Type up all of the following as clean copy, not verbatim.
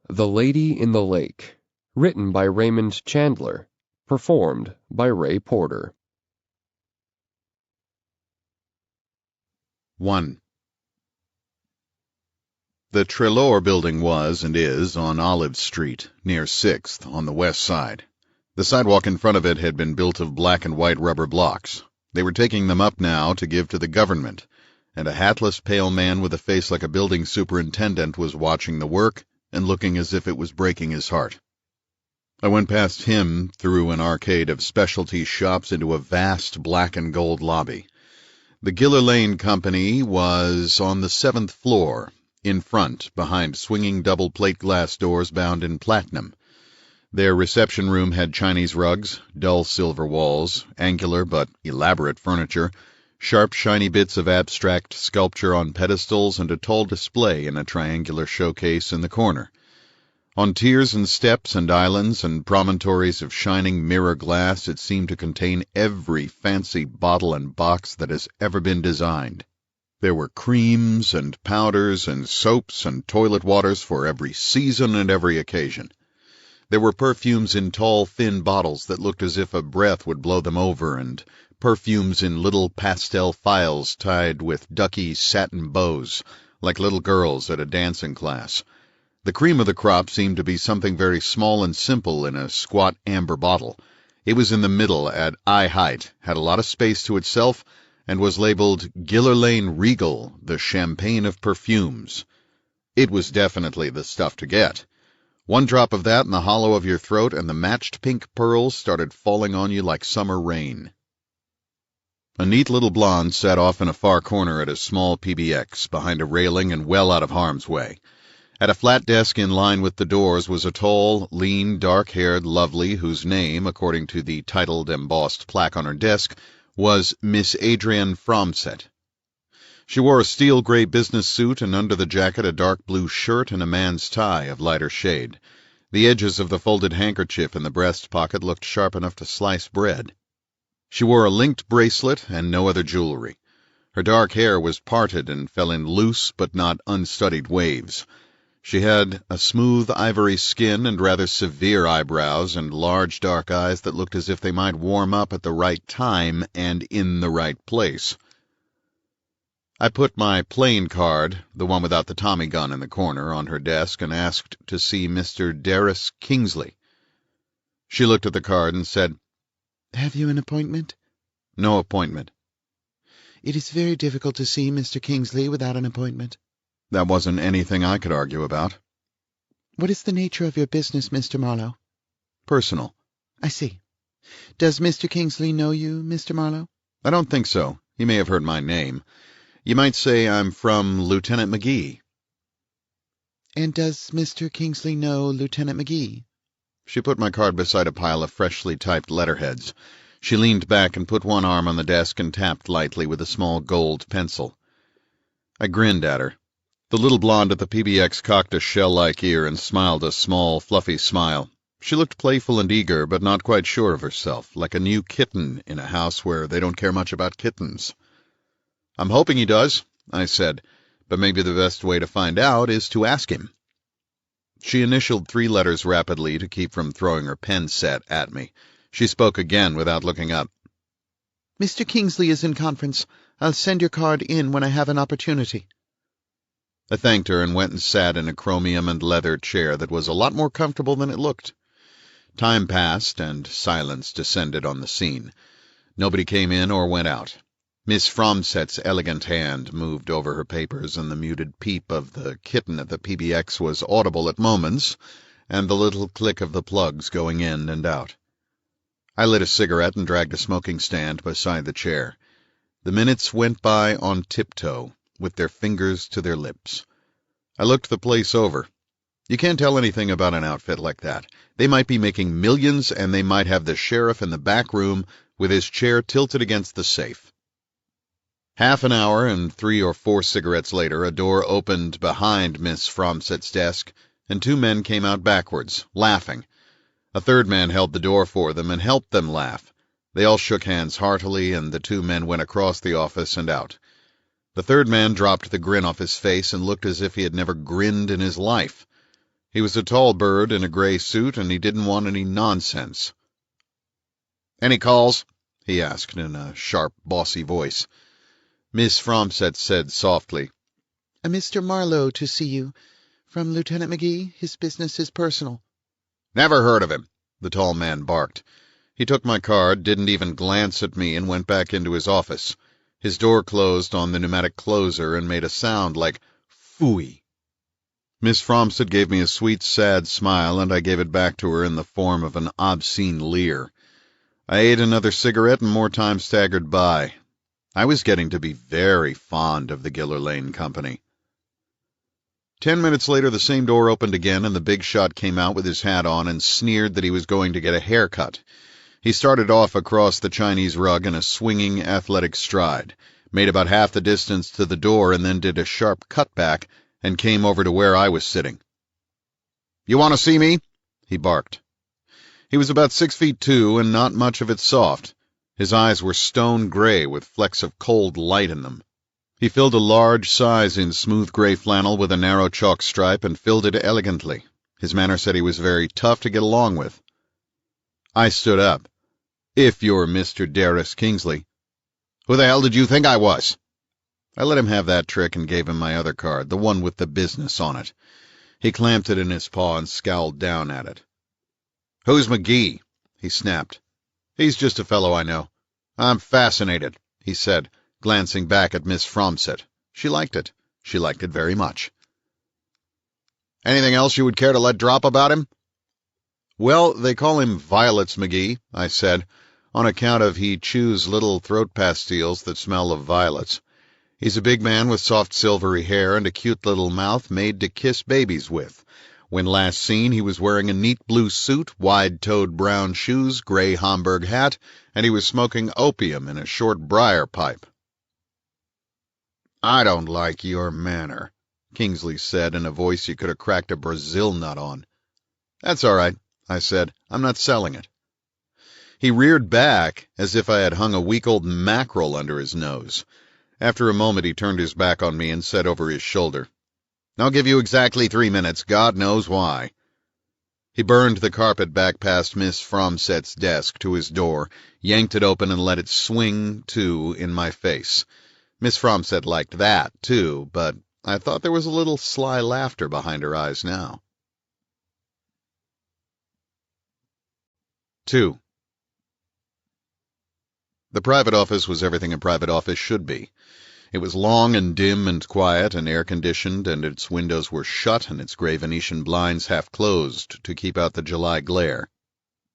The Lady in the Lake, written by Raymond Chandler, performed by Ray Porter. 1. The Treloar building was, and is, on Olive Street, near 6th, on the west side. The sidewalk in front of it had been built of black and white rubber blocks. They were taking them up now to give to the government, and a hatless pale man with a face like a building superintendent was watching the work and looking as if it was breaking his heart. I went past him through an arcade of specialty shops into a vast black and gold lobby. The Giller Lane Company was on the 7th floor, in front, behind swinging double plate glass doors bound in platinum. Their reception room had Chinese rugs, dull silver walls, angular but elaborate furniture, sharp shiny bits of abstract sculpture on pedestals, and a tall display in a triangular showcase in the corner. On tiers and steps and islands and promontories of shining mirror glass it seemed to contain every fancy bottle and box that has ever been designed. There were creams and powders and soaps and toilet waters for every season and every occasion. There were perfumes in tall, thin bottles that looked as if a breath would blow them over, and perfumes in little pastel phials tied with ducky satin bows, like little girls at a dancing class. The cream of the crop seemed to be something very small and simple in a squat amber bottle. It was in the middle at eye height, had a lot of space to itself, and was labeled Giller Lane Regal, the champagne of perfumes. It was definitely the stuff to get. One drop of that in the hollow of your throat, and the matched pink pearls started falling on you like summer rain. A neat little blonde sat off in a far corner at a small PBX, behind a railing and well out of harm's way. At a flat desk in line with the doors was a tall, lean, dark-haired lovely whose name, according to the titled embossed plaque on her desk, was Miss Adrienne Fromset. She wore a steel-gray business suit, and under the jacket a dark blue shirt and a man's tie of lighter shade. The edges of the folded handkerchief in the breast pocket looked sharp enough to slice bread. She wore a linked bracelet and no other jewelry. Her dark hair was parted and fell in loose but not unstudied waves. She had a smooth ivory skin and rather severe eyebrows and large dark eyes that looked as if they might warm up at the right time and in the right place. I put my playing card, the one without the Tommy gun in the corner, on her desk and asked to see Mr. Darris Kingsley. She looked at the card and said, "Have you an appointment?" "No appointment." "It is very difficult to see Mr. Kingsley without an appointment." That wasn't anything I could argue about. "What is the nature of your business, Mr. Marlowe?" "Personal." "I see. Does Mr. Kingsley know you, Mr. Marlowe?" "I don't think so. He may have heard my name. You might say I'm from Lieutenant McGee." "And does Mr. Kingsley know Lieutenant McGee?" She put my card beside a pile of freshly typed letterheads. She leaned back and put one arm on the desk and tapped lightly with a small gold pencil. I grinned at her. The little blonde at the PBX cocked a shell-like ear and smiled a small, fluffy smile. She looked playful and eager, but not quite sure of herself, like a new kitten in a house where they don't care much about kittens. "I'm hoping he does," I said, "but maybe the best way to find out is to ask him." She initialed 3 letters rapidly to keep from throwing her pen set at me. She spoke again without looking up. "Mr. Kingsley is in conference. I'll send your card in when I have an opportunity." I thanked her and went and sat in a chromium and leather chair that was a lot more comfortable than it looked. Time passed, and silence descended on the scene. Nobody came in or went out. Miss Fromset's elegant hand moved over her papers, and the muted peep of the kitten at the PBX was audible at moments, and the little click of the plugs going in and out. I lit a cigarette and dragged a smoking stand beside the chair. The minutes went by on tiptoe, with their fingers to their lips. I looked the place over. You can't tell anything about an outfit like that. They might be making millions, and they might have the sheriff in the back room with his chair tilted against the safe. Half an hour and 3 or 4 cigarettes later, a door opened behind Miss Fromset's desk, and 2 men came out backwards, laughing. A third man held the door for them and helped them laugh. They all shook hands heartily, and the 2 men went across the office and out. The third man dropped the grin off his face and looked as if he had never grinned in his life. He was a tall bird in a gray suit, and he didn't want any nonsense. "Any calls?" he asked in a sharp, bossy voice. Miss Fromset said softly, "A Mr. Marlowe to see you. From Lieutenant McGee. His business is personal." "Never heard of him," the tall man barked. He took my card, didn't even glance at me, and went back into his office. His door closed on the pneumatic closer and made a sound like phooey. Miss Fromset gave me a sweet, sad smile, and I gave it back to her in the form of an obscene leer. I ate another cigarette, and more time staggered by. I was getting to be very fond of the Giller Lane Company. 10 minutes later, the same door opened again, and the big shot came out with his hat on and sneered that he was going to get a haircut. He started off across the Chinese rug in a swinging, athletic stride, made about half the distance to the door, and then did a sharp cutback and came over to where I was sitting. "You want to see me?" he barked. He was about 6'2" and not much of it soft. His eyes were stone gray with flecks of cold light in them. He filled a large size in smooth gray flannel with a narrow chalk stripe and filled it elegantly. His manner said he was very tough to get along with. I stood up. "If you're Mr. Darris Kingsley." "Who the hell did you think I was?" I let him have that trick and gave him my other card, the one with the business on it. He clamped it in his paw and scowled down at it. "Who's McGee?" he snapped. "He's just a fellow I know." "I'm fascinated," he said, glancing back at Miss Fromset. She liked it. She liked it very much. "Anything else you would care to let drop about him?" "Well, they call him Violets McGee," I said, "on account of he chews little throat pastilles that smell of violets. He's a big man with soft silvery hair and a cute little mouth made to kiss babies with. When last seen, he was wearing a neat blue suit, wide-toed brown shoes, gray Homburg hat, and he was smoking opium in a short briar pipe." "I don't like your manner," Kingsley said in a voice you could have cracked a Brazil nut on. "That's all right," I said. "I'm not selling it." He reared back as if I had hung a week-old mackerel under his nose. After a moment he turned his back on me and said over his shoulder, "I'll give you exactly 3 minutes, God knows why." He burned the carpet back past Miss Fromset's desk to his door, yanked it open and let it swing to in my face. Miss Fromset liked that, too, but I thought there was a little sly laughter behind her eyes now. 2. The private office was everything a private office should be. It was long and dim and quiet and air-conditioned, and its windows were shut and its gray Venetian blinds half-closed to keep out the July glare.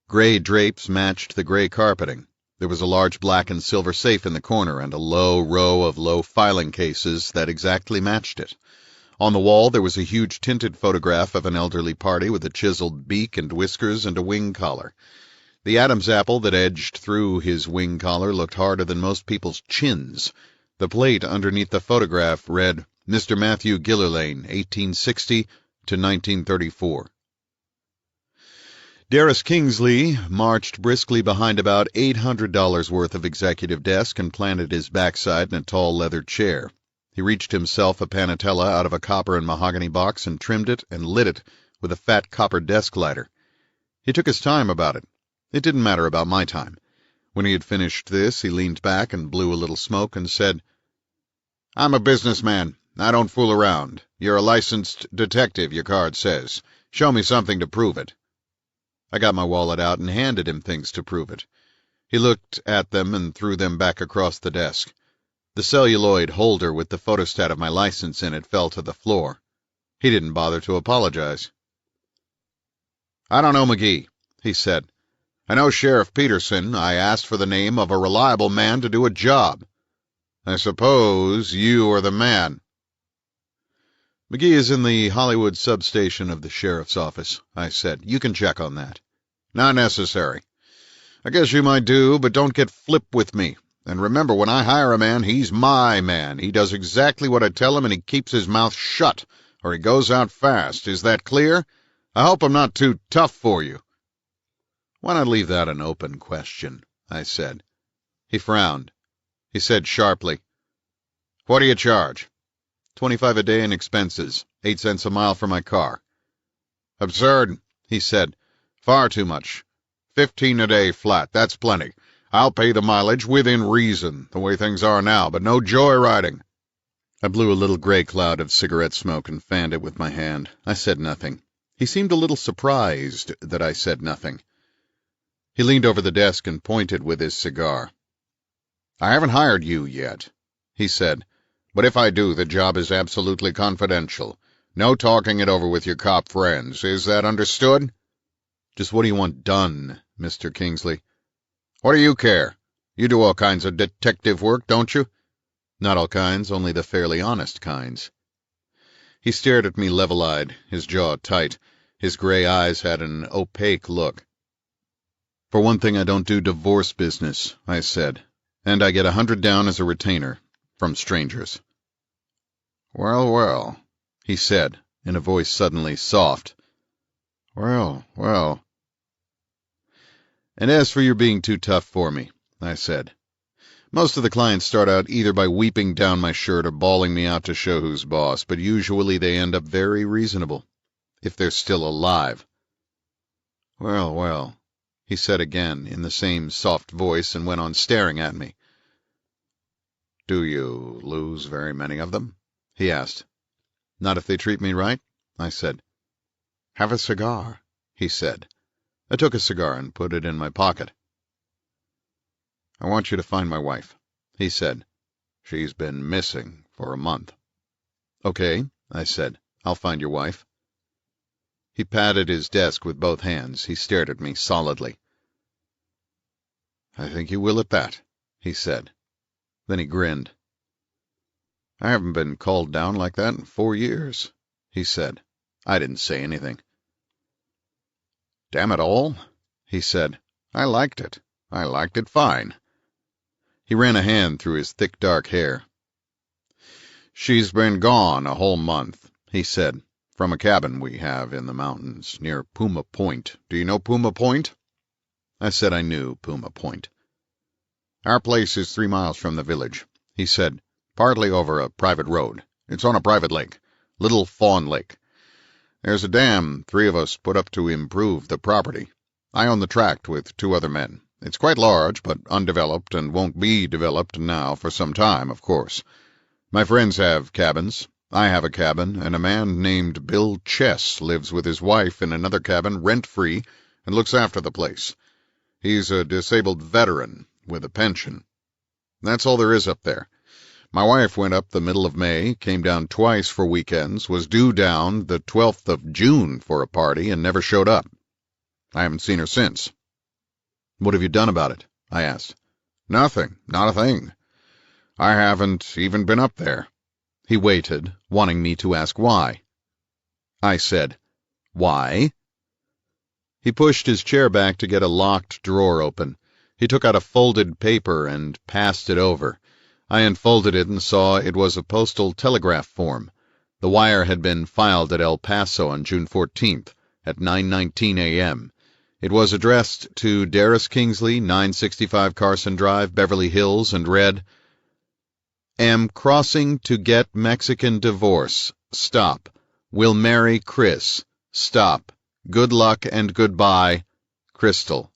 Gray drapes matched the gray carpeting. There was a large black and silver safe in the corner and a low row of low filing cases that exactly matched it. On the wall there was a huge tinted photograph of an elderly party with a chiseled beak and whiskers and a wing collar. The Adam's apple that edged through his wing collar looked harder than most people's chins. The plate underneath the photograph read, "Mr. Matthew Gillerlane, 1860 to 1934. Darris Kingsley marched briskly behind about $800 worth of executive desk and planted his backside in a tall leather chair. He reached himself a panatella out of a copper and mahogany box and trimmed it and lit it with a fat copper desk lighter. He took his time about it. It didn't matter about my time. When he had finished this, he leaned back and blew a little smoke and said, "I'm a businessman. I don't fool around. You're a licensed detective, your card says. Show me something to prove it." I got my wallet out and handed him things to prove it. He looked at them and threw them back across the desk. The celluloid holder with the photostat of my license in it fell to the floor. He didn't bother to apologize. "I don't know McGee," he said. "I know Sheriff Peterson. I asked for the name of a reliable man to do a job. I suppose you are the man." "McGee is in the Hollywood substation of the sheriff's office," I said. "You can check on that." "Not necessary. I guess you might do, but don't get flip with me. And remember, when I hire a man, he's my man. He does exactly what I tell him, and he keeps his mouth shut, or he goes out fast. Is that clear? I hope I'm not too tough for you." "Why not leave that an open question?" I said. He frowned. He said sharply, "What do you charge?" "$25 a day in expenses, 8 cents a mile for my car." Absurd, he said. Far too much. 15 a day flat, that's plenty. I'll pay the mileage within reason, the way things are now, but no joyriding. I blew a little gray cloud of cigarette smoke and fanned it with my hand. I said nothing. He seemed a little surprised that I said nothing. He leaned over the desk and pointed with his cigar. I haven't hired you yet, he said, but if I do, the job is absolutely confidential. No talking it over with your cop friends. Is that understood? Just what do you want done, Mr. Kingsley? What do you care? You do all kinds of detective work, don't you? Not all kinds, only the fairly honest kinds. He stared at me level-eyed, his jaw tight. His gray eyes had an opaque look. For one thing, I don't do divorce business, I said, and I get 100 down as a retainer, from strangers. Well, well, he said, in a voice suddenly soft. Well, well. And as for your being too tough for me, I said. Most of the clients start out either by weeping down my shirt or bawling me out to show who's boss, but usually they end up very reasonable, if they're still alive. Well, well, he said again in the same soft voice and went on staring at me. Do you lose very many of them? He asked. Not if they treat me right, I said. Have a cigar, he said. I took a cigar and put it in my pocket. I want you to find my wife, he said. She's been missing for a month. Okay, I said. I'll find your wife. He patted his desk with both hands. He stared at me solidly. I think you will at that, he said. Then he grinned. I haven't been called down like that in 4 years, he said. I didn't say anything. Damn it all, he said. I liked it. I liked it fine. He ran a hand through his thick dark hair. She's been gone a whole month, he said, from a cabin we have in the mountains near Puma Point. Do you know Puma Point? I said I knew Puma Point. Our place is 3 miles from the village, he said, partly over a private road. It's on a private lake, Little Fawn Lake. There's a dam 3 of us put up to improve the property. I own the tract with 2 other men. It's quite large, but undeveloped, and won't be developed now for some time, of course. My friends have cabins. I have a cabin, and a man named Bill Chess lives with his wife in another cabin, rent-free, and looks after the place. He's a disabled veteran with a pension. That's all there is up there. My wife went up the middle of May, came down twice for weekends, was due down the 12th of June for a party, and never showed up. I haven't seen her since. What have you done about it? I asked. Nothing, not a thing. I haven't even been up there. He waited, wanting me to ask why. I said, Why? He pushed his chair back to get a locked drawer open. He took out a folded paper and passed it over. I unfolded it and saw it was a postal telegraph form. The wire had been filed at El Paso on June 14th at 9:19 a.m. It was addressed to Darris Kingsley, 965 Carson Drive, Beverly Hills, and read, Am crossing to get Mexican divorce. Stop. Will marry Chris. Stop. Good luck and goodbye. Crystal.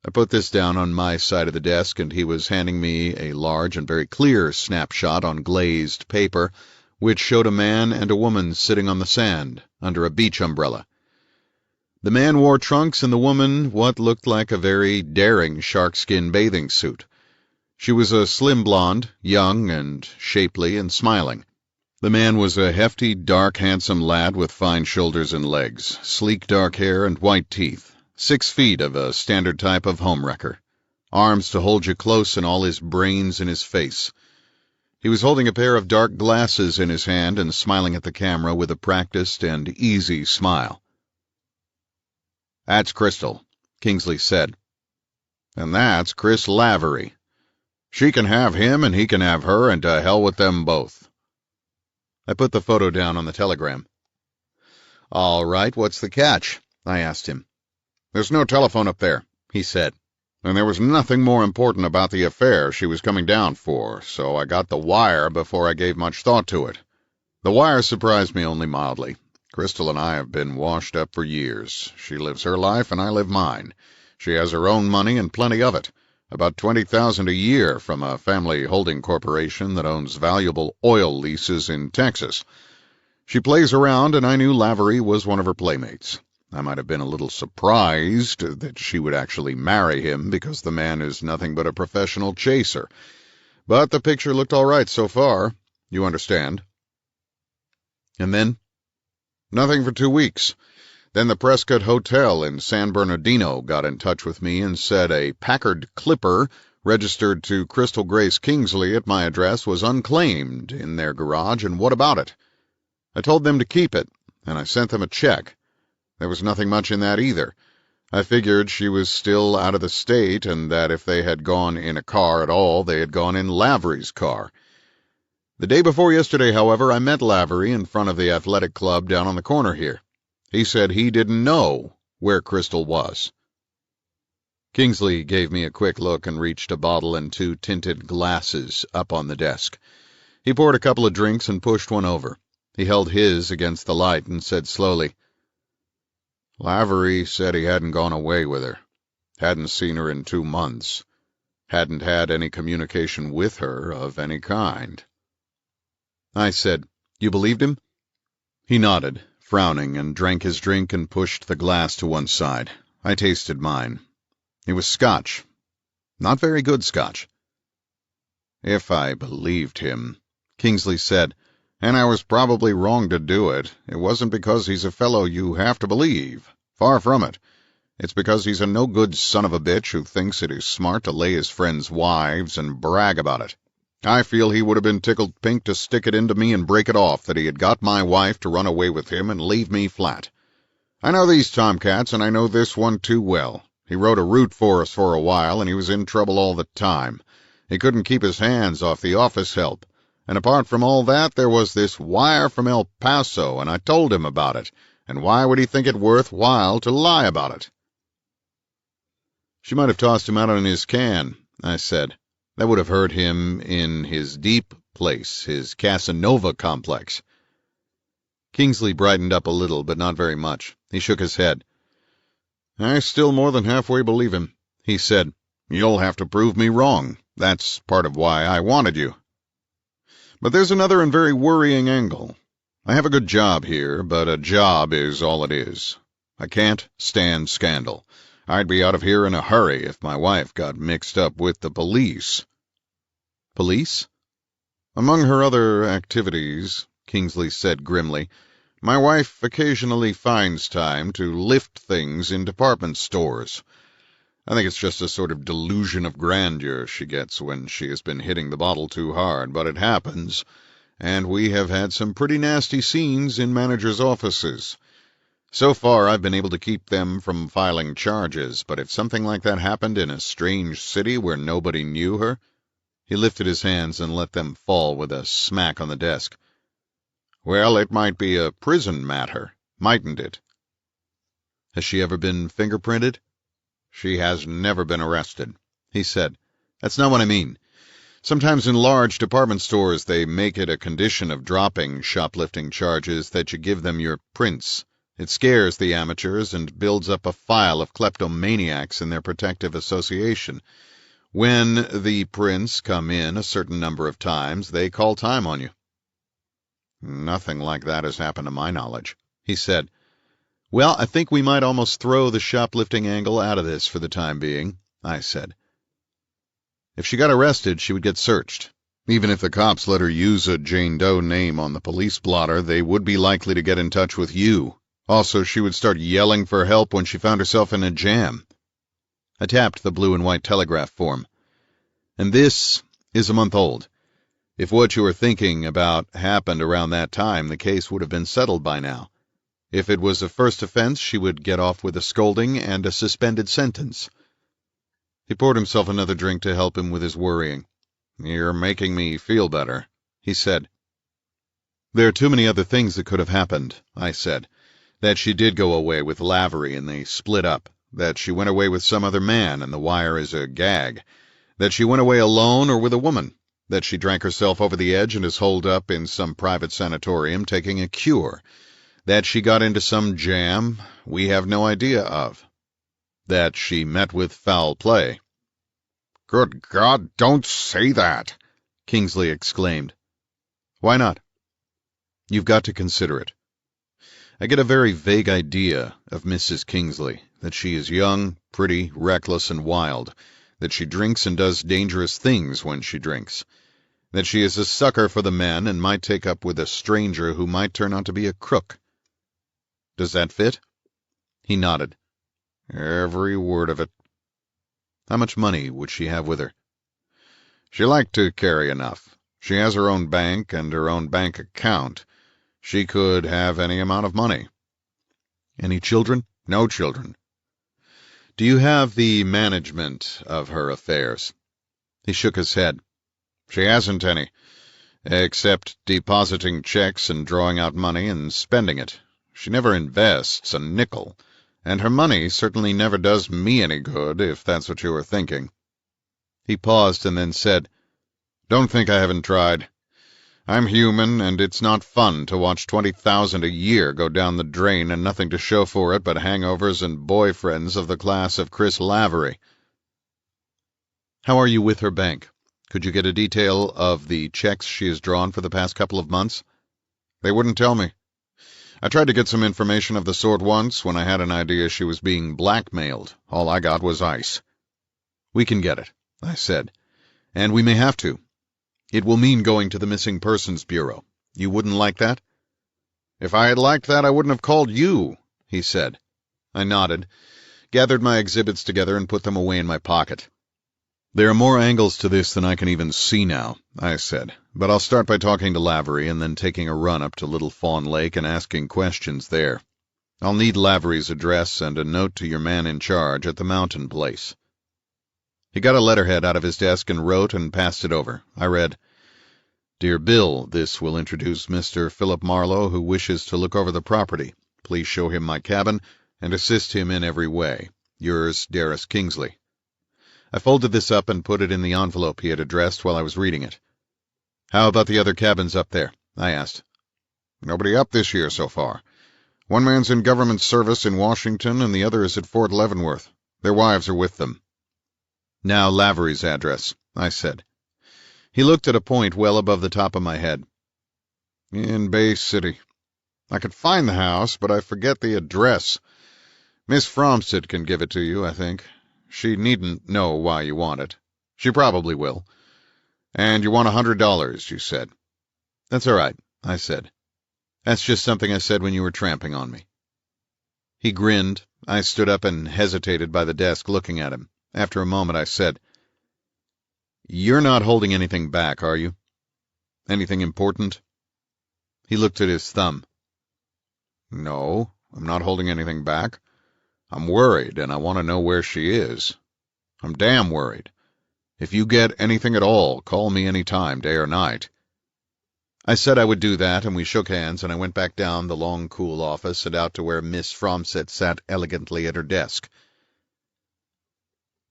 I put this down on my side of the desk, and he was handing me a large and very clear snapshot on glazed paper, which showed a man and a woman sitting on the sand under a beach umbrella. The man wore trunks and the woman what looked like a very daring sharkskin bathing suit. She was a slim blonde, young and shapely and smiling. The man was a hefty, dark, handsome lad with fine shoulders and legs, sleek dark hair and white teeth, 6 feet of a standard type of homewrecker, arms to hold you close and all his brains in his face. He was holding a pair of dark glasses in his hand and smiling at the camera with a practiced and easy smile. That's Crystal, Kingsley said. And that's Chris Lavery. She can have him and he can have her, and to hell with them both. I put the photo down on the telegram. All right, what's the catch? I asked him. There's no telephone up there, he said. And there was nothing more important about the affair she was coming down for, so I got the wire before I gave much thought to it. The wire surprised me only mildly. Crystal and I have been washed up for years. She lives her life and I live mine. She has her own money and plenty of it. About $20,000 a year from a family holding corporation that owns valuable oil leases in Texas. She plays around, and I knew Lavery was one of her playmates. I might have been a little surprised that she would actually marry him, because the man is nothing but a professional chaser. But the picture looked all right so far. You understand. And then? Nothing for 2 weeks. Then the Prescott Hotel in San Bernardino got in touch with me and said a Packard Clipper registered to Crystal Grace Kingsley at my address was unclaimed in their garage, and what about it? I told them to keep it, and I sent them a check. There was nothing much in that either. I figured she was still out of the state, and that if they had gone in a car at all, they had gone in Lavery's car. The day before yesterday, however, I met Lavery in front of the athletic club down on the corner here. He said he didn't know where Crystal was. Kingsley gave me a quick look and reached a bottle and 2 tinted glasses up on the desk. He poured a couple of drinks and pushed one over. He held his against the light and said slowly, "Lavery said he hadn't gone away with her, hadn't seen her in 2 months, hadn't had any communication with her of any kind." I said, "You believed him?" He nodded, frowning, and drank his drink and pushed the glass to one side. I tasted mine. It was Scotch. Not very good Scotch. "If I believed him," Kingsley said, "and I was probably wrong to do it, it wasn't because he's a fellow you have to believe. Far from it. It's because he's a no-good son of a bitch who thinks it is smart to lay his friends' wives and brag about it. I feel he would have been tickled pink to stick it into me and break it off that he had got my wife to run away with him and leave me flat. I know these tomcats, and I know this one too well. He rode a route for us for a while, and he was in trouble all the time. He couldn't keep his hands off the office help. And apart from all that, there was this wire from El Paso, and I told him about it. And why would he think it worth while to lie about it?" "She might have tossed him out on his can," I said. "That would have hurt him in his deep place, his Casanova complex." Kingsley brightened up a little, but not very much. He shook his head. "I still more than halfway believe him," he said. "You'll have to prove me wrong. That's part of why I wanted you. But there's another and very worrying angle. I have a good job here, but a job is all it is. I can't stand scandal. I'd be out of here in a hurry if my wife got mixed up with the police." "Police?" "Among her other activities," Kingsley said grimly, "my wife occasionally finds time to lift things in department stores. I think it's just a sort of delusion of grandeur she gets when she has been hitting the bottle too hard, but it happens, and we have had some pretty nasty scenes in managers' offices. So far I've been able to keep them from filing charges, but if something like that happened in a strange city where nobody knew her—" He lifted his hands and let them fall with a smack on the desk. "Well, it might be a prison matter, mightn't it?" "Has she ever been fingerprinted?" "She has never been arrested," he said. "That's not what I mean. Sometimes in large department stores they make it a condition of dropping shoplifting charges that you give them your prints. It scares the amateurs and builds up a file of kleptomaniacs in their protective association. When the prints come in a certain number of times, they call time on you." "Nothing like that has happened to my knowledge," he said. "Well, I think we might almost throw the shoplifting angle out of this for the time being," I said. "If she got arrested, she would get searched. Even if the cops let her use a Jane Doe name on the police blotter, they would be likely to get in touch with you. Also, she would start yelling for help when she found herself in a jam." I tapped the blue and white telegraph form. "And this is a month old. If what you are thinking about happened around that time, the case would have been settled by now. If it was a first offense, she would get off with a scolding and a suspended sentence." He poured himself another drink to help him with his worrying. "You're making me feel better," he said. "There are too many other things that could have happened," I said. "That she did go away with Lavery and they split up. That she went away with some other man and the wire is a gag. That she went away alone or with a woman. That she drank herself over the edge and is holed up in some private sanatorium taking a cure. That she got into some jam we have no idea of. That she met with foul play. "Good God, don't say that!" Kingsley exclaimed. "Why not?" "You've got to consider it. I get a very vague idea of Mrs. Kingsley, that she is young, pretty, reckless, and wild, that she drinks and does dangerous things when she drinks, that she is a sucker for the men and might take up with a stranger who might turn out to be a crook. Does that fit?" He nodded. "Every word of it." "How much money would she have with her?" "She liked to carry enough. She has her own bank and her own bank account. She could have any amount of money." "Any children?" "No children." "Do you have the management of her affairs?" He shook his head. "She hasn't any, except depositing checks and drawing out money and spending it. She never invests a nickel, and her money certainly never does me any good, if that's what you were thinking." He paused and then said, "Don't think I haven't tried. I'm human, and it's not fun to watch 20,000 a year go down the drain and nothing to show for it but hangovers and boyfriends of the class of Chris Lavery." "How are you with her bank? Could you get a detail of the checks she has drawn for the past couple of months?" "They wouldn't tell me. I tried to get some information of the sort once when I had an idea she was being blackmailed. All I got was ice." "We can get it," I said, "and we may have to. It will mean going to the Missing Persons Bureau. You wouldn't like that?" "If I had liked that, I wouldn't have called you," he said. I nodded, gathered my exhibits together, and put them away in my pocket. "There are more angles to this than I can even see now," I said, "but I'll start by talking to Lavery and then taking a run up to Little Fawn Lake and asking questions there. I'll need Lavery's address and a note to your man in charge at the mountain place." He got a letterhead out of his desk and wrote and passed it over. I read, "Dear Bill, this will introduce Mr. Philip Marlowe, who wishes to look over the property. Please show him my cabin and assist him in every way. Yours, Darris Kingsley." I folded this up and put it in the envelope he had addressed while I was reading it. "How about the other cabins up there?" I asked. "Nobody up this year so far. One man's in government service in Washington and the other is at Fort Leavenworth. Their wives are with them." "Now Lavery's address," I said. He looked at a point well above the top of my head. "In Bay City. I could find the house, but I forget the address. Miss Fromstead can give it to you, I think. She needn't know why you want it. She probably will. And you want $100, you said." "That's all right," I said. "That's just something I said when you were tramping on me." He grinned. I stood up and hesitated by the desk looking at him. After a moment I said, "You're not holding anything back, are you? Anything important?" He looked at his thumb. "No, I'm not holding anything back. I'm worried, and I want to know where she is. I'm damn worried. If you get anything at all, call me any time, day or night." I said I would do that, and we shook hands, and I went back down the long, cool office and out to where Miss Fromstead sat elegantly at her desk.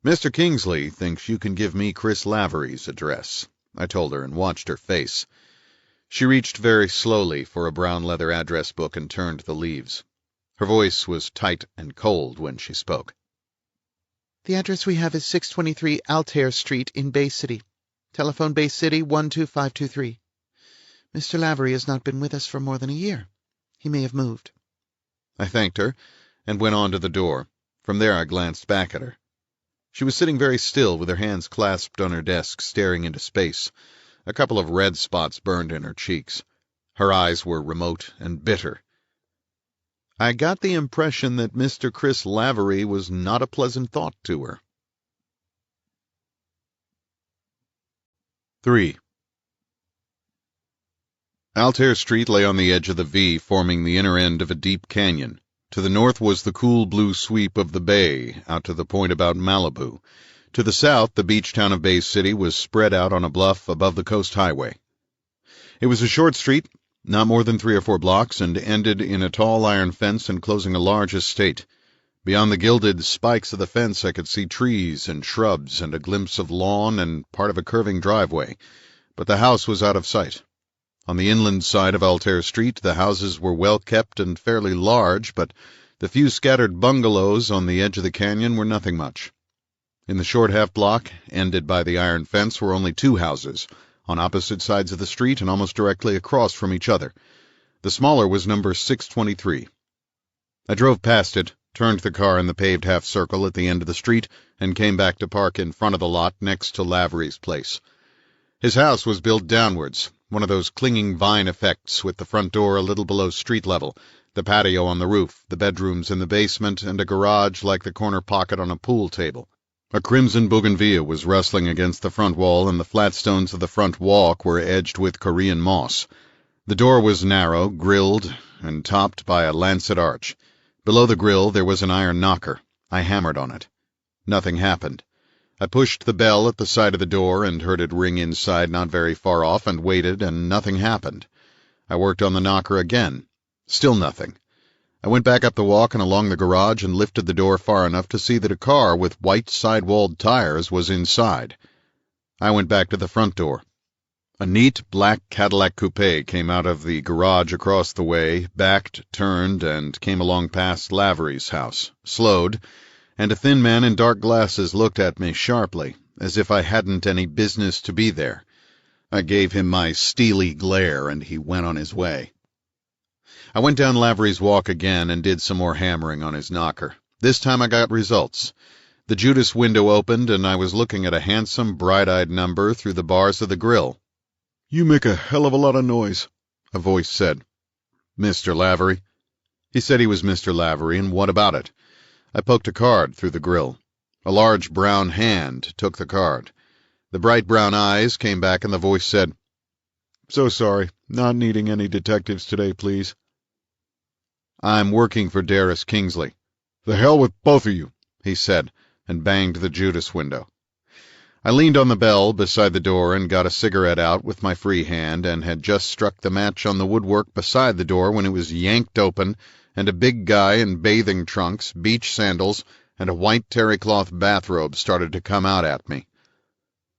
"Mr. Kingsley thinks you can give me Chris Lavery's address," I told her, and watched her face. She reached very slowly for a brown leather address book and turned the leaves. Her voice was tight and cold when she spoke. "The address we have is 623 Altair Street in Bay City. Telephone Bay City 12523. Mr. Lavery has not been with us for more than a year. He may have moved." I thanked her and went on to the door. From there I glanced back at her. She was sitting very still with her hands clasped on her desk, staring into space. A couple of red spots burned in her cheeks. Her eyes were remote and bitter. I got the impression that Mr. Chris Lavery was not a pleasant thought to her. 3. Altair Street lay on the edge of the V, forming the inner end of a deep canyon. To the north was the cool blue sweep of the bay, out to the point about Malibu. To the south, the beach town of Bay City was spread out on a bluff above the coast highway. It was a short street, not more than 3 or 4 blocks, and ended in a tall iron fence enclosing a large estate. Beyond the gilded spikes of the fence I could see trees and shrubs and a glimpse of lawn and part of a curving driveway, but the house was out of sight. On the inland side of Altair Street, the houses were well kept and fairly large, but the few scattered bungalows on the edge of the canyon were nothing much. In the short half-block, ended by the iron fence, were only two houses, on opposite sides of the street and almost directly across from each other. The smaller was number 623. I drove past it, turned the car in the paved half-circle at the end of the street, and came back to park in front of the lot next to Lavery's place. His house was built downwards, one of those clinging vine effects, with the front door a little below street level, the patio on the roof, the bedrooms in the basement, and a garage like the corner pocket on a pool table. A crimson bougainvillea was rustling against the front wall, and the flat stones of the front walk were edged with Korean moss. The door was narrow, grilled, and topped by a lancet arch. Below the grill there was an iron knocker. I hammered on it. Nothing happened. I pushed the bell at the side of the door and heard it ring inside not very far off, and waited, and nothing happened. I worked on the knocker again. Still nothing. I went back up the walk and along the garage and lifted the door far enough to see that a car with white side-walled tires was inside. I went back to the front door. A neat black Cadillac coupe came out of the garage across the way, backed, turned, and came along past Lavery's house, slowed, and a thin man in dark glasses looked at me sharply, as if I hadn't any business to be there. I gave him my steely glare, and he went on his way. I went down Lavery's walk again and did some more hammering on his knocker. This time I got results. The Judas window opened, and I was looking at a handsome, bright-eyed number through the bars of the grill. "You make a hell of a lot of noise," a voice said. "Mr. Lavery?" He said he was Mr. Lavery, and what about it? I poked a card through the grill. A large brown hand took the card. The bright brown eyes came back, and the voice said, "So sorry, not needing any detectives today, please." "I'm working for Darris Kingsley." "The hell with both of you," he said, and banged the Judas window. I leaned on the bell beside the door and got a cigarette out with my free hand, and had just struck the match on the woodwork beside the door when it was yanked open, and a big guy in bathing trunks, beach sandals, and a white terry-cloth bathrobe started to come out at me.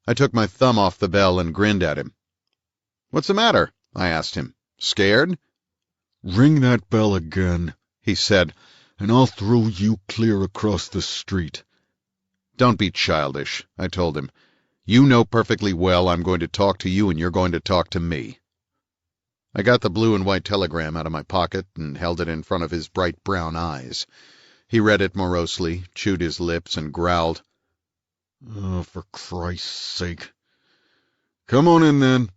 I took my thumb off the bell and grinned at him. "What's the matter?" I asked him. "Scared?" "Ring that bell again," he said, "and I'll throw you clear across the street." "Don't be childish," I told him. "You know perfectly well I'm going to talk to you, and you're going to talk to me." I got the blue and white telegram out of my pocket and held it in front of his bright brown eyes. He read it morosely, chewed his lips, and growled, "Oh, for Christ's sake. Come on in, then."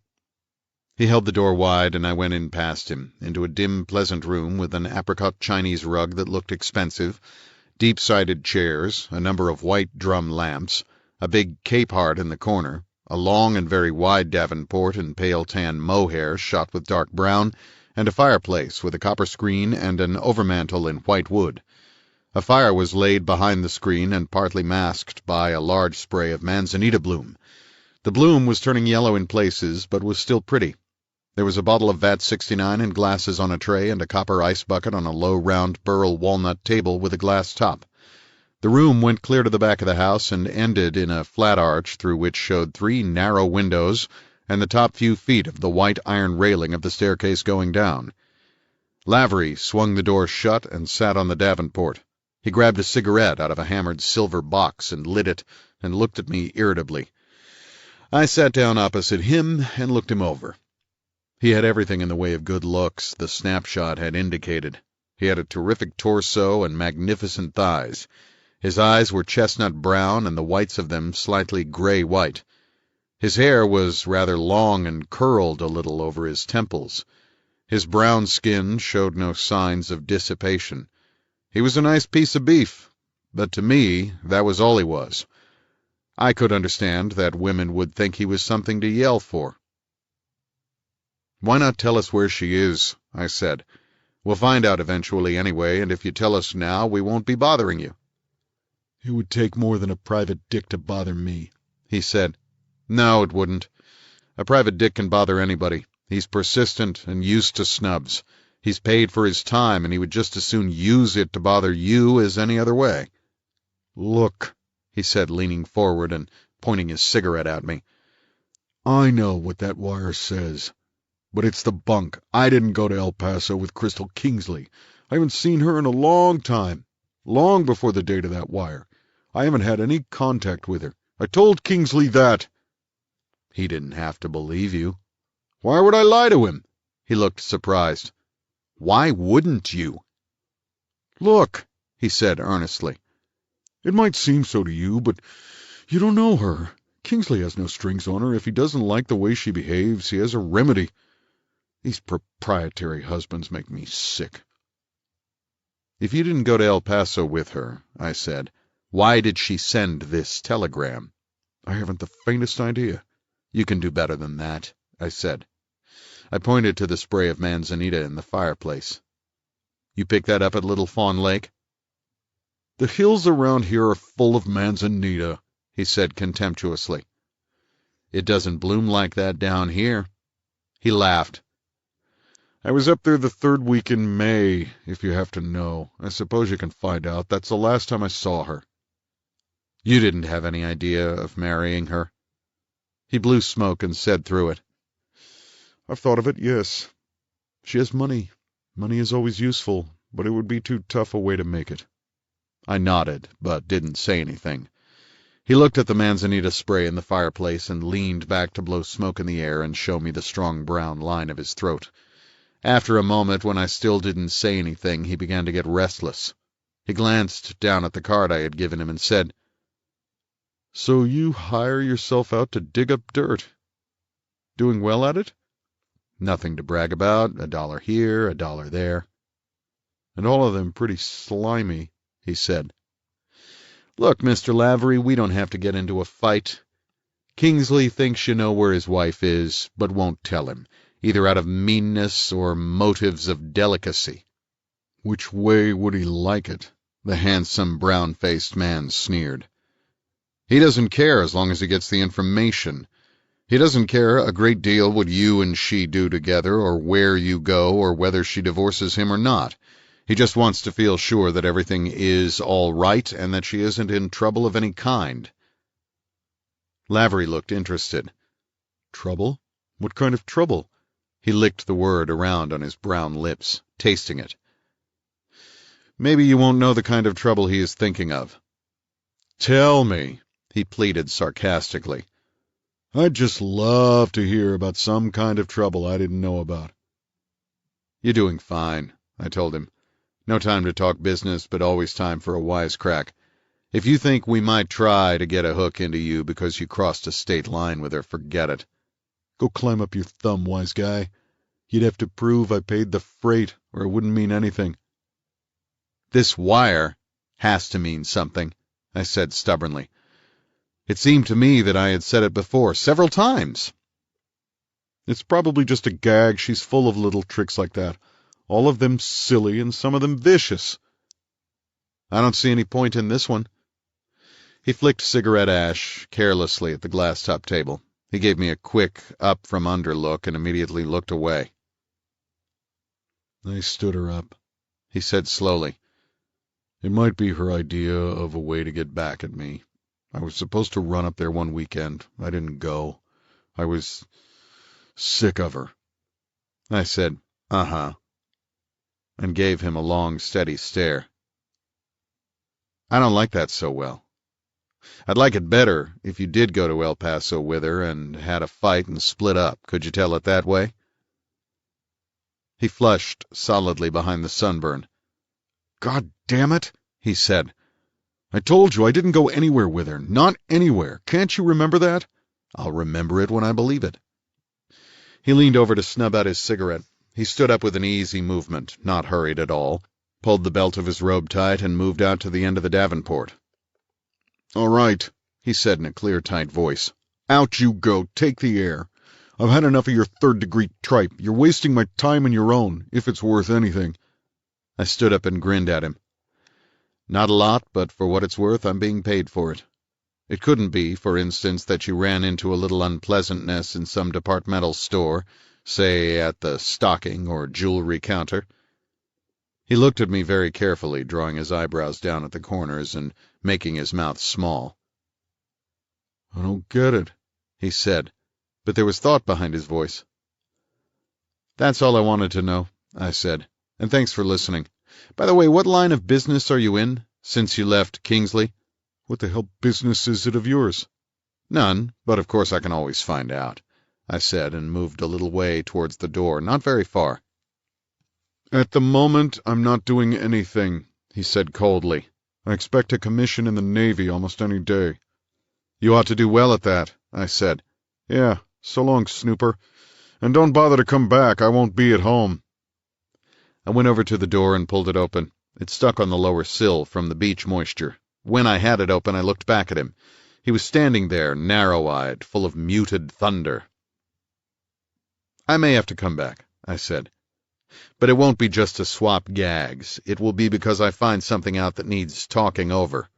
He held the door wide, and I went in past him, into a dim, pleasant room with an apricot Chinese rug that looked expensive, deep-sided chairs, a number of white drum lamps, a big cape-heart in the corner, a long and very wide Davenport in pale tan mohair shot with dark brown, and a fireplace with a copper screen and an overmantel in white wood. A fire was laid behind the screen and partly masked by a large spray of manzanita bloom. The bloom was turning yellow in places, but was still pretty. There was a bottle of Vat 69 and glasses on a tray, and a copper ice bucket on a low, round, burl walnut table with a glass top. The room went clear to the back of the house and ended in a flat arch through which showed 3 narrow windows and the top few feet of the white iron railing of the staircase going down. Lavery swung the door shut and sat on the Davenport. He grabbed a cigarette out of a hammered silver box and lit it, and looked at me irritably. I sat down opposite him and looked him over. He had everything in the way of good looks the snapshot had indicated. He had a terrific torso and magnificent thighs. His eyes were chestnut brown, and the whites of them slightly gray-white. His hair was rather long and curled a little over his temples. His brown skin showed no signs of dissipation. He was a nice piece of beef, but to me that was all he was. I could understand that women would think he was something to yell for. "Why not tell us where she is?" I said. "We'll find out eventually anyway, and if you tell us now, we won't be bothering you." "It would take more than a private dick to bother me," he said. "No, it wouldn't. A private dick can bother anybody. He's persistent and used to snubs. He's paid for his time, and he would just as soon use it to bother you as any other way." "Look," he said, leaning forward and pointing his cigarette at me. "I know what that wire says. But it's the bunk. I didn't go to El Paso with Crystal Kingsley. I haven't seen her in a long time. Long before the date of that wire. I haven't had any contact with her. I told Kingsley that. He didn't have to believe you. Why would I lie to him? He looked surprised. Why wouldn't you? Look, he said earnestly. It might seem so to you, but you don't know her. Kingsley has no strings on her. If he doesn't like the way she behaves, he has a remedy. These proprietary husbands make me sick. If you didn't go to El Paso with her, I said, why did she send this telegram? I haven't the faintest idea. You can do better than that, I said. I pointed to the spray of manzanita in the fireplace. You picked that up at Little Fawn Lake? The hills around here are full of manzanita, he said contemptuously. It doesn't bloom like that down here. He laughed. I was up there the third week in May, if you have to know. I suppose you can find out. That's the last time I saw her. You didn't have any idea of marrying her? He blew smoke and said through it, I've thought of it, yes. She has money. Money is always useful, but it would be too tough a way to make it. I nodded, but didn't say anything. He looked at the manzanita spray in the fireplace and leaned back to blow smoke in the air and show me the strong brown line of his throat. After a moment, when I still didn't say anything, he began to get restless. He glanced down at the card I had given him and said, So you hire yourself out to dig up dirt. Doing well at it? Nothing to brag about, $1 here, $1 there. And all of them pretty slimy, he said. Look, Mr. Lavery, we don't have to get into a fight. Kingsley thinks you know where his wife is, but won't tell him, either out of meanness or motives of delicacy. Which way would he like it? The handsome, brown-faced man sneered. He doesn't care as long as he gets the information. He doesn't care a great deal what you and she do together, or where you go, or whether she divorces him or not. He just wants to feel sure that everything is all right and that she isn't in trouble of any kind. Lavery looked interested. Trouble? What kind of trouble? He licked the word around on his brown lips, tasting it. Maybe you won't know the kind of trouble he is thinking of. Tell me, he pleaded sarcastically. I'd just love to hear about some kind of trouble I didn't know about. You're doing fine, I told him. No time to talk business, but always time for a wisecrack. If you think we might try to get a hook into you because you crossed a state line with her, forget it. Go climb up your thumb, wise guy. You'd have to prove I paid the freight, or it wouldn't mean anything. This wire has to mean something, I said stubbornly. It seemed to me that I had said it before, several times. It's probably just a gag. She's full of little tricks like that. All of them silly and some of them vicious. I don't see any point in this one. He flicked cigarette ash carelessly at the glass-top table. He gave me a quick up-from-under look and immediately looked away. I stood her up, he said slowly. It might be her idea of a way to get back at me. I was supposed to run up there one weekend. I didn't go. I was sick of her. I said, uh-huh, and gave him a long, steady stare. I don't like that so well. I'd like it better if you did go to El Paso with her and had a fight and split up. Could you tell it that way? He flushed solidly behind the sunburn. God damn it, he said. I told you I didn't go anywhere with her. Not anywhere. Can't you remember that? I'll remember it when I believe it. He leaned over to snub out his cigarette. He stood up with an easy movement, not hurried at all, pulled the belt of his robe tight, and moved out to the end of the davenport. All right, he said in a clear, tight voice. Out you go. Take the air. I've had enough of your third-degree tripe. You're wasting my time and your own, if it's worth anything. I stood up and grinned at him. Not a lot, but for what it's worth, I'm being paid for it. It couldn't be, for instance, that you ran into a little unpleasantness in some departmental store, say at the stocking or jewelry counter. He looked at me very carefully, drawing his eyebrows down at the corners and making his mouth small. I don't get it, he said, but there was thought behind his voice. "That's all I wanted to know," I said, "and thanks for listening. By the way, what line of business are you in, since you left Kingsley?" "What the hell business is it of yours?" "None, but of course I can always find out," I said, and moved a little way towards the door, not very far. "At the moment, I'm not doing anything," he said coldly. "I expect a commission in the Navy almost any day." "You ought to do well at that," I said. "Yeah, so long, snooper. And don't bother to come back. I won't be at home." I went over to the door and pulled it open. It stuck on the lower sill from the beach moisture. When I had it open, I looked back at him. He was standing there, narrow-eyed, full of muted thunder. "I may have to come back," I said. "But it won't be just to swap gags. It will be because I find something out that needs talking over."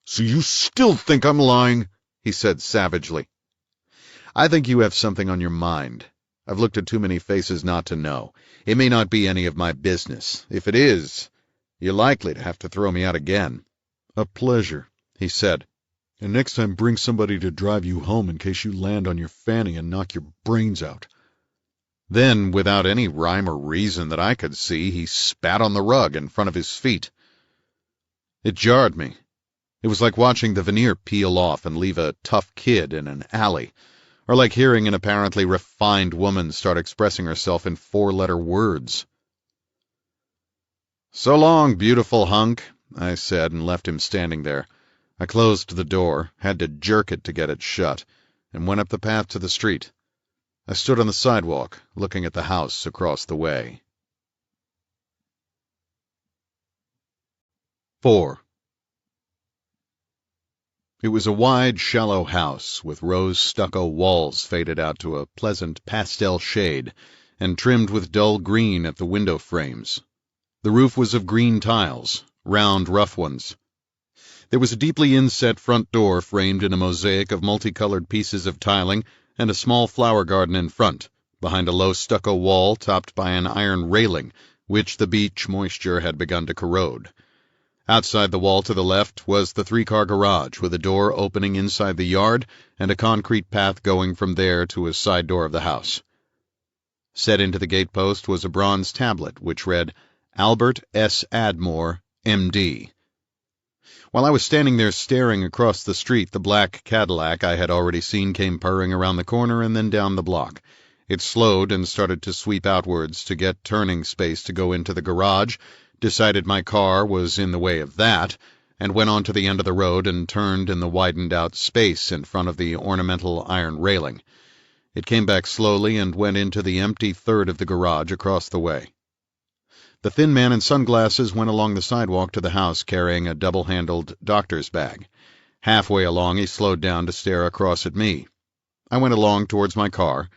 "So you still think I'm lying?" he said savagely. "I think you have something on your mind. I've looked at too many faces not to know. It may not be any of my business. If it is, you're likely to have to throw me out again." "A pleasure," he said. "And next time bring somebody to drive you home in case you land on your fanny and knock your brains out." Then, without any rhyme or reason that I could see, he spat on the rug in front of his feet. It jarred me. It was like watching the veneer peel off and leave a tough kid in an alley, or like hearing an apparently refined woman start expressing herself in four-letter words. "So long, beautiful hunk," I said, and left him standing there. I closed the door, had to jerk it to get it shut, and went up the path to the street. I stood on the sidewalk, looking at the house across the way. 4. It was a wide, shallow house, with rose stucco walls faded out to a pleasant pastel shade, and trimmed with dull green at the window frames. The roof was of green tiles, round, rough ones. There was a deeply inset front door framed in a mosaic of multicolored pieces of tiling, and a small flower garden in front, behind a low stucco wall topped by an iron railing, which the beach moisture had begun to corrode. Outside the wall to the left was the three-car garage, with a door opening inside the yard and a concrete path going from there to a side door of the house. Set into the gatepost was a bronze tablet, which read, "Albert S. Admore, M.D." While I was standing there staring across the street, the black Cadillac I had already seen came purring around the corner and then down the block. It slowed and started to sweep outwards to get turning space to go into the garage, decided my car was in the way of that, and went on to the end of the road and turned in the widened-out space in front of the ornamental iron railing. It came back slowly and went into the empty third of the garage across the way. The thin man in sunglasses went along the sidewalk to the house carrying a double-handled doctor's bag. Halfway along he slowed down to stare across at me. I went along towards my car.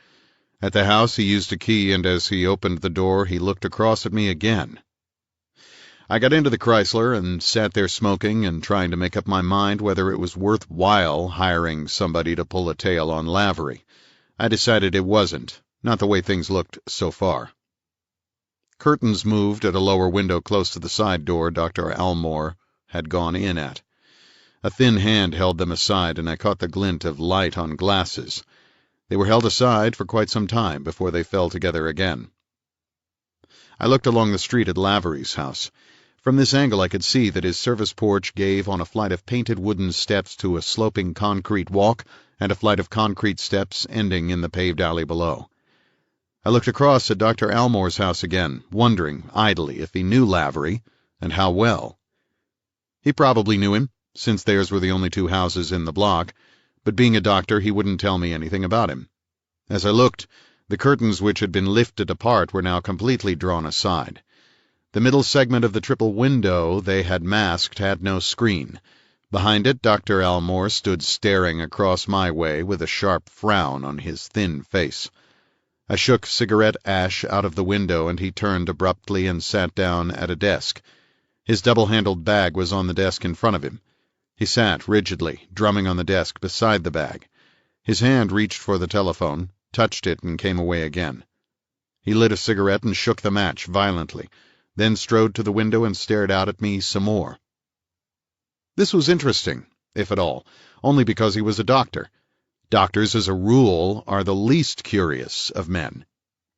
At the house he used a key, and as he opened the door he looked across at me again. I got into the Chrysler and sat there smoking and trying to make up my mind whether it was worthwhile hiring somebody to pull a tail on Lavery. I decided it wasn't, not the way things looked so far. Curtains moved at a lower window close to the side door Dr. Almore had gone in at. A thin hand held them aside, and I caught the glint of light on glasses. They were held aside for quite some time before they fell together again. I looked along the street at Lavery's house. From this angle I could see that his service porch gave on a flight of painted wooden steps to a sloping concrete walk and a flight of concrete steps ending in the paved alley below. I looked across at Dr. Almore's house again, wondering, idly, if he knew Lavery, and how well. He probably knew him, since theirs were the only two houses in the block, but being a doctor he wouldn't tell me anything about him. As I looked, the curtains which had been lifted apart were now completely drawn aside. The middle segment of the triple window they had masked had no screen. Behind it Dr. Almore stood staring across my way with a sharp frown on his thin face. I shook cigarette ash out of the window, and he turned abruptly and sat down at a desk. His double-handled bag was on the desk in front of him. He sat rigidly, drumming on the desk beside the bag. His hand reached for the telephone, touched it, and came away again. He lit a cigarette and shook the match violently, then strode to the window and stared out at me some more. This was interesting, if at all, only because he was a doctor. Doctors, as a rule, are the least curious of men.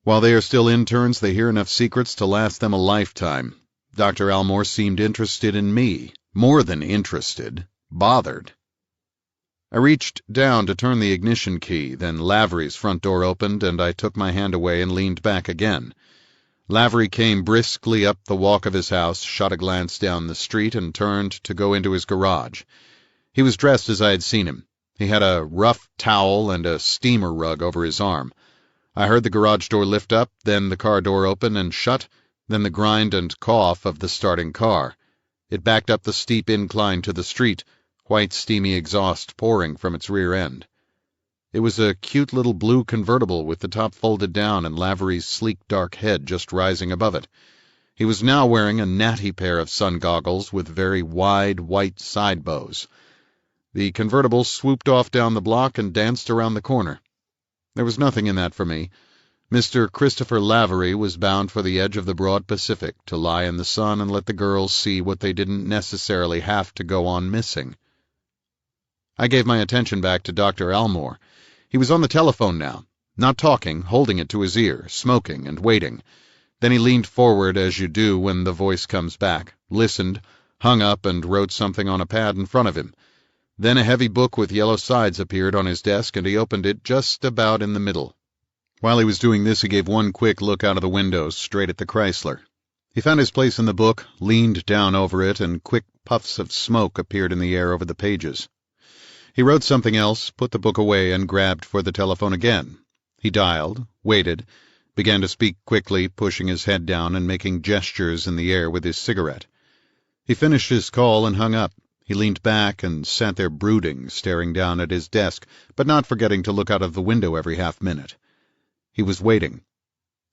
While they are still interns, they hear enough secrets to last them a lifetime. Dr. Almore seemed interested in me. More than interested. Bothered. I reached down to turn the ignition key, then Lavery's front door opened, and I took my hand away and leaned back again. Lavery came briskly up the walk of his house, shot a glance down the street, and turned to go into his garage. He was dressed as I had seen him. He had a rough towel and a steamer rug over his arm. I heard the garage door lift up, then the car door open and shut, then the grind and cough of the starting car. It backed up the steep incline to the street, white steamy exhaust pouring from its rear end. It was a cute little blue convertible with the top folded down and Lavery's sleek dark head just rising above it. He was now wearing a natty pair of sun goggles with very wide white side bows. The convertible swooped off down the block and danced around the corner. There was nothing in that for me. Mr. Christopher Lavery was bound for the edge of the broad Pacific to lie in the sun and let the girls see what they didn't necessarily have to go on missing. I gave my attention back to Dr. Almore. He was on the telephone now, not talking, holding it to his ear, smoking and waiting. Then he leaned forward as you do when the voice comes back, listened, hung up and wrote something on a pad in front of him. Then a heavy book with yellow sides appeared on his desk, and he opened it just about in the middle. While he was doing this, he gave one quick look out of the window, straight at the Chrysler. He found his place in the book, leaned down over it, and quick puffs of smoke appeared in the air over the pages. He wrote something else, put the book away, and grabbed for the telephone again. He dialed, waited, began to speak quickly, pushing his head down and making gestures in the air with his cigarette. He finished his call and hung up. He leaned back and sat there brooding, staring down at his desk, but not forgetting to look out of the window every half-minute. He was waiting,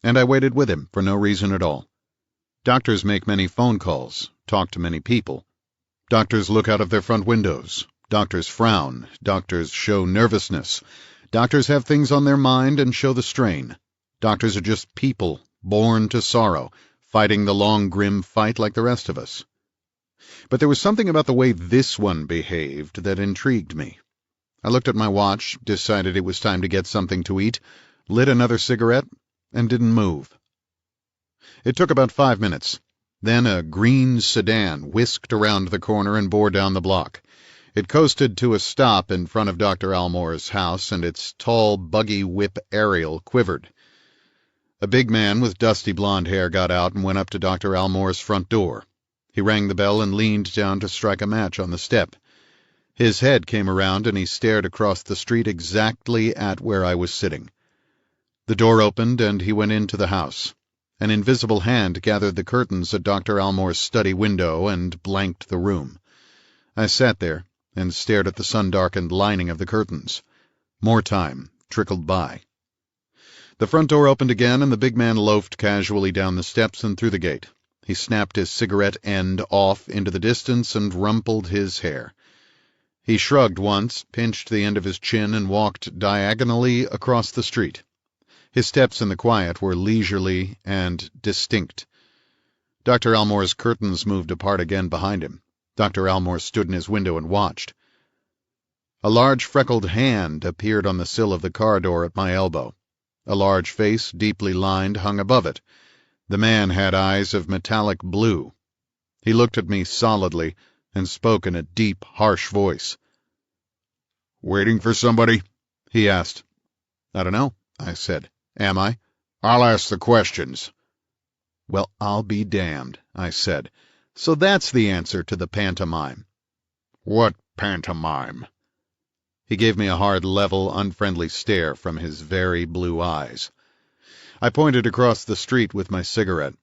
and I waited with him for no reason at all. Doctors make many phone calls, talk to many people. Doctors look out of their front windows. Doctors frown. Doctors show nervousness. Doctors have things on their mind and show the strain. Doctors are just people, born to sorrow, fighting the long, grim fight like the rest of us. But there was something about the way this one behaved that intrigued me. I looked at my watch, decided it was time to get something to eat, lit another cigarette, and didn't move. It took about 5 minutes. Then a green sedan whisked around the corner and bore down the block. It coasted to a stop in front of Dr. Almore's house, and its tall buggy whip aerial quivered. A big man with dusty blonde hair got out and went up to Dr. Almore's front door. He rang the bell and leaned down to strike a match on the step. His head came around and he stared across the street exactly at where I was sitting. The door opened and he went into the house. An invisible hand gathered the curtains at Dr. Almore's study window and blanked the room. I sat there and stared at the sun-darkened lining of the curtains. More time trickled by. The front door opened again and the big man loafed casually down the steps and through the gate. He snapped his cigarette end off into the distance and rumpled his hair. He shrugged once, pinched the end of his chin, and walked diagonally across the street. His steps in the quiet were leisurely and distinct. Dr. Almore's curtains moved apart again behind him. Dr. Almore stood in his window and watched. A large freckled hand appeared on the sill of the car door at my elbow. A large face, deeply lined, hung above it. The man had eyes of metallic blue. He looked at me solidly and spoke in a deep, harsh voice. "Waiting for somebody?" he asked. "I don't know," I said. "Am I?" "I'll ask the questions." "Well, I'll be damned," I said. "So that's the answer to the pantomime." "What pantomime?" He gave me a hard, level, unfriendly stare from his very blue eyes. I pointed across the street with my cigarette.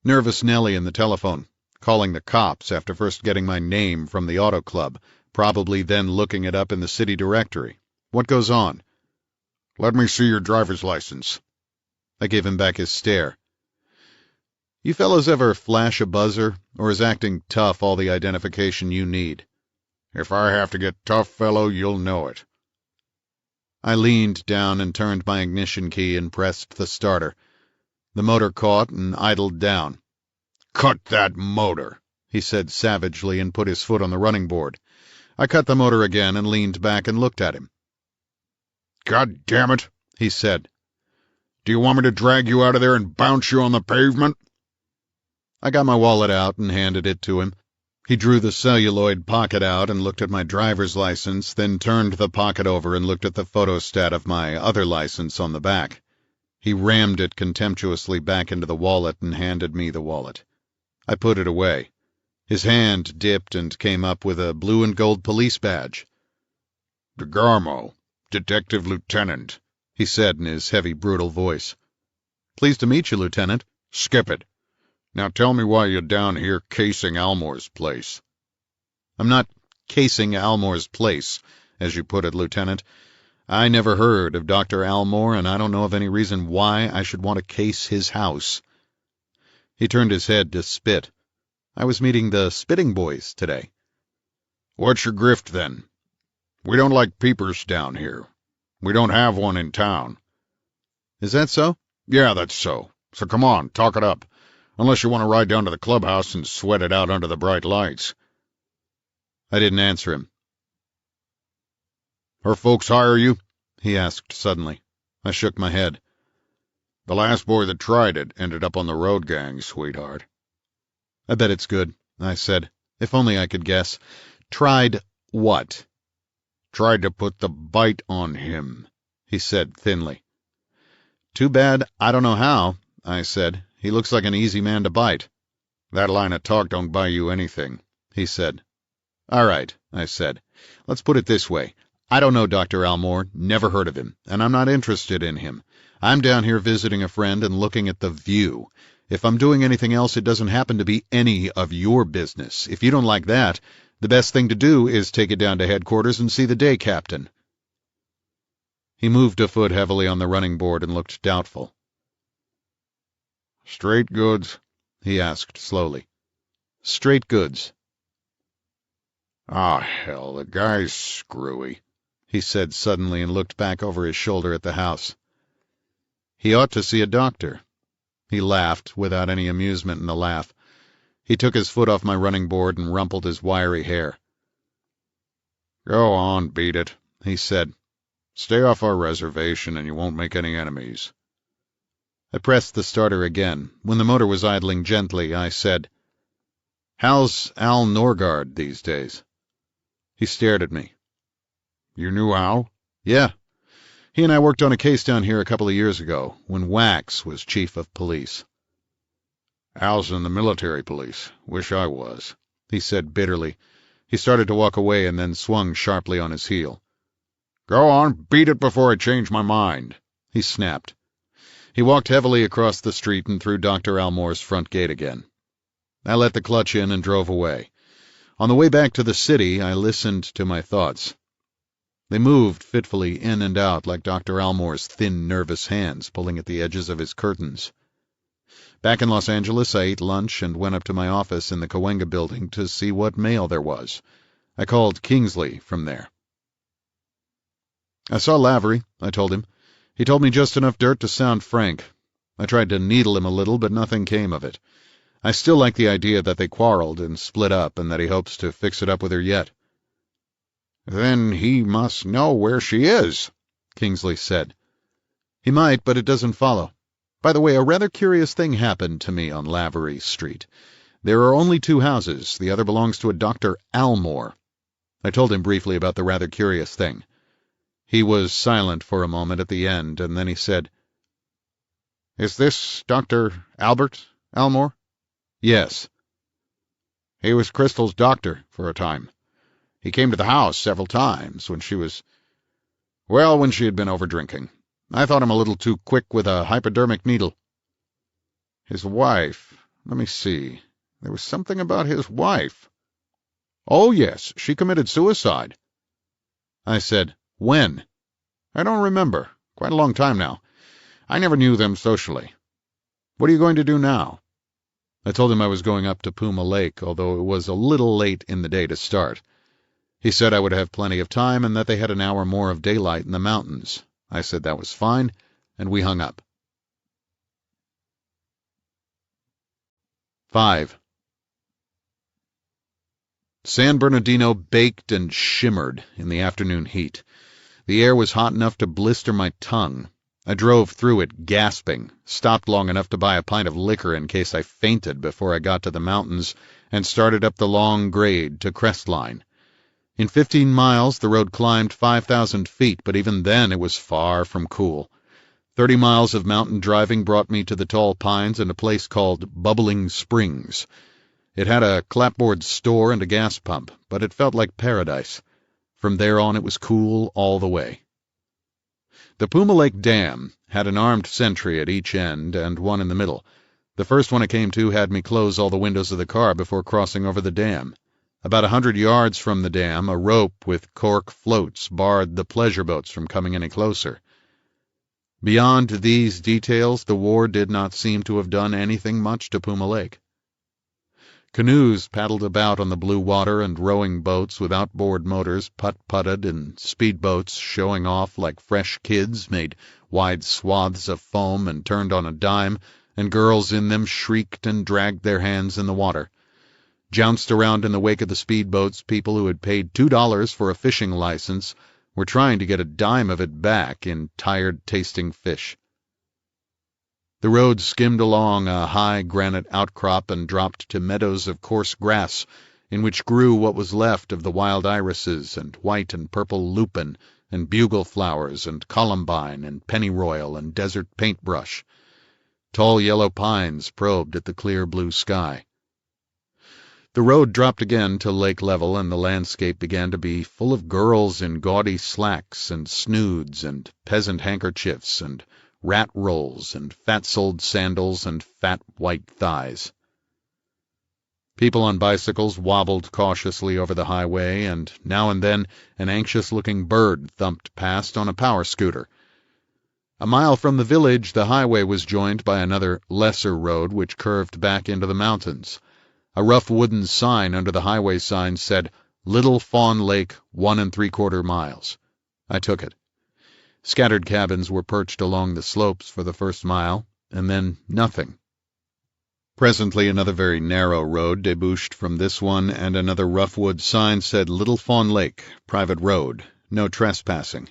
"Nervous Nellie in the telephone, calling the cops after first getting my name from the auto club, probably then looking it up in the city directory. What goes on?" "Let me see your driver's license." I gave him back his stare. "You fellows ever flash a buzzer, or is acting tough all the identification you need?" "If I have to get tough, fellow, you'll know it." I leaned down and turned my ignition key and pressed the starter. The motor caught and idled down. "Cut that motor," he said savagely and put his foot on the running board. I cut the motor again and leaned back and looked at him. "God damn it," he said. Do you want me to drag you out of there and bounce you on the pavement?" I got my wallet out and handed it to him. He drew the celluloid pocket out and looked at my driver's license, then turned the pocket over and looked at the photostat of my other license on the back. He rammed it contemptuously back into the wallet and handed me the wallet. I put it away. His hand dipped and came up with a blue and gold police badge. "DeGarmo, Detective Lieutenant," he said in his heavy, brutal voice. "Pleased to meet you, Lieutenant." "Skip it. Now tell me why you're down here casing Almore's place." "I'm not casing Almore's place, as you put it, Lieutenant. I never heard of Dr. Almore, and I don't know of any reason why I should want to case his house." He turned his head to spit. "I was meeting the Spitting Boys today." "What's your grift, then?" "We don't like peepers down here. We don't have one in town." "Is that so?" "Yeah, that's so. So come on, talk it up. Unless you want to ride down to the clubhouse and sweat it out under the bright lights." I didn't answer him. "Her folks hire you?" he asked suddenly. I shook my head. "The last boy that tried it ended up on the road gang, sweetheart." "I bet it's good," I said. If only I could guess. "Tried what?" "Tried to put the bite on him," he said thinly. "Too bad I don't know how," I said. "He looks like an easy man to bite." "That line of talk don't buy you anything," he said. "All right," I said. "Let's put it this way. I don't know Dr. Almore, never heard of him, and I'm not interested in him. I'm down here visiting a friend and looking at the view. If I'm doing anything else, it doesn't happen to be any of your business. If you don't like that, the best thing to do is take it down to headquarters and see the day captain." He moved a foot heavily on the running board and looked doubtful. "Straight goods?" he asked slowly. "Straight goods." "Ah, hell, the guy's screwy," he said suddenly and looked back over his shoulder at the house. "He ought to see a doctor." He laughed, without any amusement in the laugh. He took his foot off my running board and rumpled his wiry hair. "Go on, beat it," he said. "Stay off our reservation and you won't make any enemies." I pressed the starter again. When the motor was idling gently, I said, "How's Al Norgard these days?" He stared at me. "You knew Al?" "Yeah. He and I worked on a case down here a couple of years ago, when Wax was chief of police." "Al's in the military police. Wish I was," he said bitterly. He started to walk away and then swung sharply on his heel. "Go on, beat it before I change my mind," he snapped. He walked heavily across the street and through Dr. Almore's front gate again. I let the clutch in and drove away. On the way back to the city, I listened to my thoughts. They moved fitfully in and out like Dr. Almore's thin, nervous hands pulling at the edges of his curtains. Back in Los Angeles, I ate lunch and went up to my office in the Cahuenga building to see what mail there was. I called Kingsley from there. "I saw Lavery," I told him. "He told me just enough dirt to sound frank. I tried to needle him a little, but nothing came of it. I still like the idea that they quarreled and split up and that he hopes to fix it up with her yet." "Then he must know where she is," Kingsley said. "He might, but it doesn't follow. By the way, a rather curious thing happened to me on Lavery Street. There are only 2 houses. The other belongs to a Dr. Almore." I told him briefly about the rather curious thing. He was silent for a moment at the end, and then he said, "Is this Dr. Albert Almore?" "Yes." "He was Crystal's doctor for a time. He came to the house several times when she had been over-drinking. I thought him a little too quick with a hypodermic needle." "His wife, let me see. There was something about his wife." "Oh, yes, she committed suicide." I said, "When?" "I don't remember. Quite a long time now. I never knew them socially. What are you going to do now?" I told him I was going up to Puma Lake, although it was a little late in the day to start. He said I would have plenty of time and that they had an hour more of daylight in the mountains. I said that was fine, and we hung up. 5. San Bernardino baked and shimmered in the afternoon heat. The air was hot enough to blister my tongue. I drove through it gasping, stopped long enough to buy a pint of liquor in case I fainted before I got to the mountains, and started up the long grade to Crestline. In 15 miles, the road climbed 5,000 feet, but even then it was far from cool. 30 miles of mountain driving brought me to the tall pines and a place called Bubbling Springs. It had a clapboard store and a gas pump, but it felt like paradise. From there on, it was cool all the way. The Puma Lake Dam had an armed sentry at each end and one in the middle. The first one I came to had me close all the windows of the car before crossing over the dam. About 100 yards from the dam, a rope with cork floats barred the pleasure boats from coming any closer. Beyond these details, the war did not seem to have done anything much to Puma Lake. Canoes paddled about on the blue water, and rowing boats with outboard motors putt-putted, and speedboats showing off like fresh kids made wide swaths of foam and turned on a dime, and girls in them shrieked and dragged their hands in the water. Jounced around in the wake of the speedboats, people who had paid $2 for a fishing license were trying to get a dime of it back in tired-tasting fish. The road skimmed along a high granite outcrop and dropped to meadows of coarse grass, in which grew what was left of the wild irises and white and purple lupin and bugle flowers and columbine and pennyroyal and desert paintbrush. Tall yellow pines probed at the clear blue sky. The road dropped again to lake level, and the landscape began to be full of girls in gaudy slacks and snoods and peasant handkerchiefs and rat rolls and fat-soled sandals and fat white thighs. People on bicycles wobbled cautiously over the highway, and now and then an anxious-looking bird thumped past on a power scooter. A mile from the village, the highway was joined by another lesser road which curved back into the mountains. A rough wooden sign under the highway sign said, "Little Fawn Lake, 1 3/4 miles." I took it. Scattered cabins were perched along the slopes for the first mile, and then nothing. Presently another very narrow road debouched from this one, and another rough wood sign said, "Little Fawn Lake, private road, no trespassing."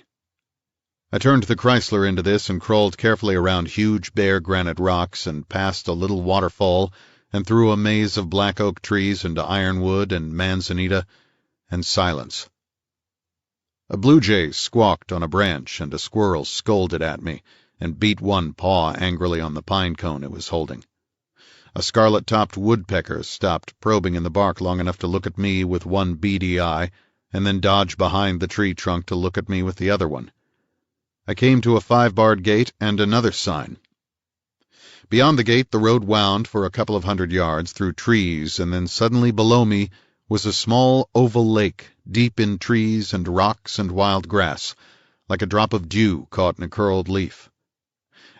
I turned the Chrysler into this and crawled carefully around huge bare granite rocks and past a little waterfall and through a maze of black oak trees and ironwood and manzanita and silence. A blue jay squawked on a branch, and a squirrel scolded at me and beat one paw angrily on the pine cone it was holding. A scarlet-topped woodpecker stopped probing in the bark long enough to look at me with one beady eye, and then dodge behind the tree trunk to look at me with the other one. I came to a 5-barred gate and another sign. Beyond the gate the road wound for a couple of 100 yards through trees, and then suddenly below me was a small oval lake, deep in trees and rocks and wild grass, like a drop of dew caught in a curled leaf.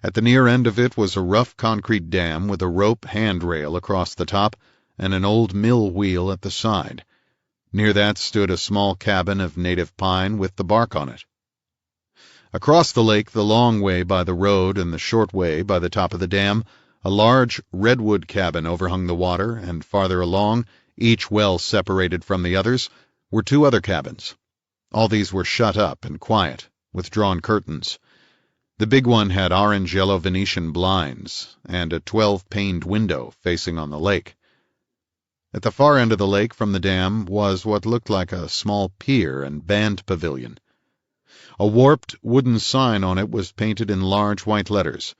At the near end of it was a rough concrete dam with a rope handrail across the top and an old mill wheel at the side. Near that stood a small cabin of native pine with the bark on it. Across the lake, the long way by the road and the short way by the top of the dam, a large redwood cabin overhung the water, and farther along, each well separated from the others, were 2 other cabins. All these were shut up and quiet, with drawn curtains. The big one had orange-yellow Venetian blinds, and a 12-paned window facing on the lake. At the far end of the lake from the dam was what looked like a small pier and band pavilion. A warped wooden sign on it was painted in large white letters,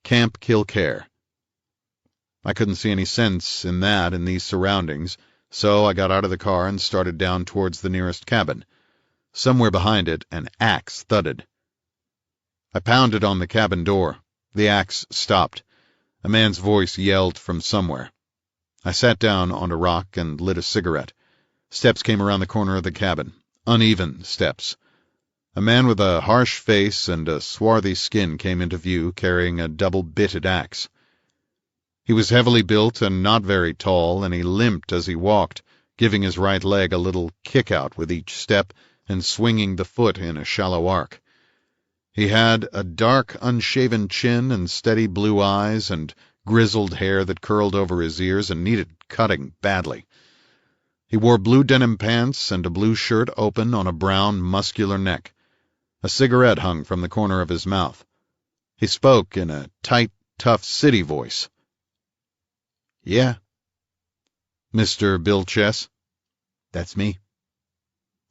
"Camp Kilcare." I couldn't see any sense in that in these surroundings, so I got out of the car and started down towards the nearest cabin. Somewhere behind it, an axe thudded. I pounded on the cabin door. The axe stopped. A man's voice yelled from somewhere. I sat down on a rock and lit a cigarette. Steps came around the corner of the cabin. Uneven steps. A man with a harsh face and a swarthy skin came into view, carrying a double-bitted axe. He was heavily built and not very tall, and he limped as he walked, giving his right leg a little kick-out with each step and swinging the foot in a shallow arc. He had a dark, unshaven chin and steady blue eyes and grizzled hair that curled over his ears and needed cutting badly. He wore blue denim pants and a blue shirt open on a brown, muscular neck. A cigarette hung from the corner of his mouth. He spoke in a tight, tough city voice. "Yeah." "Mr. Bill Chess?" "That's me."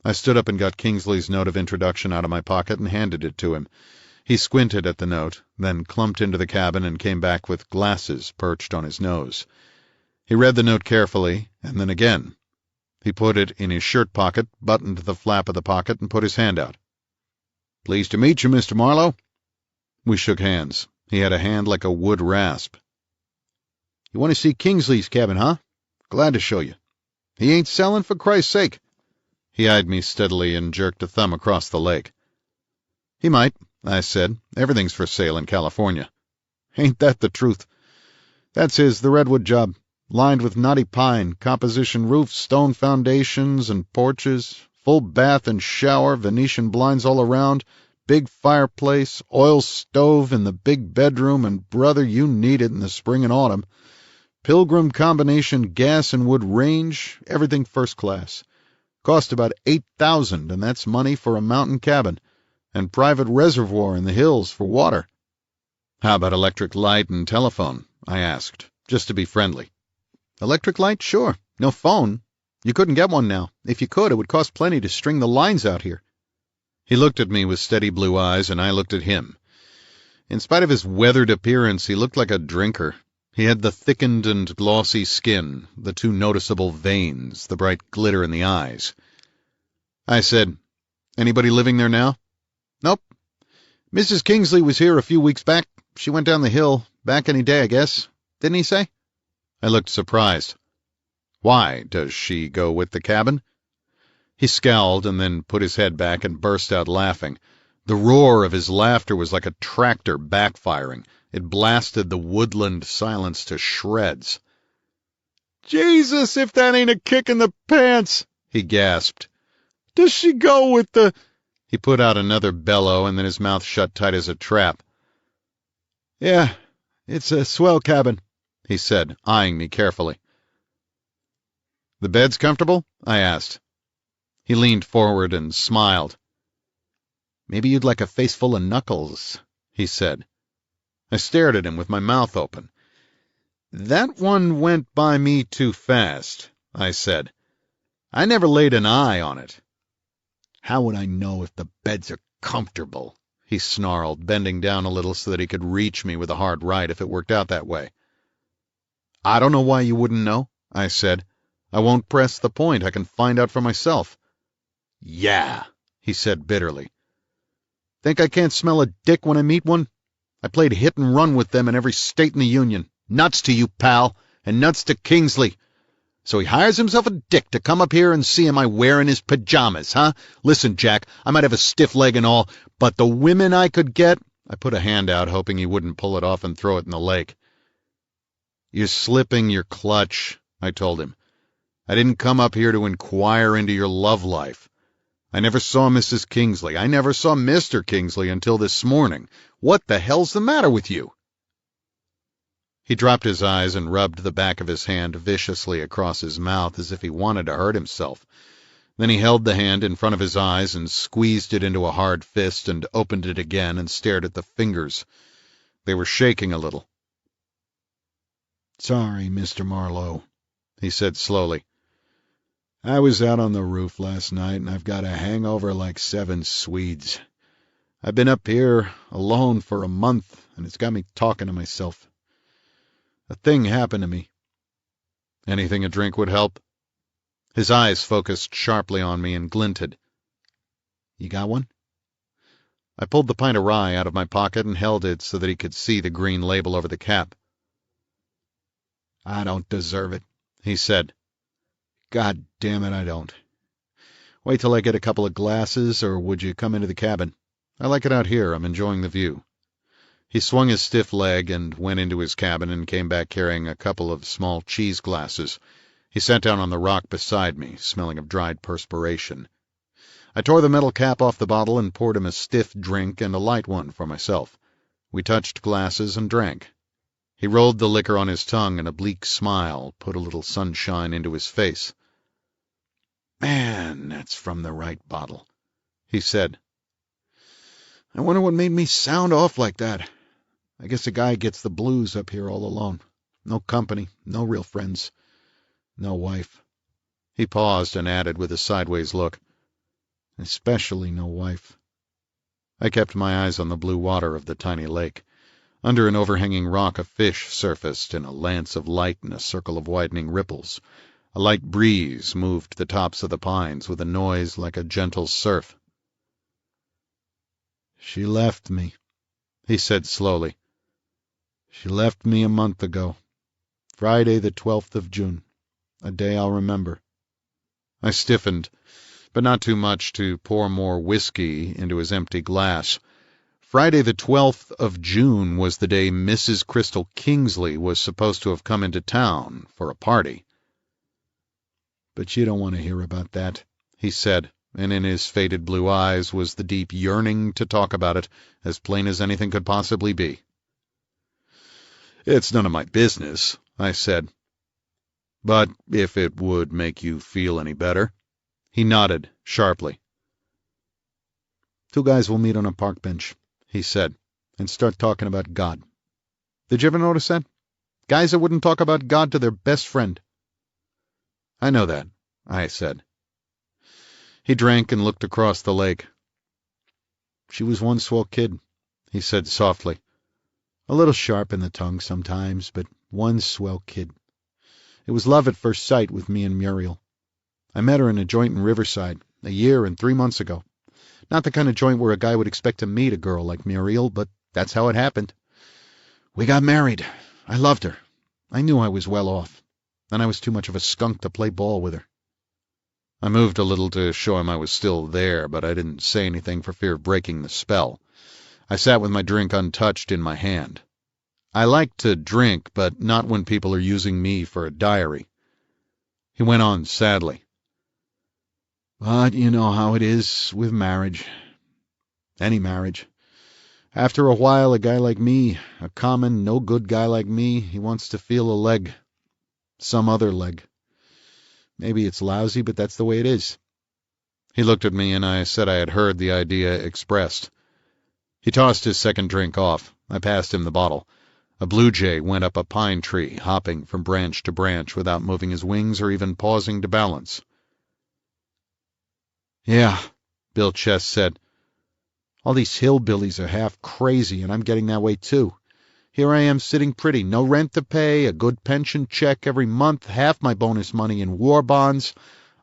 I stood up and got Kingsley's note of introduction out of my pocket and handed it to him. He squinted at the note, then clumped into the cabin and came back with glasses perched on his nose. He read the note carefully, and then again. He put it in his shirt pocket, buttoned the flap of the pocket, and put his hand out. "Pleased to meet you, Mr. Marlowe." We shook hands. He had a hand like a wood rasp. "You want to see Kingsley's cabin, huh? Glad to show you. He ain't selling, for Christ's sake." He eyed me steadily and jerked a thumb across the lake. "He might," I said. "Everything's for sale in California." "Ain't that the truth? That's the redwood job. Lined with knotty pine, composition roofs, stone foundations and porches, full bath and shower, Venetian blinds all around, big fireplace, oil stove in the big bedroom, and brother, you need it in the spring and autumn. Pilgrim combination gas and wood range, everything first class. Cost about $8,000, and that's money for a mountain cabin, and private reservoir in the hills for water." "How about electric light and telephone?" I asked, just to be friendly. "Electric light? Sure. No phone. You couldn't get one now. If you could, it would cost plenty to string the lines out here." He looked at me with steady blue eyes, and I looked at him. In spite of his weathered appearance, he looked like a drinker. He had the thickened and glossy skin, the two noticeable veins, the bright glitter in the eyes. I said, "Anybody living there now?" "Nope. Mrs. Kingsley was here a few weeks back. She went down the hill. Back any day, I guess. Didn't he say?" I looked surprised. "Why? Does she go with the cabin?" He scowled and then put his head back and burst out laughing. The roar of his laughter was like a tractor backfiring. It blasted the woodland silence to shreds. "Jesus, if that ain't a kick in the pants!" he gasped. "Does she go with the—" He put out another bellow, and then his mouth shut tight as a trap. "Yeah, it's a swell cabin," he said, eyeing me carefully. "The bed's comfortable?" I asked. He leaned forward and smiled. "Maybe you'd like a face full of knuckles," he said. I stared at him with my mouth open. "That one went by me too fast," I said. "I never laid an eye on it." "How would I know if the beds are comfortable?" he snarled, bending down a little so that he could reach me with a hard right if it worked out that way. "I don't know why you wouldn't know," I said. "I won't press the point. I can find out for myself." "Yeah," he said bitterly. "Think I can't smell a dick when I meet one? I played hit and run with them in every state in the Union. Nuts to you, pal, and nuts to Kingsley. So he hires himself a dick to come up here and see am I wearing his pajamas, huh? Listen, Jack, I might have a stiff leg and all, but the women I could get—" I put a hand out, hoping he wouldn't pull it off and throw it in the lake. "You're slipping your clutch," I told him. "I didn't come up here to inquire into your love life. I never saw Mrs. Kingsley. I never saw Mr. Kingsley until this morning. What the hell's the matter with you?" He dropped his eyes and rubbed the back of his hand viciously across his mouth as if he wanted to hurt himself. Then he held the hand in front of his eyes and squeezed it into a hard fist and opened it again and stared at the fingers. They were shaking a little. "Sorry, Mr. Marlowe," he said slowly. "I was out on the roof last night, and I've got a hangover like 7 Swedes. I've been up here alone for a month, and it's got me talking to myself. A thing happened to me." "Anything a drink would help?" His eyes focused sharply on me and glinted. "You got one?" I pulled the pint of rye out of my pocket and held it so that he could see the green label over the cap. "I don't deserve it," he said. "God damn it, I don't. Wait till I get a couple of glasses, or would you come into the cabin? I like it out here. I'm enjoying the view." He swung his stiff leg and went into his cabin and came back carrying a couple of small cheese glasses. He sat down on the rock beside me, smelling of dried perspiration. I tore the metal cap off the bottle and poured him a stiff drink and a light one for myself. We touched glasses and drank. He rolled the liquor on his tongue, and a bleak smile put a little sunshine into his face. "Man, that's from the right bottle," he said. "I wonder what made me sound off like that. I guess a guy gets the blues up here all alone. No company, no real friends, no wife." He paused and added with a sideways look, "Especially no wife." I kept my eyes on the blue water of the tiny lake. Under an overhanging rock a fish surfaced in a lance of light in a circle of widening ripples. A light breeze moved the tops of the pines with a noise like a gentle surf. "She left me," he said slowly. "She left me a month ago. Friday the 12th of June. A day I'll remember." I stiffened, but not too much to pour more whiskey into his empty glass. Friday the 12th of June was the day Mrs. Crystal Kingsley was supposed to have come into town for a party. "But you don't want to hear about that," he said, and in his faded blue eyes was the deep yearning to talk about it, as plain as anything could possibly be. "It's none of my business," I said. "But if it would make you feel any better." He nodded sharply. "Two guys will meet on a park bench," he said, "and start talking about God. Did you ever notice that? Guys that wouldn't talk about God to their best friend." "I know that," I said. He drank and looked across the lake. "She was one swell kid," he said softly. "A little sharp in the tongue sometimes, but one swell kid. It was love at first sight with me and Muriel. I met her in a joint in Riverside 1 year and 3 months ago. Not the kind of joint where a guy would expect to meet a girl like Muriel, but that's how it happened. We got married. I loved her. I knew I was well off, and I was too much of a skunk to play ball with her." I moved a little to show him I was still there, but I didn't say anything for fear of breaking the spell. I sat with my drink untouched in my hand. I like to drink, but not when people are using me for a diary. He went on sadly. "But you know how it is with marriage. Any marriage. After a while, a guy like me, a common, no-good guy like me, he wants to feel a leg. Some other leg. Maybe it's lousy, but that's the way it is." He looked at me, and I said I had heard the idea expressed. He tossed his second drink off. I passed him the bottle. A blue jay went up a pine tree, hopping from branch to branch without moving his wings or even pausing to balance. "Yeah," Bill Chess said. "All these hillbillies are half crazy, and I'm getting that way too. Here I am sitting pretty, no rent to pay, a good pension check every month, half my bonus money in war bonds.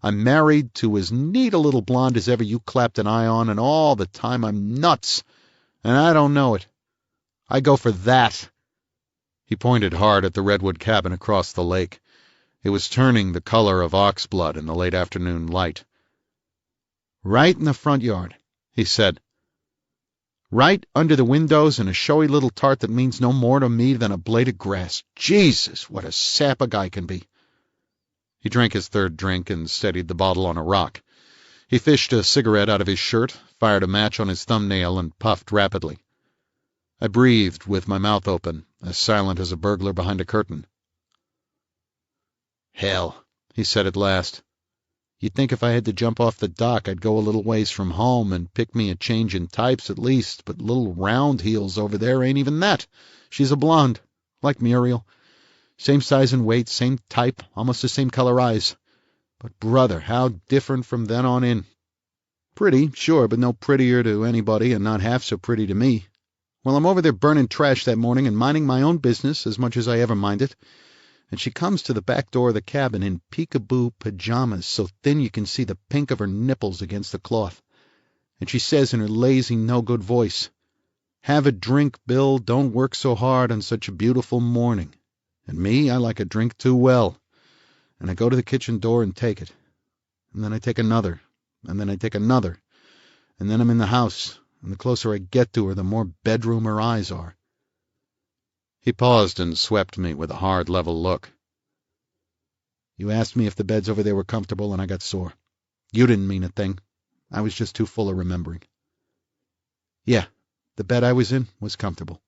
I'm married to as neat a little blonde as ever you clapped an eye on, and all the time I'm nuts, and I don't know it. I go for that." He pointed hard at the redwood cabin across the lake. It was turning the color of oxblood in the late afternoon light. "Right in the front yard," he said. "Right under the windows in a showy little tart that means no more to me than a blade of grass. Jesus, what a sap a guy can be." He drank his third drink and steadied the bottle on a rock. He fished a cigarette out of his shirt, fired a match on his thumbnail, and puffed rapidly. I breathed with my mouth open, as silent as a burglar behind a curtain. "Hell," he said at last. "You'd think if I had to jump off the dock I'd go a little ways from home and pick me a change in types at least, but little round heels over there ain't even that. She's a blonde, like Muriel. Same size and weight, same type, almost the same color eyes. But, brother, how different from then on in. Pretty, sure, but no prettier to anybody and not half so pretty to me. Well, I'm over there burning trash that morning and minding my own business as much as I ever minded, and she comes to the back door of the cabin in peekaboo pajamas so thin you can see the pink of her nipples against the cloth. And she says in her lazy, no-good voice, 'Have a drink, Bill. Don't work so hard on such a beautiful morning.' And me, I like a drink too well. And I go to the kitchen door and take it. And then I take another. And then I take another. And then I'm in the house. And the closer I get to her, the more bedroom her eyes are." He paused and swept me with a hard, level look. "You asked me if the beds over there were comfortable, and I got sore. You didn't mean a thing. I was just too full of remembering. Yeah, the bed I was in was comfortable."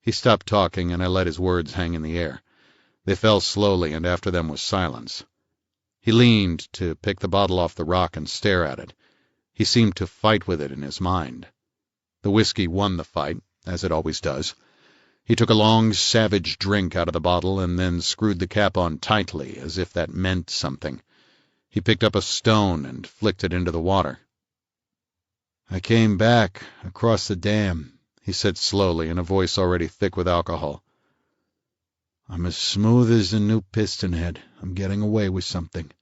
He stopped talking, and I let his words hang in the air. They fell slowly, and after them was silence. He leaned to pick the bottle off the rock and stare at it. He seemed to fight with it in his mind. The whiskey won the fight, as it always does. He took a long, savage drink out of the bottle and then screwed the cap on tightly, as if that meant something. He picked up a stone and flicked it into the water. "I came back, across the dam," he said slowly, in a voice already thick with alcohol. "I'm as smooth as a new piston head. I'm getting away with something.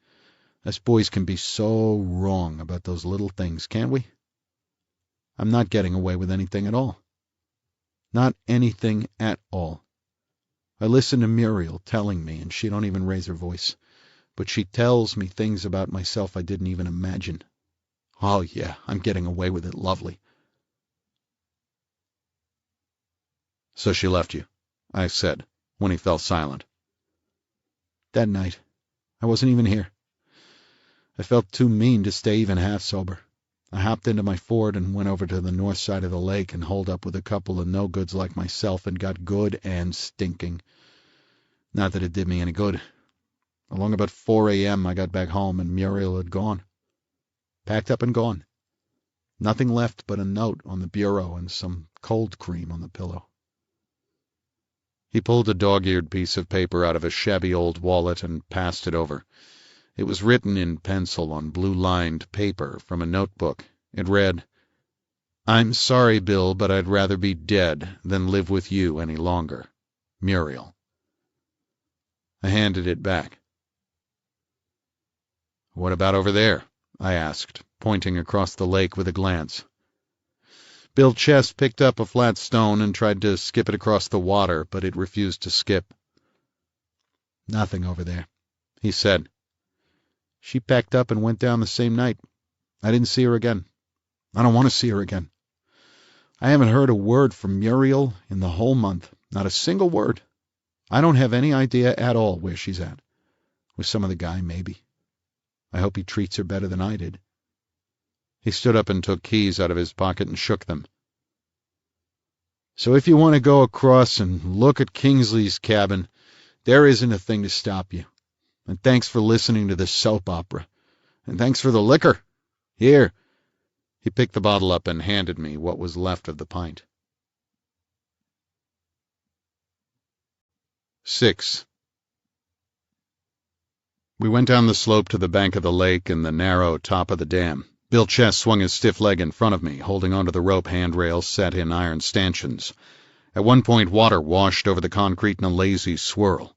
Us boys can be so wrong about those little things, can't we? I'm not getting away with anything at all. Not anything at all. I listen to Muriel telling me, and she don't even raise her voice. But she tells me things about myself I didn't even imagine. Oh, yeah, I'm getting away with it lovely." "So she left you," I said, when he fell silent. "That night. I wasn't even here. I felt too mean to stay even half sober. I hopped into my Ford and went over to the north side of the lake and holed up with a couple of no-goods like myself and got good and stinking. Not that it did me any good. Along about 4 a.m. I got back home and Muriel had gone. Packed up and gone. Nothing left but a note on the bureau and some cold cream on the pillow." He pulled a dog-eared piece of paper out of a shabby old wallet and passed it over. It was written in pencil on blue-lined paper from a notebook. It read, "I'm sorry, Bill, but I'd rather be dead than live with you any longer. Muriel." I handed it back. "What about over there?" I asked, pointing across the lake with a glance. Bill Chess picked up a flat stone and tried to skip it across the water, but it refused to skip. "Nothing over there," he said. "She packed up and went down the same night. I didn't see her again. I don't want to see her again. I haven't heard a word from Muriel in the whole month. Not a single word. I don't have any idea at all where she's at. With some other guy, maybe. I hope he treats her better than I did." He stood up and took keys out of his pocket and shook them. "So if you want to go across and look at Kingsley's cabin, there isn't a thing to stop you. And thanks for listening to this soap opera. And thanks for the liquor. Here." He picked the bottle up and handed me what was left of the pint. 6. We went down the slope to the bank of the lake and the narrow top of the dam. Bill Chess swung his stiff leg in front of me, holding onto the rope handrails set in iron stanchions. At one point, water washed over the concrete in a lazy swirl.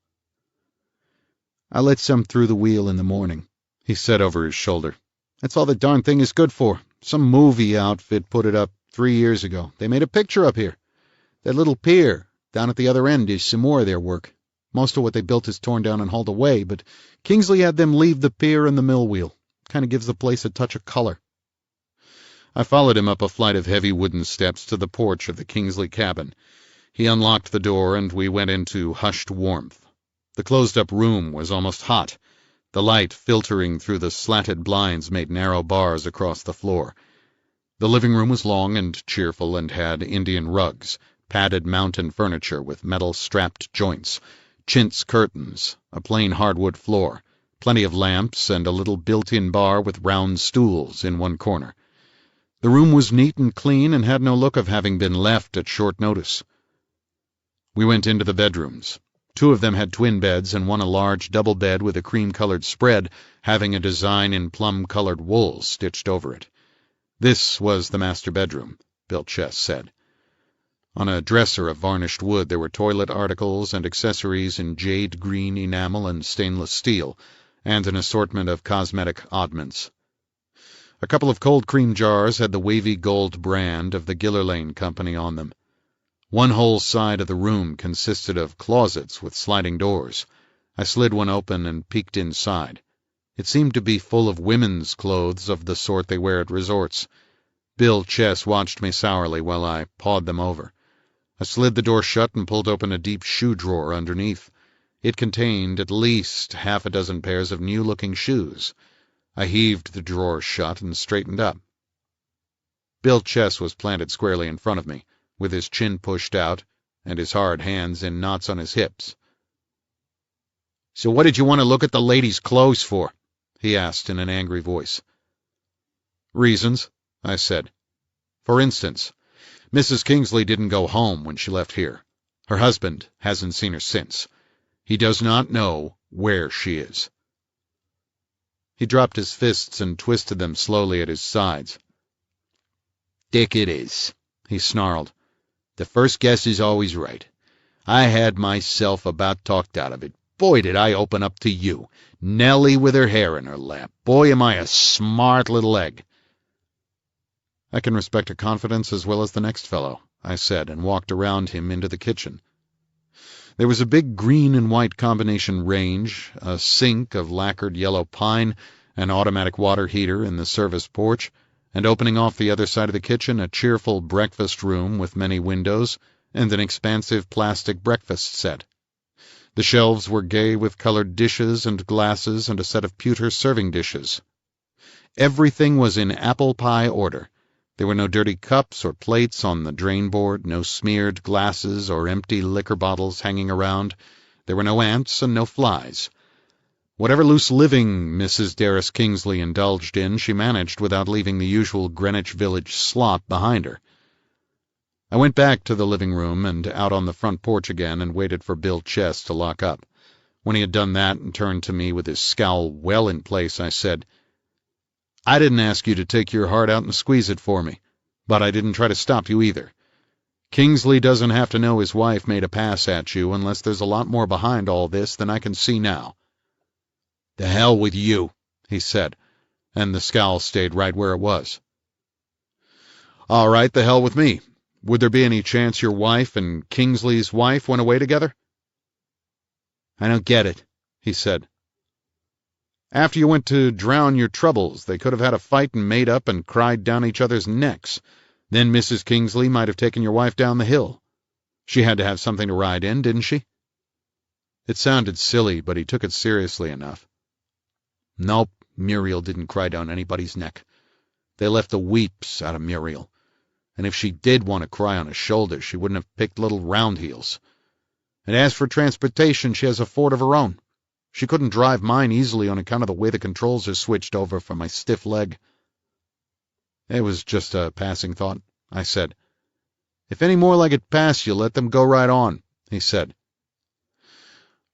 "I let some through the wheel in the morning," he said over his shoulder. "That's all the darn thing is good for. Some movie outfit put it up 3 years ago. They made a picture up here. That little pier down at the other end is some more of their work. Most of what they built is torn down and hauled away, but Kingsley had them leave the pier and the mill wheel. Kind of gives the place a touch of color." I followed him up a flight of heavy wooden steps to the porch of the Kingsley cabin. He unlocked the door, and we went into hushed warmth. The closed-up room was almost hot. The light filtering through the slatted blinds made narrow bars across the floor. The living room was long and cheerful and had Indian rugs, padded mountain furniture with metal-strapped joints, chintz curtains, a plain hardwood floor, plenty of lamps, and a little built-in bar with round stools in one corner. The room was neat and clean and had no look of having been left at short notice. We went into the bedrooms. 2 of them had twin beds and one a large double bed with a cream-colored spread having a design in plum-colored wool stitched over it. This was the master bedroom, Bill Chess said. On a dresser of varnished wood there were toilet articles and accessories in jade-green enamel and stainless steel, and an assortment of cosmetic oddments. A couple of cold cream jars had the wavy gold brand of the Gillerlane Company on them. One whole side of the room consisted of closets with sliding doors. I slid one open and peeked inside. It seemed to be full of women's clothes of the sort they wear at resorts. Bill Chess watched me sourly while I pawed them over. I slid the door shut and pulled open a deep shoe drawer underneath. It contained at least 6 pairs of new-looking shoes. I heaved the drawer shut and straightened up. Bill Chess was planted squarely in front of me, with his chin pushed out and his hard hands in knots on his hips. "So what did you want to look at the ladies' clothes for?" he asked in an angry voice. "Reasons," I said. "For instance, Mrs. Kingsley didn't go home when she left here. Her husband hasn't seen her since. He does not know where she is." He dropped his fists and twisted them slowly at his sides. "Dick it is," he snarled. "The first guess is always right. I had myself about talked out of it. Boy, did I open up to you. Nellie with her hair in her lap. Boy, am I a smart little egg." "I can respect a confidence as well as the next fellow," I said, and walked around him into the kitchen. There was a big green and white combination range, a sink of lacquered yellow pine, an automatic water heater in the service porch, and opening off the other side of the kitchen, a cheerful breakfast room with many windows, and an expansive plastic breakfast set. The shelves were gay with colored dishes and glasses and a set of pewter serving dishes. Everything was in apple pie order. There were no dirty cups or plates on the drain board, no smeared glasses or empty liquor bottles hanging around. There were no ants and no flies. Whatever loose living Mrs. Darris Kingsley indulged in, she managed without leaving the usual Greenwich Village slop behind her. I went back to the living room and out on the front porch again and waited for Bill Chess to lock up. When he had done that and turned to me with his scowl well in place, I said, "I didn't ask you to take your heart out and squeeze it for me, but I didn't try to stop you either. Kingsley doesn't have to know his wife made a pass at you unless there's a lot more behind all this than I can see now." "The hell with you," he said, and the scowl stayed right where it was. "All right, the hell with me. Would there be any chance your wife and Kingsley's wife went away together?" "I don't get it," he said. "After you went to drown your troubles, they could have had a fight and made up and cried down each other's necks. Then Mrs. Kingsley might have taken your wife down the hill. She had to have something to ride in, didn't she?" It sounded silly, but he took it seriously enough. "Nope, Muriel didn't cry down anybody's neck. They left the weeps out of Muriel. And if she did want to cry on a shoulder, she wouldn't have picked little round heels. And as for transportation, she has a Ford of her own. She couldn't drive mine easily on account of the way the controls are switched over for my stiff leg." "It was just a passing thought," I said. "If any more like it pass you, let them go right on," he said.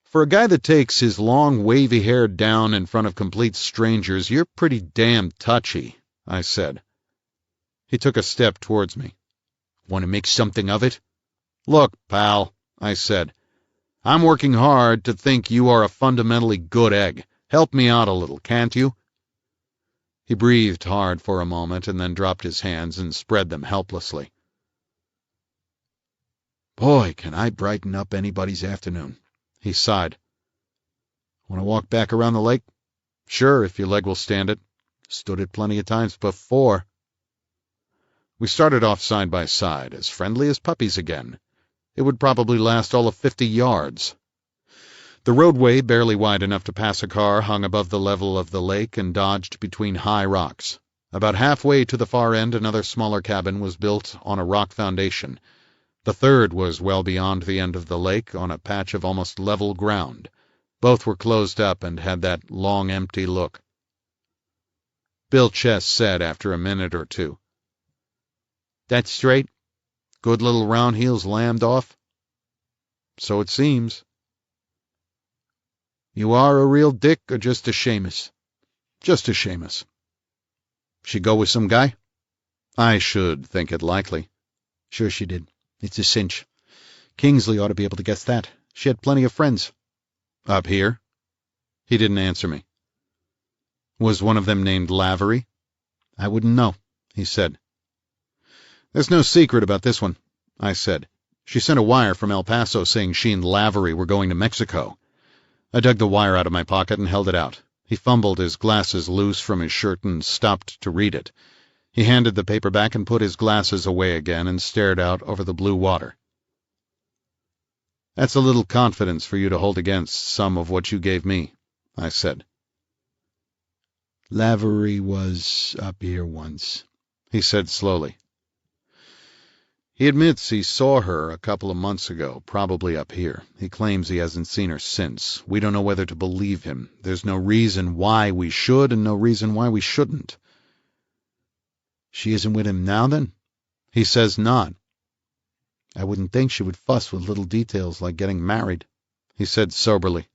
"For a guy that takes his long, wavy hair down in front of complete strangers, you're pretty damn touchy," I said. He took a step towards me. "Want to make something of it?" "Look, pal," I said, "I'm working hard to think you are a fundamentally good egg. Help me out a little, can't you?" He breathed hard for a moment and then dropped his hands and spread them helplessly. "Boy, can I brighten up anybody's afternoon," he sighed. "Want to walk back around the lake?" "Sure, if your leg will stand it. Stood it plenty of times before." We started off side by side, as friendly as puppies again. It would probably last all of 50 yards. The roadway, barely wide enough to pass a car, hung above the level of the lake and dodged between high rocks. About halfway to the far end, another smaller cabin was built on a rock foundation. The third was well beyond the end of the lake, on a patch of almost level ground. Both were closed up and had that long, empty look. Bill Chess said after a minute or two, "That's straight? Good little round heels lammed off?" "So it seems." "You are a real dick or just a Seamus?" "Just a Seamus." "She go with some guy?" "I should think it likely." "Sure she did. It's a cinch. Kingsley ought to be able to guess that. She had plenty of friends." "Up here?" He didn't answer me. "Was one of them named Lavery?" "I wouldn't know," he said. "There's no secret about this one," I said. "She sent a wire from El Paso saying she and Lavery were going to Mexico." I dug the wire out of my pocket and held it out. He fumbled his glasses loose from his shirt and stopped to read it. He handed the paper back and put his glasses away again and stared out over the blue water. "That's a little confidence for you to hold against some of what you gave me," I said. "Lavery was up here once," he said slowly. "He admits he saw her a couple of months ago, probably up here. He claims he hasn't seen her since. We don't know whether to believe him. There's no reason why we should and no reason why we shouldn't." "She isn't with him now, then?" "He says not. I wouldn't think she would fuss with little details like getting married," he said soberly.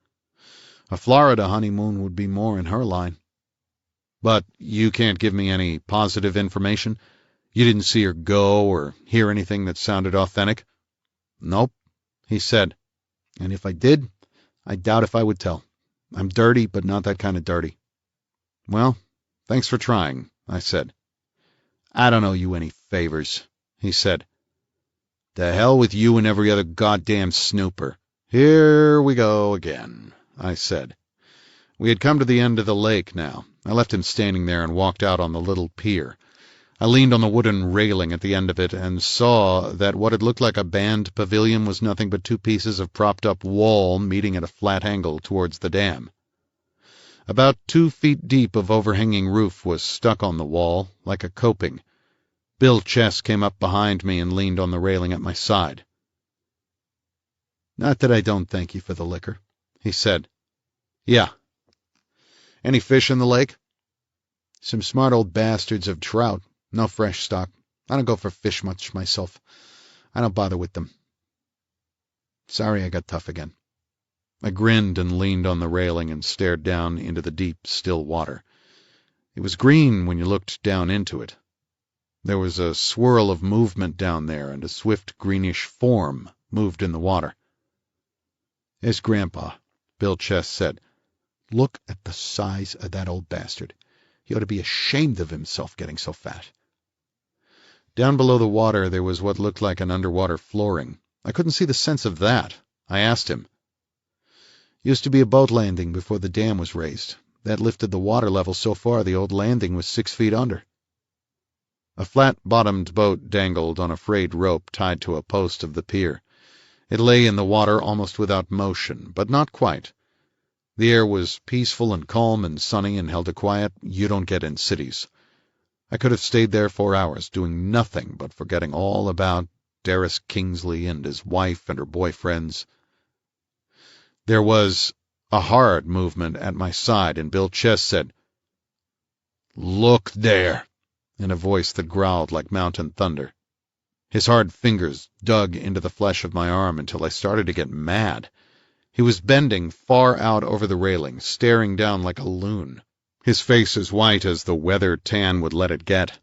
"A Florida honeymoon would be more in her line." "But you can't give me any positive information? You didn't see her go or hear anything that sounded authentic?" "Nope," he said. "And if I did, I doubt if I would tell. I'm dirty, but not that kind of dirty." "Well, thanks for trying," I said. "I don't owe you any favors," he said. "To hell with you and every other goddamn snooper. Here we go again," I said. We had come to the end of the lake now. I left him standing there and walked out on the little pier. I leaned on the wooden railing at the end of it and saw that what had looked like a band pavilion was nothing but two pieces of propped-up wall meeting at a flat angle towards the dam. About 2 feet deep of overhanging roof was stuck on the wall, like a coping. Bill Chess came up behind me and leaned on the railing at my side. "Not that I don't thank you for the liquor," he said. "Yeah." "Any fish in the lake?" "Some smart old bastards of trout. No fresh stock. I don't go for fish much myself. I don't bother with them. Sorry I got tough again." I grinned and leaned on the railing and stared down into the deep, still water. It was green when you looked down into it. There was a swirl of movement down there, and a swift greenish form moved in the water. "There's Grandpa," Bill Chess said. "Look at the size of that old bastard. He ought to be ashamed of himself getting so fat." Down below the water there was what looked like an underwater flooring. I couldn't see the sense of that. I asked him. "Used to be a boat landing before the dam was raised. That lifted the water level so far the old landing was 6 feet under." A flat-bottomed boat dangled on a frayed rope tied to a post of the pier. It lay in the water almost without motion, but not quite. The air was peaceful and calm and sunny and held a quiet you don't get in cities. I could have stayed there for hours, doing nothing but forgetting all about Darris Kingsley and his wife and her boyfriends. There was a hard movement at my side, and Bill Chess said, "Look there," in a voice that growled like mountain thunder. His hard fingers dug into the flesh of my arm until I started to get mad. He was bending far out over the railing, staring down like a loon, his face as white as the weather tan would let it get.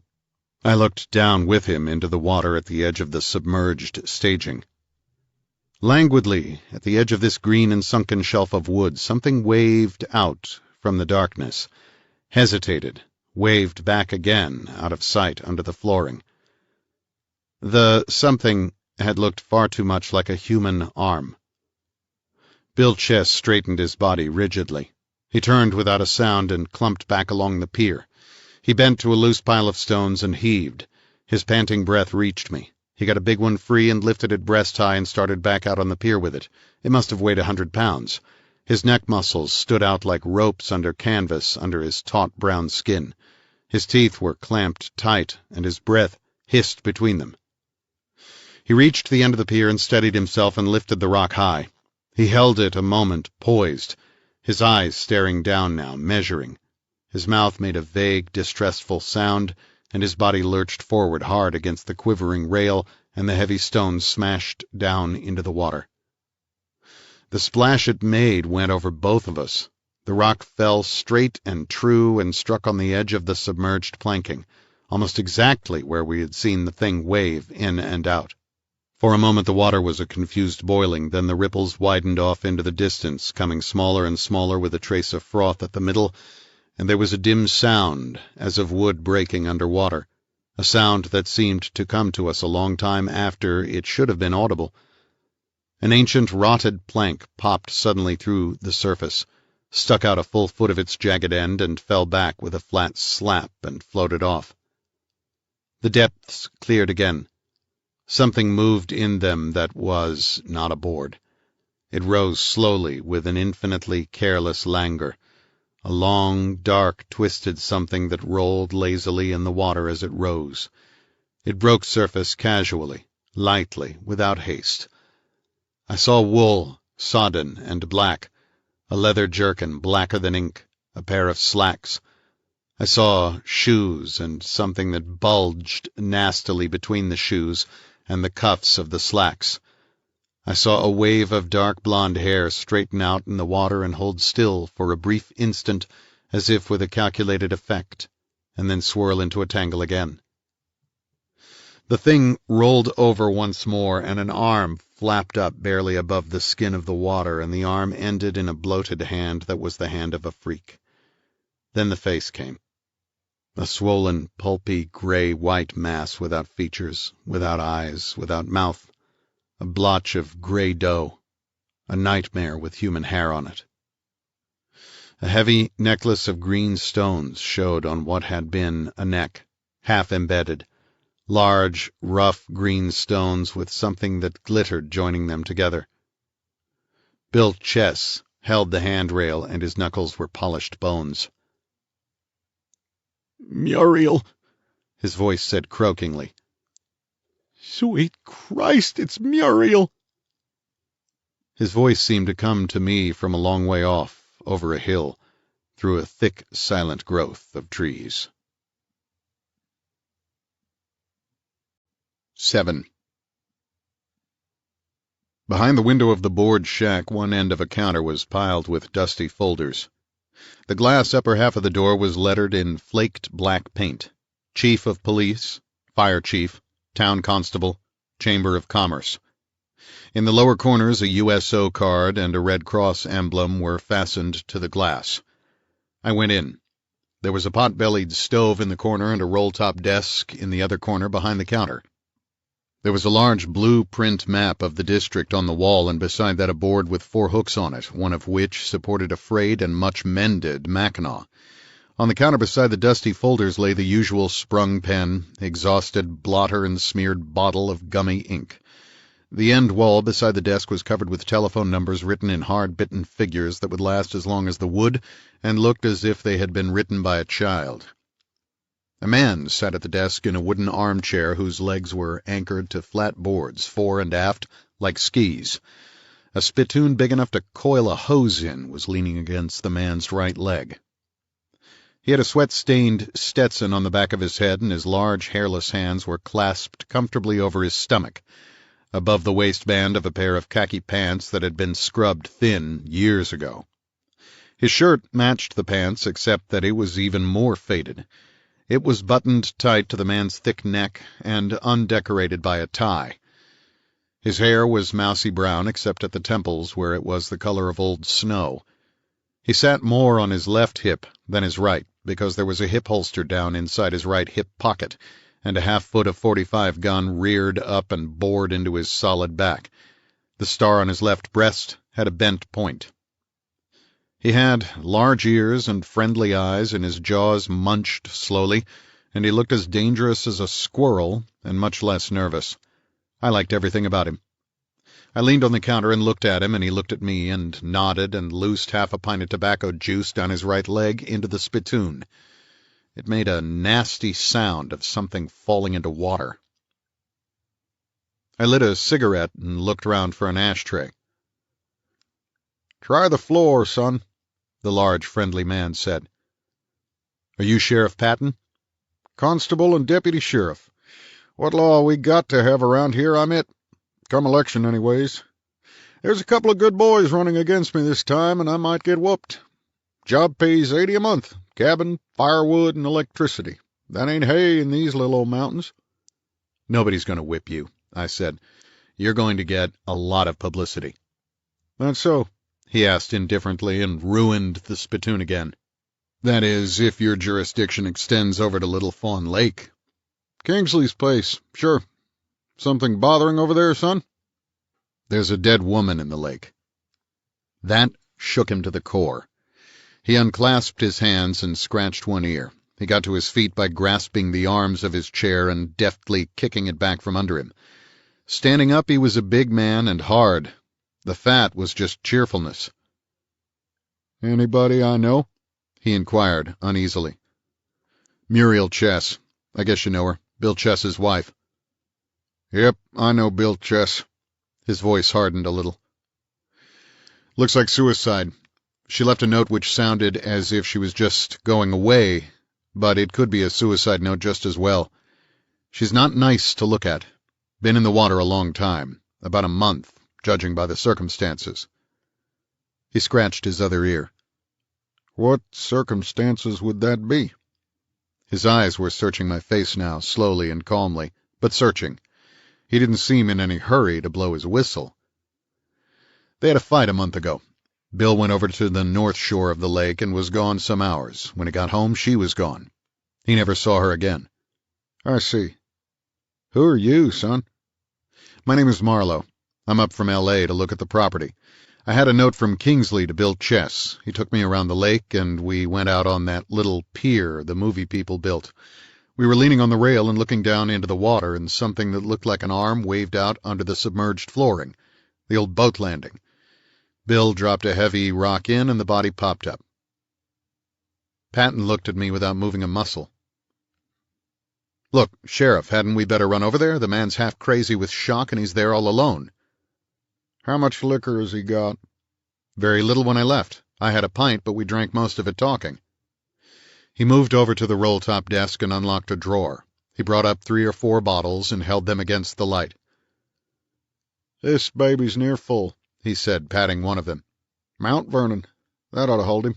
I looked down with him into the water at the edge of the submerged staging. Languidly, at the edge of this green and sunken shelf of wood, something waved out from the darkness, hesitated, waved back again out of sight under the flooring. The something had looked far too much like a human arm. Bill Chess straightened his body rigidly. He turned without a sound and clumped back along the pier. He bent to a loose pile of stones and heaved. His panting breath reached me. He got a big one free and lifted it breast-high and started back out on the pier with it. It must have weighed 100 pounds. His neck muscles stood out like ropes under canvas under his taut brown skin. His teeth were clamped tight, and his breath hissed between them. He reached the end of the pier and steadied himself and lifted the rock high. He held it a moment, poised, his eyes staring down now, measuring. His mouth made a vague, distressful sound, and his body lurched forward hard against the quivering rail, and the heavy stones smashed down into the water. The splash it made went over both of us. The rock fell straight and true and struck on the edge of the submerged planking, almost exactly where we had seen the thing wave in and out. For a moment the water was a confused boiling, then the ripples widened off into the distance, coming smaller and smaller with a trace of froth at the middle, and there was a dim sound, as of wood breaking under water, a sound that seemed to come to us a long time after it should have been audible. An ancient rotted plank popped suddenly through the surface, stuck out a full foot of its jagged end, and fell back with a flat slap and floated off. The depths cleared again. Something moved in them that was not aboard. It rose slowly with an infinitely careless languor, a long, dark, twisted something that rolled lazily in the water as it rose. It broke surface casually, lightly, without haste. I saw wool, sodden and black, a leather jerkin blacker than ink, a pair of slacks. I saw shoes and something that bulged nastily between the shoes, and the cuffs of the slacks. I saw a wave of dark blonde hair straighten out in the water and hold still for a brief instant as if with a calculated effect, and then swirl into a tangle again. The thing rolled over once more, and an arm flapped up barely above the skin of the water, and the arm ended in a bloated hand that was the hand of a freak. Then the face came. A swollen, pulpy, gray-white mass without features, without eyes, without mouth. A blotch of gray dough. A nightmare with human hair on it. A heavy necklace of green stones showed on what had been a neck, half embedded. Large, rough green stones with something that glittered joining them together. Bill Chess held the handrail, and his knuckles were polished bones. "Muriel," his voice said croakingly. "Sweet Christ, it's Muriel!" His voice seemed to come to me from a long way off, over a hill, through a thick, silent growth of trees. 7. Behind the window of the board shack, one end of a counter was piled with dusty folders. The glass upper half of the door was lettered in flaked black paint. Chief of Police, Fire Chief, Town Constable, Chamber of Commerce. In the lower corners, a USO card and a Red Cross emblem were fastened to the glass. I went in. There was a pot-bellied stove in the corner and a roll-top desk in the other corner behind the counter. There was a large blue-print map of the district on the wall, and beside that a board with 4 hooks on it, one of which supported a frayed and much-mended Mackinaw. On the counter beside the dusty folders lay the usual sprung pen, exhausted blotter and smeared bottle of gummy ink. The end wall beside the desk was covered with telephone numbers written in hard-bitten figures that would last as long as the wood, and looked as if they had been written by a child. A man sat at the desk in a wooden armchair whose legs were anchored to flat boards, fore and aft, like skis. A spittoon big enough to coil a hose in was leaning against the man's right leg. He had a sweat-stained Stetson on the back of his head, and his large, hairless hands were clasped comfortably over his stomach, above the waistband of a pair of khaki pants that had been scrubbed thin years ago. His shirt matched the pants, except that it was even more faded. It was buttoned tight to the man's thick neck and undecorated by a tie. His hair was mousy brown, except at the temples, where it was the color of old snow. He sat more on his left hip than his right, because there was a hip holster down inside his right hip pocket, and a half-foot of .45 gun reared up and bored into his solid back. The star on his left breast had a bent point. He had large ears and friendly eyes, and his jaws munched slowly, and he looked as dangerous as a squirrel and much less nervous. I liked everything about him. I leaned on the counter and looked at him, and he looked at me and nodded and loosed half a pint of tobacco juice down his right leg into the spittoon. It made a nasty sound of something falling into water. I lit a cigarette and looked round for an ashtray. "Try the floor, son," the large, friendly man said. "Are you Sheriff Patton?" "Constable and deputy sheriff. What law we got to have around here, I'm it. Come election, anyways. There's a couple of good boys running against me this time, and I might get whooped. Job pays $80 a month, cabin, firewood, and electricity. That ain't hay in these little old mountains." "Nobody's going to whip you," I said. "You're going to get a lot of publicity." "That's so?" he asked indifferently, and ruined the spittoon again. "That is, if your jurisdiction extends over to Little Fawn Lake." "Kingsley's place, sure. Something bothering over there, son?" "There's a dead woman in the lake." That shook him to the core. He unclasped his hands and scratched one ear. He got to his feet by grasping the arms of his chair and deftly kicking it back from under him. Standing up, he was a big man and hard. The fat was just cheerfulness. "Anybody I know?" he inquired uneasily. "Muriel Chess. I guess you know her. Bill Chess's wife." "Yep, I know Bill Chess." His voice hardened a little. "Looks like suicide. She left a note which sounded as if she was just going away, but it could be a suicide note just as well. She's not nice to look at." Been in the water a long time, about a month, judging by the circumstances. He scratched his other ear. What circumstances would that be? His eyes were searching my face now, slowly and calmly, but searching. He didn't seem in any hurry to blow his whistle. They had a fight a month ago. Bill went over to the north shore of the lake and was gone some hours. When he got home, she was gone. He never saw her again. I see. Who are you, son? My name is Marlowe. I'm up from L.A. to look at the property. I had a note from Kingsley to Bill Chess. He took me around the lake, and we went out on that little pier the movie people built. We were leaning on the rail and looking down into the water, and something that looked like an arm waved out under the submerged flooring. The old boat landing. Bill dropped a heavy rock in, and the body popped up. Patton looked at me without moving a muscle. Look, Sheriff, hadn't we better run over there? The man's half crazy with shock, and he's there all alone. How much liquor has he got? Very little when I left. I had a pint, but we drank most of it talking. He moved over to the roll-top desk and unlocked a drawer. He brought up 3 or 4 bottles and held them against the light. This baby's near full, he said, patting one of them. Mount Vernon. That ought to hold him.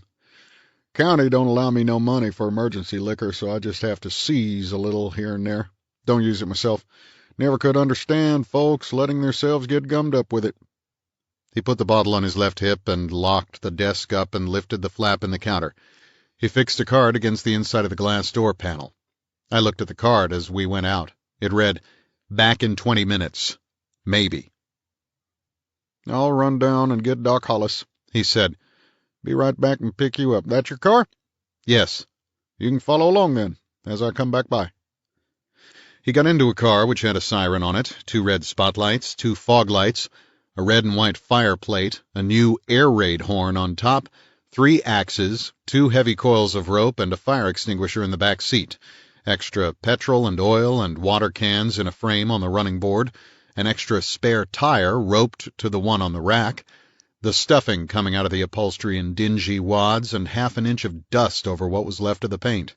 County don't allow me no money for emergency liquor, so I just have to seize a little here and there. Don't use it myself. Never could understand folks letting themselves get gummed up with it. He put the bottle on his left hip and locked the desk up and lifted the flap in the counter. He fixed a card against the inside of the glass door panel. I looked at the card as we went out. It read, "Back in 20 minutes. Maybe." I'll run down and get Doc Hollis, he said. Be right back and pick you up. That your car? Yes. You can follow along then, as I come back by. He got into a car which had a siren on it, 2 red spotlights, 2 fog lights, a red and white fire plate, a new air raid horn on top, 3 axes, 2 heavy coils of rope, and a fire extinguisher in the back seat, extra petrol and oil and water cans in a frame on the running board, an extra spare tire roped to the one on the rack, the stuffing coming out of the upholstery in dingy wads, and half an inch of dust over what was left of the paint.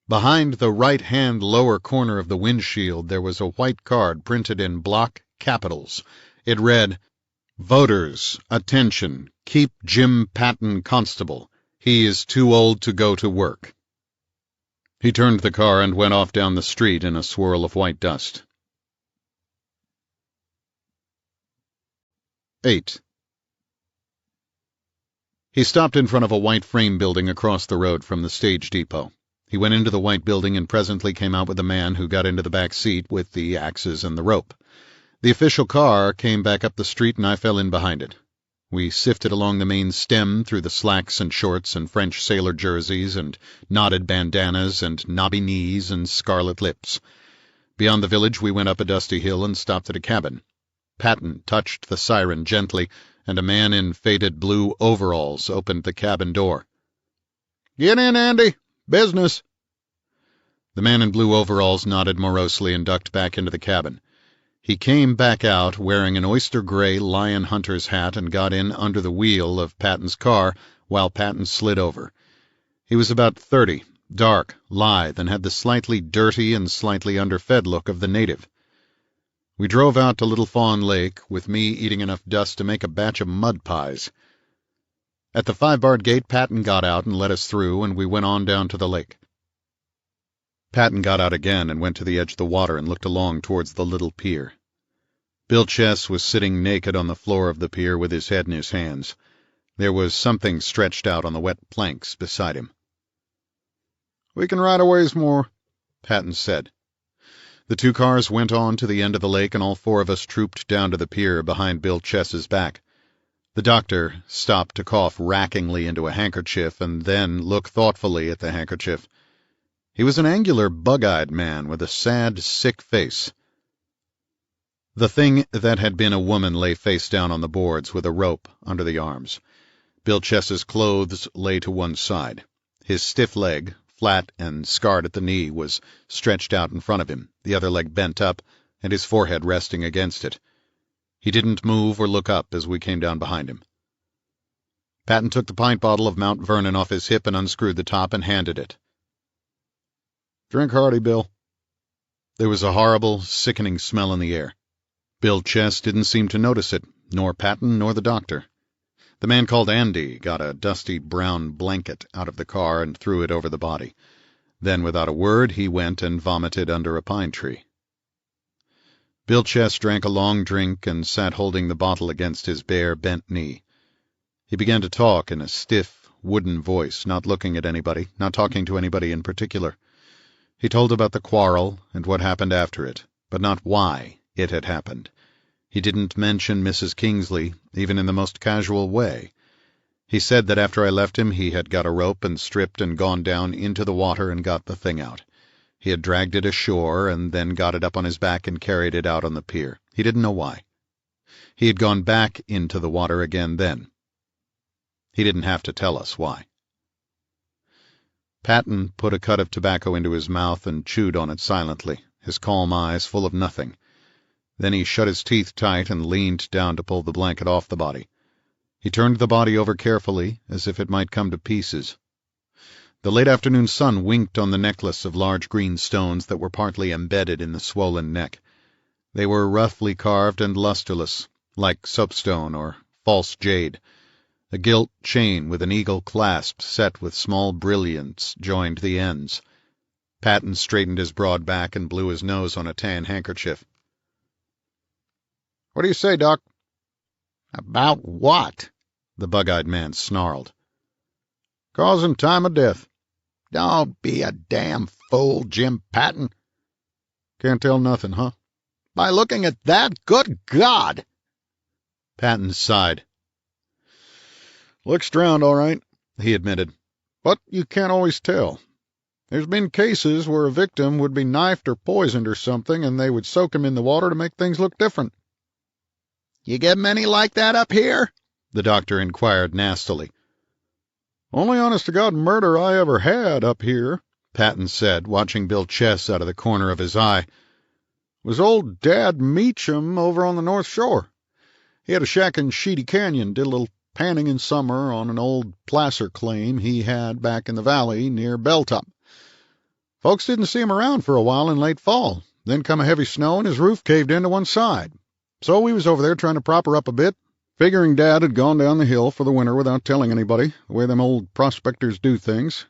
Behind the right-hand lower corner of the windshield there was a white card printed in block capitals. It read, "Voters, attention, keep Jim Patton constable. He is too old to go to work." He turned the car and went off down the street in a swirl of white dust. 8. He stopped in front of a white frame building across the road from the stage depot. He went into the white building and presently came out with a man who got into the back seat with the axes and the rope. The official car came back up the street and I fell in behind it. We sifted along the main stem through the slacks and shorts and French sailor jerseys and knotted bandanas and knobby knees and scarlet lips. Beyond the village we went up a dusty hill and stopped at a cabin. Patton touched the siren gently, and a man in faded blue overalls opened the cabin door. "Get in, Andy. Business." The man in blue overalls nodded morosely and ducked back into the cabin. He came back out wearing an oyster-gray lion hunter's hat and got in under the wheel of Patton's car while Patton slid over. He was about 30, dark, lithe, and had the slightly dirty and slightly underfed look of the native. We drove out to Little Fawn Lake, with me eating enough dust to make a batch of mud pies. At the 5-barred gate, Patton got out and let us through, and we went on down to the lake. Patton got out again and went to the edge of the water and looked along towards the little pier. Bill Chess was sitting naked on the floor of the pier with his head in his hands. There was something stretched out on the wet planks beside him. "We can ride a ways more," Patton said. The 2 cars went on to the end of the lake, and all 4 of us trooped down to the pier behind Bill Chess's back. The doctor stopped to cough rackingly into a handkerchief and then look thoughtfully at the handkerchief. He was an angular, bug-eyed man with a sad, sick face. The thing that had been a woman lay face down on the boards with a rope under the arms. Bill Chess's clothes lay to one side. His stiff leg, flat and scarred at the knee, was stretched out in front of him, the other leg bent up, and his forehead resting against it. He didn't move or look up as we came down behind him. Patton took the pint bottle of Mount Vernon off his hip and unscrewed the top and handed it. "Drink hearty, Bill." There was a horrible, sickening smell in the air. Bill Chess didn't seem to notice it, nor Patton nor the doctor. The man called Andy got a dusty brown blanket out of the car and threw it over the body. Then, without a word, he went and vomited under a pine tree. Bill Chess drank a long drink and sat holding the bottle against his bare, bent knee. He began to talk in a stiff, wooden voice, not looking at anybody, not talking to anybody in particular. He told about the quarrel and what happened after it, but not why it had happened. He didn't mention Mrs. Kingsley, even in the most casual way. He said that after I left him he had got a rope and stripped and gone down into the water and got the thing out. He had dragged it ashore and then got it up on his back and carried it out on the pier. He didn't know why. He had gone back into the water again then. He didn't have to tell us why. Patton put a cut of tobacco into his mouth and chewed on it silently, his calm eyes full of nothing. Then he shut his teeth tight and leaned down to pull the blanket off the body. He turned the body over carefully, as if it might come to pieces. The late afternoon sun winked on the necklace of large green stones that were partly embedded in the swollen neck. They were roughly carved and lusterless, like soapstone or false jade. A gilt chain with an eagle clasp set with small brilliants joined the ends. Patton straightened his broad back and blew his nose on a tan handkerchief. "What do you say, Doc?" "About what?" the bug-eyed man snarled. "Cause and time of death." "Don't be a damn fool, Jim Patton." "Can't tell nothing, huh?" "By looking at that? Good God!" Patton sighed. "Looks drowned, all right," he admitted. "But you can't always tell. There's been cases where a victim would be knifed or poisoned or something, and they would soak him in the water to make things look different." "You get many like that up here?" the doctor inquired nastily. "Only honest-to-God murder I ever had up here," Patton said, watching Bill Chess out of the corner of his eye, "was old Dad Meacham over on the North Shore. He had a shack in Sheety Canyon, did a little panning in summer on an old placer claim he had back in the valley near Belltop. Folks didn't see him around for a while in late fall. Then come a heavy snow and his roof caved in to one side. So we was over there trying to prop her up a bit, figuring Dad had gone down the hill for the winter without telling anybody, the way them old prospectors do things.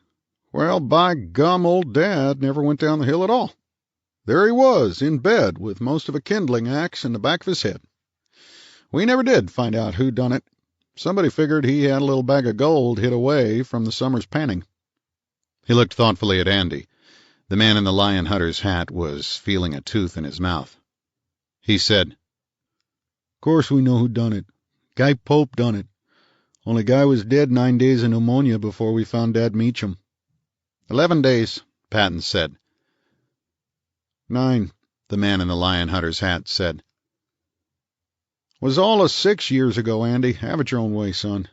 Well, by gum, old Dad never went down the hill at all. There he was, in bed, with most of a kindling axe in the back of his head. We never did find out who done it. Somebody figured he had a little bag of gold hid away from the summer's panning." He looked thoughtfully at Andy. The man in the lion hunter's hat was feeling a tooth in his mouth. He said, "Course we know who done it. Guy Pope done it. Only Guy was dead 9 days of pneumonia before we found Dad Meacham." 11 days, Patton said. 9, the man in the lion hunter's hat said. "Was all of 6 years ago, Andy. Have it your own way, son."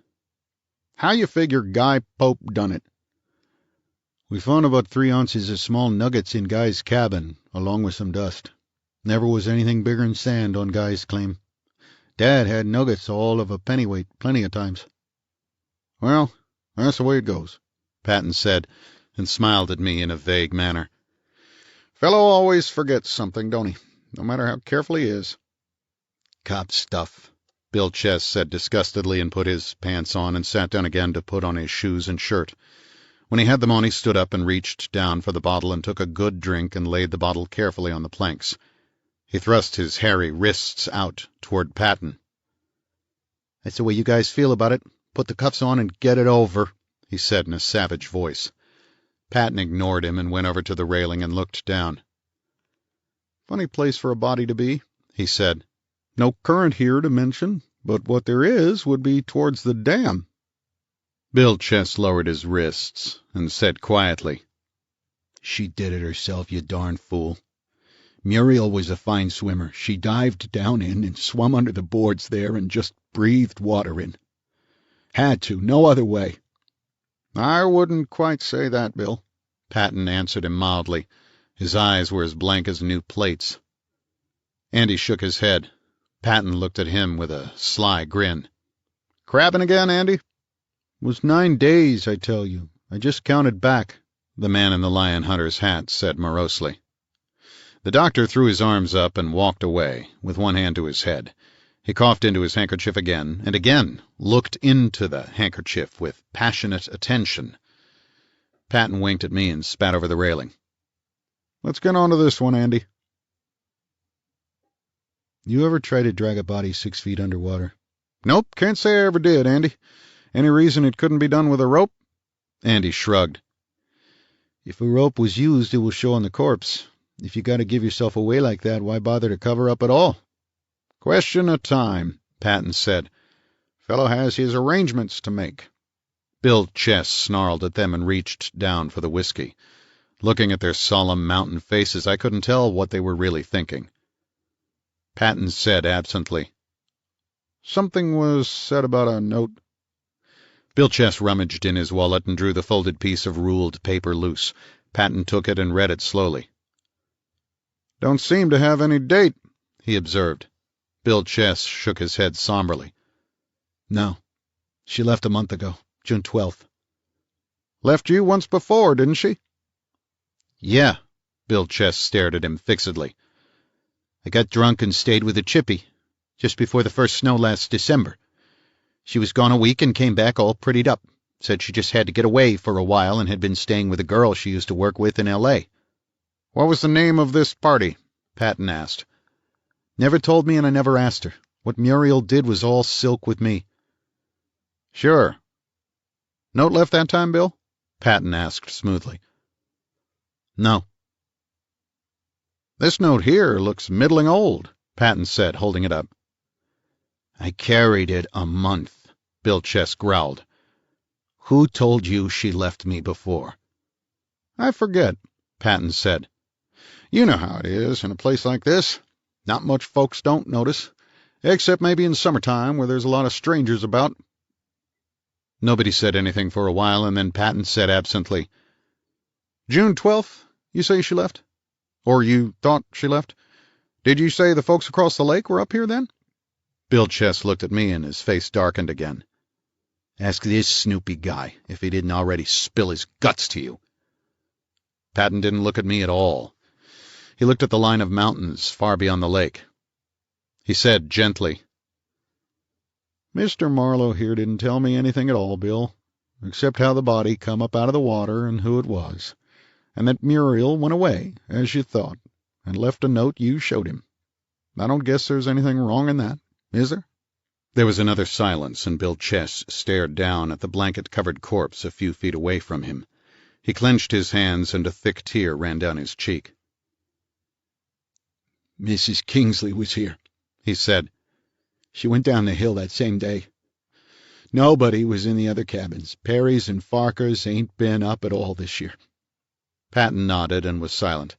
"How you figure Guy Pope done it?" "We found about 3 ounces of small nuggets in Guy's cabin, along with some dust. Never was anything bigger'n sand on Guy's claim. Dad had nuggets all of a pennyweight plenty of times." "Well, that's the way it goes," Patton said, and smiled at me in a vague manner. "Fellow always forgets something, don't he? No matter how careful he is." "Cop stuff," Bill Chess said disgustedly, and put his pants on and sat down again to put on his shoes and shirt. When he had them on, he stood up and reached down for the bottle and took a good drink and laid the bottle carefully on the planks. He thrust his hairy wrists out toward Patton. "That's the way you guys feel about it. Put the cuffs on and get it over," he said in a savage voice. Patton ignored him and went over to the railing and looked down. "Funny place for a body to be," he said. "No current here to mention, but what there is would be towards the dam." Bill Chess lowered his wrists and said quietly, "She did it herself, you darn fool. Muriel was a fine swimmer. She dived down in and swum under the boards there and just breathed water in. Had to, no other way." "I wouldn't quite say that, Bill," Patton answered him mildly. His eyes were as blank as new plates. Andy shook his head. Patton looked at him with a sly grin. "Crabbing again, Andy?" "Was 9 days, I tell you. I just counted back," the man in the lion hunter's hat said morosely. The doctor threw his arms up and walked away, with one hand to his head. He coughed into his handkerchief again, and again looked into the handkerchief with passionate attention. Patton winked at me and spat over the railing. Let's get on to this one, Andy. You ever try to drag a body 6 feet underwater? Nope, can't say I ever did, Andy. Any reason it couldn't be done with a rope? Andy shrugged. If a rope was used, it will show on the corpse. If you got to give yourself away like that, why bother to cover up at all? Question of time, Patton said. Fellow has his arrangements to make. Bill Chess snarled at them and reached down for the whiskey. Looking at their solemn mountain faces, I couldn't tell what they were really thinking. Patton said absently, Something was said about a note. Bill Chess rummaged in his wallet and drew the folded piece of ruled paper loose. Patton took it and read it slowly. Don't seem to have any date, he observed. Bill Chess shook his head somberly. No. She left a month ago, June 12th. Left you once before, didn't she? Yeah. Bill Chess stared at him fixedly. I got drunk and stayed with a chippy, just before the first snow last December. She was gone a week and came back all prettied up. Said she just had to get away for a while and had been staying with a girl she used to work with in L.A. What was the name of this party? Patton asked. Never told me and I never asked her. What Muriel did was all silk with me. Sure. Note left that time, Bill? Patton asked smoothly. No. This note here looks middling old, Patton said, holding it up. I carried it a month, Bill Chess growled. Who told you she left me before? I forget, Patton said. You know how it is in a place like this. Not much folks don't notice, except maybe in summertime where there's a lot of strangers about. Nobody said anything for a while, and then Patton said absently, June 12th, you say she left? Or you thought she left? Did you say the folks across the lake were up here then? Bill Chess looked at me and his face darkened again. Ask this snoopy guy if he didn't already spill his guts to you. Patton didn't look at me at all. He looked at the line of mountains far beyond the lake. He said gently, Mr. Marlowe here didn't tell me anything at all, Bill, except how the body come up out of the water and who it was, and that Muriel went away, as you thought, and left a note you showed him. I don't guess there's anything wrong in that, is there? There was another silence, and Bill Chess stared down at the blanket-covered corpse a few feet away from him. He clenched his hands, and a thick tear ran down his cheek. Mrs. Kingsley was here, he said. She went down the hill that same day. Nobody was in the other cabins. Perrys and Farkers ain't been up at all this year. Patton nodded and was silent.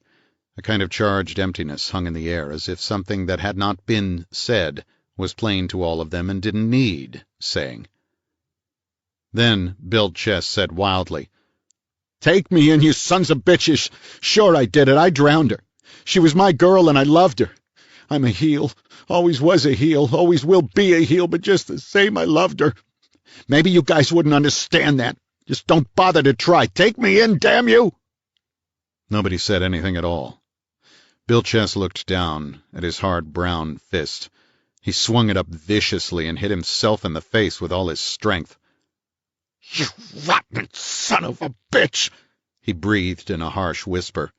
A kind of charged emptiness hung in the air, as if something that had not been said was plain to all of them and didn't need saying. Then Bill Chess said wildly, Take me in, you sons of bitches! Sure I did it. I drowned her. She was my girl and I loved her. I'm a heel. Always was a heel. Always will be a heel, but just the same I loved her. Maybe you guys wouldn't understand that. Just don't bother to try. Take me in, damn you! Nobody said anything at all. Bill Chess looked down at his hard brown fist. He swung it up viciously and hit himself in the face with all his strength. You rotten son of a bitch! He breathed in a harsh whisper.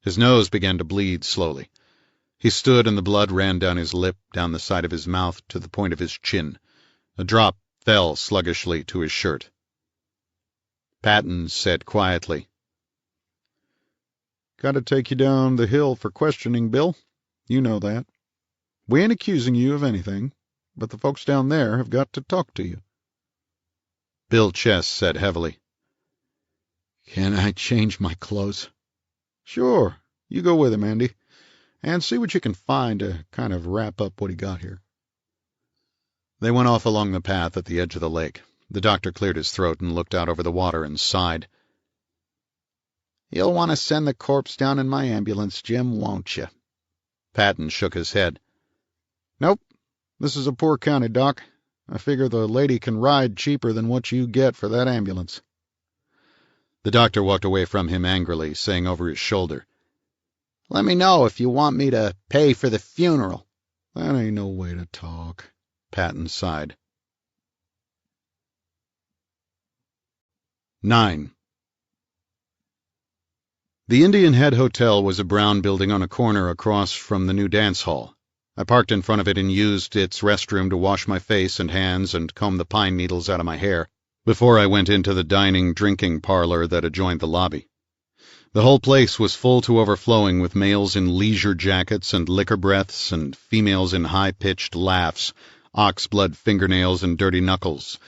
His nose began to bleed slowly. He stood and the blood ran down his lip, down the side of his mouth to the point of his chin. A drop fell sluggishly to his shirt. Patton said quietly, Got to take you down the hill for questioning, Bill. You know that. We ain't accusing you of anything, but the folks down there have got to talk to you. Bill Chess said heavily, Can I change my clothes? Sure. You go with him, Andy, and see what you can find to kind of wrap up what he got here. They went off along the path at the edge of the lake. The doctor cleared his throat and looked out over the water and sighed. You'll want to send the corpse down in my ambulance, Jim, won't you? Patton shook his head. Nope. This is a poor county, Doc. I figure the lady can ride cheaper than what you get for that ambulance. The doctor walked away from him angrily, saying over his shoulder, Let me know if you want me to pay for the funeral." "That ain't no way to talk," Patton sighed. 9. The Indian Head Hotel was a brown building on a corner across from the new dance hall. I parked in front of it and used its restroom to wash my face and hands and comb the pine needles out of my hair before I went into the drinking parlor that adjoined the lobby. The whole place was full to overflowing with males in leisure jackets and liquor breaths and females in high-pitched laughs, ox-blood fingernails and dirty knuckles.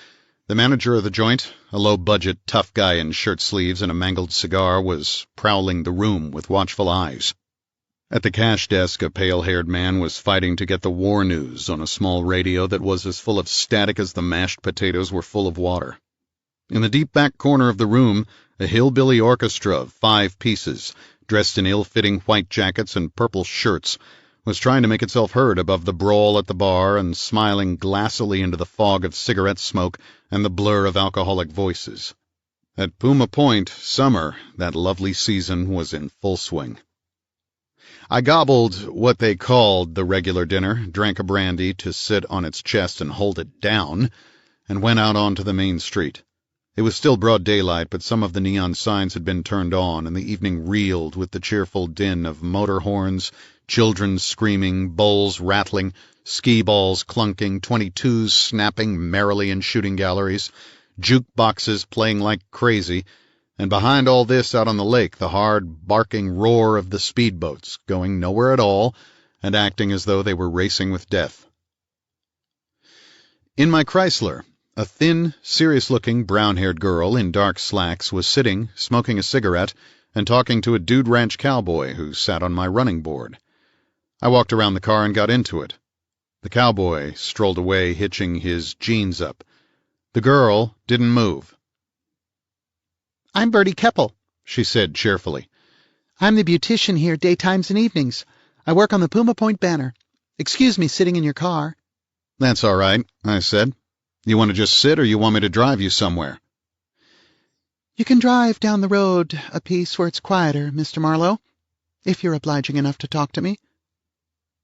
The manager of the joint, a low-budget tough guy in shirt sleeves and a mangled cigar, was prowling the room with watchful eyes. At the cash desk, a pale-haired man was fighting to get the war news on a small radio that was as full of static as the mashed potatoes were full of water. In the deep back corner of the room, a hillbilly orchestra of 5 pieces, dressed in ill-fitting white jackets and purple shirts, was trying to make itself heard above the brawl at the bar and smiling glassily into the fog of cigarette smoke and the blur of alcoholic voices. At Puma Point, summer, that lovely season, was in full swing. I gobbled what they called the regular dinner, drank a brandy to sit on its chest and hold it down, and went out onto the main street. It was still broad daylight, but some of the neon signs had been turned on, and the evening reeled with the cheerful din of motor horns, children screaming, bowls rattling, skee-balls clunking, 22s snapping merrily in shooting galleries, juke-boxes playing like crazy, and behind all this out on the lake the hard, barking roar of the speedboats, going nowhere at all and acting as though they were racing with death. In my Chrysler, a thin, serious-looking, brown-haired girl in dark slacks was sitting, smoking a cigarette, and talking to a dude ranch cowboy who sat on my running board. I walked around the car and got into it. The cowboy strolled away, hitching his jeans up. The girl didn't move. "I'm Bertie Keppel," she said cheerfully. "I'm the beautician here daytimes and evenings. I work on the Puma Point banner. Excuse me sitting in your car." "That's all right," I said. "You want to just sit, or you want me to drive you somewhere?" "You can drive down the road a piece where it's quieter, Mr. Marlowe, if you're obliging enough to talk to me."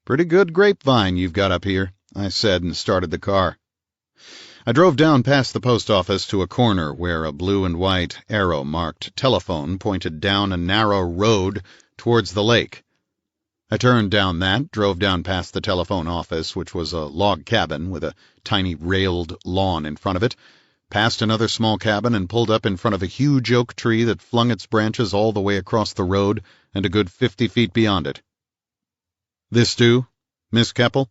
"Pretty good grapevine you've got up here," I said, and started the car. I drove down past the post office to a corner where a blue and white arrow marked telephone pointed down a narrow road towards the lake. I turned down that, drove down past the telephone office, which was a log cabin with a tiny railed lawn in front of it, past another small cabin, and pulled up in front of a huge oak tree that flung its branches all the way across the road and a good 50 feet beyond it. "This do, Miss Keppel?"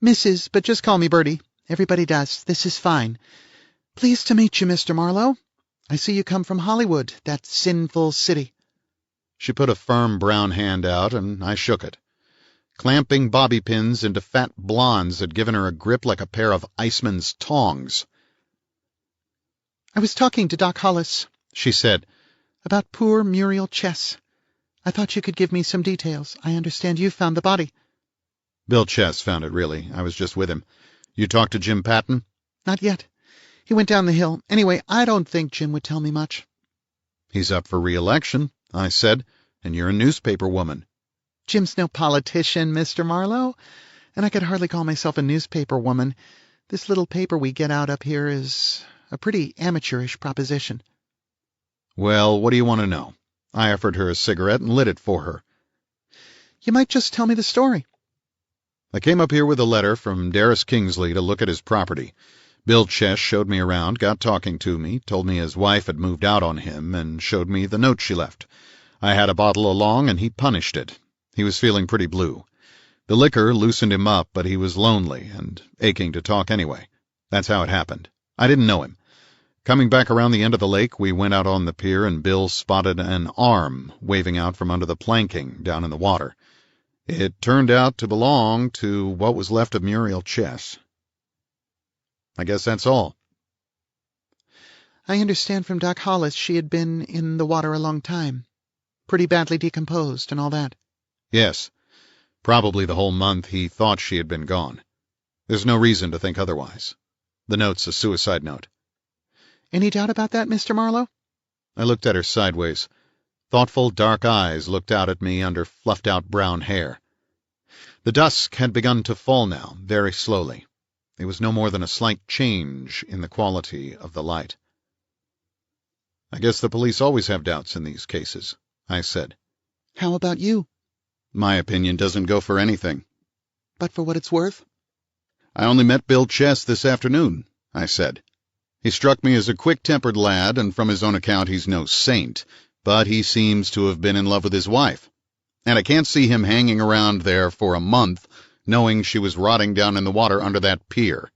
"Mrs., but just call me Bertie. Everybody does. This is fine. Pleased to meet you, Mr. Marlowe. I see you come from Hollywood, that sinful city." She put a firm brown hand out, and I shook it. Clamping bobby pins into fat blondes had given her a grip like a pair of iceman's tongs. "I was talking to Doc Hollis," she said, "about poor Muriel Chess. I thought you could give me some details. I understand you found the body." "Bill Chess found it, really. I was just with him. You talked to Jim Patton?" "Not yet. He went down the hill. Anyway, I don't think Jim would tell me much." "He's up for re-election," I said, "and you're a newspaper woman." "Jim's no politician, Mr. Marlowe, and I could hardly call myself a newspaper woman. This little paper we get out up here is a pretty amateurish proposition." "Well, what do you want to know?" I offered her a cigarette and lit it for her. "You might just tell me the story." "I came up here with a letter from Darris Kingsley to look at his property. Bill Chess showed me around, got talking to me, told me his wife had moved out on him, and showed me the note she left. I had a bottle along, and he punished it. He was feeling pretty blue. The liquor loosened him up, but he was lonely and aching to talk anyway. That's how it happened. I didn't know him. Coming back around the end of the lake, we went out on the pier, and Bill spotted an arm waving out from under the planking down in the water. It turned out to belong to what was left of Muriel Chess. I guess that's all." "I understand from Doc Hollis she had been in the water a long time. Pretty badly decomposed and all that." "Yes. Probably the whole month he thought she had been gone. There's no reason to think otherwise. The note's a suicide note." "Any doubt about that, Mr. Marlowe?" I looked at her sideways. Thoughtful dark eyes looked out at me under fluffed-out brown hair. The dusk had begun to fall now, very slowly. It was no more than a slight change in the quality of the light. "I guess the police always have doubts in these cases," I said. How about you? "My opinion doesn't go for anything." But for what it's worth? "I only met Bill Chess this afternoon," I said. "He struck me as a quick-tempered lad, and from his own account he's no saint, but he seems to have been in love with his wife. And I can't see him hanging around there for a month, knowing she was rotting down in the water under that pier."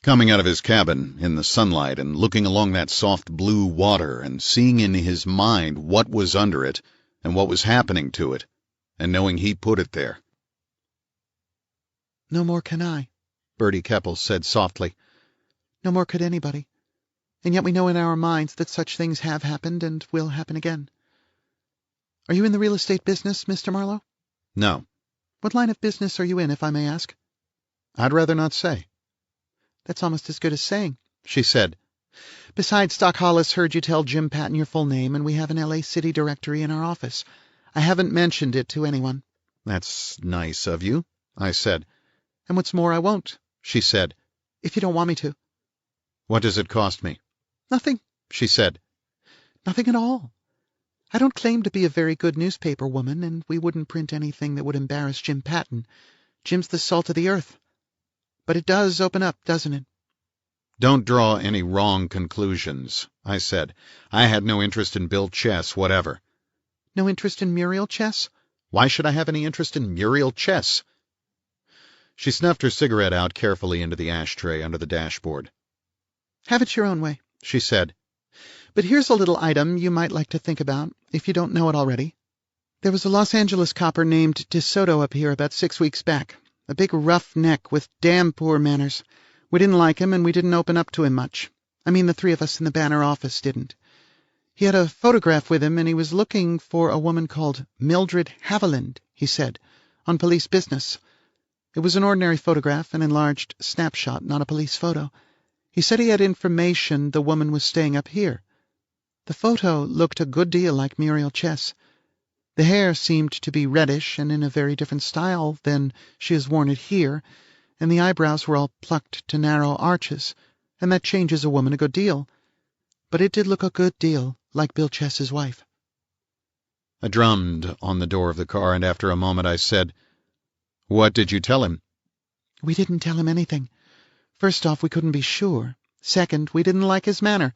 Coming out of his cabin in the sunlight and looking along that soft blue water and seeing in his mind what was under it and what was happening to it, and knowing he put it there. No more can I, Bertie Keppel said softly. No more could anybody. And yet we know in our minds that such things have happened and will happen again. Are you in the real estate business, Mr. Marlowe? "No." What line of business are you in, if I may ask? "I'd rather not say." That's almost as good as saying, she said. Besides, Doc Hollis heard you tell Jim Patton your full name, and we have an L.A. City directory in our office. I haven't mentioned it to anyone. "That's nice of you," I said. And what's more, I won't, she said, if you don't want me to. "What does it cost me?" Nothing, she said. Nothing at all. I don't claim to be a very good newspaper woman, and we wouldn't print anything that would embarrass Jim Patton. Jim's the salt of the earth. But it does open up, doesn't it? "Don't draw any wrong conclusions," I said. "I had no interest in Bill Chess, whatever." No interest in Muriel Chess? "Why should I have any interest in Muriel Chess?" She snuffed her cigarette out carefully into the ashtray under the dashboard. Have it your own way, she said. But here's a little item you might like to think about, if you don't know it already. There was a Los Angeles copper named DeSoto up here about 6 weeks back. A big rough neck with damn poor manners. We didn't like him, and we didn't open up to him much. I mean, the three of us in the Banner office didn't. He had a photograph with him, and he was looking for a woman called Mildred Haviland, he said, on police business. It was an ordinary photograph, an enlarged snapshot, not a police photo. He said he had information the woman was staying up here. The photo looked a good deal like Muriel Chess. The hair seemed to be reddish and in a very different style than she has worn it here, and the eyebrows were all plucked to narrow arches, and that changes a woman a good deal. But it did look a good deal like Bill Chess's wife. I drummed on the door of the car, and after a moment I said, "What did you tell him?" We didn't tell him anything. First off, we couldn't be sure. Second, we didn't like his manner.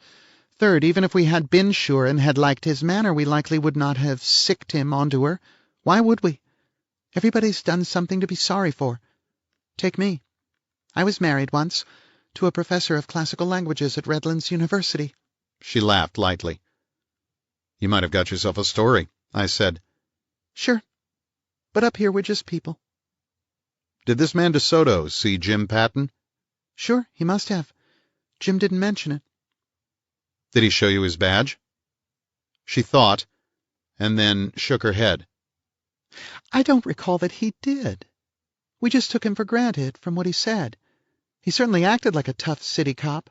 Third, even if we had been sure and had liked his manner, we likely would not have sicked him onto her. Why would we? Everybody's done something to be sorry for. Take me. I was married once, to a professor of classical languages at Redlands University. She laughed lightly. "You might have got yourself a story," I said. Sure. But up here we're just people. "Did this man DeSoto see Jim Patton?" Sure, he must have. Jim didn't mention it. "Did he show you his badge?" She thought, and then shook her head. I don't recall that he did. We just took him for granted from what he said. He certainly acted like a tough city cop.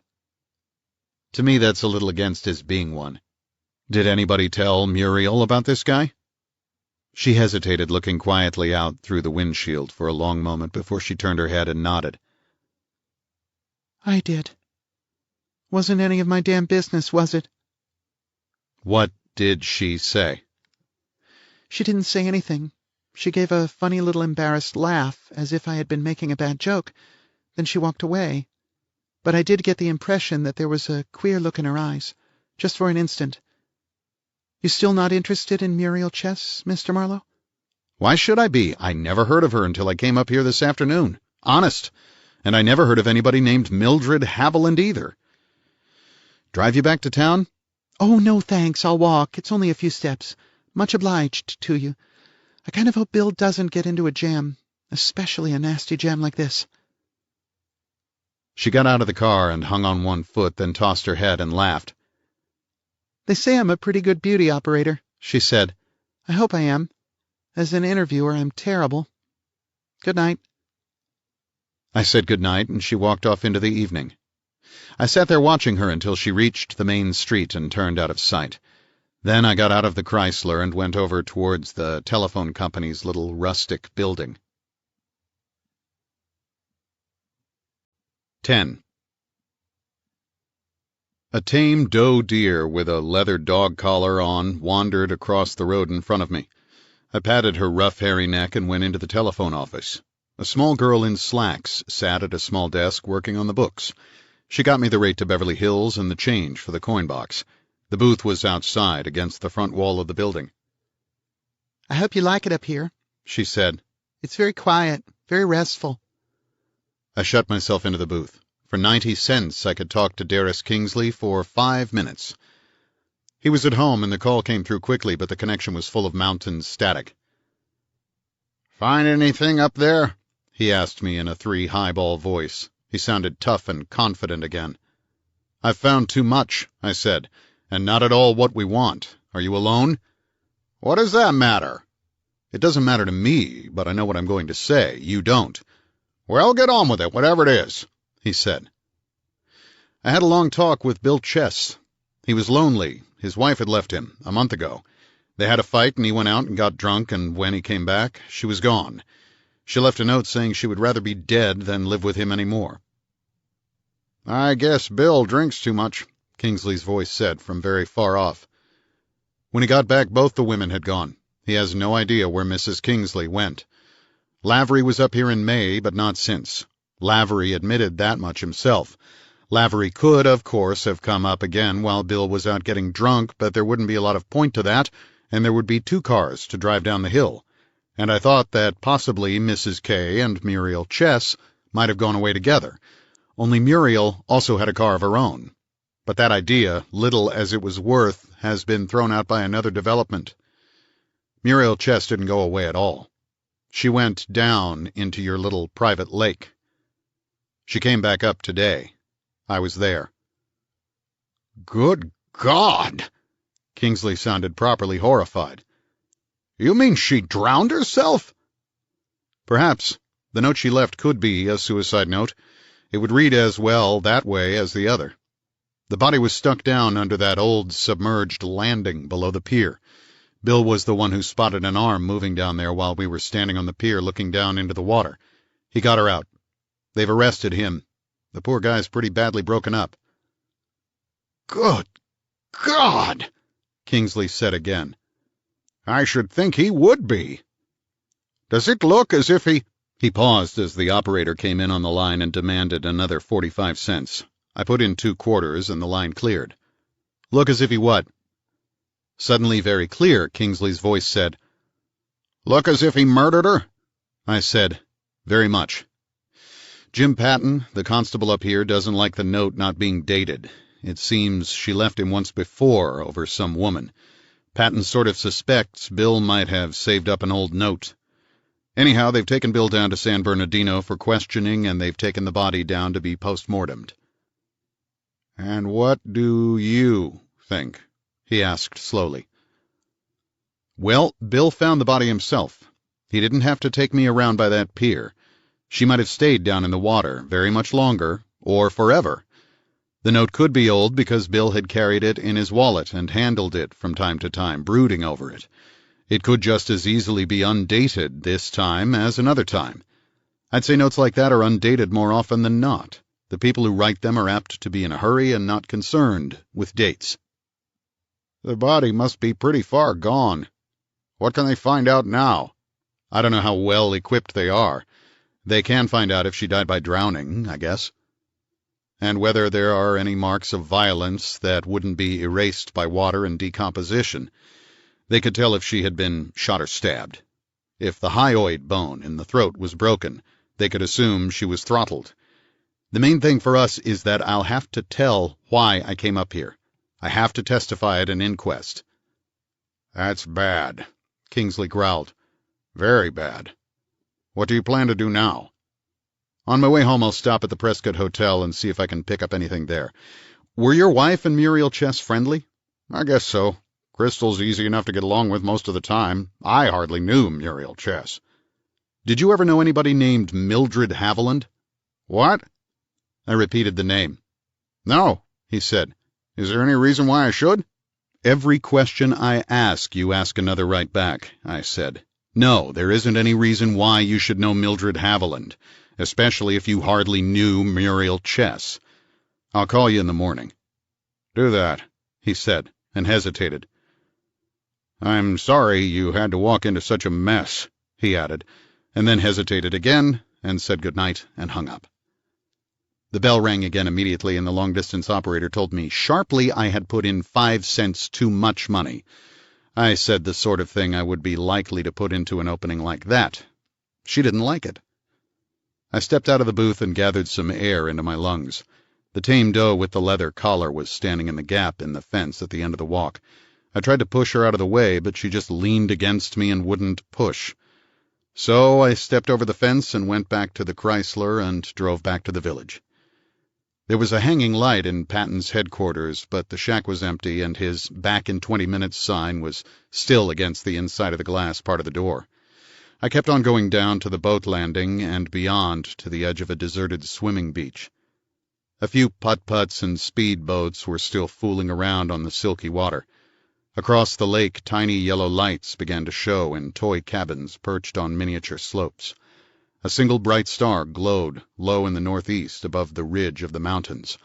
To me, that's a little against his being one. Did anybody tell Muriel about this guy? She hesitated, looking quietly out through the windshield for a long moment before she turned her head and nodded. I did. Wasn't any of my damn business, was it? What did she say? She didn't say anything. She gave a funny little embarrassed laugh, as if I had been making a bad joke. Then she walked away. But I did get the impression that there was a queer look in her eyes, just for an instant. You still not interested in Muriel Chess, Mr. Marlowe? Why should I be? I never heard of her until I came up here this afternoon. Honest. And I never heard of anybody named Mildred Haviland either. Drive you back to town? Oh, no, thanks. I'll walk. It's only a few steps. Much obliged to you. I kind of hope Bill doesn't get into a jam, especially a nasty jam like this. She got out of the car and hung on one foot, then tossed her head and laughed. They say I'm a pretty good beauty operator, she said. I hope I am. As an interviewer, I'm terrible. Good night. I said good night, and she walked off into the evening. I sat there watching her until she reached the main street and turned out of sight. Then I got out of the Chrysler and went over towards the telephone company's little rustic building. 10. A tame doe deer with a leather dog collar on wandered across the road in front of me. I patted her rough, hairy neck and went into the telephone office. A small girl in slacks sat at a small desk working on the books. She got me the rate to Beverly Hills and the change for the coin box. The booth was outside against the front wall of the building. I hope you like it up here, she said. It's very quiet, very restful. I shut myself into the booth. For 90 cents, I could talk to Darris Kingsley for 5 minutes. He was at home, and the call came through quickly, but the connection was full of mountain static. "Find anything up there?" he asked me in a 3-highball voice. He sounded tough and confident again. "I've found too much," I said, "and not at all what we want. Are you alone?" "What does that matter?" "It doesn't matter to me, but I know what I'm going to say. You don't." "Well, get on with it, whatever it is," he said. I had a long talk with Bill Chess. He was lonely. His wife had left him a month ago. They had a fight, and he went out and got drunk, and when he came back, she was gone. She left a note saying she would rather be dead than live with him any more. "I guess Bill drinks too much," Kingsley's voice said from very far off. When he got back, both the women had gone. He has no idea where Mrs. Kingsley went. Lavery was up here in May, but not since. Lavery admitted that much himself. Lavery could, of course, have come up again while Bill was out getting drunk, but there wouldn't be a lot of point to that, and there would be 2 cars to drive down the hill. And I thought that possibly Mrs. K and Muriel Chess might have gone away together. Only Muriel also had a car of her own. But that idea, little as it was worth, has been thrown out by another development. Muriel Chess didn't go away at all. She went down into your little private lake. She came back up today. I was there. "Good God!" Kingsley sounded properly horrified. "You mean she drowned herself?" "Perhaps. The note she left could be a suicide note. It would read as well that way as the other. The body was stuck down under that old submerged landing below the pier. Bill was the one who spotted an arm moving down there while we were standing on the pier looking down into the water. He got her out. They've arrested him. The poor guy's pretty badly broken up." "Good God!" Kingsley said again. "I should think he would be. Does it look as if he—" He paused as the operator came in on the line and demanded another 45 cents. I put in 2 quarters and the line cleared. "Look as if he what?" Suddenly very clear, Kingsley's voice said, "Look as if he murdered her?" I said, "Very much." Jim Patton, the constable up here, doesn't like the note not being dated. It seems she left him once before over some woman. Patton sort of suspects Bill might have saved up an old note. Anyhow, they've taken Bill down to San Bernardino for questioning, and they've taken the body down to be post-mortemed. "And what do you think?" he asked slowly. "Well, Bill found the body himself. He didn't have to take me around by that pier. She might have stayed down in the water very much longer, or forever. The note could be old because Bill had carried it in his wallet and handled it from time to time, brooding over it. It could just as easily be undated this time as another time. I'd say notes like that are undated more often than not. The people who write them are apt to be in a hurry and not concerned with dates." "The body must be pretty far gone. What can they find out now?" "I don't know how well equipped they are. They can find out if she died by drowning, I guess. And whether there are any marks of violence that wouldn't be erased by water and decomposition. They could tell if she had been shot or stabbed. If the hyoid bone in the throat was broken, they could assume she was throttled. The main thing for us is that I'll have to tell why I came up here. I have to testify at an inquest." "That's bad," Kingsley growled. "Very bad. What do you plan to do now?" "On my way home I'll stop at the Prescott Hotel and see if I can pick up anything there. Were your wife and Muriel Chess friendly?" "I guess so. Crystal's easy enough to get along with most of the time. I hardly knew Muriel Chess." "Did you ever know anybody named Mildred Haviland?" "What?" I repeated the name. "No," he said. "Is there any reason why I should?" Every question I ask, you ask another right back, I said. No, there isn't any reason why you should know Mildred Haviland, especially if you hardly knew Muriel Chess. I'll call you in the morning. Do that, he said, and hesitated. I'm sorry you had to walk into such a mess, he added, and then hesitated again and said good night and hung up. The bell rang again immediately, and the long-distance operator told me sharply I had put in 5 cents too much money. I said the sort of thing I would be likely to put into an opening like that. She didn't like it. I stepped out of the booth and gathered some air into my lungs. The tame doe with the leather collar was standing in the gap in the fence at the end of the walk. I tried to push her out of the way, but she just leaned against me and wouldn't push. So I stepped over the fence and went back to the Chrysler and drove back to the village. There was a hanging light in Patton's headquarters, but the shack was empty, and his "back in 20 minutes" sign was still against the inside of the glass part of the door. I kept on going down to the boat landing and beyond to the edge of a deserted swimming beach. A few putt-putts and speed boats were still fooling around on the silky water. Across the lake, tiny yellow lights began to show in toy cabins perched on miniature slopes. A single bright star glowed low in the northeast above the ridge of the mountains.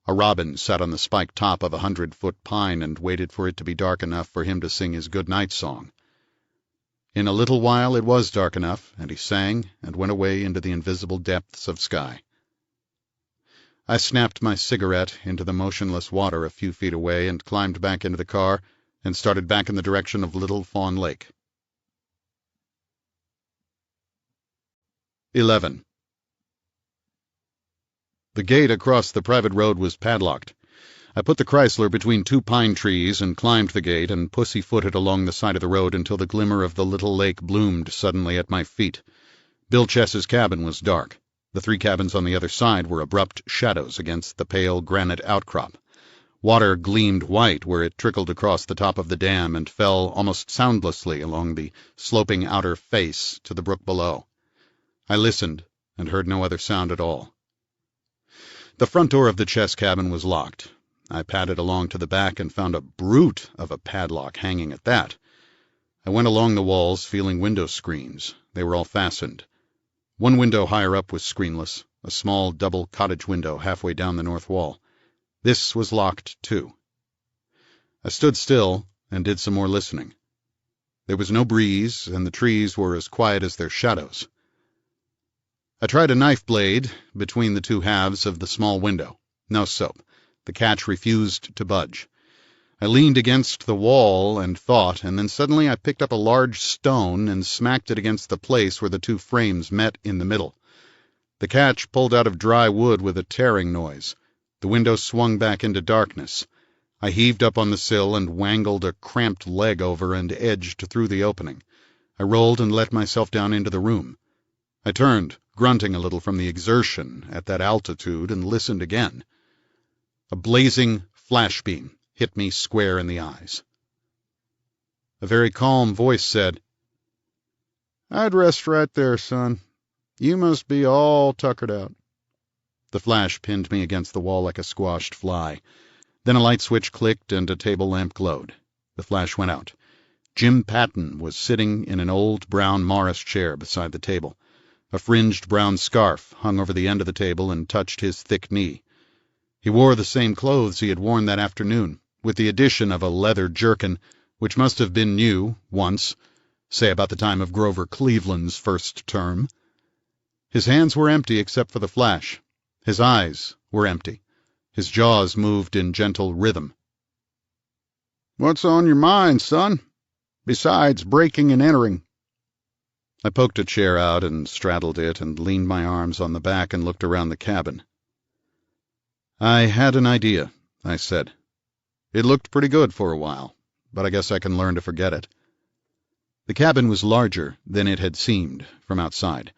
A robin sat on the spiked top of a 100-foot pine and waited for it to be dark enough for him to sing his good-night song. In a little while it was dark enough, and he sang and went away into the invisible depths of sky. I snapped my cigarette into the motionless water a few feet away and climbed back into the car and started back in the direction of Little Fawn Lake. 11. The gate across the private road was padlocked. I put the Chrysler between 2 pine trees and climbed the gate and pussy-footed along the side of the road until the glimmer of the little lake bloomed suddenly at my feet. Bill Chess's cabin was dark. The 3 cabins on the other side were abrupt shadows against the pale granite outcrop. Water gleamed white where it trickled across the top of the dam and fell almost soundlessly along the sloping outer face to the brook below. I listened and heard no other sound at all. The front door of the Chess cabin was locked. I padded along to the back and found a brute of a padlock hanging at that. I went along the walls, feeling window screens. They were all fastened. One window higher up was screenless, a small double cottage window halfway down the north wall. This was locked, too. I stood still and did some more listening. There was no breeze, and the trees were as quiet as their shadows. I tried a knife blade between the 2 halves of the small window. No soap. The catch refused to budge. I leaned against the wall and thought, and then suddenly I picked up a large stone and smacked it against the place where the 2 frames met in the middle. The catch pulled out of dry wood with a tearing noise. The window swung back into darkness. I heaved up on the sill and wangled a cramped leg over and edged through the opening. I rolled and let myself down into the room. I turned, grunting a little from the exertion at that altitude, and listened again. A blazing flashbeam hit me square in the eyes. A very calm voice said, "I'd rest right there, son. You must be all tuckered out." The flash pinned me against the wall like a squashed fly. Then a light switch clicked and a table lamp glowed. The flash went out. Jim Patton was sitting in an old brown Morris chair beside the table. A fringed brown scarf hung over the end of the table and touched his thick knee. He wore the same clothes he had worn that afternoon, with the addition of a leather jerkin, which must have been new once, say about the time of Grover Cleveland's first term. His hands were empty except for the flash. His eyes were empty. His jaws moved in gentle rhythm. "What's on your mind, son? Besides breaking and entering?" I poked a chair out and straddled it and leaned my arms on the back and looked around the cabin. "I had an idea," I said. "It looked pretty good for a while, but I guess I can learn to forget it." The cabin was larger than it had seemed from outside.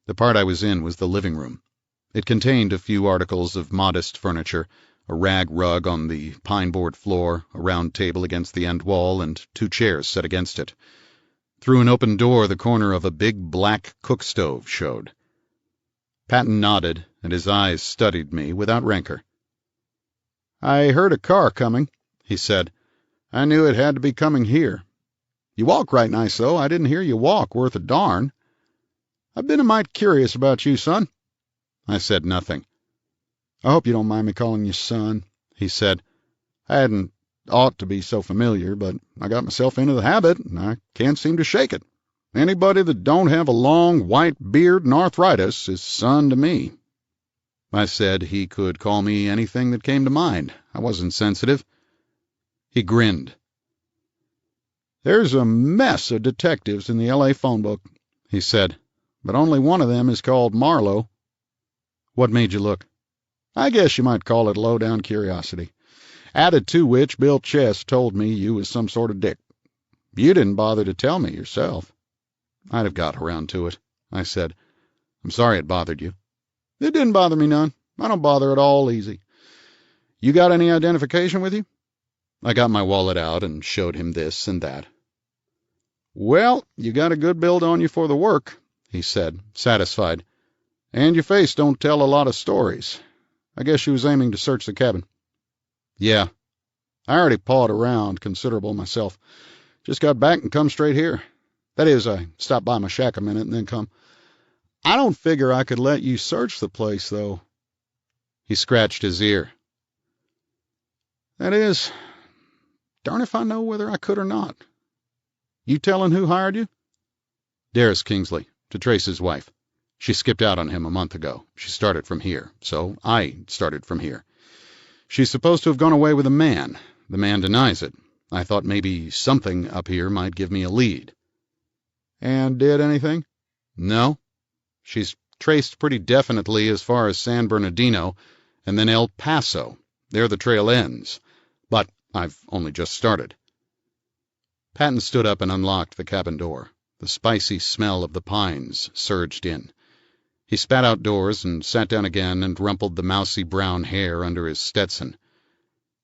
The part I was in was the living room. It contained a few articles of modest furniture, a rag rug on the pine-board floor, a round table against the end wall, and 2 chairs set against it. Through an open door the corner of a big black cook-stove showed. Patton nodded, and his eyes studied me without rancor. "I heard a car coming," he said. I knew it had to be coming here. You walk right nice, though. I didn't hear you walk worth a darn. I've been a mite curious about you, son." I said nothing. "I hope you don't mind me calling you son," he said. "I hadn't ought to be so familiar, but I got myself into the habit, and I can't seem to shake it. Anybody that don't have a long white beard and arthritis is son to me." I said he could call me anything that came to mind. I wasn't sensitive. He grinned. "There's a mess of detectives in the L.A. phone book," he said, "but only one of them is called Marlowe." "What made you look?" "I guess you might call it low-down curiosity. Added to which, Bill Chess told me you was some sort of dick. You didn't bother to tell me yourself." "I'd have got around to it," I said. "I'm sorry it bothered you." "It didn't bother me none. I don't bother at all easy. You got any identification with you?" I got my wallet out and showed him this and that. "Well, you got a good build on you for the work," he said, satisfied. "And your face don't tell a lot of stories. I guess you was aiming to search the cabin." "Yeah. I already pawed around considerable myself. Just got back and come straight here. That is, I stopped by my shack a minute and then come. I don't figure I could let you search the place, though." He scratched his ear. "That is, darn if I know whether I could or not. You tellin' who hired you?" "Darris Kingsley, to trace his wife. She skipped out on him a month ago. She started from here, so I started from here. She's supposed to have gone away with a man. The man denies it. I thought maybe something up here might give me a lead." "And did anything?" "No. She's traced pretty definitely as far as San Bernardino, and then El Paso. There the trail ends. But I've only just started." Patton stood up and unlocked the cabin door. The spicy smell of the pines surged in. He spat outdoors and sat down again and rumpled the mousy brown hair under his Stetson.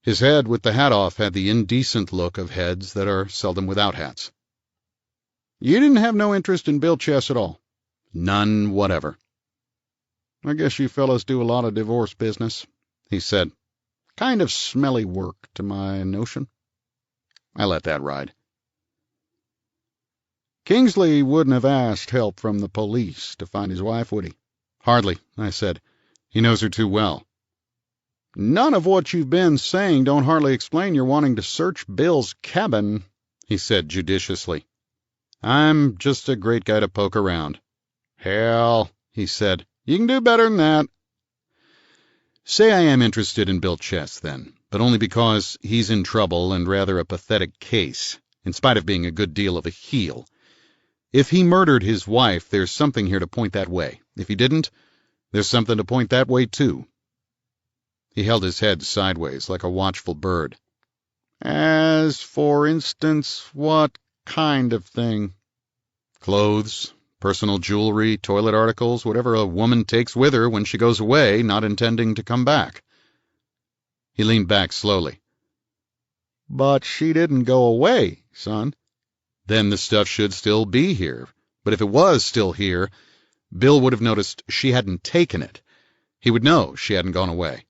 His head with the hat off had the indecent look of heads that are seldom without hats. "You didn't have no interest in Bill Chess at all?" "None whatever." "I guess you fellows do a lot of divorce business," he said. "Kind of smelly work, to my notion." I let that ride. "Kingsley wouldn't have asked help from the police to find his wife, would he?" "Hardly," I said. "He knows her too well." "None of what you've been saying don't hardly explain your wanting to search Bill's cabin," he said judiciously. "I'm just a great guy to poke around." "Hell," he said, "you can do better than that." "Say I am interested in Bill Chess, then, but only because he's in trouble and rather a pathetic case, in spite of being a good deal of a heel. If he murdered his wife, there's something here to point that way. If he didn't, there's something to point that way, too." He held his head sideways, like a watchful bird. "As, for instance, what kind of thing?" "Clothes, personal jewelry, toilet articles, whatever a woman takes with her when she goes away, not intending to come back." He leaned back slowly. "But she didn't go away, son." "Then the stuff should still be here. But if it was still here, Bill would have noticed she hadn't taken it. He would know she hadn't gone away."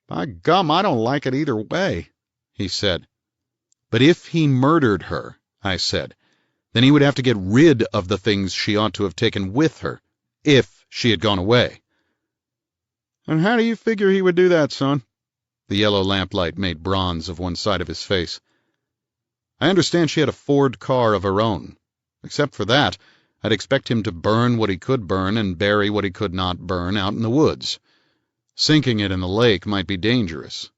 "By gum, I don't like it either way," he said. "But if he murdered her," I said, "then he would have to get rid of the things she ought to have taken with her, if she had gone away." "And how do you figure he would do that, son?" The yellow lamplight made bronze of one side of his face. "I understand she had a Ford car of her own. Except for that, I'd expect him to burn what he could burn and bury what he could not burn out in the woods. Sinking it in the lake might be dangerous.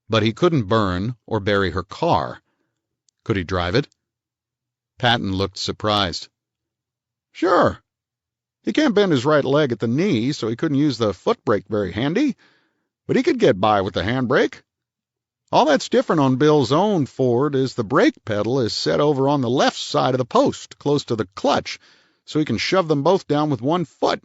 But he couldn't burn or bury her car. Could he drive it?" Patton looked surprised. "Sure. He can't bend his right leg at the knee, so he couldn't use the foot brake very handy, but he could get by with the handbrake. All that's different on Bill's own Ford is the brake pedal is set over on the left side of the post, close to the clutch, so he can shove them both down with one foot."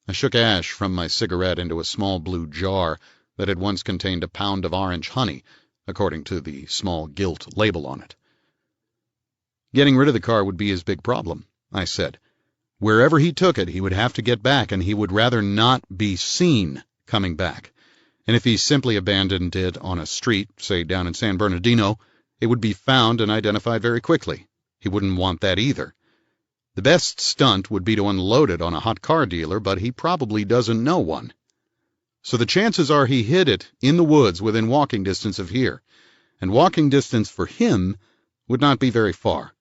I shook ash from my cigarette into a small blue jar that had once contained a pound of orange honey, according to the small gilt label on it. "Getting rid of the car would be his big problem," I said. "Wherever he took it, he would have to get back, and he would rather not be seen coming back. And if he simply abandoned it on a street, say down in San Bernardino, it would be found and identified very quickly. He wouldn't want that either. The best stunt would be to unload it on a hot car dealer, but he probably doesn't know one. So the chances are he hid it in the woods within walking distance of here, and walking distance for him would not be very far.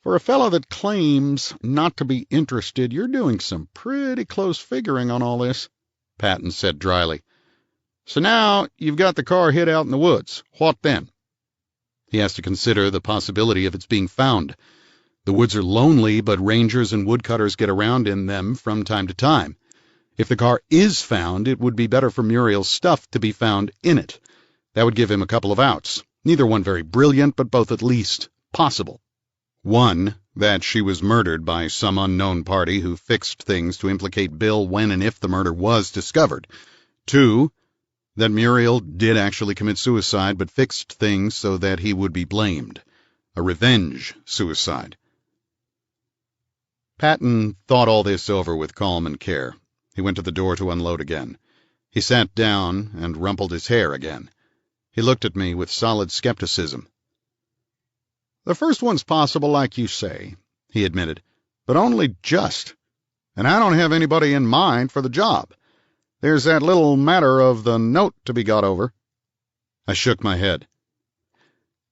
For a fellow that claims not to be interested, you're doing some pretty close figuring on all this, Patton said dryly. So now you've got the car hid out in the woods. What then? He has to consider the possibility of its being found. The woods are lonely, but rangers and woodcutters get around in them from time to time. If the car is found, it would be better for Muriel's stuff to be found in it. That would give him a couple of outs. Neither one very brilliant, but both at least possible. One, that she was murdered by some unknown party who fixed things to implicate Bill when and if the murder was discovered. Two, that Muriel did actually commit suicide, but fixed things so that he would be blamed. A revenge suicide. Patton thought all this over with calm and care. He went to the door to unload again. He sat down and rumpled his hair again. He looked at me with solid skepticism. The first one's possible, like you say, he admitted, but only just. And I don't have anybody in mind for the job. There's that little matter of the note to be got over. I shook my head.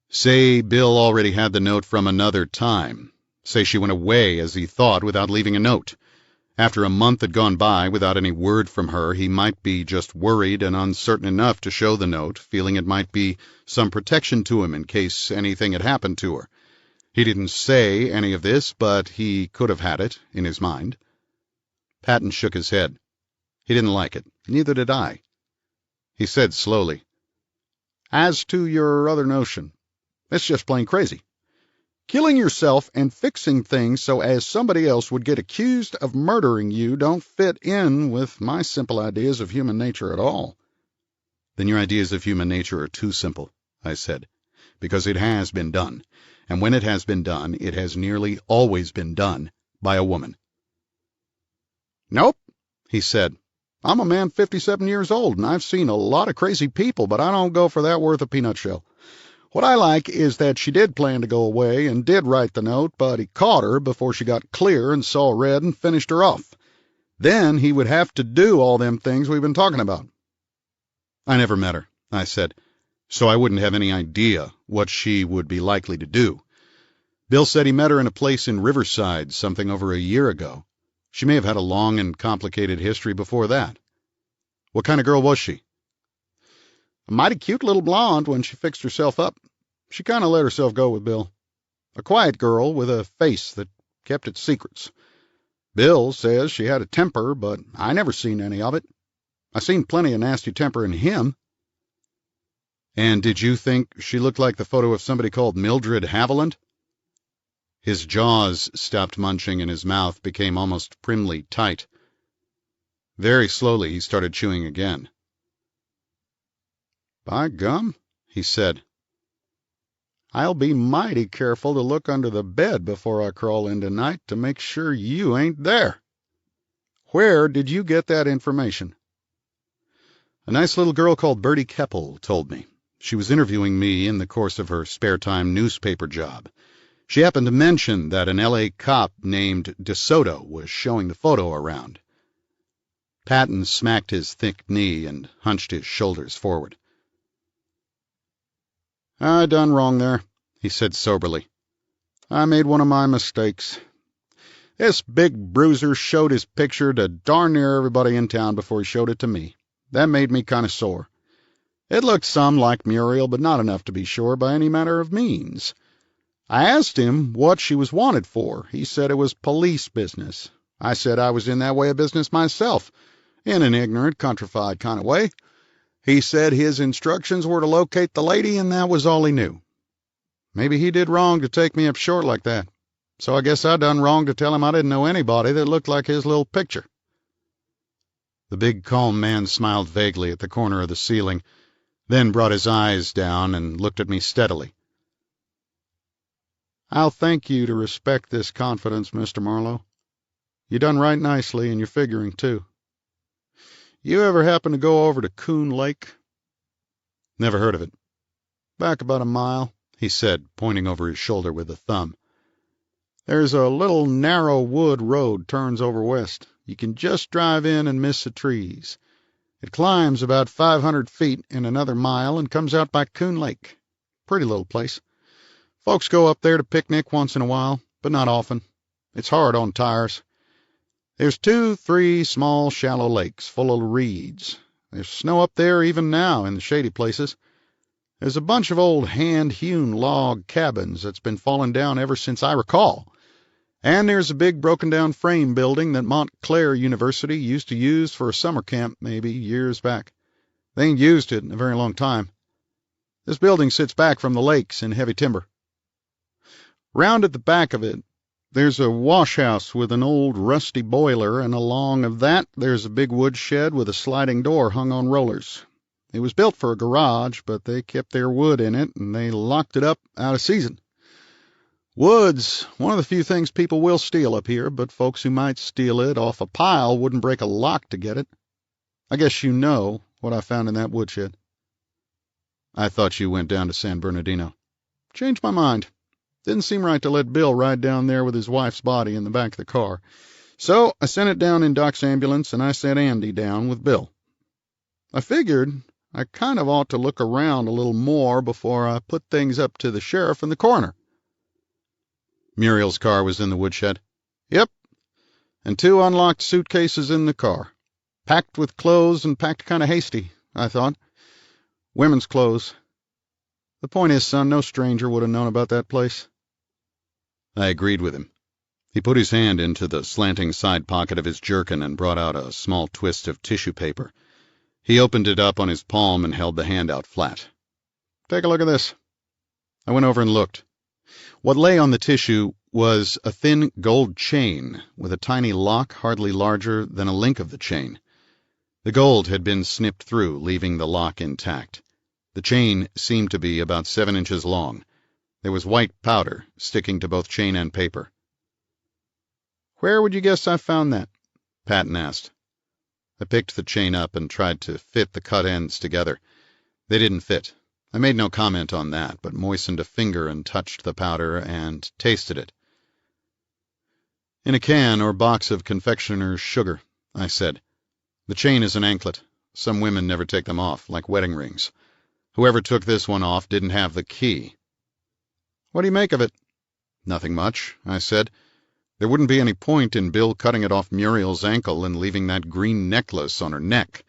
Say Bill already had the note from another time. Say she went away, as he thought, without leaving a note. After a month had gone by without any word from her, he might be just worried and uncertain enough to show the note, feeling it might be some protection to him in case anything had happened to her. He didn't say any of this, but he could have had it in his mind. Patton shook his head. He didn't like it. Neither did I. He said slowly, As to your other notion, it's just plain crazy. Killing yourself and fixing things so as somebody else would get accused of murdering you don't fit in with my simple ideas of human nature at all. Then your ideas of human nature are too simple, I said, because it has been done, and when it has been done, it has nearly always been done by a woman. Nope, he said. I'm a man 57 years old, and I've seen a lot of crazy people, but I don't go for that worth a peanut shell. What I like is that she did plan to go away and did write the note, but he caught her before she got clear and saw red and finished her off. Then he would have to do all them things we've been talking about. I never met her, I said, so I wouldn't have any idea what she would be likely to do. Bill said he met her in a place in Riverside something over a year ago. She may have had a long and complicated history before that. What kind of girl was she? A mighty cute little blonde when she fixed herself up. She kind of let herself go with Bill. A quiet girl with a face that kept its secrets. Bill says she had a temper, but I never seen any of it. I seen plenty of nasty temper in him. And did you think she looked like the photo of somebody called Mildred Haviland? His jaws stopped munching and his mouth became almost primly tight. Very slowly he started chewing again. By gum, he said. I'll be mighty careful to look under the bed before I crawl in tonight to make sure you ain't there. Where did you get that information? A nice little girl called Bertie Keppel told me. She was interviewing me in the course of her spare-time newspaper job. She happened to mention that an L.A. cop named DeSoto was showing the photo around. Patton smacked his thick knee and hunched his shoulders forward. I done wrong there, he said soberly. I made one of my mistakes. This big bruiser showed his picture to darn near everybody in town before he showed it to me. That made me kind of sore. It looked some like Muriel, but not enough to be sure by any manner of means. I asked him what she was wanted for. He said it was police business. I said I was in that way of business myself, in an ignorant, countrified kind of way. He said his instructions were to locate the lady, and that was all he knew. Maybe he did wrong to take me up short like that, so I guess I done wrong to tell him I didn't know anybody that looked like his little picture. The big, calm man smiled vaguely at the corner of the ceiling, then brought his eyes down and looked at me steadily. I'll thank you to respect this confidence, Mr. Marlowe. You done right nicely, and you're figuring, too. You ever happen to go over to Coon Lake?" "Never heard of it." "Back about a mile," he said, pointing over his shoulder with a thumb. "There's a little narrow wood road turns over west. You can just drive in and miss the trees. It climbs about 500 feet in another mile and comes out by Coon Lake. Pretty little place. Folks go up there to picnic once in a while, but not often. It's hard on tires. There's 2-3 small shallow lakes full of reeds. There's snow up there even now in the shady places. There's a bunch of old hand-hewn log cabins that's been falling down ever since I recall. And there's a big broken-down frame building that Montclair University used to use for a summer camp maybe years back. They ain't used it in a very long time. This building sits back from the lakes in heavy timber. Round at the back of it, there's a wash-house with an old rusty boiler, and along of that there's a big wood shed with a sliding door hung on rollers. It was built for a garage, but they kept their wood in it, and they locked it up out of season. Wood's one of the few things people will steal up here, but folks who might steal it off a pile wouldn't break a lock to get it. I guess you know what I found in that woodshed." "I thought you went down to San Bernardino." "Changed my mind. Didn't seem right to let Bill ride down there with his wife's body in the back of the car. So I sent it down in Doc's ambulance, and I sent Andy down with Bill. I figured I kind of ought to look around a little more before I put things up to the sheriff and the coroner." "Muriel's car was in the woodshed?" "Yep. And 2 unlocked suitcases in the car. Packed with clothes and packed kind of hasty, I thought. Women's clothes. The point is, son, no stranger would have known about that place." I agreed with him. He put his hand into the slanting side pocket of his jerkin and brought out a small twist of tissue paper. He opened it up on his palm and held the hand out flat. "Take a look at this." I went over and looked. What lay on the tissue was a thin gold chain with a tiny lock hardly larger than a link of the chain. The gold had been snipped through, leaving the lock intact. The chain seemed to be about 7 inches long. There was white powder sticking to both chain and paper. "Where would you guess I found that?" Patton asked. I picked the chain up and tried to fit the cut ends together. They didn't fit. I made no comment on that, but moistened a finger and touched the powder and tasted it. "In a can or box of confectioner's sugar," I said. "The chain is an anklet. Some women never take them off, like wedding rings. Whoever took this one off didn't have the key." "What do you make of it?" "Nothing much," I said. "There wouldn't be any point in Bill cutting it off Muriel's ankle and leaving that green necklace on her neck.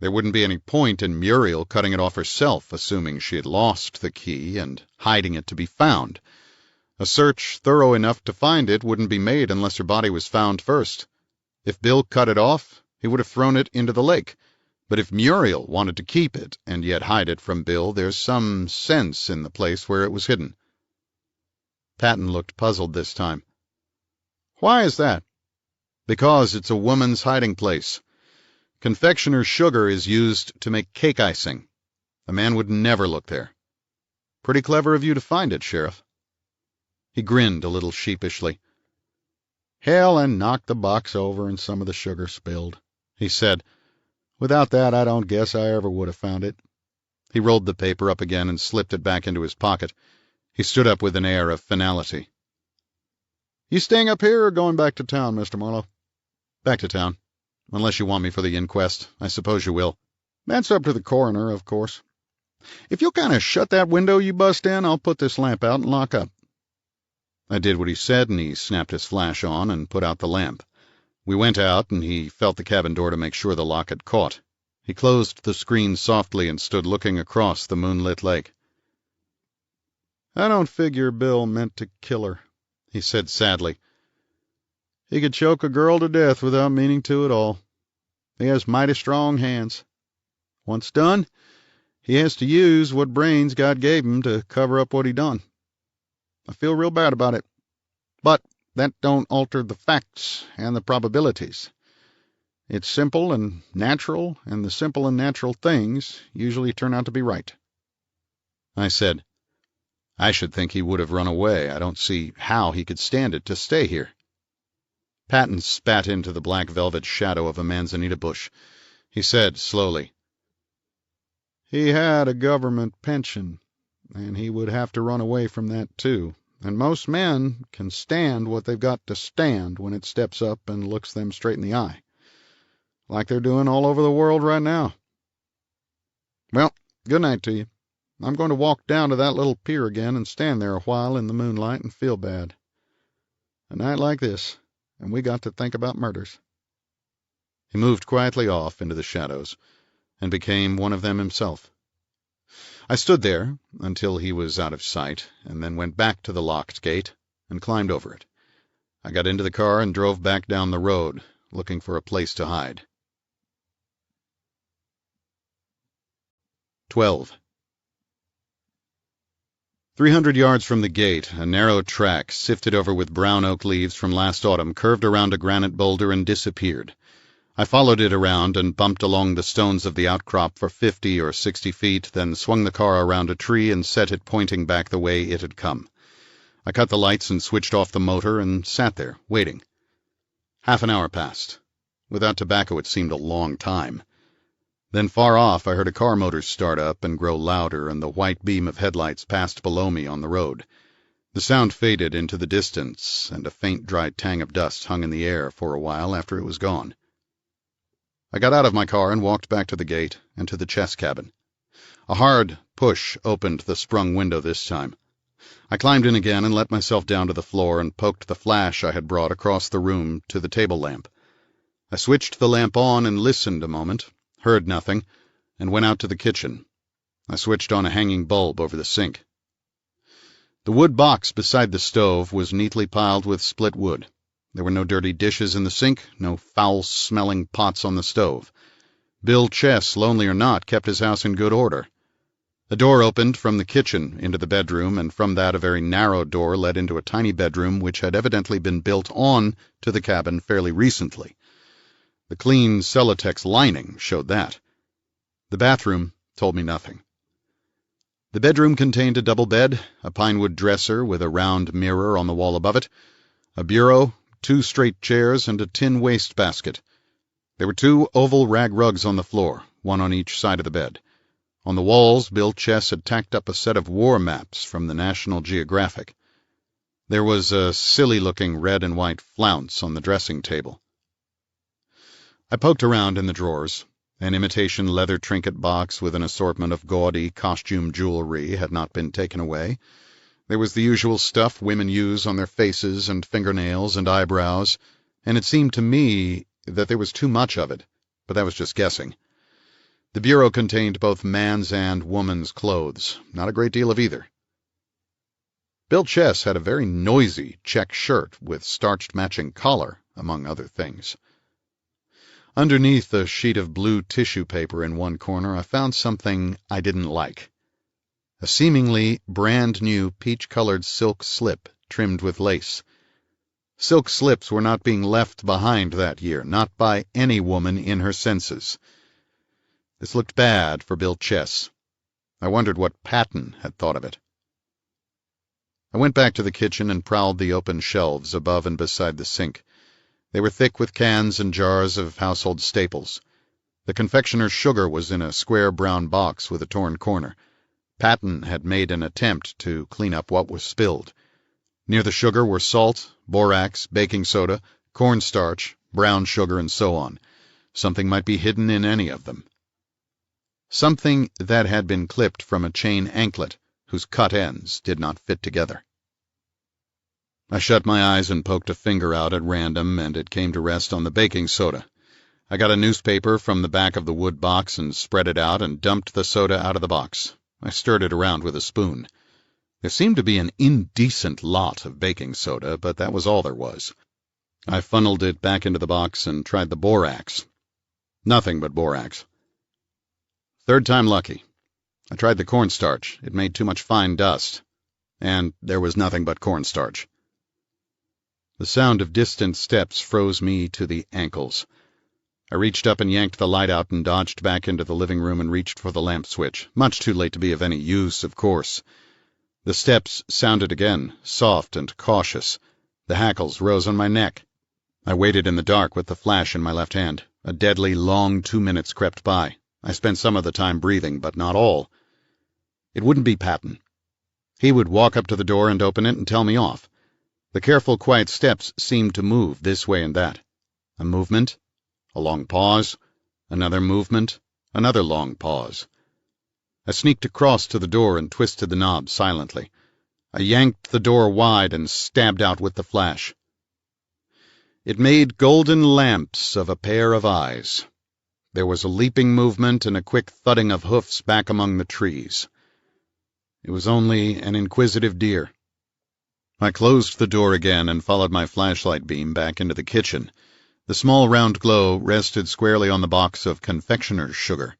There wouldn't be any point in Muriel cutting it off herself, assuming she had lost the key and hiding it to be found. A search thorough enough to find it wouldn't be made unless her body was found first. If Bill cut it off, he would have thrown it into the lake. But if Muriel wanted to keep it and yet hide it from Bill, there's some sense in the place where it was hidden." Patton looked puzzled this time. "Why is that?" "Because it's a woman's hiding place. Confectioner's sugar is used to make cake icing. A man would never look there." "Pretty clever of you to find it, Sheriff." He grinned a little sheepishly. "Hell, and knocked the box over and some of the sugar spilled," he said. "Without that, I don't guess I ever would have found it." He rolled the paper up again and slipped it back into his pocket. He stood up with an air of finality. "You staying up here or going back to town, Mr. Marlowe?" "Back to town. Unless you want me for the inquest. I suppose you will." "That's up to the coroner, of course. If you'll kind of shut that window you bust in, I'll put this lamp out and lock up." I did what he said, and he snapped his flash on and put out the lamp. We went out, and he felt the cabin door to make sure the lock had caught. He closed the screen softly and stood looking across the moonlit lake. "I don't figure Bill meant to kill her," he said sadly. "He could choke a girl to death without meaning to at all. He has mighty strong hands. Once done, he has to use what brains God gave him to cover up what he done. I feel real bad about it. But that don't alter the facts and the probabilities. It's simple and natural, and the simple and natural things usually turn out to be right." I said, "I should think he would have run away. I don't see how he could stand it to stay here." Patton spat into the black velvet shadow of a manzanita bush. He said slowly, "He had a government pension, and he would have to run away from that, too. And most men can stand what they've got to stand when it steps up and looks them straight in the eye, like they're doing all over the world right now. Well, good night to you. I'm going to walk down to that little pier again and stand there a while in the moonlight and feel bad. A night like this, and we got to think about murders." He moved quietly off into the shadows and became one of them himself. I stood there until he was out of sight, and then went back to the locked gate and climbed over it. I got into the car and drove back down the road, looking for a place to hide. 12. 300 yards from the gate, a narrow track, sifted over with brown oak leaves from last autumn, curved around a granite boulder and disappeared. I followed it around and bumped along the stones of the outcrop for 50 or 60 feet, then swung the car around a tree and set it pointing back the way it had come. I cut the lights and switched off the motor and sat there, waiting. Half an hour passed. Without tobacco it seemed a long time. Then far off I heard a car motor start up and grow louder, and the white beam of headlights passed below me on the road. The sound faded into the distance, and a faint dry tang of dust hung in the air for a while after it was gone. I got out of my car and walked back to the gate and to the chess cabin. A hard push opened the sprung window this time. I climbed in again and let myself down to the floor and poked the flash I had brought across the room to the table lamp. I switched the lamp on and listened a moment, heard nothing, and went out to the kitchen. I switched on a hanging bulb over the sink. The wood box beside the stove was neatly piled with split wood. There were no dirty dishes in the sink, no foul-smelling pots on the stove. Bill Chess, lonely or not, kept his house in good order. A door opened from the kitchen into the bedroom, and from that a very narrow door led into a tiny bedroom which had evidently been built on to the cabin fairly recently. The clean Celotex lining showed that. The bathroom told me nothing. The bedroom contained a double bed, a pinewood dresser with a round mirror on the wall above it, a bureau, 2 straight chairs, and a tin wastebasket. There were 2 oval rag rugs on the floor, one on each side of the bed. On the walls, Bill Chess had tacked up a set of war maps from the National Geographic. There was a silly-looking red and white flounce on the dressing table. I poked around in the drawers. An imitation leather trinket box with an assortment of gaudy costume jewelry had not been taken away. There was the usual stuff women use on their faces and fingernails and eyebrows, and it seemed to me that there was too much of it, but that was just guessing. The bureau contained both man's and woman's clothes, not a great deal of either. Bill Chess had a very noisy check shirt with starched matching collar, among other things. Underneath a sheet of blue tissue paper in one corner, I found something I didn't like. A seemingly brand-new peach-colored silk slip trimmed with lace. Silk slips were not being left behind that year, not by any woman in her senses. This looked bad for Bill Chess. I wondered what Patton had thought of it. I went back to the kitchen and prowled the open shelves above and beside the sink. They were thick with cans and jars of household staples. The confectioner's sugar was in a square brown box with a torn corner. Patton had made an attempt to clean up what was spilled. Near the sugar were salt, borax, baking soda, cornstarch, brown sugar, and so on. Something might be hidden in any of them. Something that had been clipped from a chain anklet, whose cut ends did not fit together. I shut my eyes and poked a finger out at random, and it came to rest on the baking soda. I got a newspaper from the back of the wood box and spread it out and dumped the soda out of the box. I stirred it around with a spoon. There seemed to be an indecent lot of baking soda, but that was all there was. I funneled it back into the box and tried the borax. Nothing but borax. Third time lucky. I tried the cornstarch. It made too much fine dust. And there was nothing but cornstarch. The sound of distant steps froze me to the ankles. I reached up and yanked the light out and dodged back into the living room and reached for the lamp switch. Much too late to be of any use, of course. The steps sounded again, soft and cautious. The hackles rose on my neck. I waited in the dark with the flash in my left hand. A deadly long 2 minutes crept by. I spent some of the time breathing, but not all. It wouldn't be Patton. He would walk up to the door and open it and tell me off. The careful, quiet steps seemed to move this way and that. A movement, a long pause, another movement, another long pause. I sneaked across to the door and twisted the knob silently. I yanked the door wide and stabbed out with the flash. It made golden lamps of a pair of eyes. There was a leaping movement and a quick thudding of hoofs back among the trees. It was only an inquisitive deer. I closed the door again and followed my flashlight beam back into the kitchen. The small round glow rested squarely on the box of confectioner's sugar.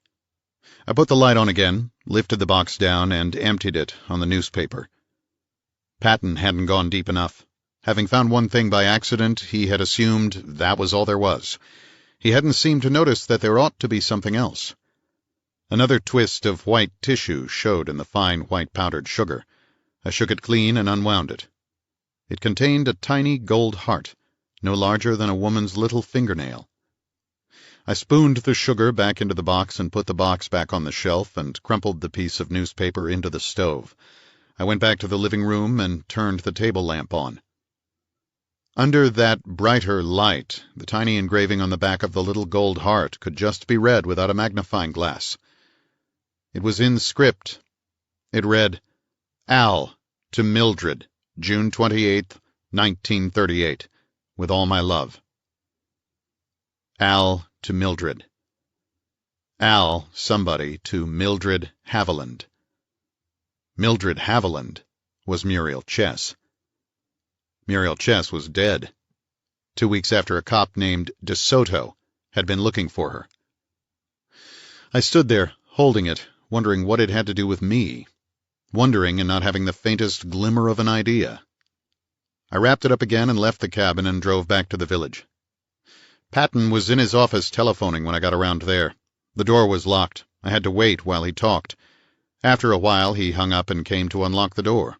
I put the light on again, lifted the box down, and emptied it on the newspaper. Patton hadn't gone deep enough. Having found one thing by accident, he had assumed that was all there was. He hadn't seemed to notice that there ought to be something else. Another twist of white tissue showed in the fine white powdered sugar. I shook it clean and unwound it. It contained a tiny gold heart, no larger than a woman's little fingernail. I spooned the sugar back into the box and put the box back on the shelf and crumpled the piece of newspaper into the stove. I went back to the living room and turned the table lamp on. Under that brighter light, the tiny engraving on the back of the little gold heart could just be read without a magnifying glass. It was in script. It read, "Al, to Mildred, June 28th, 1938, with all my love." Al to Mildred. Al, somebody, to Mildred Haviland. Mildred Haviland was Muriel Chess. Muriel Chess was dead. 2 weeks after a cop named DeSoto had been looking for her. I stood there, holding it, wondering what it had to do with me, wondering and not having the faintest glimmer of an idea. I wrapped it up again and left the cabin and drove back to the village. Patton was in his office telephoning when I got around there. The door was locked. I had to wait while he talked. After a while, he hung up and came to unlock the door.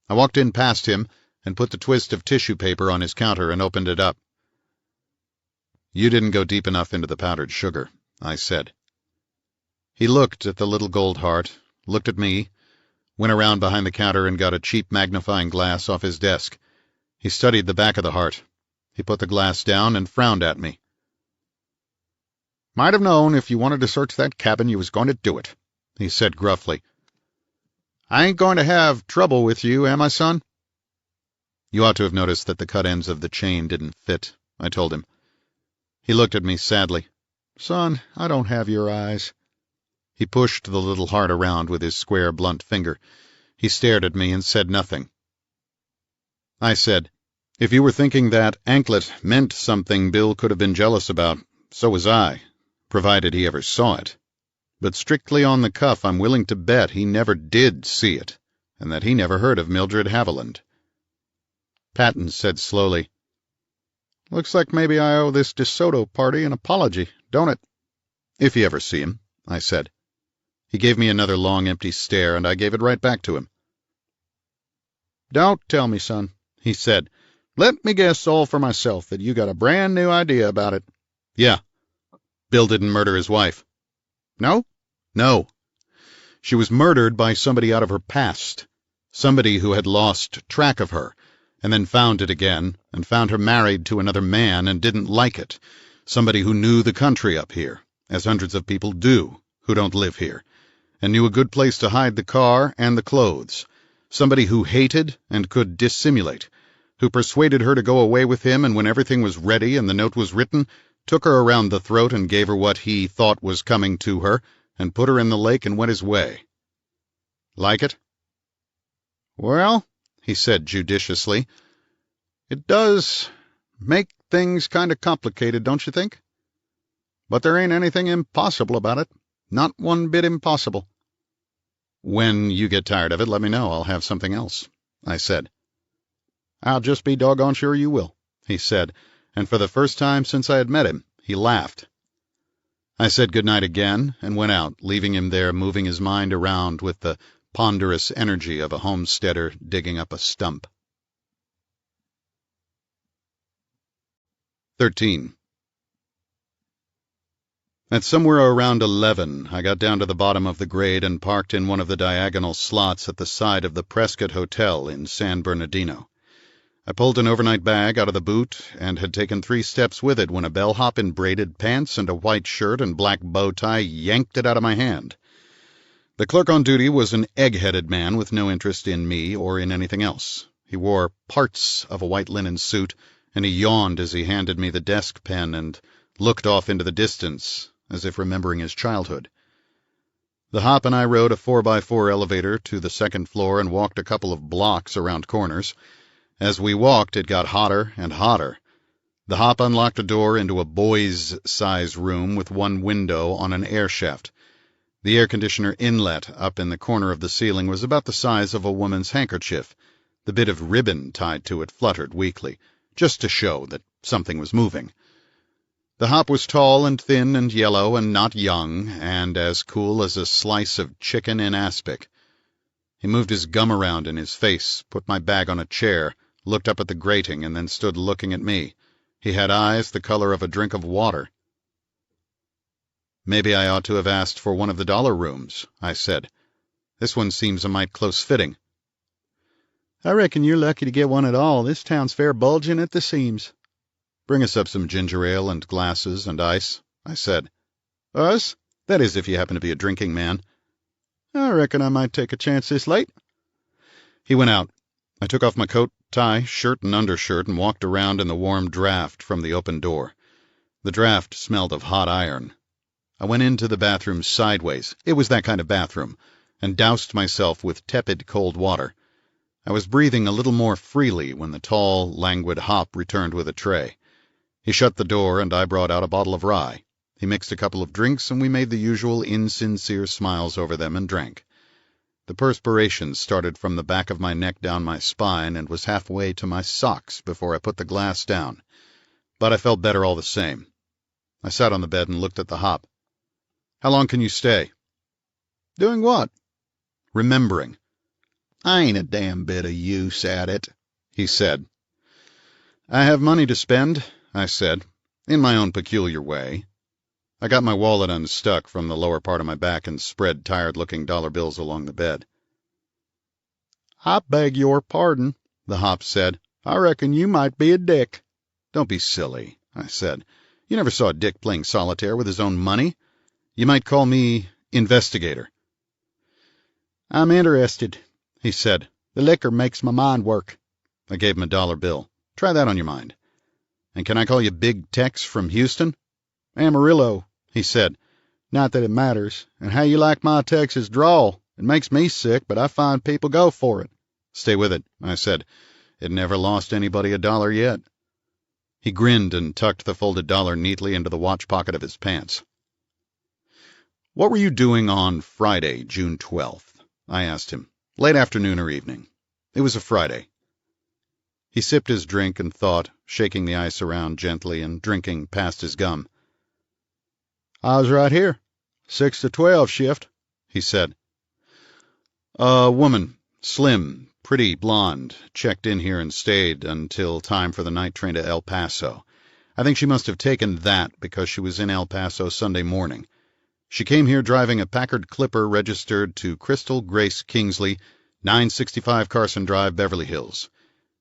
I walked in past him and put the twist of tissue paper on his counter and opened it up. "You didn't go deep enough into the powdered sugar," I said. He looked at the little gold heart, looked at me, went around behind the counter and got a cheap magnifying glass off his desk. He studied the back of the heart. He put the glass down and frowned at me. "Might have known if you wanted to search that cabin you was going to do it," he said gruffly. "I ain't going to have trouble with you, am I, son?" "You ought to have noticed that the cut ends of the chain didn't fit," I told him. He looked at me sadly. "Son, I don't have your eyes." He pushed the little heart around with his square, blunt finger. He stared at me and said nothing. I said, "If you were thinking that anklet meant something Bill could have been jealous about, so was I, provided he ever saw it. But strictly on the cuff, I'm willing to bet he never did see it, and that he never heard of Mildred Haviland." Patton said slowly, "Looks like maybe I owe this DeSoto party an apology, don't it?" "If you ever see him," I said. He gave me another long, empty stare, and I gave it right back to him. "Don't tell me, son," he said. "Let me guess all for myself that you got a brand new idea about it." "Yeah. Bill didn't murder his wife." "No?" "No. She was murdered by somebody out of her past, somebody who had lost track of her, and then found it again, and found her married to another man and didn't like it, somebody who knew the country up here, as hundreds of people do who don't live here, and knew a good place to hide the car and the clothes, somebody who hated and could dissimulate, who persuaded her to go away with him, and when everything was ready and the note was written, took her around the throat and gave her what he thought was coming to her, and put her in the lake and went his way. Like it?" "Well," he said judiciously, "it does make things kind of complicated, don't you think? But there ain't anything impossible about it. Not one bit impossible." "When you get tired of it, let me know. I'll have something else," I said. "I'll just be doggone sure you will," he said, and for the first time since I had met him, he laughed. I said good night again and went out, leaving him there moving his mind around with the ponderous energy of a homesteader digging up a stump. 13. At somewhere around 11, I got down to the bottom of the grade and parked in one of the diagonal slots at the side of the Prescott Hotel in San Bernardino. I pulled an overnight bag out of the boot and had taken 3 steps with it when a bellhop in braided pants and a white shirt and black bow tie yanked it out of my hand. The clerk on duty was an egg-headed man with no interest in me or in anything else. He wore parts of a white linen suit, and he yawned as he handed me the desk pen and looked off into the distance, as if remembering his childhood. The hop and I rode a 4x4 elevator to the 2nd floor and walked a couple of blocks around corners. As we walked, it got hotter and hotter. The hop unlocked a door into a boys'-size room with one window on an air shaft. The air conditioner inlet up in the corner of the ceiling was about the size of a woman's handkerchief. The bit of ribbon tied to it fluttered weakly, just to show that something was moving. The hop was tall and thin and yellow and not young, and as cool as a slice of chicken in aspic. He moved his gum around in his face, put my bag on a chair, looked up at the grating, and then stood looking at me. He had eyes the color of a drink of water. "Maybe I ought to have asked for one of the dollar rooms," I said. "This one seems a mite close-fitting." "I reckon you're lucky to get one at all. This town's fair bulging at the seams." "Bring us up some ginger ale and glasses and ice," I said. "Us? That is, if you happen to be a drinking man." "I reckon I might take a chance this late." He went out. I took off my coat, tie, shirt, and undershirt and walked around in the warm draft from the open door. The draft smelled of hot iron. I went into the bathroom sideways, it was that kind of bathroom, and doused myself with tepid cold water. I was breathing a little more freely when the tall, languid hop returned with a tray. He shut the door, and I brought out a bottle of rye. He mixed a couple of drinks, and we made the usual insincere smiles over them and drank. The perspiration started from the back of my neck down my spine and was halfway to my socks before I put the glass down. But I felt better all the same. I sat on the bed and looked at the hop. "How long can you stay?" "Doing what?" "Remembering." "I ain't a damn bit of use at it," he said. "I have money to spend," I said, in my own peculiar way. I got my wallet unstuck from the lower part of my back and spread tired-looking dollar bills along the bed. "I beg your pardon," the hop said. "I reckon you might be a dick." "Don't be silly," I said. "You never saw a dick playing solitaire with his own money. You might call me investigator." "I'm interested," he said. "The liquor makes my mind work." I gave him a dollar bill. "Try that on your mind." "And can I call you Big Tex from Houston?" "Amarillo," he said. "Not that it matters. And how you like my Texas drawl? It makes me sick, but I find people go for it." "Stay with it," I said. "It never lost anybody $1 yet." He grinned and tucked the folded dollar neatly into the watch pocket of his pants. "What were you doing on Friday, June 12th? I asked him. "Late afternoon or evening?" It was a Friday. He sipped his drink and thought, shaking the ice around gently and drinking past his gum. "I was right here. 6 to 12 shift," he said. "A woman, slim, pretty, blonde, checked in here and stayed until time for the night train to El Paso. I think she must have taken that because she was in El Paso Sunday morning. She came here driving a Packard Clipper registered to Crystal Grace Kingsley, 965 Carson Drive, Beverly Hills.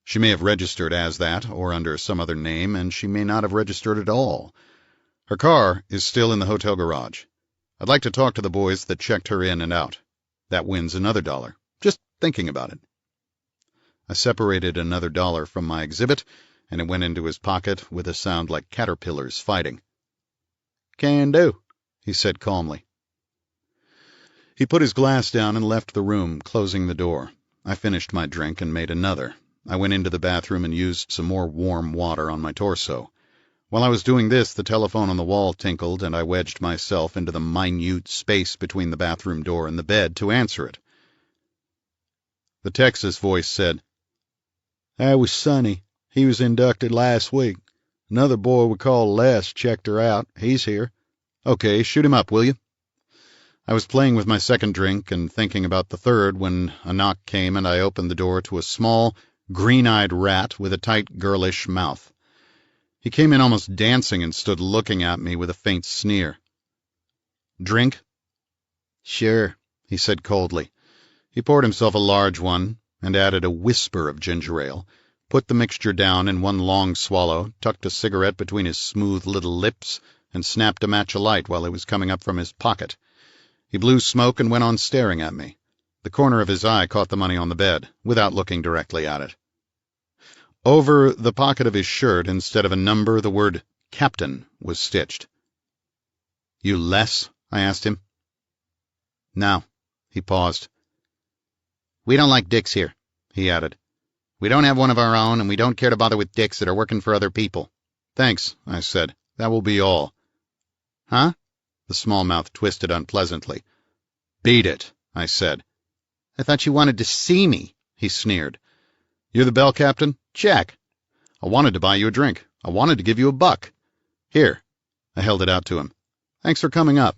She may have registered as that or under some other name, and she may not have registered at all. Her car is still in the hotel garage. I'd like to talk to the boys that checked her in and out. That wins another $1. Just thinking about it." I separated another $1 from my exhibit, and it went into his pocket with a sound like caterpillars fighting. "Can do," he said calmly. He put his glass down and left the room, closing the door. I finished my drink and made another. I went into the bathroom and used some more warm water on my torso. While I was doing this, the telephone on the wall tinkled, and I wedged myself into the minute space between the bathroom door and the bed to answer it. The Texas voice said, "That was Sonny. He was inducted last week. Another boy we call Les checked her out. He's here." "Okay, shoot him up, will you?" I was playing with my second drink and thinking about the third when a knock came and I opened the door to a small, green-eyed rat with a tight, girlish mouth. He came in almost dancing and stood looking at me with a faint sneer. Drink?" "Sure," he said coldly. He poured himself a large one and added a whisper of ginger ale, put the mixture down in one long swallow, tucked a cigarette between his smooth little lips, and snapped a match alight while it was coming up from his pocket. He blew smoke and went on staring at me. The corner of his eye caught the money on the bed, without looking directly at it. Over the pocket of his shirt, instead of a number, the word Captain was stitched. "You less?" I asked him. "No." He paused. "We don't like dicks here," he added. "We don't have one of our own, and we don't care to bother with dicks that are working for other people." "Thanks," I said. "That will be all." "Huh?" The small mouth twisted unpleasantly. "Beat it," I said. "I thought you wanted to see me," he sneered. "You're the bell captain? Check. I wanted to buy you a drink. I wanted to give you $1. Here." I held it out to him. "Thanks for coming up."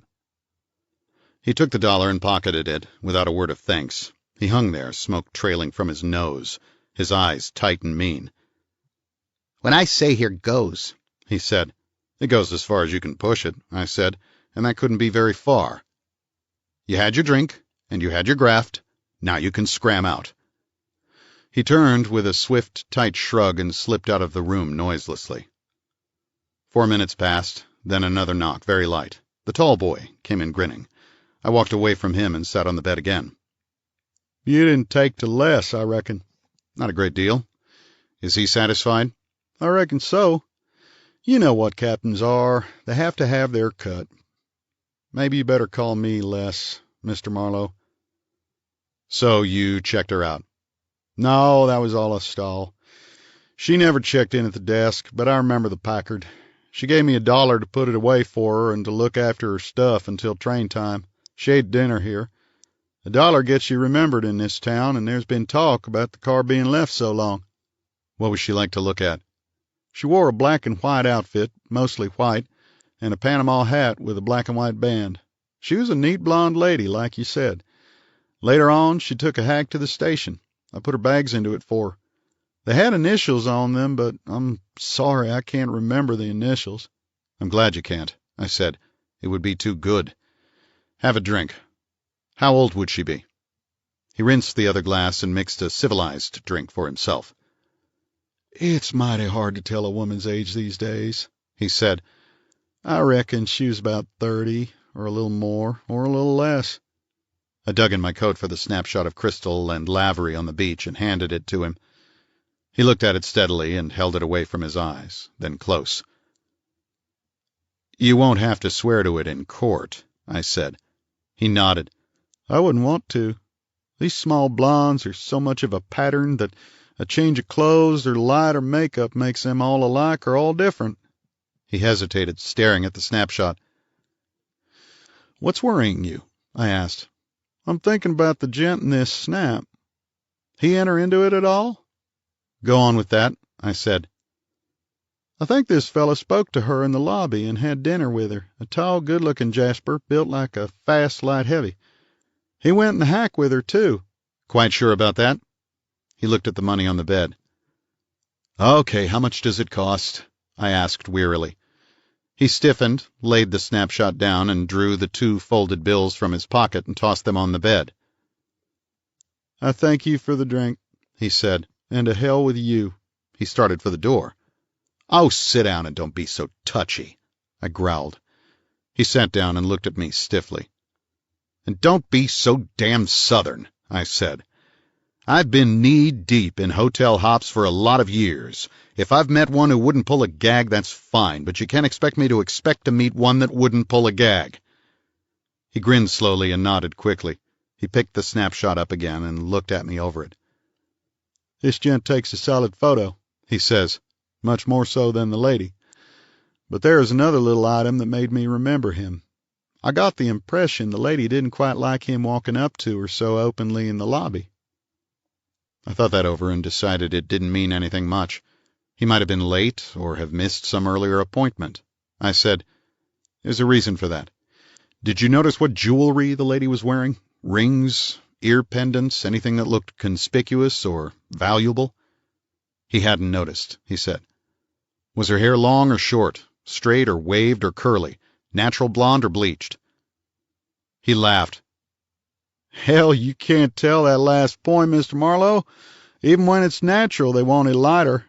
He took the dollar and pocketed it, without a word of thanks. He hung there, smoke trailing from his nose, his eyes tight and mean. "When I say here goes," he said. "It goes as far as you can push it," I said, "and that couldn't be very far. You had your drink, and you had your graft. Now you can scram out." He turned with a swift, tight shrug and slipped out of the room noiselessly. 4 minutes passed, then another knock, very light. The tall boy came in grinning. I walked away from him and sat on the bed again. "You didn't take to less, I reckon." "Not a great deal." "Is he satisfied?" "I reckon so. You know what captains are. They have to have their cut. Maybe you better call me less, Mr. Marlowe." "So you checked her out?" "No, that was all a stall. She never checked in at the desk, but I remember the Packard. She gave me $1 to put it away for her and to look after her stuff until train time. She ate dinner here. $1 gets you remembered in this town, and there's been talk about the car being left so long." "What was she like to look at?" "She wore a black and white outfit, mostly white, and a Panama hat with a black and white band. She was a neat blonde lady, like you said. Later on, she took a hack to the station. I put her bags into it for her. They had initials on them, but I'm sorry I can't remember the initials." "I'm glad you can't," I said. "It would be too good. Have a drink. How old would she be?" He rinsed the other glass and mixed a civilized drink for himself. "It's mighty hard to tell a woman's age these days," he said. "I reckon she was about 30, or a little more, or a little less." I dug in my coat for the snapshot of Crystal and Lavery on the beach and handed it to him. He looked at it steadily and held it away from his eyes, then close. "You won't have to swear to it in court," I said. He nodded. "I wouldn't want to. These small blondes are so much of a pattern that a change of clothes or light or makeup makes them all alike or all different." He hesitated, staring at the snapshot. "What's worrying you?" I asked. "I'm thinking about the gent in this snap. He enter into it at all?" "Go on with that," I said. "I think this fellow spoke to her in the lobby and had dinner with her, a tall, good-looking Jasper, built like a fast, light, heavy. He went in the hack with her, too." "Quite sure about that?" He looked at the money on the bed. "Okay, how much does it cost?" I asked wearily. He stiffened, laid the snapshot down, and drew the 2 folded bills from his pocket and tossed them on the bed. "I thank you for the drink," he said, "and to hell with you." He started for the door. "Oh, sit down and don't be so touchy," I growled. He sat down and looked at me stiffly. "And don't be so damn Southern," I said. "I've been knee-deep in hotel hops for a lot of years. If I've met one who wouldn't pull a gag, that's fine, but you can't expect me to expect to meet one that wouldn't pull a gag." He grinned slowly and nodded quickly. He picked the snapshot up again and looked at me over it. "This gent takes a solid photo," he says, "much more so than the lady. But there is another little item that made me remember him. I got the impression the lady didn't quite like him walking up to her so openly in the lobby." I thought that over and decided it didn't mean anything much. He might have been late or have missed some earlier appointment. I said, "There's a reason for that. Did you notice what jewelry the lady was wearing? Rings, ear pendants, anything that looked conspicuous or valuable?" He hadn't noticed, he said. "Was her hair long or short, straight or waved or curly, natural blonde or bleached?" He laughed. Hell, you can't tell that last point, Mr. Marlowe. Even when it's natural, they want it lighter.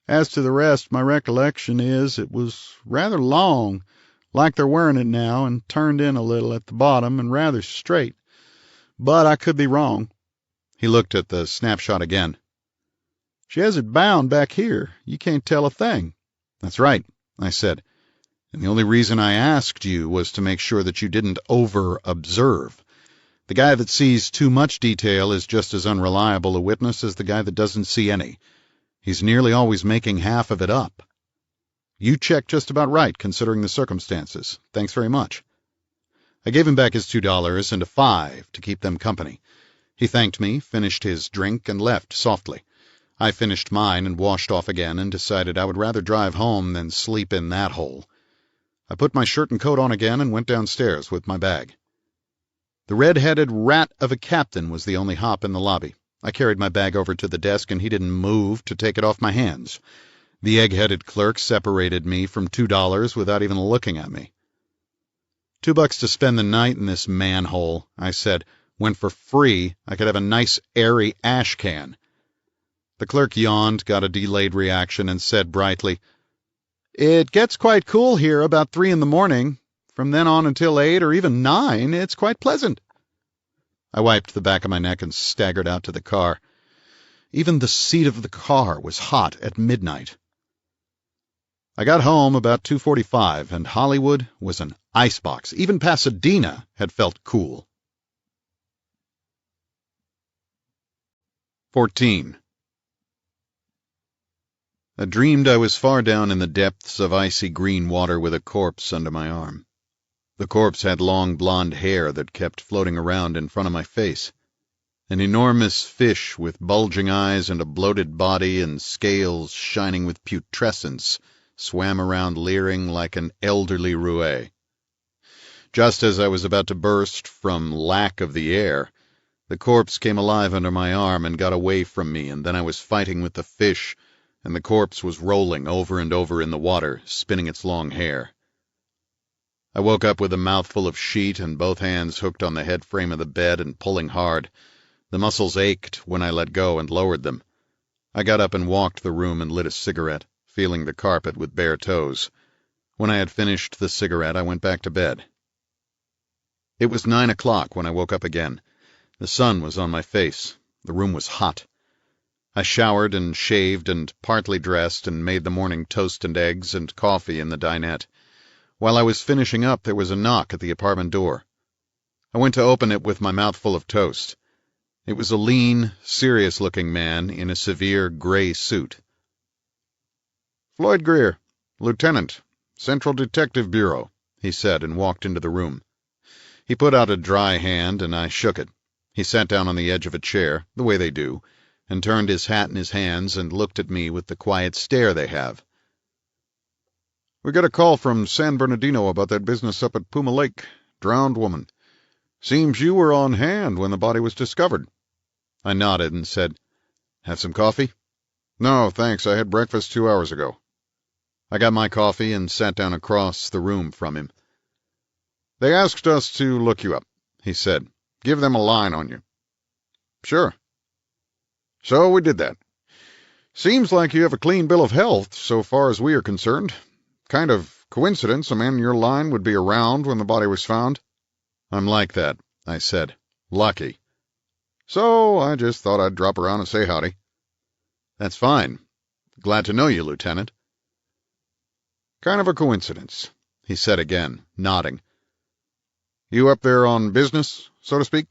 As to the rest, my recollection is it was rather long, like they're wearing it now, and turned in a little at the bottom and rather straight. But I could be wrong. He looked at the snapshot again. She has it bound back here. You can't tell a thing. That's right, I said. And the only reason I asked you was to make sure that you didn't over-observe. The guy that sees too much detail is just as unreliable a witness as the guy that doesn't see any. He's nearly always making half of it up. You checked just about right, considering the circumstances. Thanks very much. I gave him back his $2 and a $5 to keep them company. He thanked me, finished his drink, and left softly. I finished mine and washed off again and decided I would rather drive home than sleep in that hole. I put my shirt and coat on again and went downstairs with my bag. The red-headed rat of a captain was the only hop in the lobby. I carried my bag over to the desk, and he didn't move to take it off my hands. The egg-headed clerk separated me from $2 without even looking at me. $2 to spend the night in this manhole, I said, when for free I could have a nice airy ash can. The clerk yawned, got a delayed reaction, and said brightly, "It gets quite cool here about 3 in the morning. From then on until 8 or even 9, it's quite pleasant." I wiped the back of my neck and staggered out to the car. Even the seat of the car was hot at midnight. I got home about 2:45, and Hollywood was an icebox. Even Pasadena had felt cool. 14. I dreamed I was far down in the depths of icy green water with a corpse under my arm. The corpse had long blonde hair that kept floating around in front of my face. An enormous fish with bulging eyes and a bloated body and scales shining with putrescence swam around leering like an elderly roue. Just as I was about to burst from lack of the air, the corpse came alive under my arm and got away from me, and then I was fighting with the fish, and the corpse was rolling over and over in the water, spinning its long hair. I woke up with a mouthful of sheet and both hands hooked on the head frame of the bed and pulling hard. The muscles ached when I let go and lowered them. I got up and walked the room and lit a cigarette, feeling the carpet with bare toes. When I had finished the cigarette, I went back to bed. It was 9 o'clock when I woke up again. The sun was on my face. The room was hot. I showered and shaved and partly dressed and made the morning toast and eggs and coffee in the dinette. While I was finishing up, there was a knock at the apartment door. I went to open it with my mouth full of toast. It was a lean, serious-looking man in a severe gray suit. "Floyd Greer, Lieutenant, Central Detective Bureau," he said, and walked into the room. He put out a dry hand, and I shook it. He sat down on the edge of a chair, the way they do, and turned his hat in his hands and looked at me with the quiet stare they have. "We got a call from San Bernardino about that business up at Puma Lake. Drowned woman. Seems you were on hand when the body was discovered." I nodded and said, "Have some coffee?" "No, thanks. I had breakfast 2 hours ago." I got my coffee and sat down across the room from him. "They asked us to look you up," he said. "Give them a line on you." "Sure." "So we did that. Seems like you have a clean bill of health, so far as we are concerned. Kind of coincidence a man in your line would be around when the body was found." "I'm like that," I said. "Lucky." "So I just thought I'd drop around and say howdy." "That's fine. Glad to know you, Lieutenant." "Kind of a coincidence," he said again, nodding. "You up there on business, so to speak?"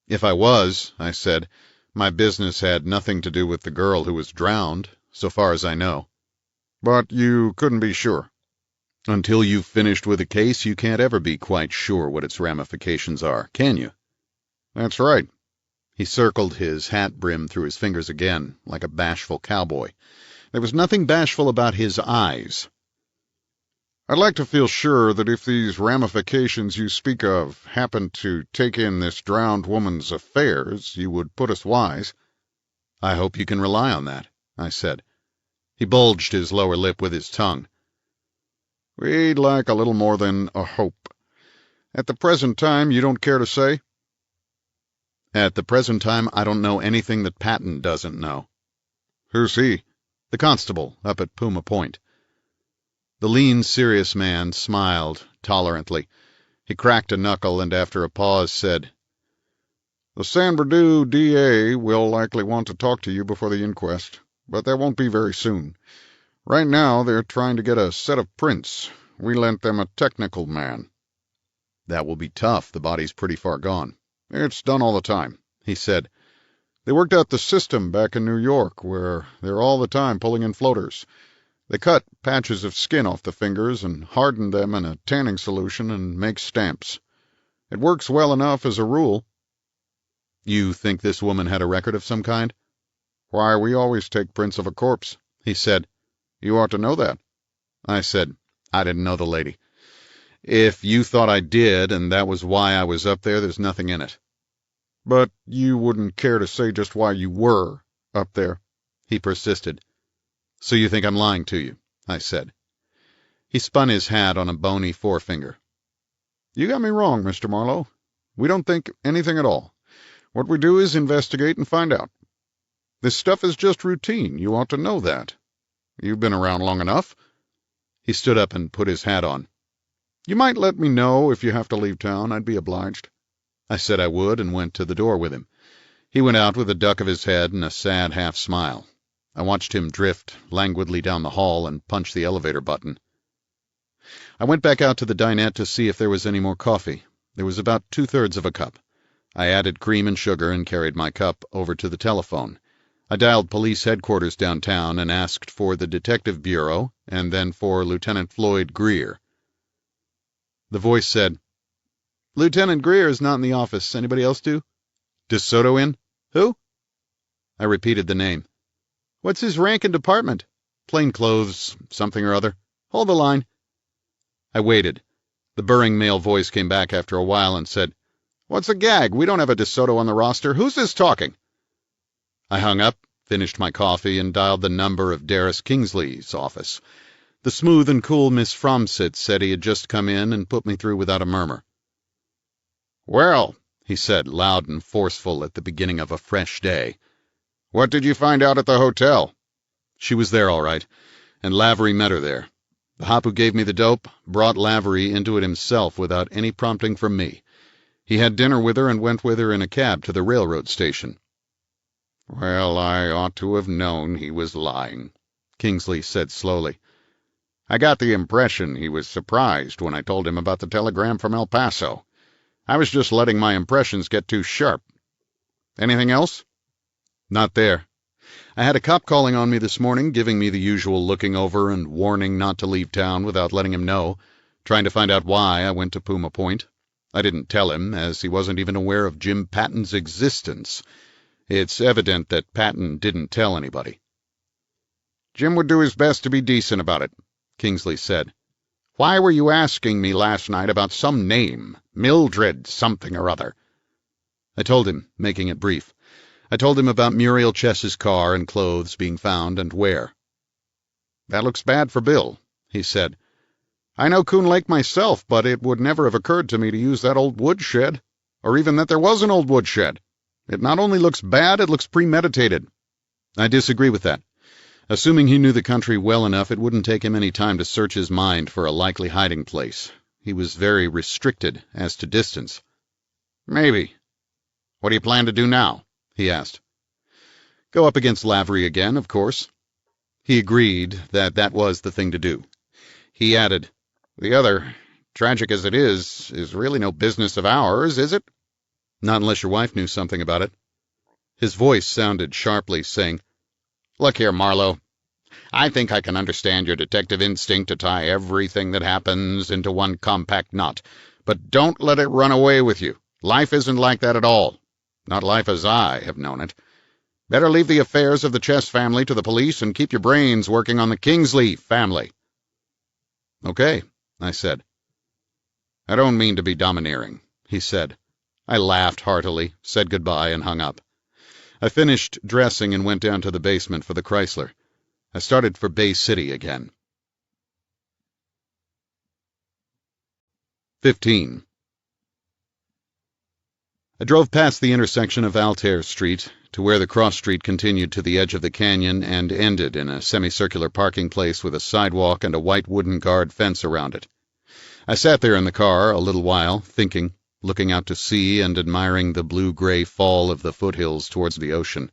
"If I was," I said, "my business had nothing to do with the girl who was drowned, so far as I know." "But you couldn't be sure?" "Until you've finished with a case, you can't ever be quite sure what its ramifications are, can you?" "That's right." He circled his hat brim through his fingers again, like a bashful cowboy. There was nothing bashful about his eyes. "I'd like to feel sure that if these ramifications you speak of happened to take in this drowned woman's affairs, you would put us wise." "I hope you can rely on that," I said. He bulged his lower lip with his tongue. "We'd like a little more than a hope. At the present time, you don't care to say? At the present time, I don't know anything that Patton doesn't know. Who's he? The constable up at Puma Point. The lean, serious man smiled tolerantly. He cracked a knuckle and after a pause said, The San Bernardino DA will likely want to talk to you before the inquest, but that won't be very soon. Right now, they're trying to get a set of prints. We lent them a technical man. That will be tough. The body's pretty far gone. It's done all the time, he said. They worked out the system back in New York, where they're all the time pulling in floaters. They cut patches of skin off the fingers and harden them in a tanning solution and make stamps. It works well enough as a rule. You think this woman had a record of some kind? Why, we always take prints of a corpse, he said. You ought to know that. I said, I didn't know the lady. If you thought I did, and that was why I was up there, there's nothing in it. But you wouldn't care to say just why you were up there, he persisted. So you think I'm lying to you, I said. He spun his hat on a bony forefinger. You got me wrong, Mr. Marlowe. We don't think anything at all. What we do is investigate and find out. This stuff is just routine. You ought to know that. You've been around long enough. He stood up and put his hat on. You might let me know if you have to leave town. I'd be obliged. I said I would and went to the door with him. He went out with a duck of his head and a sad half-smile. I watched him drift languidly down the hall and punch the elevator button. I went back out to the dinette to see if there was any more coffee. There was about 2/3 of a cup. I added cream and sugar and carried my cup over to the telephone. I dialed police headquarters downtown and asked for the Detective Bureau and then for Lieutenant Floyd Greer. The voice said, Lieutenant Greer is not in the office. Anybody else do? DeSoto in? Who? I repeated the name. What's his rank and department? Plainclothes, something or other. Hold the line. I waited. The burring male voice came back after a while and said, What's the gag? We don't have a DeSoto on the roster. Who's this talking? I hung up, finished my coffee, and dialed the number of Darris Kingsley's office. The smooth and cool Miss Fromsett said he had just come in and put me through without a murmur. Well, he said, loud and forceful at the beginning of a fresh day. What did you find out at the hotel? She was there all right, and Lavery met her there. The hop who gave me the dope brought Lavery into it himself without any prompting from me. He had dinner with her and went with her in a cab to the railroad station. Well, I ought to have known he was lying, Kingsley said slowly. I got the impression he was surprised when I told him about the telegram from El Paso. I was just letting my impressions get too sharp. Anything else? Not there. I had a cop calling on me this morning, giving me the usual looking over and warning not to leave town without letting him know, trying to find out why I went to Puma Point. I didn't tell him, as he wasn't even aware of Jim Patton's existence. It's evident that Patton didn't tell anybody. Jim would do his best to be decent about it, Kingsley said. Why were you asking me last night about some name, Mildred something or other? I told him, making it brief. I told him about Muriel Chess's car and clothes being found and where. That looks bad for Bill, he said. I know Coon Lake myself, but it would never have occurred to me to use that old woodshed, or even that there was an old woodshed. It not only looks bad, it looks premeditated. I disagree with that. Assuming he knew the country well enough, it wouldn't take him any time to search his mind for a likely hiding place. He was very restricted as to distance. Maybe. What do you plan to do now? He asked. Go up against Lavery again, of course. He agreed that that was the thing to do. He added, The other, tragic as it is really no business of ours, is it? Not unless your wife knew something about it. His voice sounded sharply, saying, Look here, Marlowe. I think I can understand your detective instinct to tie everything that happens into one compact knot, but don't let it run away with you. Life isn't like that at all. Not life as I have known it. Better leave the affairs of the Chess family to the police and keep your brains working on the Kingsley family. Okay, I said. I don't mean to be domineering, he said. I laughed heartily, said goodbye, and hung up. I finished dressing and went down to the basement for the Chrysler. I started for Bay City again. 15. I drove past the intersection of Altair Street to where the cross street continued to the edge of the canyon and ended in a semicircular parking place with a sidewalk and a white wooden guard fence around it. I sat there in the car a little while, thinking, looking out to sea and admiring the blue-gray fall of the foothills towards the ocean.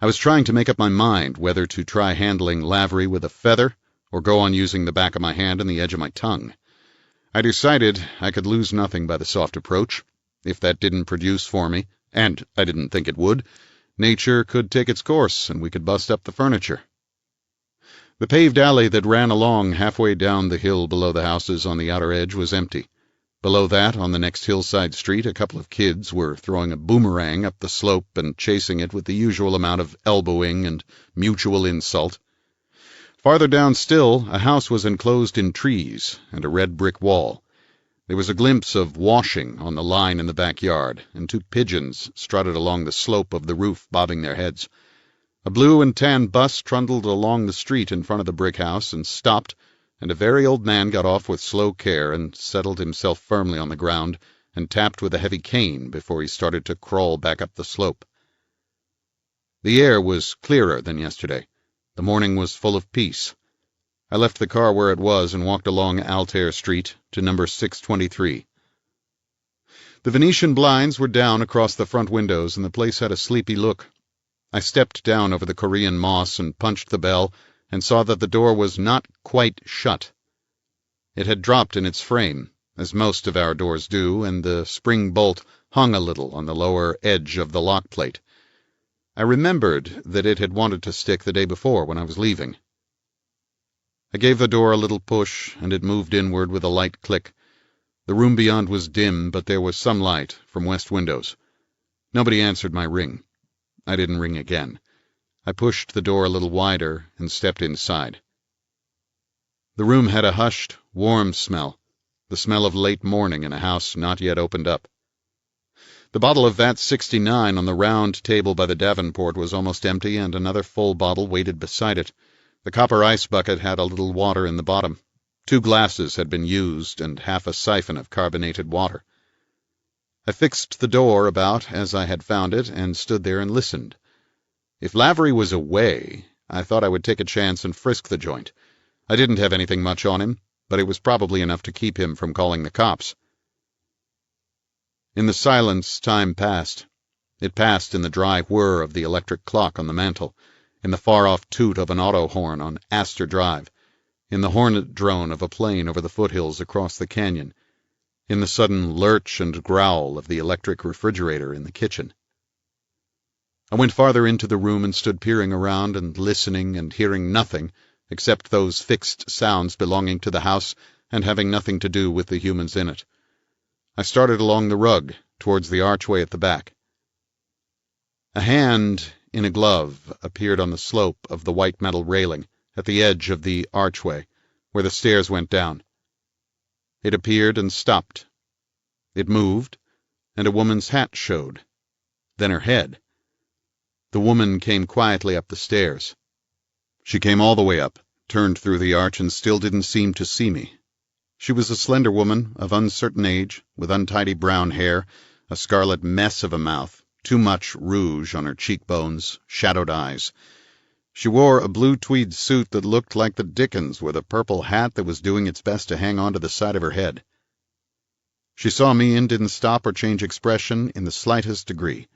I was trying to make up my mind whether to try handling Lavery with a feather or go on using the back of my hand and the edge of my tongue. I decided I could lose nothing by the soft approach. If that didn't produce for me, and I didn't think it would, nature could take its course and we could bust up the furniture. The paved alley that ran along halfway down the hill below the houses on the outer edge was empty. Below that, on the next hillside street, a couple of kids were throwing a boomerang up the slope and chasing it with the usual amount of elbowing and mutual insult. Farther down still, a house was enclosed in trees and a red brick wall. There was a glimpse of washing on the line in the backyard, and two pigeons strutted along the slope of the roof, bobbing their heads. A blue and tan bus trundled along the street in front of the brick house and stopped, and a very old man got off with slow care and settled himself firmly on the ground and tapped with a heavy cane before he started to crawl back up the slope. The air was clearer than yesterday. The morning was full of peace. I left the car where it was and walked along Altair Street to number 623. The Venetian blinds were down across the front windows, and the place had a sleepy look. I stepped down over the Korean moss and punched the bell, and saw that the door was not quite shut. It had dropped in its frame, as most of our doors do, and the spring bolt hung a little on the lower edge of the lock plate. I remembered that it had wanted to stick the day before when I was leaving. I gave the door a little push, and it moved inward with a light click. The room beyond was dim, but there was some light from west windows. Nobody answered my ring. I didn't ring again. I pushed the door a little wider and stepped inside. The room had a hushed, warm smell, the smell of late morning in a house not yet opened up. The bottle of Vat 69 on the round table by the Davenport was almost empty, and another full bottle waited beside it. The copper ice bucket had a little water in the bottom. 2 glasses had been used, and half a siphon of carbonated water. I fixed the door about as I had found it, and stood there and listened. If Lavery was away, I thought I would take a chance and frisk the joint. I didn't have anything much on him, but it was probably enough to keep him from calling the cops. In the silence, time passed. It passed in the dry whir of the electric clock on the mantel, in the far-off toot of an auto horn on Astor Drive, in the hornet drone of a plane over the foothills across the canyon, in the sudden lurch and growl of the electric refrigerator in the kitchen. I went farther into the room and stood peering around and listening and hearing nothing except those fixed sounds belonging to the house and having nothing to do with the humans in it. I started along the rug, towards the archway at the back. A hand in a glove appeared on the slope of the white metal railing at the edge of the archway where the stairs went down. It appeared and stopped. It moved, and a woman's hat showed. Then her head. The woman came quietly up the stairs. She came all the way up, turned through the arch, and still didn't seem to see me. She was a slender woman of uncertain age, with untidy brown hair, a scarlet mess of a mouth, too much rouge on her cheekbones, shadowed eyes. She wore a blue tweed suit that looked like the Dickens, with a purple hat that was doing its best to hang on to the side of her head. She saw me and didn't stop or change expression in the slightest degree.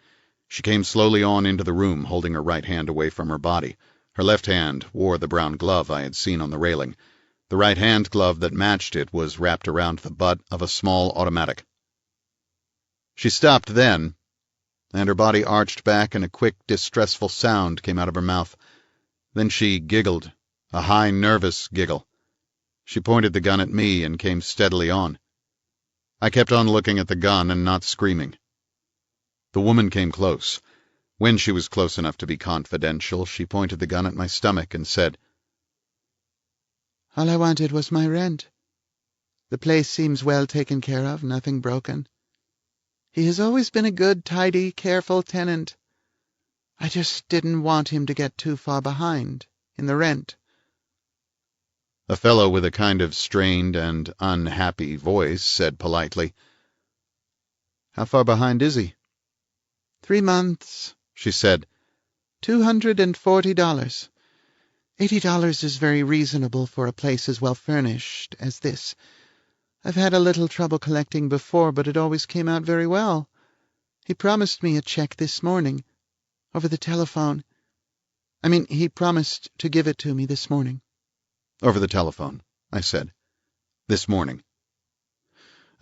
She came slowly on into the room, holding her right hand away from her body. Her left hand wore the brown glove I had seen on the railing. The right-hand glove that matched it was wrapped around the butt of a small automatic. She stopped then, and her body arched back, and a quick, distressful sound came out of her mouth. Then she giggled, a high, nervous giggle. She pointed the gun at me and came steadily on. I kept on looking at the gun and not screaming. The woman came close. When she was close enough to be confidential, she pointed the gun at my stomach and said, "All I wanted was my rent. The place seems well taken care of, nothing broken. He has always been a good, tidy, careful tenant. I just didn't want him to get too far behind in the rent." A fellow with a kind of strained and unhappy voice said politely, "How far behind is he?" 3 months, she said. $240. $80 is very reasonable for a place as well furnished as this. I've had a little trouble collecting before, but it always came out very well. He promised me a check this morning, over the telephone. He promised to give it to me this morning. Over the telephone, I said. This morning.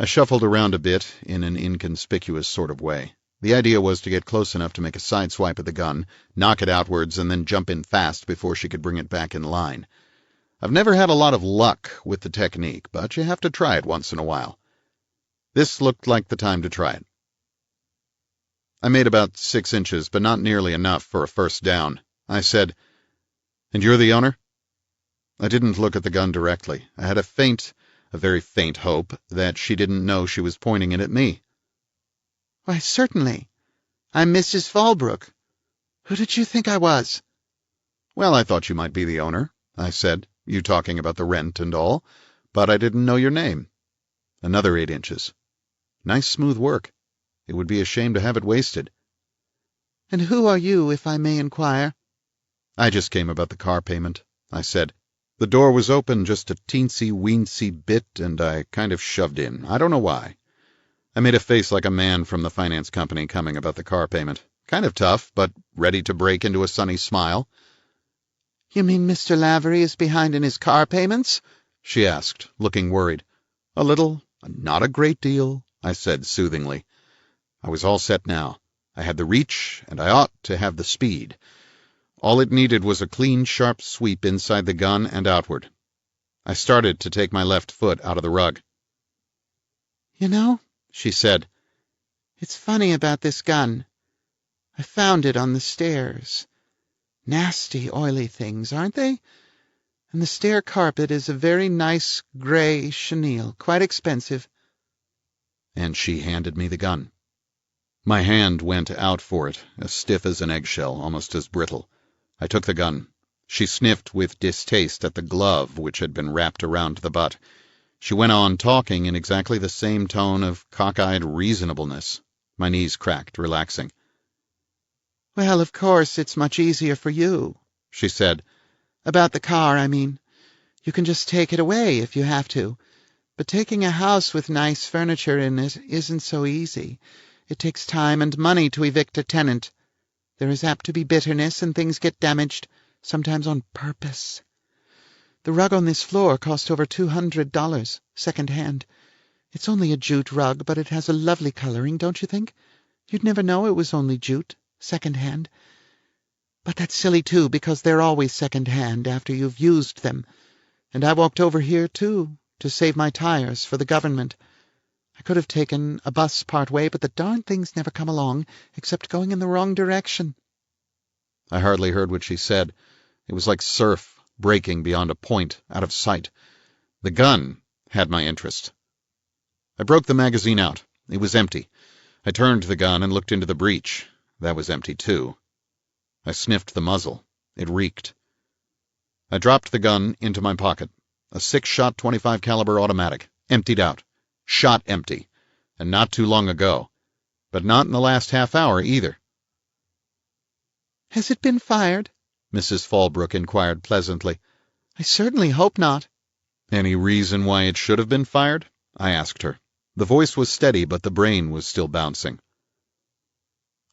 I shuffled around a bit in an inconspicuous sort of way. The idea was to get close enough to make a side swipe at the gun, knock it outwards, and then jump in fast before she could bring it back in line. I've never had a lot of luck with the technique, but you have to try it once in a while. This looked like the time to try it. I made about 6 inches, but not nearly enough for a first down. I said, "And you're the owner?" I didn't look at the gun directly. I had a very faint hope that she didn't know she was pointing it at me. Why, certainly. I'm Mrs. Fallbrook. Who did you think I was? Well, I thought you might be the owner, I said, you talking about the rent and all, but I didn't know your name. Another 8 inches. Nice smooth work. It would be a shame to have it wasted. And who are you, if I may inquire? I just came about the car payment, I said. The door was open just a teensy-weensy bit, and I kind of shoved in. I don't know why. I made a face like a man from the finance company coming about the car payment. Kind of tough, but ready to break into a sunny smile. You mean Mr. Lavery is behind in his car payments? She asked, looking worried. A little, not a great deal, I said soothingly. I was all set now. I had the reach, and I ought to have the speed. All it needed was a clean, sharp sweep inside the gun and outward. I started to take my left foot out of the rug. You know, she said, it's funny about this gun. I found it on the stairs. Nasty, oily things, aren't they? And the stair carpet is a very nice gray chenille, quite expensive. And she handed me the gun. My hand went out for it, as stiff as an eggshell, almost as brittle. I took the gun. She sniffed with distaste at the glove which had been wrapped around the butt. She went on talking in exactly the same tone of cockeyed reasonableness. My knees cracked, relaxing. Well, of course, it's much easier for you, she said. About the car, I mean. You can just take it away if you have to. But taking a house with nice furniture in it isn't so easy. It takes time and money to evict a tenant. There is apt to be bitterness, and things get damaged, sometimes on purpose. The rug on this floor cost over $200, second-hand. It's only a jute rug, but it has a lovely coloring, don't you think? You'd never know it was only jute, second-hand. But that's silly, too, because they're always second-hand after you've used them. And I walked over here, too, to save my tires for the government. I could have taken a bus part way, but the darn things never come along, except going in the wrong direction. I hardly heard what she said. It was like surf breaking beyond a point, out of sight. The gun had my interest. I broke the magazine out. It was empty. I turned the gun and looked into the breech. That was empty, too. I sniffed the muzzle. It reeked. I dropped the gun into my pocket. A 6-shot 25 caliber automatic, emptied out. Shot empty, and not too long ago, but not in the last half hour either. Has it been fired? Mrs. Fallbrook inquired pleasantly. I certainly hope not. Any reason why it should have been fired? I asked her. The voice was steady, but the brain was still bouncing.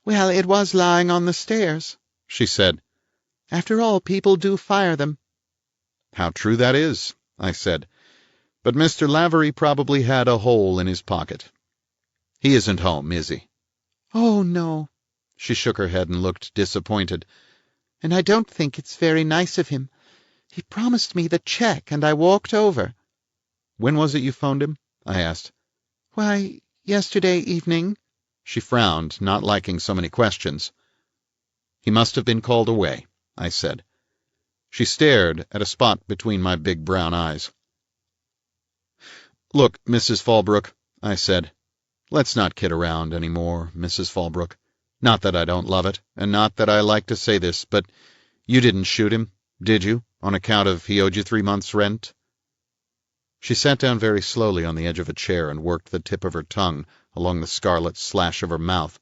Well, it was lying on the stairs, she said. After all, people do fire them. How true that is, I said. But Mr. Lavery probably had a hole in his pocket. He isn't home, is he? Oh, no. She shook her head and looked disappointed. And I don't think it's very nice of him. He promised me the check, and I walked over. When was it you phoned him? I asked. Why, yesterday evening. She frowned, not liking so many questions. He must have been called away, I said. She stared at a spot between my big brown eyes. Look, Mrs. Fallbrook, I said, let's not kid around any more, Mrs. Fallbrook. Not that I don't love it, and not that I like to say this, but you didn't shoot him, did you, on account of he owed you 3 months' rent? She sat down very slowly on the edge of a chair and worked the tip of her tongue along the scarlet slash of her mouth.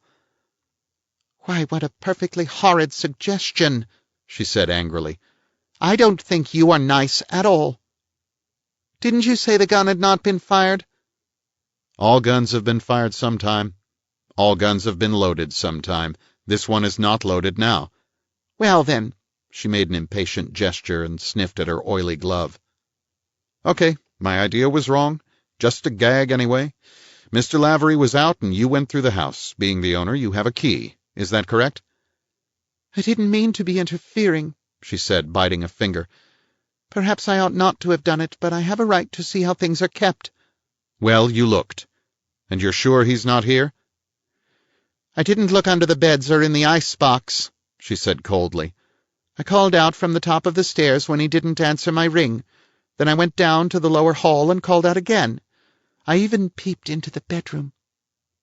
"Why, what a perfectly horrid suggestion," she said angrily. "I don't think you are nice at all. Didn't you say the gun had not been fired?" All guns have been fired sometime. All guns have been loaded sometime. This one is not loaded now. "Well, then," she made an impatient gesture and sniffed at her oily glove. "Okay, my idea was wrong. Just a gag anyway. Mr. Lavery was out and you went through the house. Being the owner, you have a key. Is that correct?" "I didn't mean to be interfering," she said, biting a finger. "Perhaps I ought not to have done it, but I have a right to see how things are kept." "Well, you looked. And you're sure he's not here?" "I didn't look under the beds or in the ice-box," she said coldly. "I called out from the top of the stairs when he didn't answer my ring. Then I went down to the lower hall and called out again. I even peeped into the bedroom."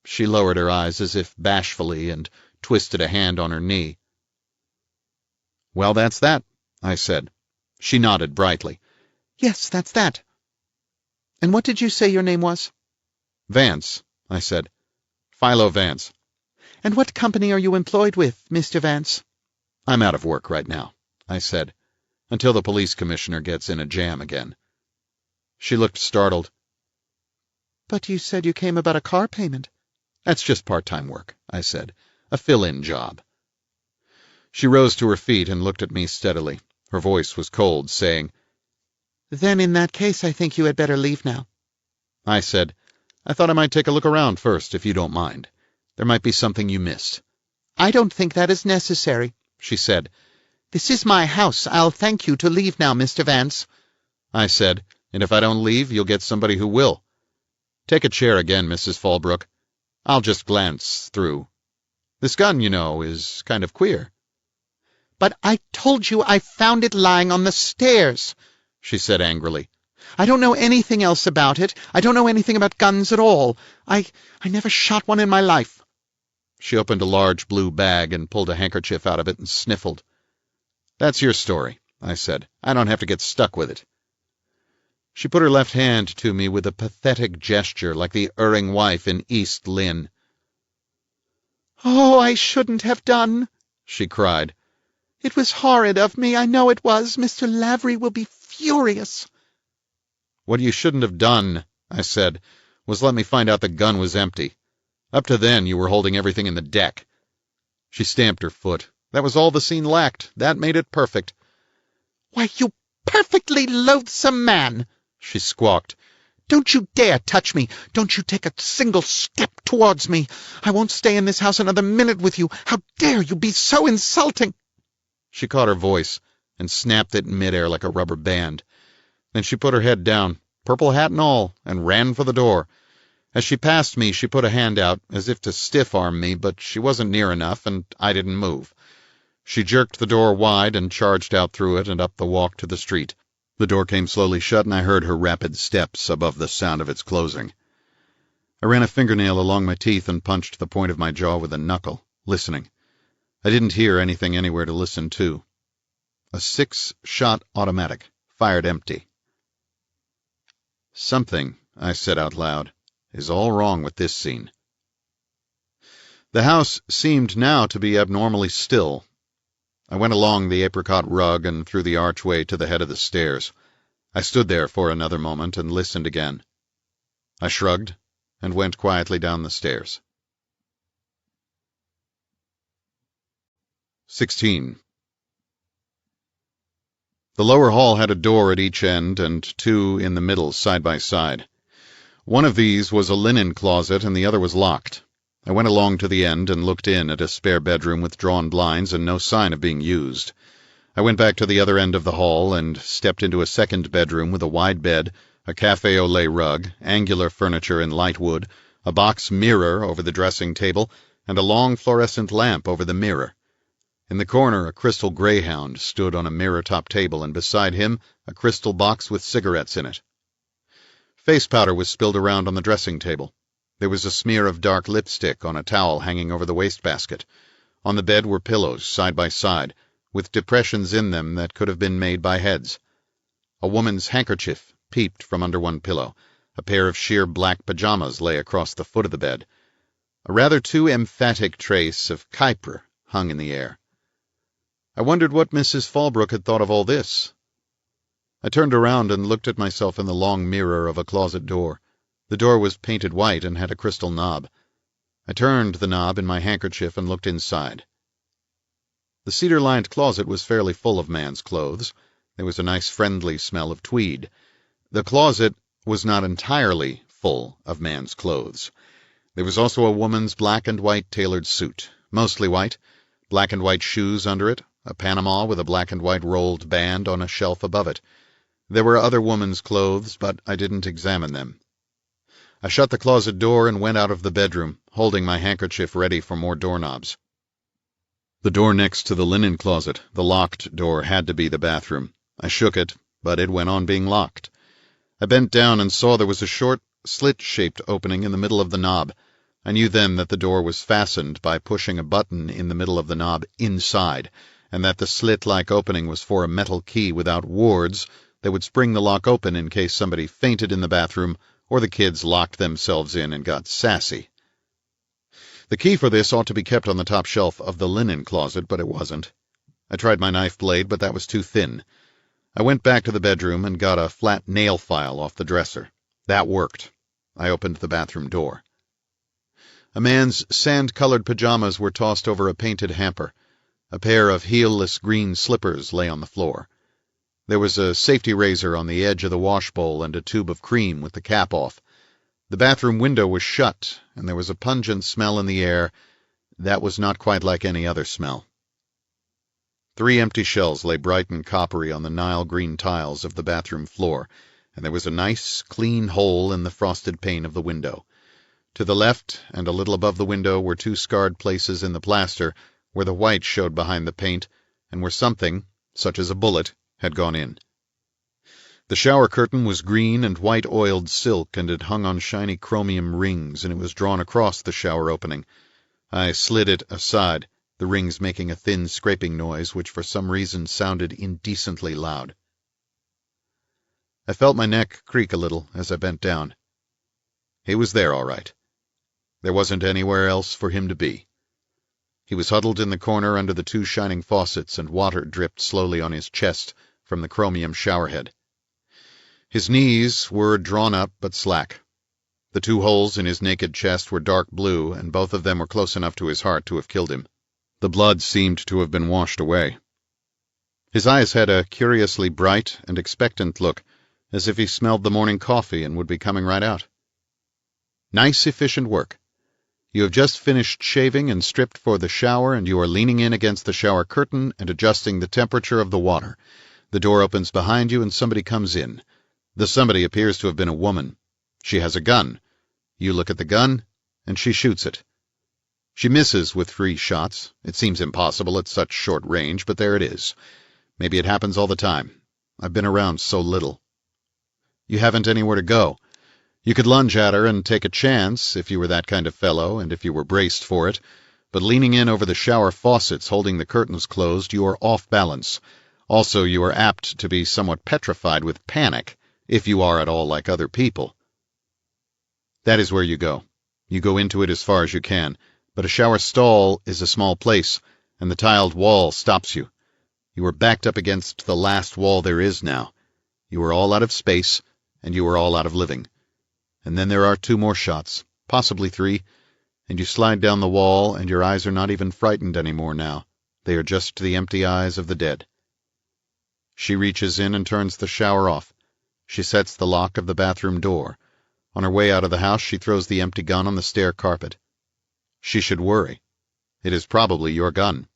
She lowered her eyes as if bashfully and twisted a hand on her knee. "Well, that's that," I said. She nodded brightly. "Yes, that's that. And what did you say your name was?" "Vance," I said. "Philo Vance." "And what company are you employed with, Mr. Vance?" "I'm out of work right now," I said, "until the police commissioner gets in a jam again." She looked startled. "But you said you came about a car payment." "That's just part-time work," I said. "A fill-in job." She rose to her feet and looked at me steadily. Her voice was cold, saying, "Then in that case I think you had better leave now." I said, "I thought I might take a look around first, if you don't mind. There might be something you missed." "I don't think that is necessary," she said. "This is my house. I'll thank you to leave now, Mr. Vance." I said, "And if I don't leave, you'll get somebody who will. Take a chair again, Mrs. Fallbrook. I'll just glance through. This gun, you know, is kind of queer." "But I told you I found it lying on the stairs," she said angrily. "I don't know anything else about it. I don't know anything about guns at all. I never shot one in my life." She opened a large blue bag and pulled a handkerchief out of it and sniffled. "That's your story," I said. "I don't have to get stuck with it." She put her left hand to me with a pathetic gesture like the erring wife in East Lynne. "Oh, I shouldn't have done," she cried. "It was horrid of me. I know it was. Mr. Lavery will be furious." "What you shouldn't have done," I said, "was let me find out the gun was empty. Up to then you were holding everything in the deck." She stamped her foot. That was all the scene lacked. That made it perfect. "Why, you perfectly loathsome man," she squawked. "Don't you dare touch me. Don't you take a single step towards me. I won't stay in this house another minute with you. How dare you be so insulting?" She caught her voice and snapped it in midair like a rubber band. Then she put her head down, purple hat and all, and ran for the door. As she passed me, she put a hand out, as if to stiff-arm me, but she wasn't near enough, and I didn't move. She jerked the door wide and charged out through it and up the walk to the street. The door came slowly shut, and I heard her rapid steps above the sound of its closing. I ran a fingernail along my teeth and punched the point of my jaw with a knuckle, listening. I didn't hear anything anywhere to listen to. A 6-shot automatic, fired empty. "Something," I said out loud, "is all wrong with this scene." The house seemed now to be abnormally still. I went along the apricot rug and through the archway to the head of the stairs. I stood there for another moment and listened again. I shrugged and went quietly down the stairs. 16. The lower hall had a door at each end and two in the middle side by side. One of these was a linen closet and the other was locked. I went along to the end and looked in at a spare bedroom with drawn blinds and no sign of being used. I went back to the other end of the hall and stepped into a second bedroom with a wide bed, a café au lait rug, angular furniture in light wood, a box mirror over the dressing table, and a long fluorescent lamp over the mirror. In the corner, a crystal greyhound stood on a mirror-top table, and beside him a crystal box with cigarettes in it. Face powder was spilled around on the dressing table. There was a smear of dark lipstick on a towel hanging over the wastebasket. On the bed were pillows, side by side, with depressions in them that could have been made by heads. A woman's handkerchief peeped from under one pillow. A pair of sheer black pajamas lay across the foot of the bed. A rather too emphatic trace of Kypr hung in the air. I wondered what Mrs. Fallbrook had thought of all this. I turned around and looked at myself in the long mirror of a closet door. The door was painted white and had a crystal knob. I turned the knob in my handkerchief and looked inside. The cedar-lined closet was fairly full of man's clothes. There was a nice friendly smell of tweed. The closet was not entirely full of man's clothes. There was also a woman's black and white tailored suit, mostly white, black and white shoes under it, a Panama with a black and white rolled band on a shelf above it. There were other women's clothes, but I didn't examine them. I shut the closet door and went out of the bedroom, holding my handkerchief ready for more doorknobs. The door next to the linen closet, the locked door, had to be the bathroom. I shook it, but it went on being locked. I bent down and saw there was a short, slit-shaped opening in the middle of the knob. I knew then that the door was fastened by pushing a button in the middle of the knob inside, and that the slit-like opening was for a metal key without wards that would spring the lock open in case somebody fainted in the bathroom or the kids locked themselves in and got sassy. The key for this ought to be kept on the top shelf of the linen closet, but it wasn't. I tried my knife blade, but that was too thin. I went back to the bedroom and got a flat nail file off the dresser. That worked. I opened the bathroom door. A man's sand-colored pajamas were tossed over a painted hamper. A pair of heelless green slippers lay on the floor. There was a safety razor on the edge of the washbowl and a tube of cream with the cap off. The bathroom window was shut, and there was a pungent smell in the air that was not quite like any other smell. 3 empty shells lay bright and coppery on the Nile-green tiles of the bathroom floor, and there was a nice, clean hole in the frosted pane of the window. To the left and a little above the window were 2 scarred places in the plaster where the white showed behind the paint and where something, such as a bullet, had gone in. The shower curtain was green and white-oiled silk, and it hung on shiny chromium rings, and it was drawn across the shower opening. I slid it aside, the rings making a thin scraping noise which for some reason sounded indecently loud. I felt my neck creak a little as I bent down. He was there, all right. There wasn't anywhere else for him to be. He was huddled in the corner under the 2 shining faucets, and water dripped slowly on his chest from the chromium showerhead. His knees were drawn up but slack. The 2 holes in his naked chest were dark blue, and both of them were close enough to his heart to have killed him. The blood seemed to have been washed away. His eyes had a curiously bright and expectant look, as if he smelled the morning coffee and would be coming right out. Nice, efficient work. You have just finished shaving and stripped for the shower, and you are leaning in against the shower curtain and adjusting the temperature of the water. The door opens behind you and somebody comes in. The somebody appears to have been a woman. She has a gun. You look at the gun, and she shoots it. She misses with 3 shots. It seems impossible at such short range, but there it is. Maybe it happens all the time. I've been around so little. You haven't anywhere to go. You could lunge at her and take a chance, if you were that kind of fellow, and if you were braced for it, but leaning in over the shower faucets, holding the curtains closed, you are off balance. Also, you are apt to be somewhat petrified with panic, if you are at all like other people. That is where you go. You go into it as far as you can, but a shower stall is a small place, and the tiled wall stops you. You are backed up against the last wall there is now. You are all out of space, and you are all out of living. And then there are 2 more shots, possibly 3, and you slide down the wall, and your eyes are not even frightened any more now. They are just the empty eyes of the dead. She reaches in and turns the shower off. She sets the lock of the bathroom door. On her way out of the house, she throws the empty gun on the stair carpet. She should worry. It is probably your gun.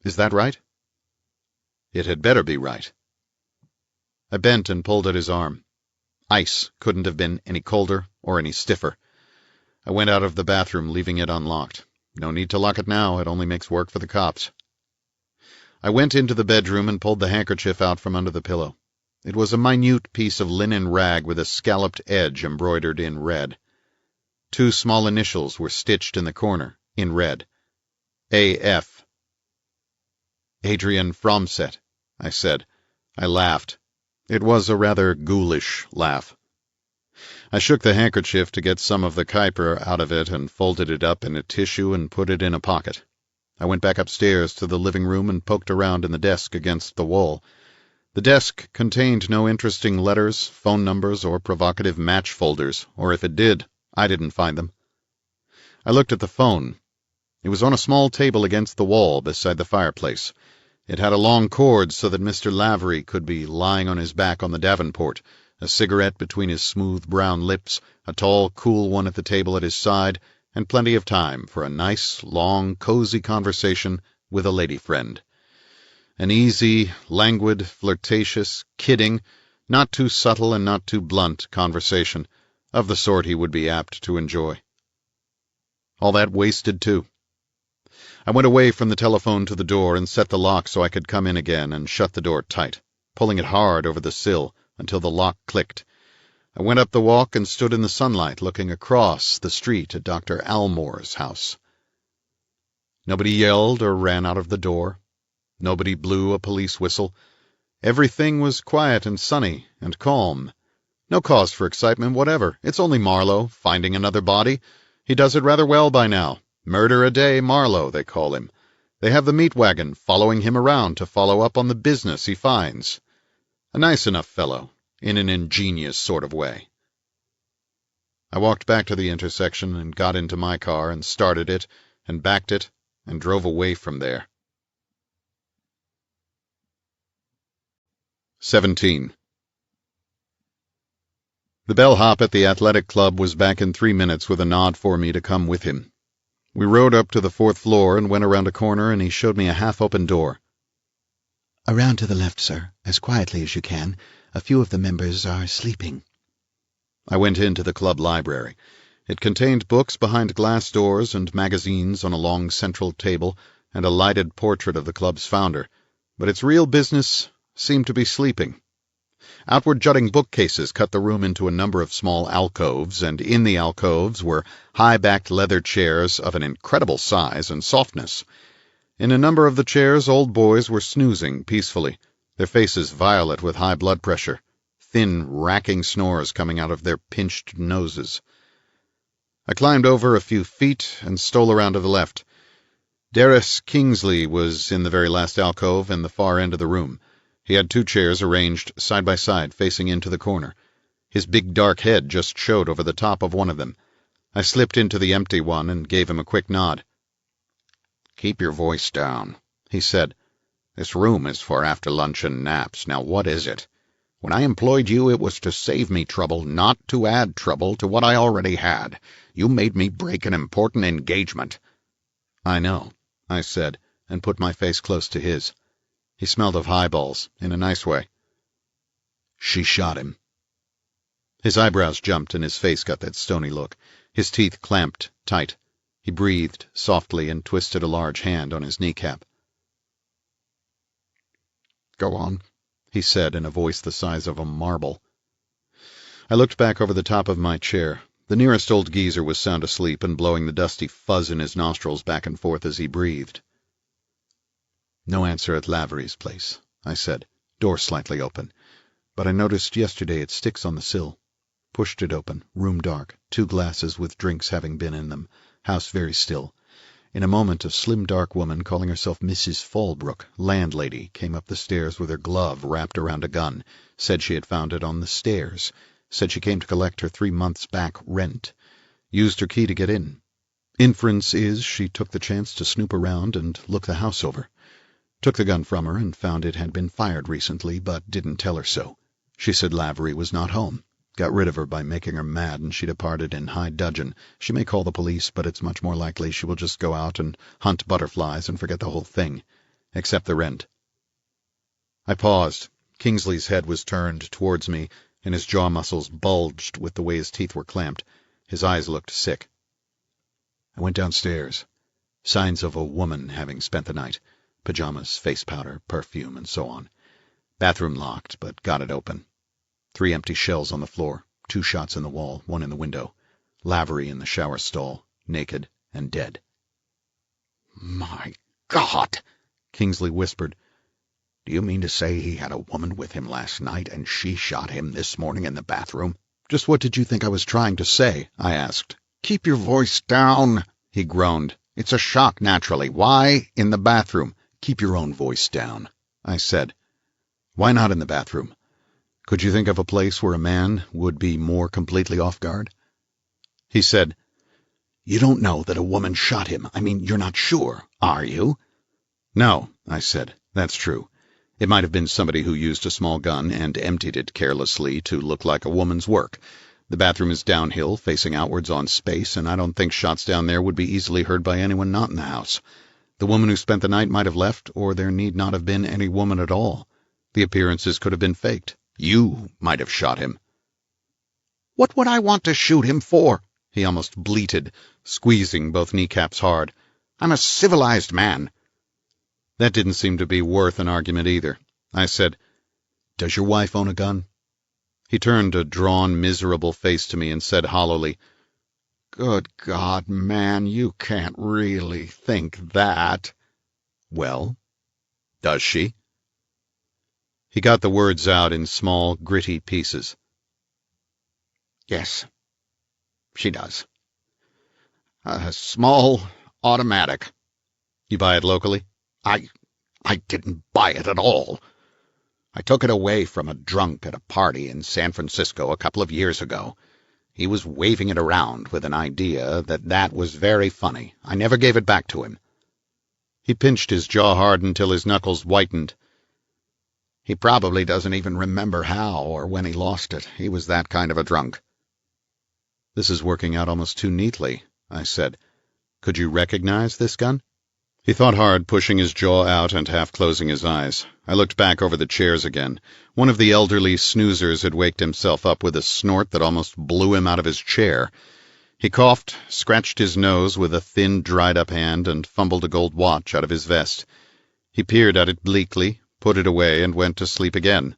Is that right? It had better be right. I bent and pulled at his arm. Ice couldn't have been any colder or any stiffer. I went out of the bathroom, leaving it unlocked. No need to lock it now. It only makes work for the cops. I went into the bedroom and pulled the handkerchief out from under the pillow. It was a minute piece of linen rag with a scalloped edge embroidered in red. 2 small initials were stitched in the corner, in red. A.F. Adrian Fromset, I said. I laughed. It was a rather ghoulish laugh. I shook the handkerchief to get some of the Kuiper out of it and folded it up in a tissue and put it in a pocket. I went back upstairs to the living room and poked around in the desk against the wall. The desk contained no interesting letters, phone numbers, or provocative match folders, or if it did, I didn't find them. I looked at the phone. It was on a small table against the wall beside the fireplace. It had a long cord so that Mr. Lavery could be lying on his back on the davenport, a cigarette between his smooth brown lips, a tall, cool one at the table at his side, and plenty of time for a nice, long, cozy conversation with a lady friend. An easy, languid, flirtatious, kidding, not too subtle and not too blunt conversation, of the sort he would be apt to enjoy. All that wasted, too. I went away from the telephone to the door and set the lock so I could come in again and shut the door tight, pulling it hard over the sill until the lock clicked. I went up the walk and stood in the sunlight looking across the street at Dr. Almore's house. Nobody yelled or ran out of the door. Nobody blew a police whistle. Everything was quiet and sunny and calm. No cause for excitement whatever. It's only Marlowe, finding another body. He does it rather well by now. Murder a day Marlowe, they call him. They have the meat wagon following him around to follow up on the business he finds. A nice enough fellow, in an ingenious sort of way. I walked back to the intersection and got into my car and started it and backed it and drove away from there. 17. The bellhop at the athletic club was back in 3 minutes with a nod for me to come with him. We rode up to the 4th floor and went around a corner, and he showed me a half-open door. Around to the left, sir, as quietly as you can. A few of the members are sleeping. I went into the club library. It contained books behind glass doors and magazines on a long central table and a lighted portrait of the club's founder, but its real business seemed to be sleeping. Outward jutting bookcases cut the room into a number of small alcoves, and in the alcoves were high-backed leather chairs of an incredible size and softness. In a number of the chairs old boys were snoozing peacefully, their faces violet with high blood pressure, thin, racking snores coming out of their pinched noses. I climbed over a few feet and stole around to the left. Darris Kingsley was in the very last alcove in the far end of the room. He had 2 chairs arranged side by side facing into the corner. His big dark head just showed over the top of one of them. I slipped into the empty one and gave him a quick nod. "Keep your voice down," he said. "This room is for after-luncheon naps. Now what is it? When I employed you, it was to save me trouble, not to add trouble to what I already had. You made me break an important engagement." "I know," I said, and put my face close to his. He smelled of highballs, in a nice way. "She shot him." His eyebrows jumped and his face got that stony look. His teeth clamped tight. He breathed softly and twisted a large hand on his kneecap. "Go on," he said in a voice the size of a marble. I looked back over the top of my chair. The nearest old geezer was sound asleep and blowing the dusty fuzz in his nostrils back and forth as he breathed. "No answer at Lavery's place," I said, door slightly open. "But I noticed yesterday it sticks on the sill." Pushed it open, room dark, 2 glasses with drinks having been in them, house very still. In a moment a slim dark woman calling herself Mrs. Fallbrook, landlady, came up the stairs with her glove wrapped around a gun, said she had found it on the stairs, said she came to collect her 3 months back rent, used her key to get in. Inference is she took the chance to snoop around and look the house over. Took the gun from her and found it had been fired recently, but didn't tell her so. She said Lavery was not home. Got rid of her by making her mad, and she departed in high dudgeon. She may call the police, but it's much more likely she will just go out and hunt butterflies and forget the whole thing, except the rent. I paused. Kingsley's head was turned towards me, and his jaw muscles bulged with the way his teeth were clamped. His eyes looked sick. I went downstairs. Signs of a woman having spent the night. Pajamas, face powder, perfume, and so on. Bathroom locked, but got it open. 3 empty shells on the floor, 2 shots in the wall, 1 in the window. Lavery in the shower stall, naked and dead. "My God!" Kingsley whispered. "Do you mean to say he had a woman with him last night, and she shot him this morning in the bathroom? Just what did you think I was trying to say? I asked. Keep your voice down, he groaned. It's a shock, naturally. Why in the bathroom? Keep your own voice down, I said. Why not in the bathroom? Could you think of a place where a man would be more completely off guard? He said, You don't know that a woman shot him. I mean, you're not sure, are you? No, I said. That's true. It might have been somebody who used a small gun and emptied it carelessly to look like a woman's work. The bathroom is downhill, facing outwards on space, and I don't think shots down there would be easily heard by anyone not in the house. The woman who spent the night might have left, or there need not have been any woman at all. The appearances could have been faked. You might have shot him. What would I want to shoot him for? He almost bleated, squeezing both kneecaps hard. I'm a civilized man. That didn't seem to be worth an argument either. I said, Does your wife own a gun? He turned a drawn, miserable face to me and said hollowly, Good God, man, you can't really think that. Well, does she? He got the words out in small, gritty pieces. Yes, she does. A small automatic. You buy it locally? I didn't buy it at all. I took it away from a drunk at a party in San Francisco a couple of years ago. He was waving it around with an idea that was very funny. I never gave it back to him. He pinched his jaw hard until his knuckles whitened. He probably doesn't even remember how or when he lost it. He was that kind of a drunk. This is working out almost too neatly, I said. Could you recognize this gun? He thought hard, pushing his jaw out and half closing his eyes. I looked back over the chairs again. One of the elderly snoozers had waked himself up with a snort that almost blew him out of his chair. He coughed, scratched his nose with a thin, dried-up hand, and fumbled a gold watch out of his vest. He peered at it bleakly, put it away, and went to sleep again.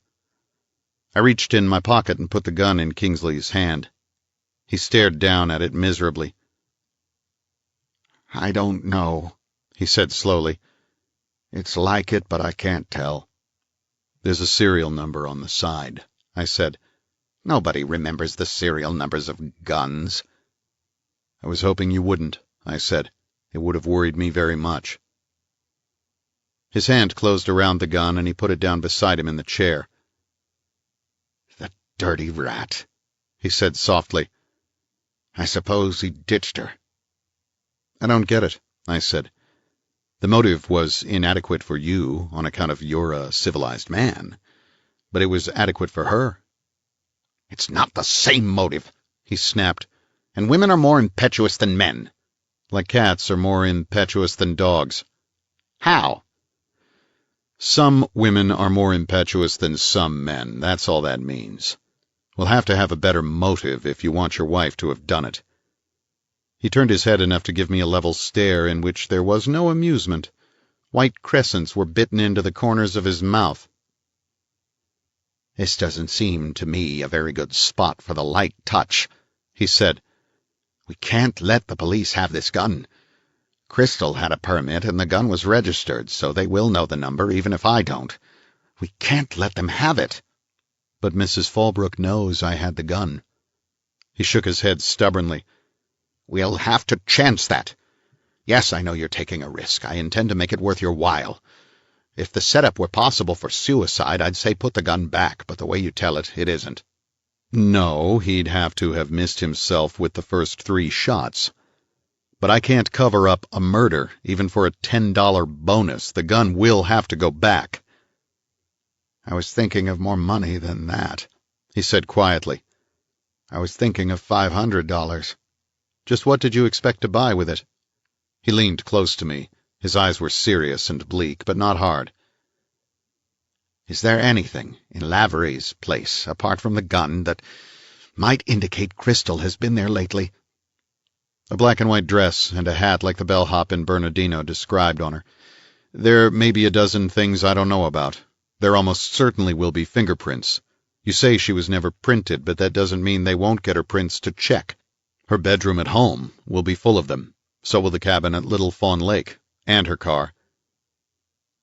I reached in my pocket and put the gun in Kingsley's hand. He stared down at it miserably. I don't know, he said slowly. It's like it, but I can't tell. There's a serial number on the side, I said. Nobody remembers the serial numbers of guns. I was hoping you wouldn't, I said. It would have worried me very much. His hand closed around the gun, and he put it down beside him in the chair. The dirty rat, he said softly. I suppose he ditched her. I don't get it, I said. The motive was inadequate for you on account of you're a civilized man, but it was adequate for her. It's not the same motive, he snapped, and women are more impetuous than men. Like cats are more impetuous than dogs. How? Some women are more impetuous than some men, that's all that means. We'll have to have a better motive if you want your wife to have done it. He turned his head enough to give me a level stare in which there was no amusement. White crescents were bitten into the corners of his mouth. This doesn't seem to me a very good spot for the light touch, he said. We can't let the police have this gun. Crystal had a permit and the gun was registered, so they will know the number even if I don't. We can't let them have it. But Mrs. Fallbrook knows I had the gun. He shook his head stubbornly. We'll have to chance that. Yes, I know you're taking a risk. I intend to make it worth your while. If the setup were possible for suicide, I'd say put the gun back, but the way you tell it, it isn't. No, he'd have to have missed himself with the first 3 shots. But I can't cover up a murder, even for a $10 bonus. The gun will have to go back. I was thinking of more money than that, he said quietly. I was thinking of $500. Just what did you expect to buy with it? He leaned close to me. His eyes were serious and bleak, but not hard. Is there anything in Lavery's place, apart from the gun, that might indicate Crystal has been there lately? A black and white dress and a hat like the bellhop in Bernardino described on her. There may be a dozen things I don't know about. There almost certainly will be fingerprints. You say she was never printed, but that doesn't mean they won't get her prints to check. Her bedroom at home will be full of them. So will the cabin at Little Fawn Lake. And her car.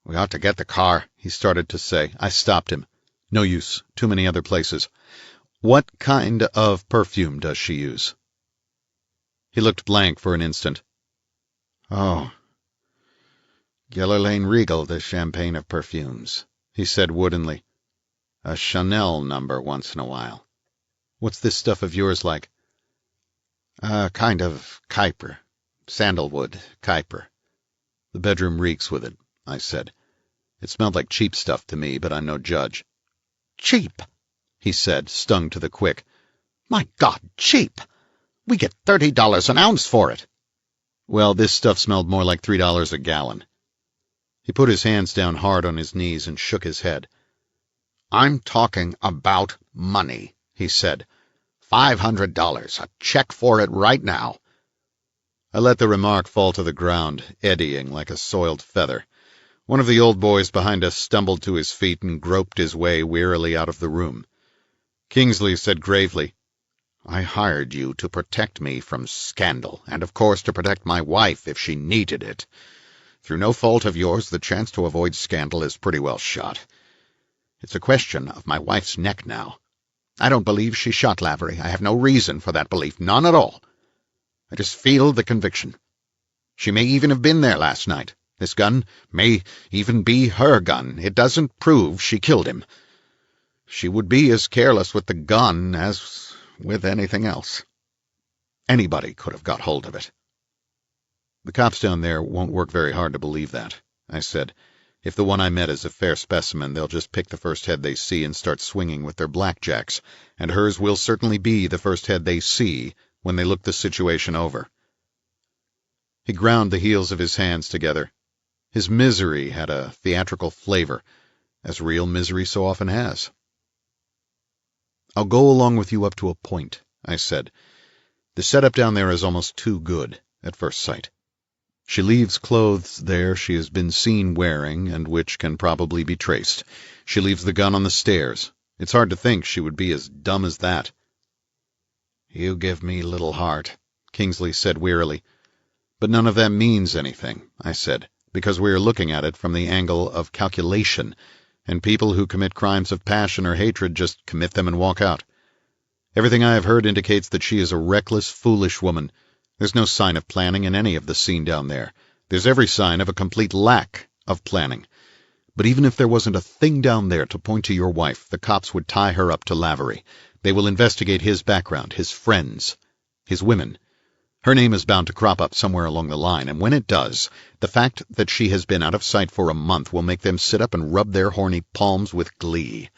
We ought to get the car, he started to say. I stopped him. No use. Too many other places. What kind of perfume does she use? He looked blank for an instant. Oh, Geller Lane Regal, the champagne of perfumes, he said woodenly. A Chanel number once in a while. What's this stuff of yours like? A kind of Kuiper. Sandalwood Kuiper. The bedroom reeks with it, I said. It smelled like cheap stuff to me, but I'm no judge. Cheap, he said, stung to the quick. My God, cheap! We get $30 an ounce for it. Well, this stuff smelled more like $3 a gallon. He put his hands down hard on his knees and shook his head. I'm talking about money, he said. $500, a check for it right now. I let the remark fall to the ground, eddying like a soiled feather. One of the old boys behind us stumbled to his feet and groped his way wearily out of the room. Kingsley said gravely, I hired you to protect me from scandal, and of course to protect my wife if she needed it. Through no fault of yours, the chance to avoid scandal is pretty well shot. It's a question of my wife's neck now. I don't believe she shot Lavery. I have no reason for that belief, none at all. I just feel the conviction. She may even have been there last night. This gun may even be her gun. It doesn't prove she killed him. She would be as careless with the gun as with anything else. Anybody could have got hold of it. The cops down there won't work very hard to believe that, I said. If the one I met is a fair specimen, they'll just pick the first head they see and start swinging with their blackjacks, and hers will certainly be the first head they see when they look the situation over. He ground the heels of his hands together. His misery had a theatrical flavor, as real misery so often has. I'll go along with you up to a point, I said. The setup down there is almost too good, at first sight. She leaves clothes there she has been seen wearing and which can probably be traced. She leaves the gun on the stairs. It's hard to think she would be as dumb as that. You give me little heart, Kingsley said wearily. But none of that means anything, I said, because we are looking at it from the angle of calculation, and people who commit crimes of passion or hatred just commit them and walk out. Everything I have heard indicates that she is a reckless, foolish woman. There's no sign of planning in any of the scene down there. There's every sign of a complete lack of planning. But even if there wasn't a thing down there to point to your wife, the cops would tie her up to Lavery. They will investigate his background, his friends, his women. Her name is bound to crop up somewhere along the line, and when it does, the fact that she has been out of sight for a month will make them sit up and rub their horny palms with glee.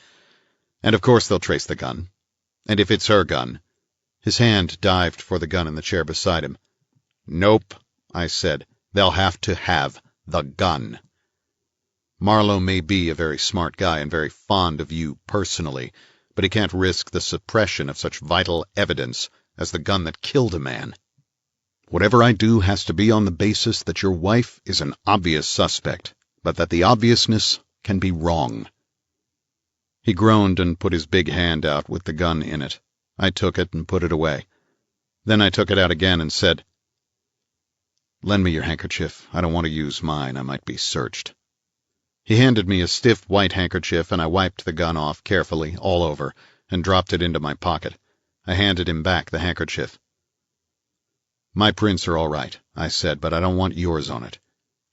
And of course they'll trace the gun. And if it's her gun... His hand dived for the gun in the chair beside him. Nope, I said. They'll have to have the gun. Marlowe may be a very smart guy and very fond of you personally, but he can't risk the suppression of such vital evidence as the gun that killed a man. Whatever I do has to be on the basis that your wife is an obvious suspect, but that the obviousness can be wrong. He groaned and put his big hand out with the gun in it. I took it and put it away. Then I took it out again and said, Lend me your handkerchief. I don't want to use mine. I might be searched. He handed me a stiff white handkerchief, and I wiped the gun off carefully, all over, and dropped it into my pocket. I handed him back the handkerchief. My prints are all right, I said, but I don't want yours on it.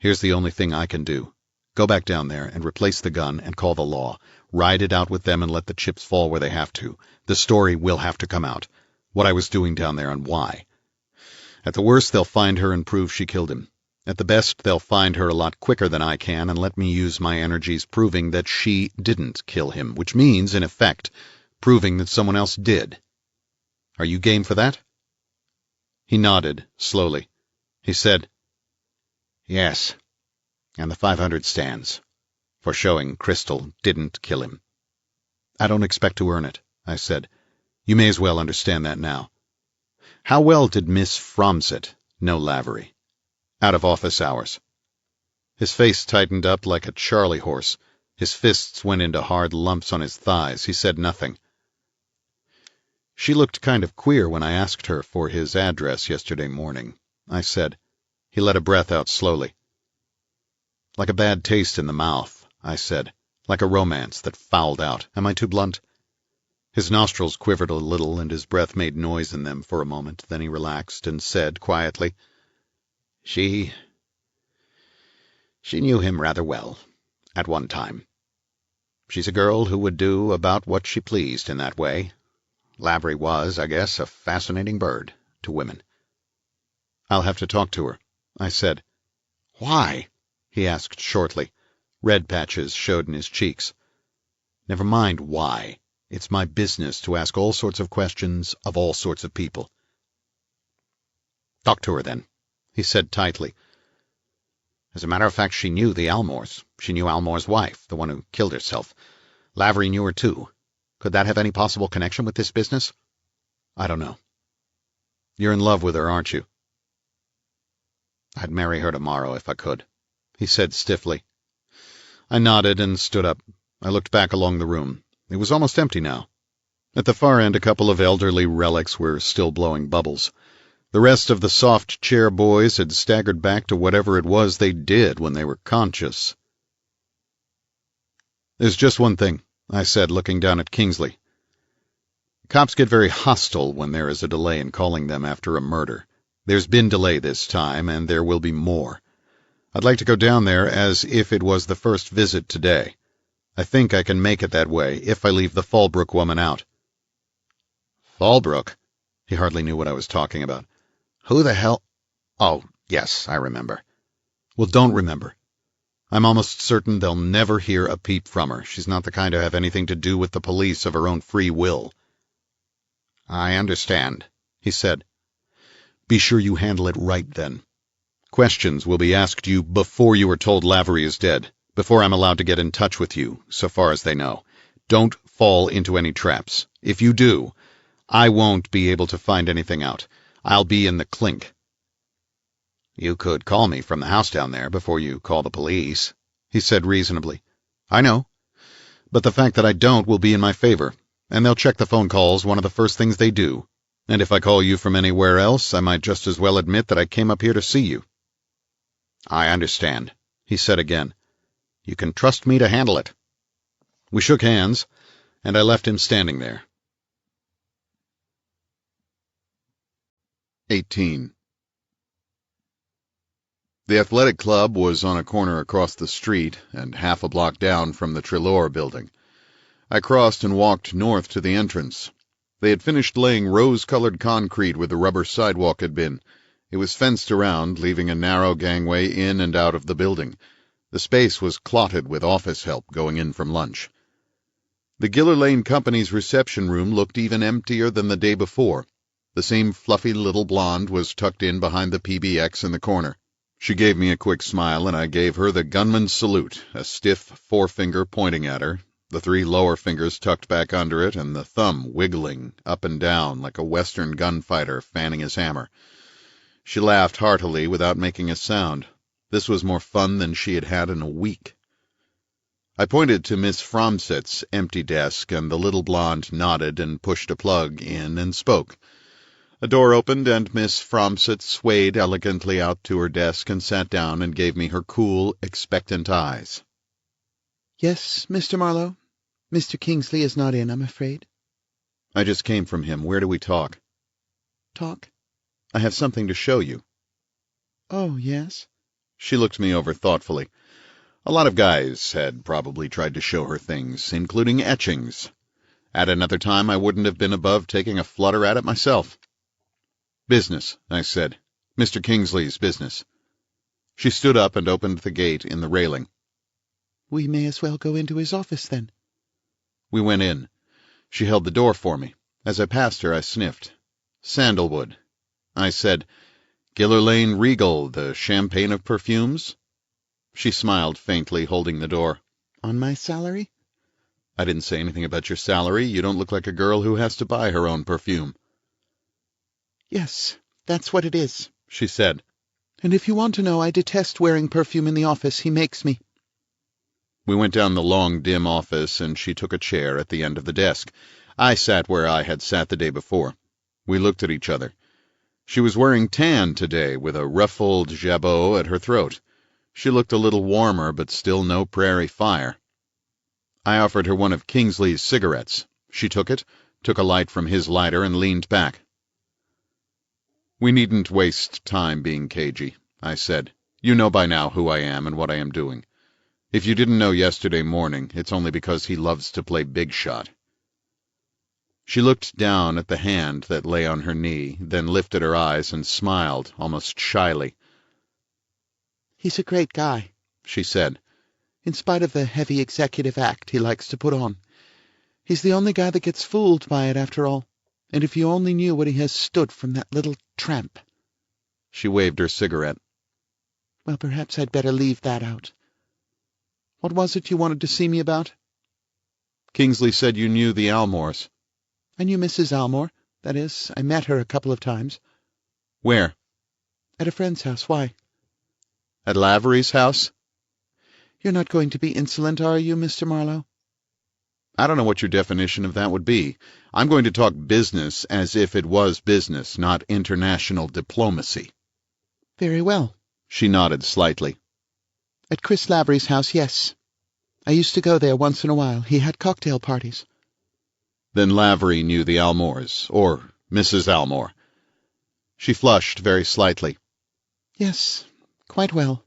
Here's the only thing I can do. Go back down there and replace the gun and call the law. Ride it out with them and let the chips fall where they have to. The story will have to come out. What I was doing down there and why. At the worst, they'll find her and prove she killed him. At the best, they'll find her a lot quicker than I can and let me use my energies proving that she didn't kill him, which means, in effect, proving that someone else did. Are you game for that? He nodded, slowly. He said, Yes, and the 500 stands, for showing Crystal didn't kill him. I don't expect to earn it, I said. You may as well understand that now. How well did Miss Fromsett know Lavery? Out of office hours. His face tightened up like a charley horse. His fists went into hard lumps on his thighs. He said nothing. She looked kind of queer when I asked her for his address yesterday morning, I said. He let a breath out slowly. Like a bad taste in the mouth, I said. Like a romance that fouled out. Am I too blunt? His nostrils quivered a little, and his breath made noise in them for a moment. Then he relaxed and said quietly, She knew him rather well, at one time. She's a girl who would do about what she pleased in that way. Lavery was, I guess, a fascinating bird to women. I'll have to talk to her, I said. Why? He asked shortly. Red patches showed in his cheeks. Never mind why. It's my business to ask all sorts of questions of all sorts of people. Talk to her, then, he said tightly. As a matter of fact, she knew the Almores. She knew Almore's wife, the one who killed herself. Lavery knew her, too. Could that have any possible connection with this business? I don't know. You're in love with her, aren't you? I'd marry her tomorrow if I could, he said stiffly. I nodded and stood up. I looked back along the room. It was almost empty now. At the far end, a couple of elderly relics were still blowing bubbles. The rest of the soft chair boys had staggered back to whatever it was they did when they were conscious. There's just one thing, I said, looking down at Kingsley. Cops get very hostile when there is a delay in calling them after a murder. There's been delay this time, and there will be more. I'd like to go down there as if it was the first visit today. I think I can make it that way if I leave the Fallbrook woman out. Fallbrook? He hardly knew what I was talking about. Who the hell? Oh, yes, I remember. Well, don't remember. I'm almost certain they'll never hear a peep from her. She's not the kind to have anything to do with the police of her own free will. I understand, he said. Be sure you handle it right then. Questions will be asked you before you are told Lavery is dead, before I'm allowed to get in touch with you, so far as they know. Don't fall into any traps. If you do, I won't be able to find anything out. I'll be in the clink. You could call me from the house down there before you call the police, he said reasonably. I know. But the fact that I don't will be in my favor, and they'll check the phone calls one of the first things they do. And if I call you from anywhere else, I might just as well admit that I came up here to see you. I understand, he said again. You can trust me to handle it. We shook hands, and I left him standing there. 18. The athletic club was on a corner across the street and half a block down from the Trelawney building. I crossed and walked north to the entrance. They had finished laying rose-colored concrete where the rubber sidewalk had been. It was fenced around, leaving a narrow gangway in and out of the building. The space was clotted with office help going in from lunch. The Giller Lane Company's reception room looked even emptier than the day before. The same fluffy little blonde was tucked in behind the PBX in the corner. She gave me a quick smile, and I gave her the gunman's salute, a stiff forefinger pointing at her, the 3 lower fingers tucked back under it, and the thumb wiggling up and down like a Western gunfighter fanning his hammer. She laughed heartily without making a sound. This was more fun than she had had in a week. I pointed to Miss Fromsett's empty desk, and the little blonde nodded and pushed a plug in and spoke. A door opened, and Miss Fromsett swayed elegantly out to her desk and sat down and gave me her cool, expectant eyes. Yes, Mr. Marlowe? Mr. Kingsley is not in, I'm afraid. I just came from him. Where do we talk? Talk? I have something to show you. Oh, yes? She looked me over thoughtfully. A lot of guys had probably tried to show her things, including etchings. At another time, I wouldn't have been above taking a flutter at it myself. Business, I said. Mr. Kingsley's business. She stood up and opened the gate in the railing. We may as well go into his office, then. We went in. She held the door for me. As I passed her, I sniffed. Sandalwood. I said, Giller Lane Regal, the champagne of perfumes? She smiled faintly, holding the door. On my salary? I didn't say anything about your salary. You don't look like a girl who has to buy her own perfume. Yes, that's what it is, she said. And if you want to know, I detest wearing perfume in the office. He makes me. We went down the long, dim office, and she took a chair at the end of the desk. I sat where I had sat the day before. We looked at each other. She was wearing tan today, with a ruffled jabot at her throat. She looked a little warmer, but still no prairie fire. I offered her one of Kingsley's cigarettes. She took it, took a light from his lighter, and leaned back. "We needn't waste time being cagey," I said. "You know by now who I am and what I am doing. If you didn't know yesterday morning, it's only because he loves to play big shot." She looked down at the hand that lay on her knee, then lifted her eyes and smiled, almost shyly. "He's a great guy," she said, "in spite of the heavy executive act he likes to put on. He's the only guy that gets fooled by it, after all. And if you only knew what he has stood from that little tramp." She waved her cigarette. "Well, perhaps I'd better leave that out. What was it you wanted to see me about?" "Kingsley said you knew the Almores." "I knew Mrs. Almore. That is, I met her a couple of times." "Where?" "At a friend's house. Why?" "At Lavery's house?" "You're not going to be insolent, are you, Mr. Marlowe?" "I don't know what your definition of that would be. I'm going to talk business as if it was business, not international diplomacy." "Very well." She nodded slightly. "At Chris Lavery's house, yes. I used to go there once in a while. He had cocktail parties." "Then Lavery knew the Almores, or Mrs. Almore." She flushed very slightly. "Yes, quite well."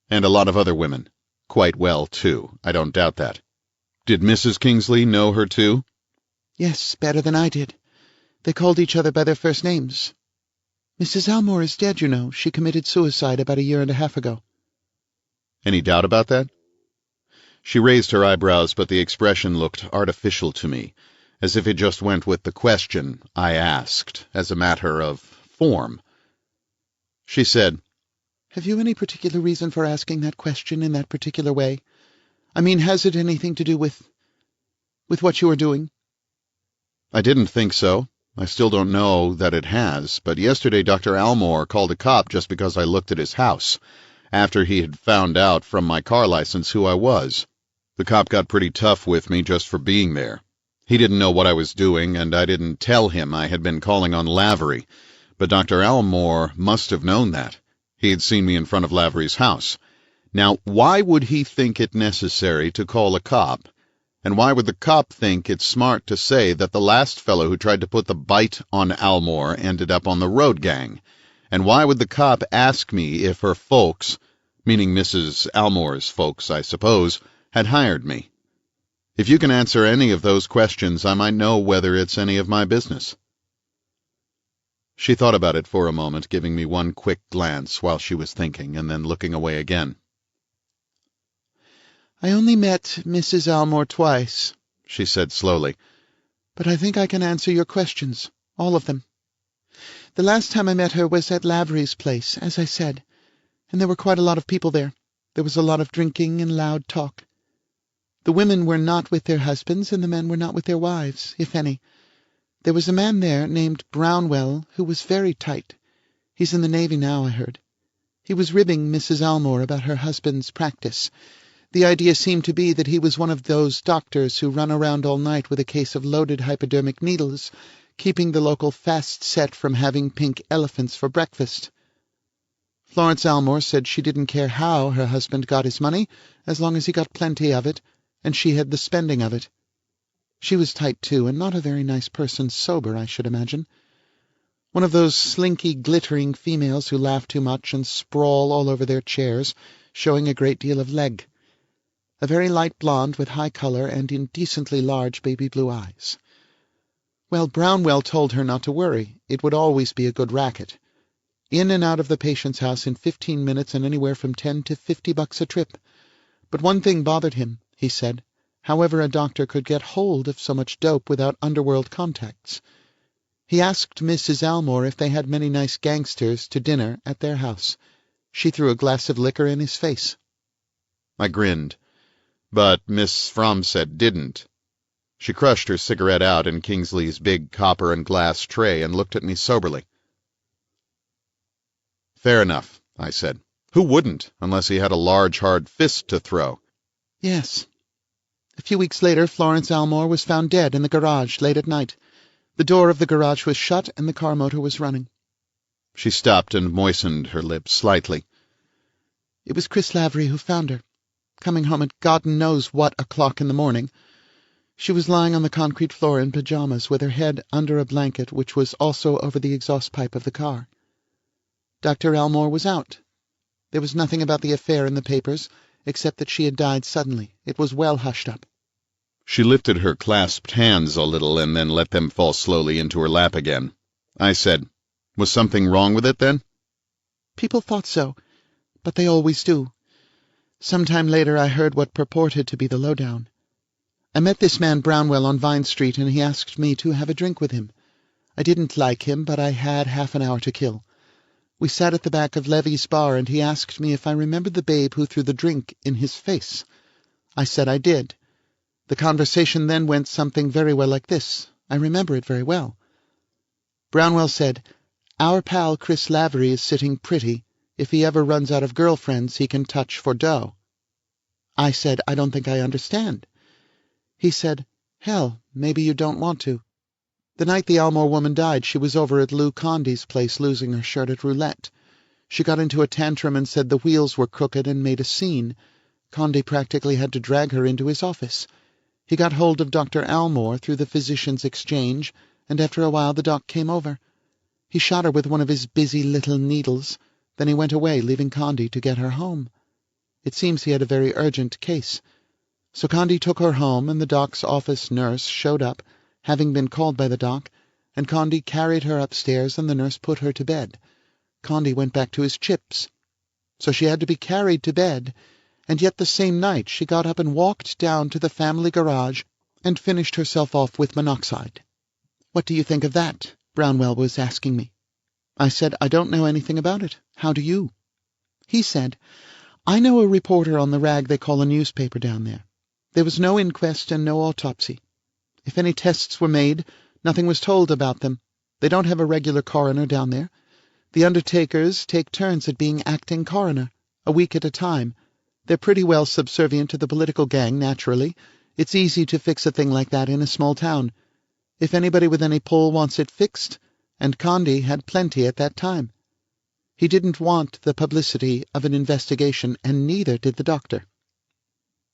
"And a lot of other women. Quite well, too. I don't doubt that. Did Mrs. Kingsley know her, too?" "Yes, better than I did. They called each other by their first names. Mrs. Almore is dead, you know. She committed suicide about 1.5 years ago." "Any doubt about that?" She raised her eyebrows, but the expression looked artificial to me, as if it just went with the question I asked, as a matter of form. She said, "Have you any particular reason for asking that question in that particular way? I mean, has it anything to do with what you are doing?" "I didn't think so. I still don't know that it has, but yesterday Dr. Almore called a cop just because I looked at his house, after he had found out from my car license who I was. The cop got pretty tough with me just for being there. He didn't know what I was doing, and I didn't tell him I had been calling on Lavery, but Dr. Almore must have known that. He had seen me in front of Lavery's house. Now, why would he think it necessary to call a cop? And why would the cop think it's smart to say that the last fellow who tried to put the bite on Almore ended up on the road gang? And why would the cop ask me if her folks, meaning Mrs. Almore's folks, I suppose, had hired me? If you can answer any of those questions, I might know whether it's any of my business." She thought about it for a moment, giving me one quick glance while she was thinking, and then looking away again. "I only met Mrs. Almore twice," she said slowly, "but I think I can answer your questions, all of them. The last time I met her was at Lavery's place, as I said, and there were quite a lot of people there. There was a lot of drinking and loud talk. The women were not with their husbands, and the men were not with their wives, if any. There was a man there named Brownwell who was very tight. He's in the Navy now, I heard. He was ribbing Mrs. Almore about her husband's practice. The idea seemed to be that he was one of those doctors who run around all night with a case of loaded hypodermic needles, keeping the local fast set from having pink elephants for breakfast. Florence Almore said she didn't care how her husband got his money, as long as he got plenty of it, and she had the spending of it. She was tight, too, and not a very nice person sober, I should imagine. One of those slinky, glittering females who laugh too much and sprawl all over their chairs, showing a great deal of leg. A very light blonde with high color and indecently large baby blue eyes. Well, Brownwell told her not to worry. It would always be a good racket. In and out of the patient's house in 15 minutes and anywhere from $10 to $50 a trip. But one thing bothered him, he said, however a doctor could get hold of so much dope without underworld contacts. He asked Mrs. Almore if they had many nice gangsters to dinner at their house. She threw a glass of liquor in his face. I grinned, but Miss Fromset didn't. She crushed her cigarette out in Kingsley's big copper and glass tray and looked at me soberly. "Fair enough," I said. "Who wouldn't, unless he had a large, hard fist to throw?" "Yes. A few weeks later, Florence Almore was found dead in the garage late at night. The door of the garage was shut and the car motor was running." She stopped and moistened her lips slightly. "It was Chris Lavery who found her, coming home at God knows what o'clock in the morning. She was lying on the concrete floor in pajamas with her head under a blanket which was also over the exhaust pipe of the car. Dr. Elmore was out. There was nothing about the affair in the papers, except that she had died suddenly. It was well hushed up. She lifted her clasped hands a little and then let them fall slowly into her lap again. I said, "Was something wrong with it, then?" People thought so, but they always do. Some time later I heard what purported to be the lowdown. I met this man Brownwell on Vine Street, and he asked me to have a drink with him. I didn't like him, but I had half an hour to kill. We sat at the back of Levy's bar, and he asked me if I remembered the babe who threw the drink in his face. I said I did. The conversation then went something very well like this. I remember it very well. Brownwell said, "Our pal Chris Lavery is sitting pretty. If he ever runs out of girlfriends, he can touch for dough." I said, "I don't think I understand." He said, "Hell, maybe you don't want to." The night the Elmore woman died, she was over at Lou Condy's place losing her shirt at roulette. She got into a tantrum and said the wheels were crooked and made a scene. Condy practically had to drag her into his office. He got hold of Dr. Elmore through the physician's exchange, and after a while the doc came over. He shot her with one of his busy little needles. Then he went away, leaving Condy to get her home. It seems he had a very urgent case. So Condy took her home, and the doc's office nurse showed up, having been called by the doc, and Condy carried her upstairs, and the nurse put her to bed. Condy went back to his chips. So she had to be carried to bed, and yet the same night she got up and walked down to the family garage and finished herself off with monoxide. "What do you think of that?" Brownwell was asking me. I said, "I don't know anything about it. How do you?" He said, "I know a reporter on the rag they call a newspaper down there. There was no inquest and no autopsy. If any tests were made, nothing was told about them. They don't have a regular coroner down there. The undertakers take turns at being acting coroner, a week at a time. They're pretty well subservient to the political gang, naturally. It's easy to fix a thing like that in a small town. If anybody with any pull wants it fixed, and Condy had plenty at that time. He didn't want the publicity of an investigation, and neither did the doctor."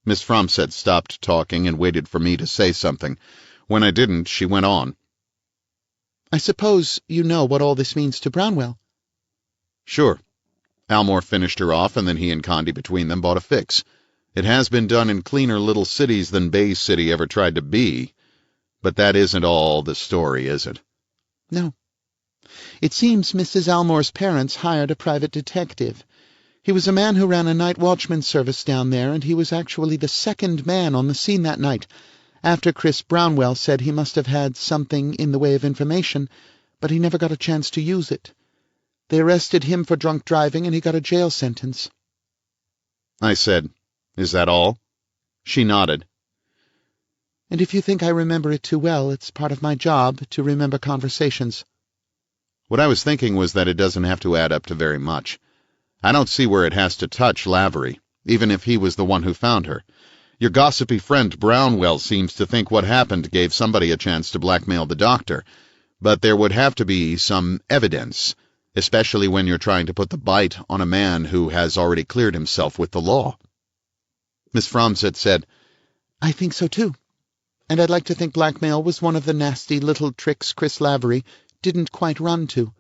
Miss Fromset stopped talking and waited for me to say something. When I didn't, she went on. "I suppose you know what all this means to Brownwell?" "Sure." Elmore finished her off, and then he and Condy between them bought a fix. It has been done in cleaner little cities than Bay City ever tried to be. But that isn't all the story, is it? No. It seems Mrs. Elmore's parents hired a private detective. He was a man who ran a night watchman service down there, and he was actually the second man on the scene that night, after Chris Brownwell said he must have had something in the way of information, but he never got a chance to use it. They arrested him for drunk driving, and he got a jail sentence. I said, "Is that all?" She nodded. "And if you think I remember it too well, it's part of my job to remember conversations." What I was thinking was that it doesn't have to add up to very much. I don't see where it has to touch Lavery, even if he was the one who found her. Your gossipy friend Brownwell seems to think what happened gave somebody a chance to blackmail the doctor, but there would have to be some evidence, especially when you're trying to put the bite on a man who has already cleared himself with the law. Miss Fromset said, "I think so, too. And I'd like to think blackmail was one of the nasty little tricks Chris Lavery didn't quite run to.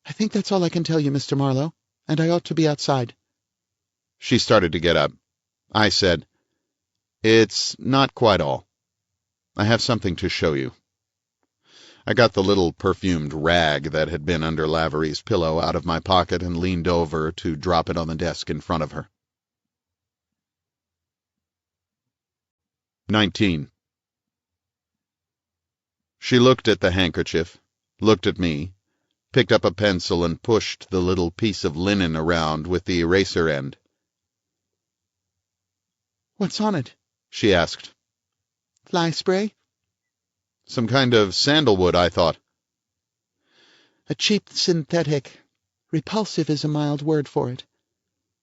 I think that's all I can tell you, Mr. Marlowe, and I ought to be outside." She started to get up. I said, "It's not quite all. I have something to show you." I got the little perfumed rag that had been under Lavery's pillow out of my pocket and leaned over to drop it on the desk in front of her. 19. She looked at the handkerchief, looked at me, picked up a pencil and pushed the little piece of linen around with the eraser end. "What's on it?" she asked. "Fly spray?" Some kind of sandalwood, I thought. "A cheap synthetic. Repulsive is a mild word for it.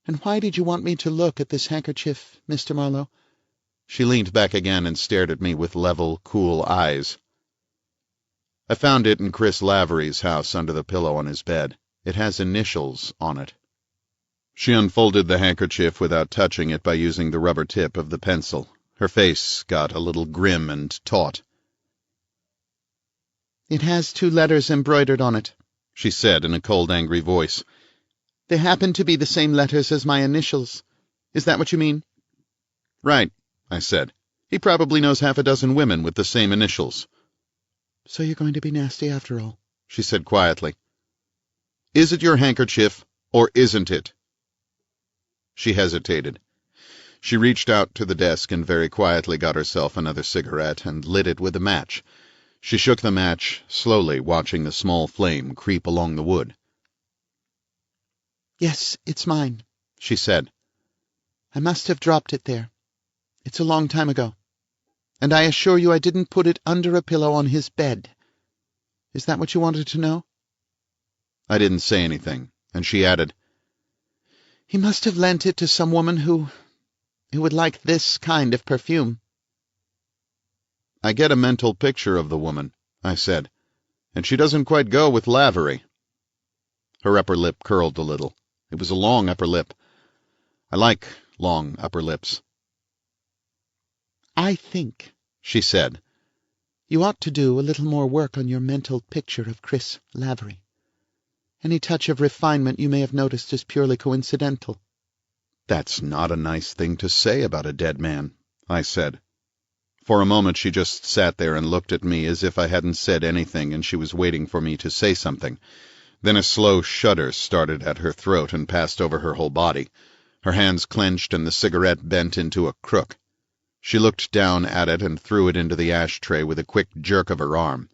And why did you want me to look at this handkerchief, Mr. Marlowe?" She leaned back again and stared at me with level, cool eyes. "I found it in Chris Lavery's house under the pillow on his bed. It has initials on it." She unfolded the handkerchief without touching it by using the rubber tip of the pencil. Her face got a little grim and taut. "It has 2 letters embroidered on it," she said in a cold, angry voice. "They happen to be the same letters as my initials. Is that what you mean?" "Right," I said. "He probably knows half a dozen women with the same initials." "So you're going to be nasty after all," she said quietly. "Is it your handkerchief, or isn't it?" She hesitated. She reached out to the desk and very quietly got herself another cigarette and lit it with a match. She shook the match, slowly watching the small flame creep along the wood. "Yes, it's mine," she said. "I must have dropped it there. It's a long time ago. And I assure you I didn't put it under a pillow on his bed. Is that what you wanted to know?" I didn't say anything, and she added, "He must have lent it to some woman who would like this kind of perfume." "I get a mental picture of the woman," I said, "and she doesn't quite go with Lavery." Her upper lip curled a little. It was a long upper lip. I like long upper lips. "I think," she said, "you ought to do a little more work on your mental picture of Chris Lavery. Any touch of refinement you may have noticed is purely coincidental." "That's not a nice thing to say about a dead man," I said. For a moment she just sat there and looked at me as if I hadn't said anything and she was waiting for me to say something. Then a slow shudder started at her throat and passed over her whole body. Her hands clenched and the cigarette bent into a crook. She looked down at it and threw it into the ashtray with a quick jerk of her arm.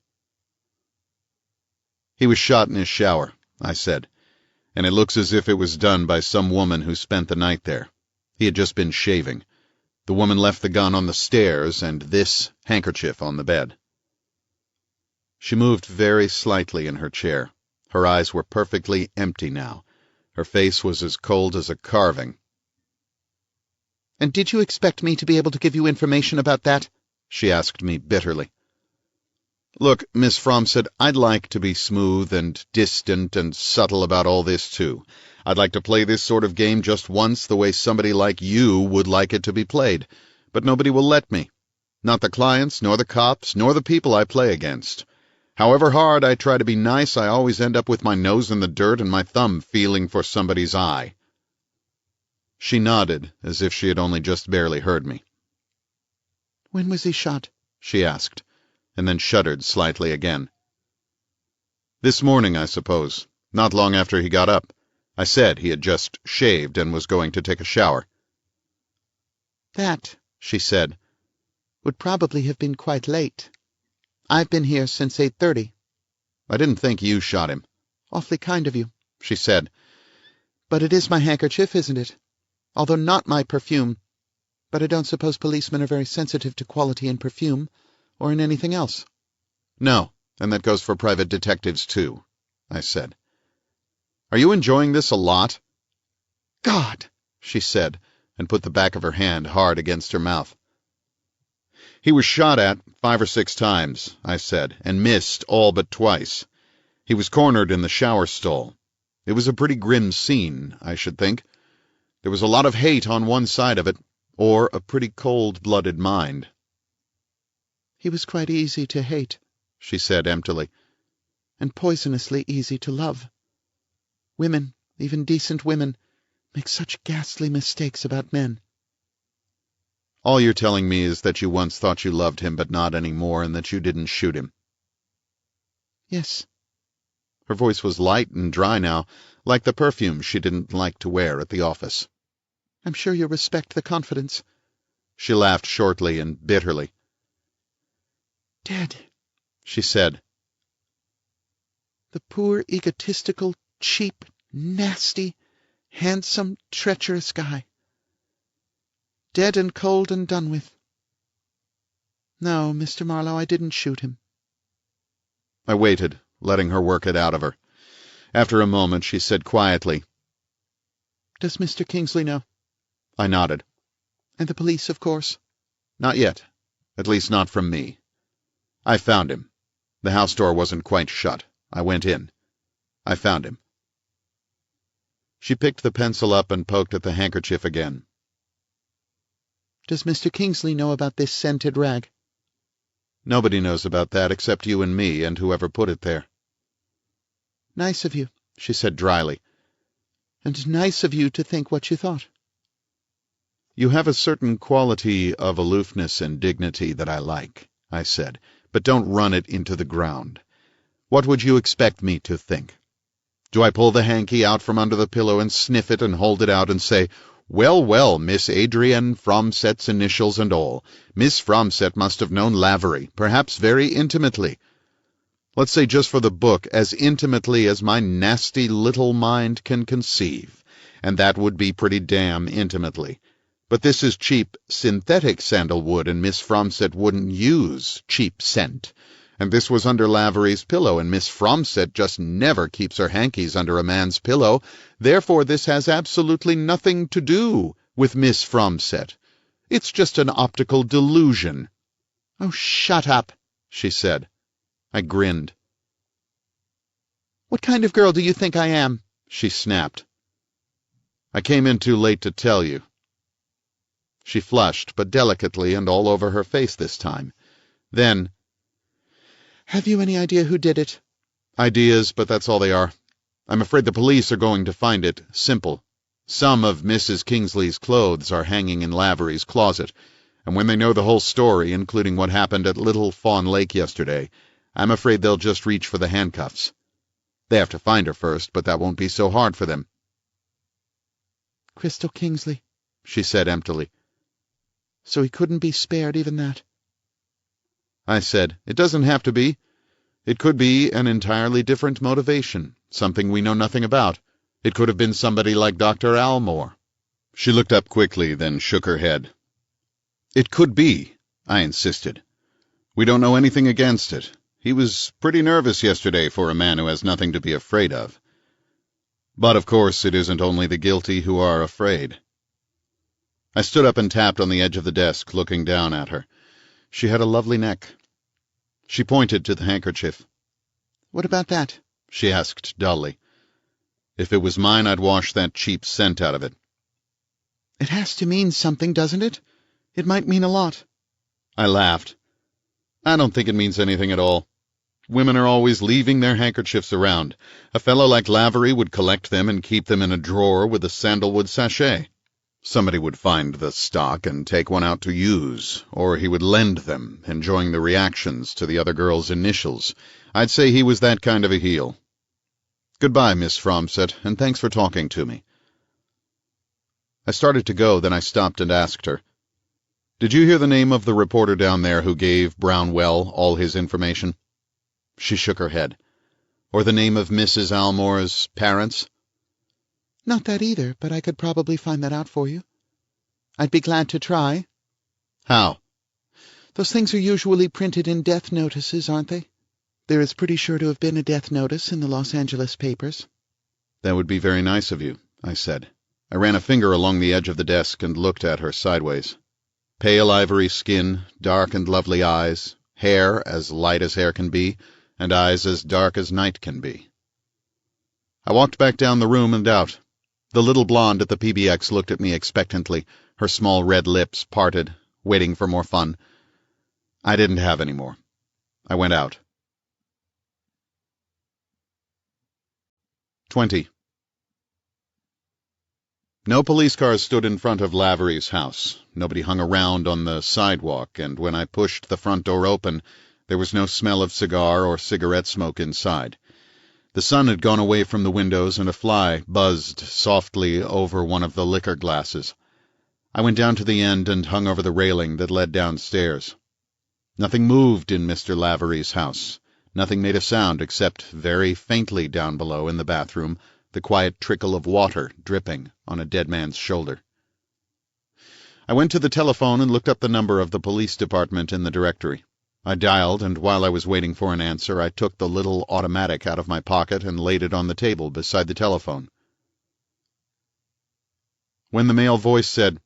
"He was shot in his shower," I said, "and it looks as if it was done by some woman who spent the night there. He had just been shaving. The woman left the gun on the stairs and this handkerchief on the bed." She moved very slightly in her chair. Her eyes were perfectly empty now. Her face was as cold as a carving. "And did you expect me to be able to give you information about that?" she asked me bitterly. "Look, Miss Fromsett, I'd like to be smooth and distant and subtle about all this, too. I'd like to play this sort of game just once the way somebody like you would like it to be played. But nobody will let me. Not the clients, nor the cops, nor the people I play against. However hard I try to be nice, I always end up with my nose in the dirt and my thumb feeling for somebody's eye." She nodded, as if she had only just barely heard me. "When was he shot?" she asked, and then shuddered slightly again. "This morning, I suppose. Not long after he got up. I said he had just shaved and was going to take a shower." "That," she said, "would probably have been quite late. I've been here since 8:30. "I didn't think you shot him." "Awfully kind of you," she said. "But it is my handkerchief, isn't it? Although not my perfume. But I don't suppose policemen are very sensitive to quality in perfume, or in anything else." "No, and that goes for private detectives, too," I said. "Are you enjoying this a lot?" "God!" she said, and put the back of her hand hard against her mouth. "He was shot at 5 or 6 times," I said, "and missed all but twice. He was cornered in the shower stall. It was a pretty grim scene, I should think. There was a lot of hate on one side of it, or a pretty cold-blooded mind." "He was quite easy to hate," she said emptily, "and poisonously easy to love. Women, even decent women, make such ghastly mistakes about men." "All you're telling me is that you once thought you loved him but not any more, and that you didn't shoot him." "Yes." Her voice was light and dry now, like the perfume she didn't like to wear at the office. "I'm sure you respect the confidence." She laughed shortly and bitterly. "Dead," she said. "The poor, egotistical, cheap, nasty, handsome, treacherous guy. Dead and cold and done with. No, Mr. Marlowe, I didn't shoot him." I waited, letting her work it out of her. After a moment she said quietly, "Does Mr. Kingsley know?" I nodded. "And the police, of course?" "Not yet. At least not from me. I found him. The house door wasn't quite shut. I went in. I found him." She picked the pencil up and poked at the handkerchief again. Does Mr. Kingsley know about this scented rag? Nobody knows about that except you and me and whoever put it there. Nice of you, She said dryly. and nice of you to think what you thought. You have a certain quality of aloofness and dignity that I like, I said, but don't run it into the ground. What would you expect me to think? Do I pull the hanky out from under the pillow and sniff it and hold it out and say, "Well, well, Miss Adrienne Fromset's initials and all. Miss Fromset must have known Lavery, perhaps very intimately. Let's say just for the book, as intimately as my nasty little mind can conceive, and that would be pretty damn intimately. But this is cheap synthetic sandalwood, and Miss Fromset wouldn't use cheap scent. And this was under Lavery's pillow, and Miss Fromset just never keeps her hankies under a man's pillow. Therefore this has absolutely nothing to do with Miss Fromset. It's just an optical delusion." Oh, shut up, she said. I grinned. What kind of girl do you think I am? She snapped. I came in too late to tell you. She flushed, but delicately and all over her face this time. Then, Have you any idea who did it? ideas, but that's all they are. I'm afraid the police are going to find it simple. Some of Mrs. Kingsley's clothes are hanging in Lavery's closet, and when they know the whole story, including what happened at Little Fawn Lake yesterday, I'm afraid they'll just reach for the handcuffs. They have to find her first, but that won't be so hard for them. Crystal Kingsley, She said emptily. So he couldn't be spared even that. I said, it doesn't have to be. It could be an entirely different motivation, something we know nothing about. It could have been somebody like Dr. Almore. She looked up quickly, then shook her head. It could be, I insisted. We don't know anything against it. He was pretty nervous yesterday for a man who has nothing to be afraid of. But, of course, it isn't only the guilty who are afraid. I stood up and tapped on the edge of the desk, looking down at her. She had a lovely neck. She pointed to the handkerchief. What about that? She asked dully. If it was mine, I'd wash that cheap scent out of it. It has to mean something, doesn't it? It might mean a lot. I laughed. I don't think it means anything at all. Women are always leaving their handkerchiefs around. A fellow like Lavery would collect them and keep them in a drawer with a sandalwood sachet. Somebody would find the stock and take one out to use, or he would lend them, enjoying the reactions to the other girl's initials. I'd say he was that kind of a heel. Goodbye, Miss Fromset, and thanks for talking to me. I started to go, then I stopped and asked her, Did you hear the name of the reporter down there who gave Brownwell all his information? She shook her head. Or the name of Mrs. Almore's parents? Not that either, but I could probably find that out for you. I'd be glad to try. How? Those things are usually printed in death notices, aren't they? There is pretty sure to have been a death notice in the Los Angeles papers. That would be very nice of you, I said. I ran a finger along the edge of the desk and looked at her sideways. Pale ivory skin, dark and lovely eyes, hair as light as hair can be, and eyes as dark as night can be. I walked back down the room and out. The little blonde at the PBX looked at me expectantly, her small red lips parted, waiting for more fun. I didn't have any more. I went out. 20. No police cars stood in front of Lavery's house. Nobody hung around on the sidewalk, and when I pushed the front door open, there was no smell of cigar or cigarette smoke inside. The sun had gone away from the windows, and a fly buzzed softly over one of the liquor glasses. I went down to the end and hung over the railing that led downstairs. Nothing moved in Mr. Lavery's house. Nothing made a sound except, very faintly down below in the bathroom, the quiet trickle of water dripping on a dead man's shoulder. I went to the telephone and looked up the number of the police department in the directory. I dialed, and while I was waiting for an answer, I took the little automatic out of my pocket and laid it on the table beside the telephone. When the male voice said,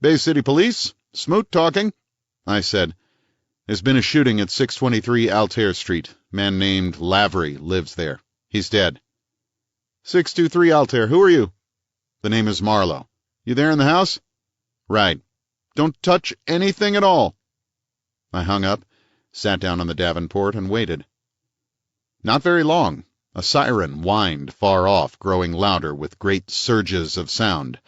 "Bay City Police? Smoot talking," I said, "There's been a shooting at 623 Altair Street. Man named Lavery lives there. He's dead." 623 Altair, who are you? The name is Marlowe. You there in the house? Right. Don't touch anything at all." I hung up, sat down on the davenport, and waited. Not very long. A siren whined far off, growing louder with great surges of sound.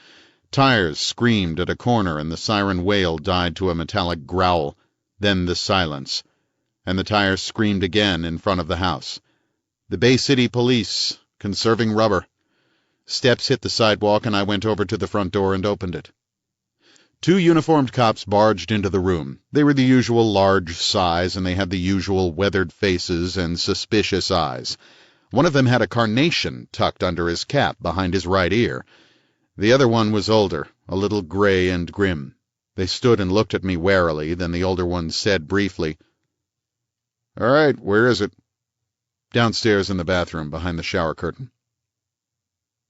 Tires screamed at a corner, and the siren wail died to a metallic growl, then the silence, and the tires screamed again in front of the house. The Bay City Police, conserving rubber. Steps hit the sidewalk, and I went over to the front door and opened it. 2 uniformed cops barged into the room. They were the usual large size, and they had the usual weathered faces and suspicious eyes. One of them had a carnation tucked under his cap behind his right ear. The other one was older, a little gray and grim. They stood and looked at me warily, then the older one said briefly, "All right, where is it?" "Downstairs in the bathroom, behind the shower curtain."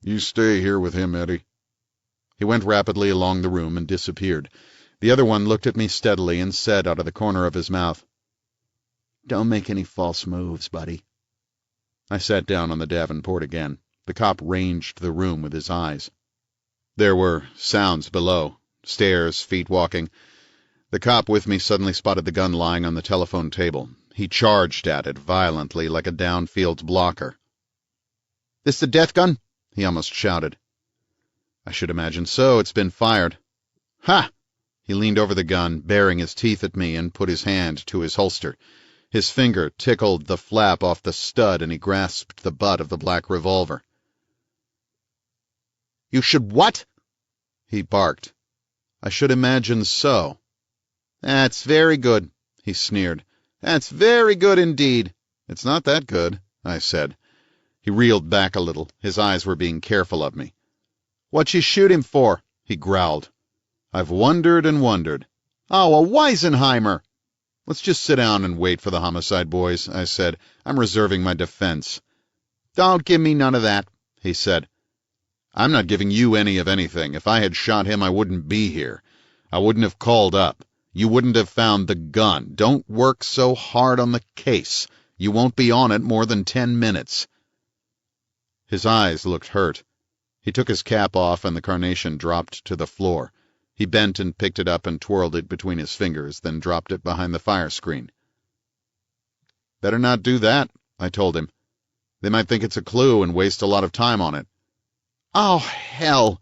"You stay here with him, Eddie." He went rapidly along the room and disappeared. The other one looked at me steadily and said out of the corner of his mouth, "Don't make any false moves, buddy." I sat down on the davenport again. The cop ranged the room with his eyes. There were sounds below, stairs, feet walking. The cop with me suddenly spotted the gun lying on the telephone table. He charged at it violently like a downfield blocker. "This the death gun?" he almost shouted. "I should imagine so. It's been fired." "Ha!" He leaned over the gun, baring his teeth at me, and put his hand to his holster. His finger tickled the flap off the stud, and he grasped the butt of the black revolver. "You should what?" he barked. "I should imagine so." "That's very good," he sneered. "That's very good indeed." "It's not that good," I said. He reeled back a little. His eyes were being careful of me. "What'd you shoot him for?" he growled. "I've wondered and wondered." "Oh, a Weisenheimer!" "Let's just sit down and wait for the homicide boys," I said. "I'm reserving my defense." "Don't give me none of that," he said. "I'm not giving you any of anything. If I had shot him, I wouldn't be here. I wouldn't have called up. You wouldn't have found the gun. Don't work so hard on the case. You won't be on it more than 10 minutes. His eyes looked hurt. He took his cap off, and the carnation dropped to the floor. He bent and picked it up and twirled it between his fingers, then dropped it behind the fire screen. "Better not do that," I told him. "They might think it's a clue and waste a lot of time on it." "Oh, hell!"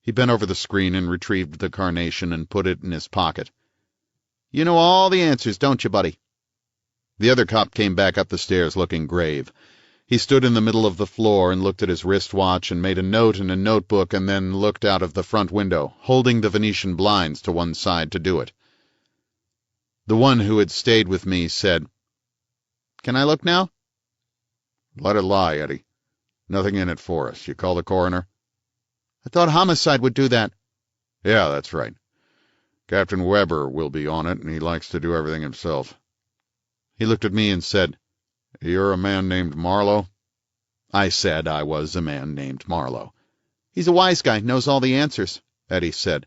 He bent over the screen and retrieved the carnation and put it in his pocket. "You know all the answers, don't you, buddy?" The other cop came back up the stairs looking grave. He stood in the middle of the floor and looked at his wristwatch and made a note in a notebook and then looked out of the front window, holding the Venetian blinds to one side to do it. The one who had stayed with me said, "Can I look now?" "Let it lie, Eddie. Nothing in it for us. You call the coroner?" "I thought homicide would do that." "Yeah, that's right. Captain Weber will be on it, and he likes to do everything himself." He looked at me and said, "You're a man named Marlowe?" I said I was a man named Marlowe. "He's a wise guy, knows all the answers," Eddie said.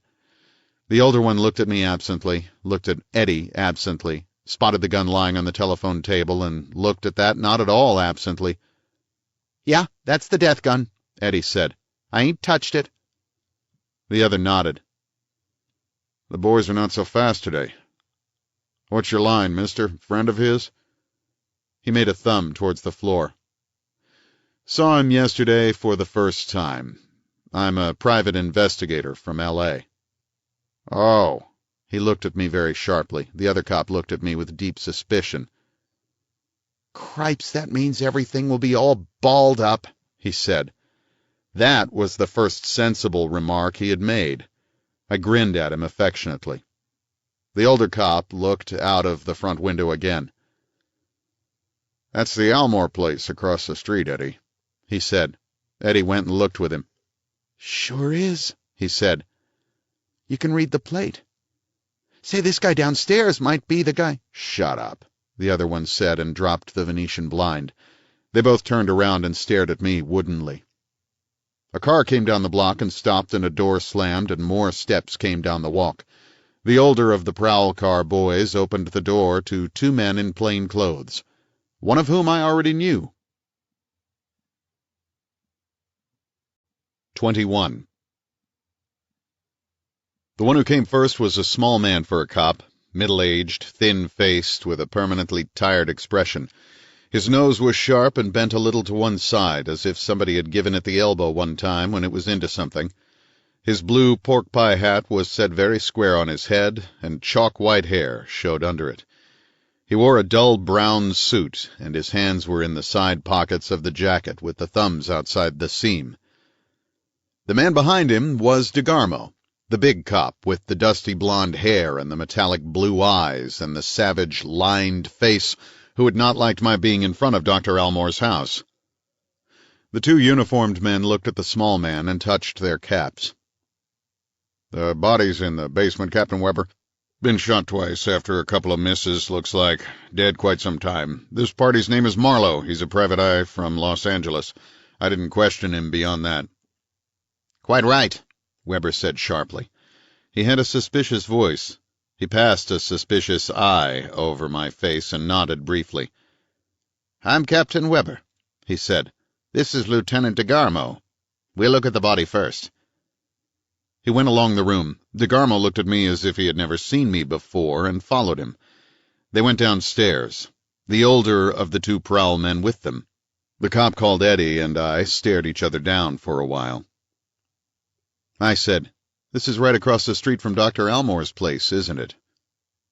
The older one looked at me absently, looked at Eddie absently, spotted the gun lying on the telephone table, and looked at that not at all absently. "Yeah, that's the death gun," Eddie said. "I ain't touched it." The other nodded. "The boys are not so fast today. What's your line, mister? Friend of his?" He made a thumb towards the floor. "Saw him yesterday for the first time. I'm a private investigator from L.A. "Oh." He looked at me very sharply. The other cop looked at me with deep suspicion. "Cripes, that means everything will be all balled up," he said. That was the first sensible remark he had made. I grinned at him affectionately. The older cop looked out of the front window again. "That's the Almore place across the street, Eddie," he said. Eddie went and looked with him. "Sure is," he said. "You can read the plate. Say, this guy downstairs might be the guy." "Shut up," the other one said, and dropped the Venetian blind. They both turned around and stared at me woodenly. A car came down the block and stopped, and a door slammed, and more steps came down the walk. The older of the prowl car boys opened the door to 2 men in plain clothes, one of whom I already knew. 21. The one who came first was a small man for a cop, middle-aged, thin-faced, with a permanently tired expression. His nose was sharp and bent a little to one side, as if somebody had given it the elbow one time when it was into something. His blue pork-pie hat was set very square on his head, and chalk-white hair showed under it. He wore a dull brown suit, and his hands were in the side pockets of the jacket, with the thumbs outside the seam. The man behind him was DeGarmo, the big cop with the dusty blonde hair and the metallic blue eyes and the savage, lined face, who had not liked my being in front of Dr. Elmore's house. The two uniformed men looked at the small man and touched their caps. "The body's in the basement, Captain Weber. Been shot twice after a couple of misses, looks like. Dead quite some time. This party's name is Marlowe. He's a private eye from Los Angeles. I didn't question him beyond that." "Quite right," Weber said sharply. He had a suspicious voice. He passed a suspicious eye over my face and nodded briefly. "I'm Captain Weber," he said. "This is Lieutenant DeGarmo. We'll look at the body first." He went along the room. DeGarmo looked at me as if he had never seen me before and followed him. They went downstairs, the older of the two prowl men with them. The cop called Eddie, and I stared each other down for a while. I said, "This is right across the street from Dr. Elmore's place, isn't it?"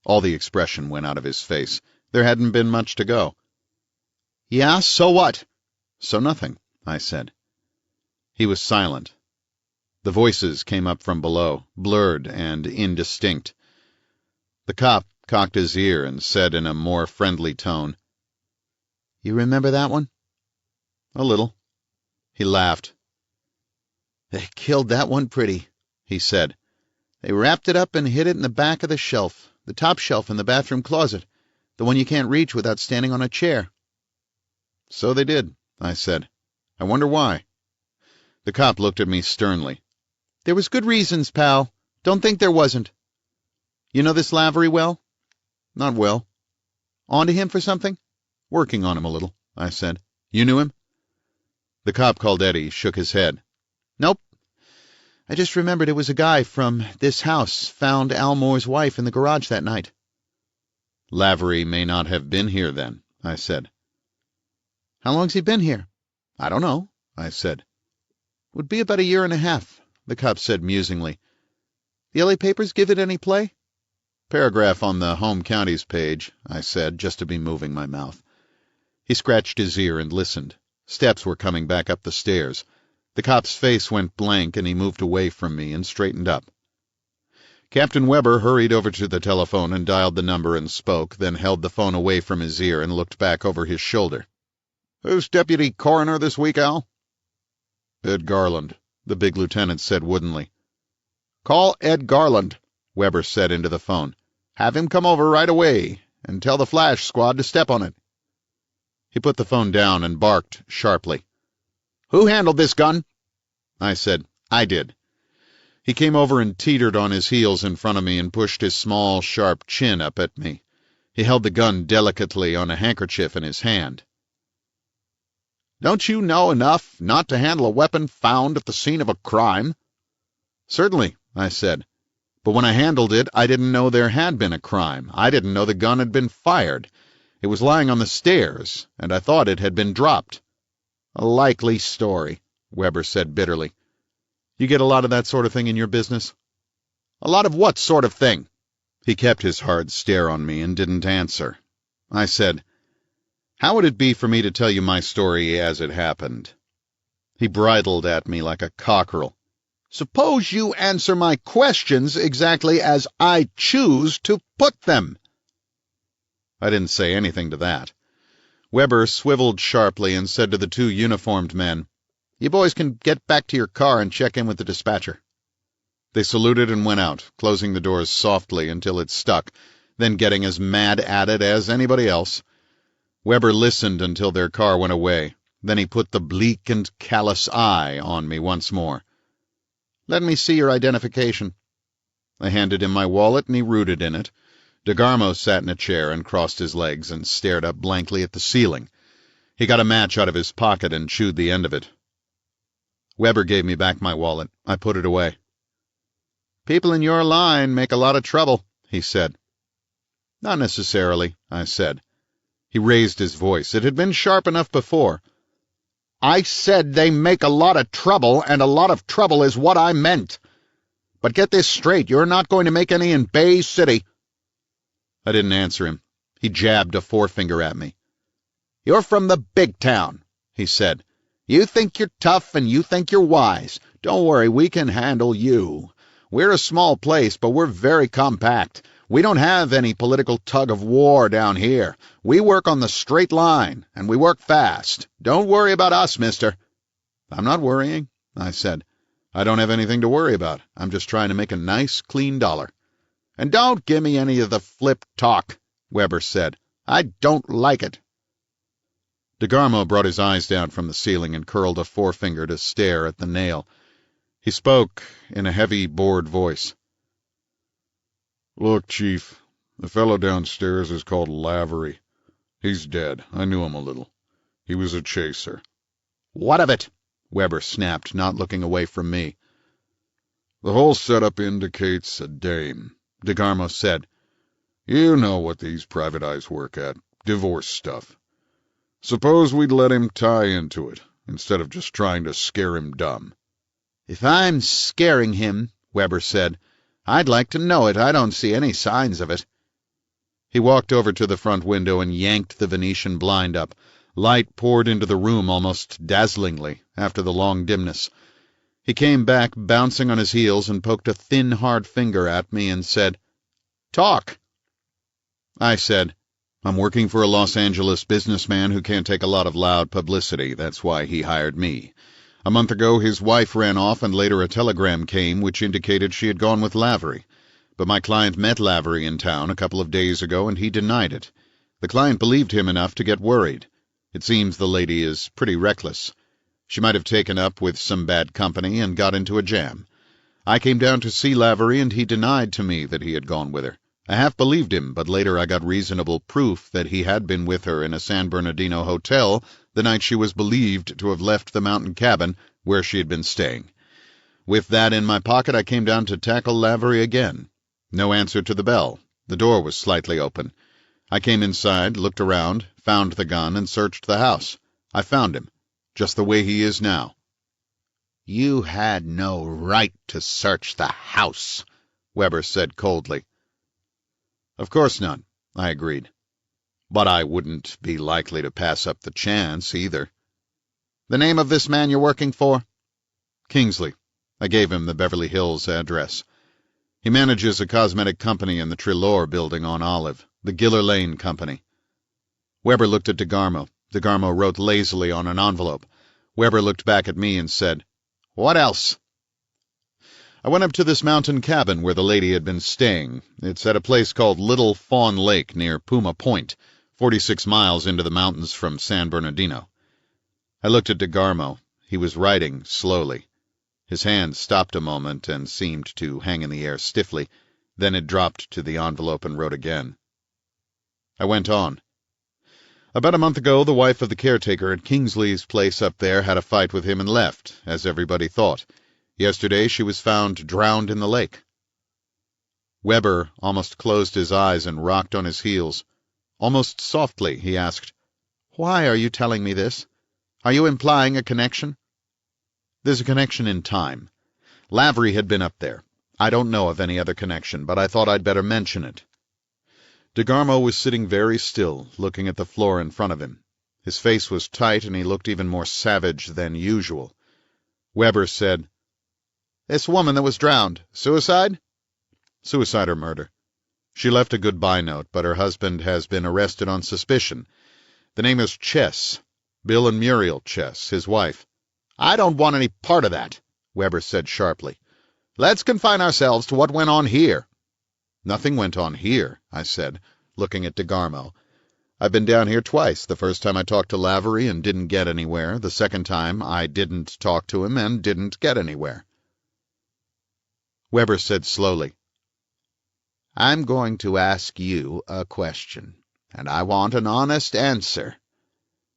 All the expression went out of his face. There hadn't been much to go. "Yeah, so what?" "So nothing," I said. He was silent. The voices came up from below, blurred and indistinct. The cop cocked his ear and said in a more friendly tone, "You remember that one?" "A little." He laughed. "They killed that one pretty," he said. "They wrapped it up and hid it in the back of the shelf, the top shelf in the bathroom closet, the one you can't reach without standing on a chair." "So they did," I said. "I wonder why." The cop looked at me sternly. "There was good reasons, pal. Don't think there wasn't. You know this Lavery well?" "Not well." "On to him for something?" "Working on him a little," I said. "You knew him?" The cop called Eddie shook his head. "Nope. I just remembered it was a guy from this house found Elmore's wife in the garage that night." "Lavery may not have been here then," I said. "How long's he been here?" "I don't know," I said. "Would be about 1.5 years," the cop said musingly. "The L.A. papers give it any play?" "Paragraph on the home counties page," I said, just to be moving my mouth. He scratched his ear and listened. Steps were coming back up the stairs. The cop's face went blank, and he moved away from me and straightened up. Captain Weber hurried over to the telephone and dialed the number and spoke, then held the phone away from his ear and looked back over his shoulder. "Who's deputy coroner this week, Al?" "Ed Garland," the big lieutenant said woodenly. "Call Ed Garland," Weber said into the phone. "Have him come over right away, and tell the flash squad to step on it." He put the phone down and barked sharply. "Who handled this gun?" I said, "I did." He came over and teetered on his heels in front of me and pushed his small, sharp chin up at me. He held the gun delicately on a handkerchief in his hand. "Don't you know enough not to handle a weapon found at the scene of a crime?" "Certainly," I said. "But when I handled it, I didn't know there had been a crime. I didn't know the gun had been fired. It was lying on the stairs, and I thought it had been dropped." "A likely story," Weber said bitterly. "You get a lot of that sort of thing in your business?" "A lot of what sort of thing?" He kept his hard stare on me and didn't answer. I said, "How would it be for me to tell you my story as it happened?" He bridled at me like a cockerel. "Suppose you answer my questions exactly as I choose to put them." I didn't say anything to that. Weber swiveled sharply and said to the two uniformed men, "You boys can get back to your car and check in with the dispatcher." They saluted and went out, closing the doors softly until it stuck, then getting as mad at it as anybody else. Weber listened until their car went away. Then he put the bleak and callous eye on me once more. "Let me see your identification." I handed him my wallet, and he rooted in it. DeGarmo sat in a chair and crossed his legs and stared up blankly at the ceiling. He got a match out of his pocket and chewed the end of it. Weber gave me back my wallet. I put it away. People in your line make a lot of trouble, he said. Not necessarily, I said. He raised his voice. It had been sharp enough before. I said they make a lot of trouble, and a lot of trouble is what I meant. But get this straight, you're not going to make any in Bay City. I didn't answer him. He jabbed a forefinger at me. You're from the big town, he said. You think you're tough and you think you're wise. Don't worry, we can handle you. We're a small place, but we're very compact. We don't have any political tug-of-war down here. We work on the straight line, and we work fast. Don't worry about us, mister. I'm not worrying, I said. I don't have anything to worry about. I'm just trying to make a nice, clean dollar. And don't give me any of the flip talk, Weber said. I don't like it. DeGarmo brought his eyes down from the ceiling and curled a forefinger to stare at the nail. He spoke in a heavy, bored voice. Look, Chief, the fellow downstairs is called Lavery. He's dead. I knew him a little. He was a chaser. What of it? Weber snapped, not looking away from me. The whole setup indicates a dame, DeGarmo said. You know what these private eyes work at. Divorce stuff. Suppose we'd let him tie into it, instead of just trying to scare him dumb. If I'm scaring him, Weber said, I'd like to know it. I don't see any signs of it. He walked over to the front window and yanked the Venetian blind up. Light poured into the room almost dazzlingly after the long dimness. He came back, bouncing on his heels, and poked a thin, hard finger at me and said, Talk. I said, I'm working for a Los Angeles businessman who can't take a lot of loud publicity. That's why he hired me. A month ago, his wife ran off, and later a telegram came which indicated she had gone with Lavery. But my client met Lavery in town a couple of days ago, and he denied it. The client believed him enough to get worried. It seems the lady is pretty reckless. She might have taken up with some bad company and got into a jam. I came down to see Lavery, and he denied to me that he had gone with her. I half believed him, but later I got reasonable proof that he had been with her in a San Bernardino hotel the night she was believed to have left the mountain cabin where she had been staying. With that in my pocket, I came down to tackle Lavery again. No answer to the bell. The door was slightly open. I came inside, looked around, found the gun, and searched the house. I found him, just the way he is now. You had no right to search the house, Weber said coldly. Of course not, I agreed. But I wouldn't be likely to pass up the chance, either. The name of this man you're working for? Kingsley. I gave him the Beverly Hills address. He manages a cosmetic company in the Trilore building on Olive, the Giller Lane Company. Weber looked at DeGarmo. DeGarmo wrote lazily on an envelope. Weber looked back at me and said, What else? I went up to this mountain cabin where the lady had been staying. It's at a place called Little Fawn Lake near Puma Point, 46 miles into the mountains from San Bernardino. I looked at DeGarmo. He was writing slowly. His hand stopped a moment and seemed to hang in the air stiffly. Then it dropped to the envelope and wrote again. I went on. About a month ago, the wife of the caretaker at Kingsley's place up there had a fight with him and left, as everybody thought. Yesterday she was found drowned in the lake. Weber almost closed his eyes and rocked on his heels. Almost softly, he asked, Why are you telling me this? Are you implying a connection? There's a connection in time. Lavery had been up there. I don't know of any other connection, but I thought I'd better mention it. DeGarmo was sitting very still, looking at the floor in front of him. His face was tight, and he looked even more savage than usual. Weber said, This woman that was drowned, suicide? Suicide or murder. She left a goodbye note, but her husband has been arrested on suspicion. The name is Chess. Bill and Muriel Chess, his wife. I don't want any part of that, Weber said sharply. Let's confine ourselves to what went on here. Nothing went on here, I said, looking at DeGarmo. I've been down here twice. The first time I talked to Lavery and didn't get anywhere. The second time I didn't talk to him and didn't get anywhere. Weber said slowly, I'm going to ask you a question, and I want an honest answer.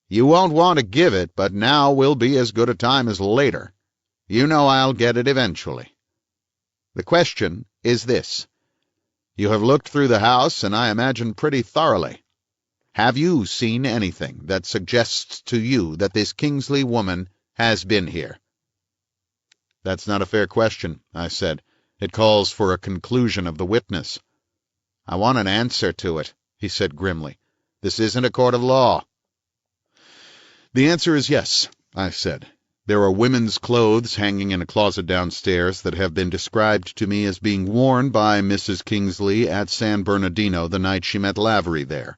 You won't want to give it, but now will be as good a time as later. You know I'll get it eventually. The question is this. You have looked through the house, and I imagine pretty thoroughly. Have you seen anything that suggests to you that this Kingsley woman has been here?" "That's not a fair question," I said. "It calls for a conclusion of the witness." "I want an answer to it," he said grimly. "This isn't a court of law." "The answer is yes," I said. "There are women's clothes hanging in a closet downstairs that have been described to me as being worn by Mrs. Kingsley at San Bernardino the night she met Lavery there.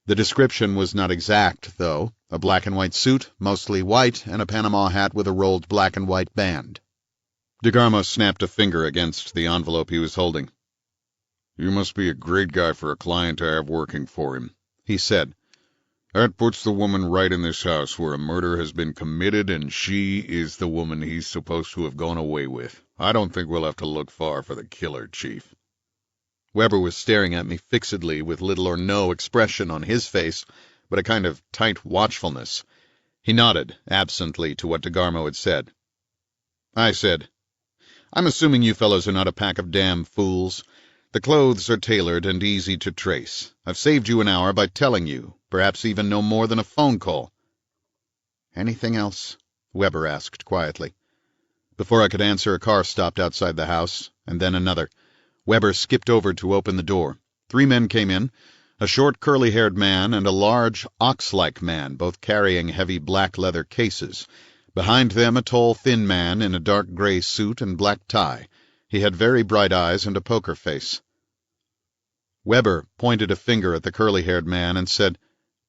The description was not exact, though. A black-and-white suit, mostly white, and a Panama hat with a rolled black-and-white band." DeGarmo snapped a finger against the envelope he was holding. "You must be a great guy for a client to have working for him," he said. "That puts the woman right in this house where a murder has been committed, and she is the woman he's supposed to have gone away with. I don't think we'll have to look far for the killer, Chief." Weber was staring at me fixedly with little or no expression on his face, but a kind of tight watchfulness. He nodded absently to what DeGarmo had said. I said, "I'm assuming you fellows are not a pack of damn fools. The clothes are tailored and easy to trace. I've saved you an hour by telling you, perhaps even no more than a phone call." "Anything else?" Weber asked quietly. Before I could answer, a car stopped outside the house, and then another. Weber skipped over to open the door. 3 men came in, a short, curly-haired man and a large, ox-like man, both carrying heavy black leather cases. Behind them a tall, thin man in a dark gray suit and black tie. He had very bright eyes and a poker face. Weber pointed a finger at the curly-haired man and said,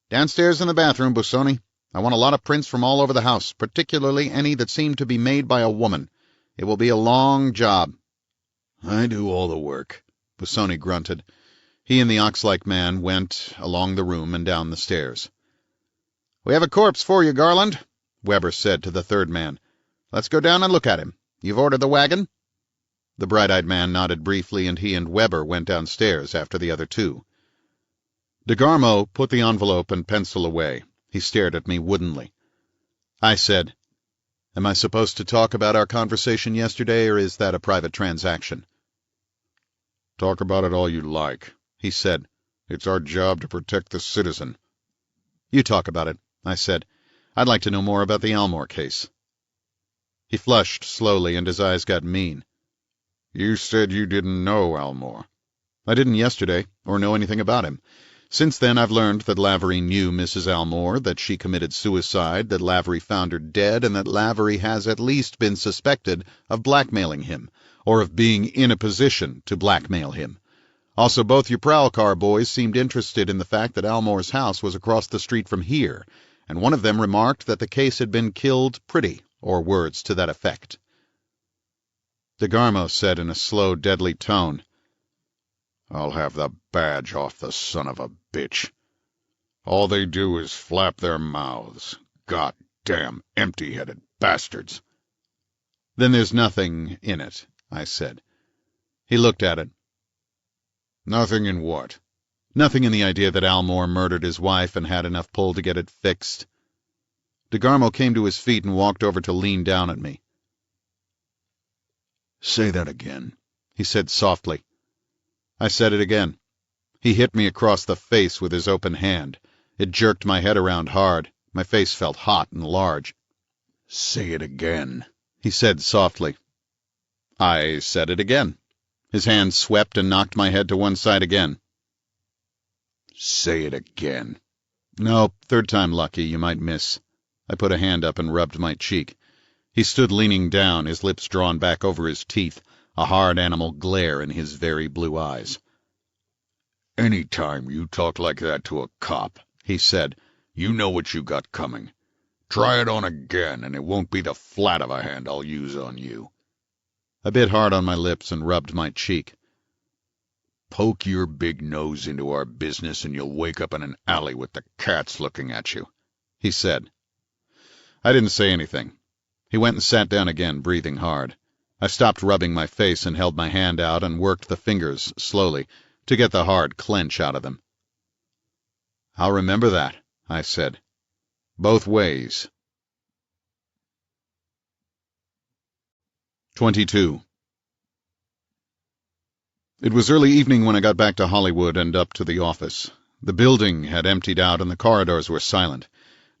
"Downstairs in the bathroom, Busoni. I want a lot of prints from all over the house, particularly any that seem to be made by a woman. It will be a long job." "I do all the work," Busoni grunted. He and the ox-like man went along the room and down the stairs. "We have a corpse for you, Garland," Weber said to the third man. "Let's go down and look at him. You've ordered the wagon?" The bright-eyed man nodded briefly, and he and Weber went downstairs after the other 2. DeGarmo put the envelope and pencil away. He stared at me woodenly. I said, "Am I supposed to talk about our conversation yesterday, or is that a private transaction?" "Talk about it all you like," he said. "It's our job to protect the citizen." "You talk about it," I said. "I'd like to know more about the Almore case." He flushed slowly, and his eyes got mean. "You said you didn't know Almore." "I didn't yesterday, or know anything about him. Since then I've learned that Lavery knew Mrs. Almore, that she committed suicide, that Lavery found her dead, and that Lavery has at least been suspected of blackmailing him, or of being in a position to blackmail him. Also, both your prowl car boys seemed interested in the fact that Almore's house was across the street from here, and one of them remarked that the case had been killed pretty, or words to that effect." DeGarmo said in a slow, deadly tone, "I'll have the badge off the son of a bitch. All they do is flap their mouths. God-damn empty-headed bastards." "Then there's nothing in it," I said. He looked at it. "Nothing in what?" "Nothing in the idea that Almore murdered his wife and had enough pull to get it fixed." DeGarmo came to his feet and walked over to lean down at me. "Say that again," he said softly. I said it again. He hit me across the face with his open hand. It jerked my head around hard. My face felt hot and large. "Say it again," he said softly. I said it again. His hand swept and knocked my head to one side again. "Say it again." "No, third time lucky, you might miss." I put a hand up and rubbed my cheek. He stood leaning down, his lips drawn back over his teeth, a hard animal glare in his very blue eyes. "Any time you talk like that to a cop," he said, "you know what you got coming. Try it on again, and it won't be the flat of a hand I'll use on you." I bit hard on my lips and rubbed my cheek. "Poke your big nose into our business, and you'll wake up in an alley with the cats looking at you," he said. I didn't say anything. He went and sat down again, breathing hard. I stopped rubbing my face and held my hand out and worked the fingers slowly to get the hard clench out of them. "I'll remember that," I said. "Both ways." 22. It was early evening when I got back to Hollywood and up to the office. The building had emptied out and the corridors were silent.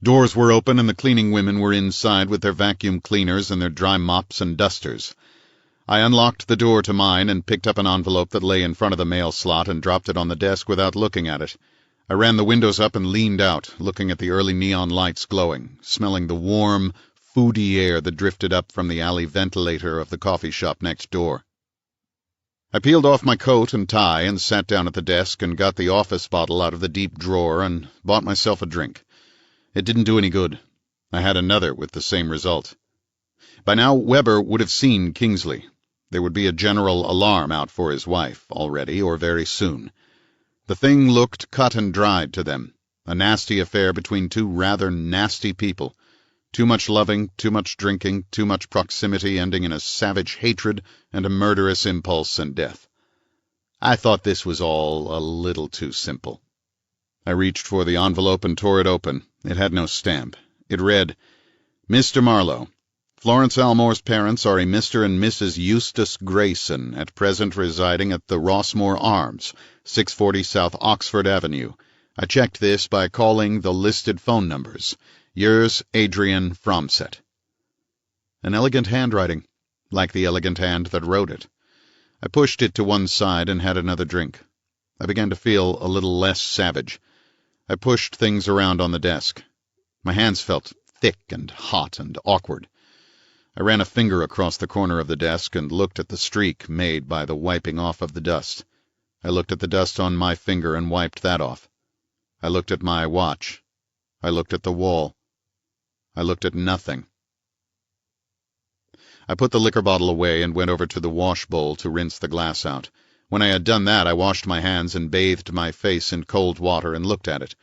Doors were open and the cleaning women were inside with their vacuum cleaners and their dry mops and dusters. I unlocked the door to mine and picked up an envelope that lay in front of the mail slot and dropped it on the desk without looking at it. I ran the windows up and leaned out, looking at the early neon lights glowing, smelling the warm, foody air that drifted up from the alley ventilator of the coffee shop next door. I peeled off my coat and tie and sat down at the desk and got the office bottle out of the deep drawer and bought myself a drink. It didn't do any good. I had another with the same result. By now Weber would have seen Kingsley. There would be a general alarm out for his wife, already or very soon. The thing looked cut and dried to them, a nasty affair between two rather nasty people. Too much loving, too much drinking, too much proximity ending in a savage hatred and a murderous impulse and death. I thought this was all a little too simple. I reached for the envelope and tore it open. It had no stamp. It read, Mr. Marlowe, Florence Almore's parents are a Mr. and Mrs. Eustace Grayson, at present residing at the Rossmore Arms, 640 South Oxford Avenue. I checked this by calling the listed phone numbers. Yours, Adrian Fromset. An elegant handwriting, like the elegant hand that wrote it. I pushed it to one side and had another drink. I began to feel a little less savage. I pushed things around on the desk. My hands felt thick and hot and awkward. I ran a finger across the corner of the desk and looked at the streak made by the wiping off of the dust. I looked at the dust on my finger and wiped that off. I looked at my watch. I looked at the wall. I looked at nothing. I put the liquor bottle away and went over to the wash bowl to rinse the glass out. When I had done that, I washed my hands and bathed my face in cold water and looked at it.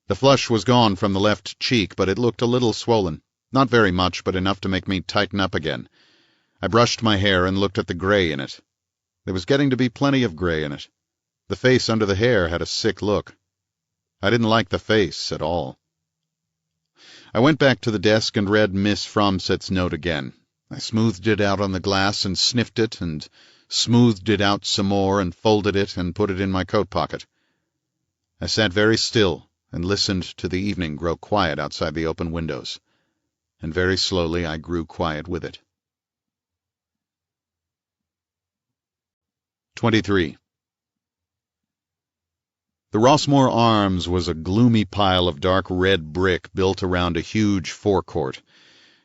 The flush was gone from the left cheek, but it looked a little swollen. Not very much, but enough to make me tighten up again. I brushed my hair and looked at the gray in it. There was getting to be plenty of gray in it. The face under the hair had a sick look. I didn't like the face at all. I went back to the desk and read Miss Fromset's note again. I smoothed it out on the glass and sniffed it and smoothed it out some more and folded it and put it in my coat pocket. I sat very still and listened to the evening grow quiet outside the open windows, and very slowly I grew quiet with it. 23. The Rossmore Arms was a gloomy pile of dark red brick built around a huge forecourt.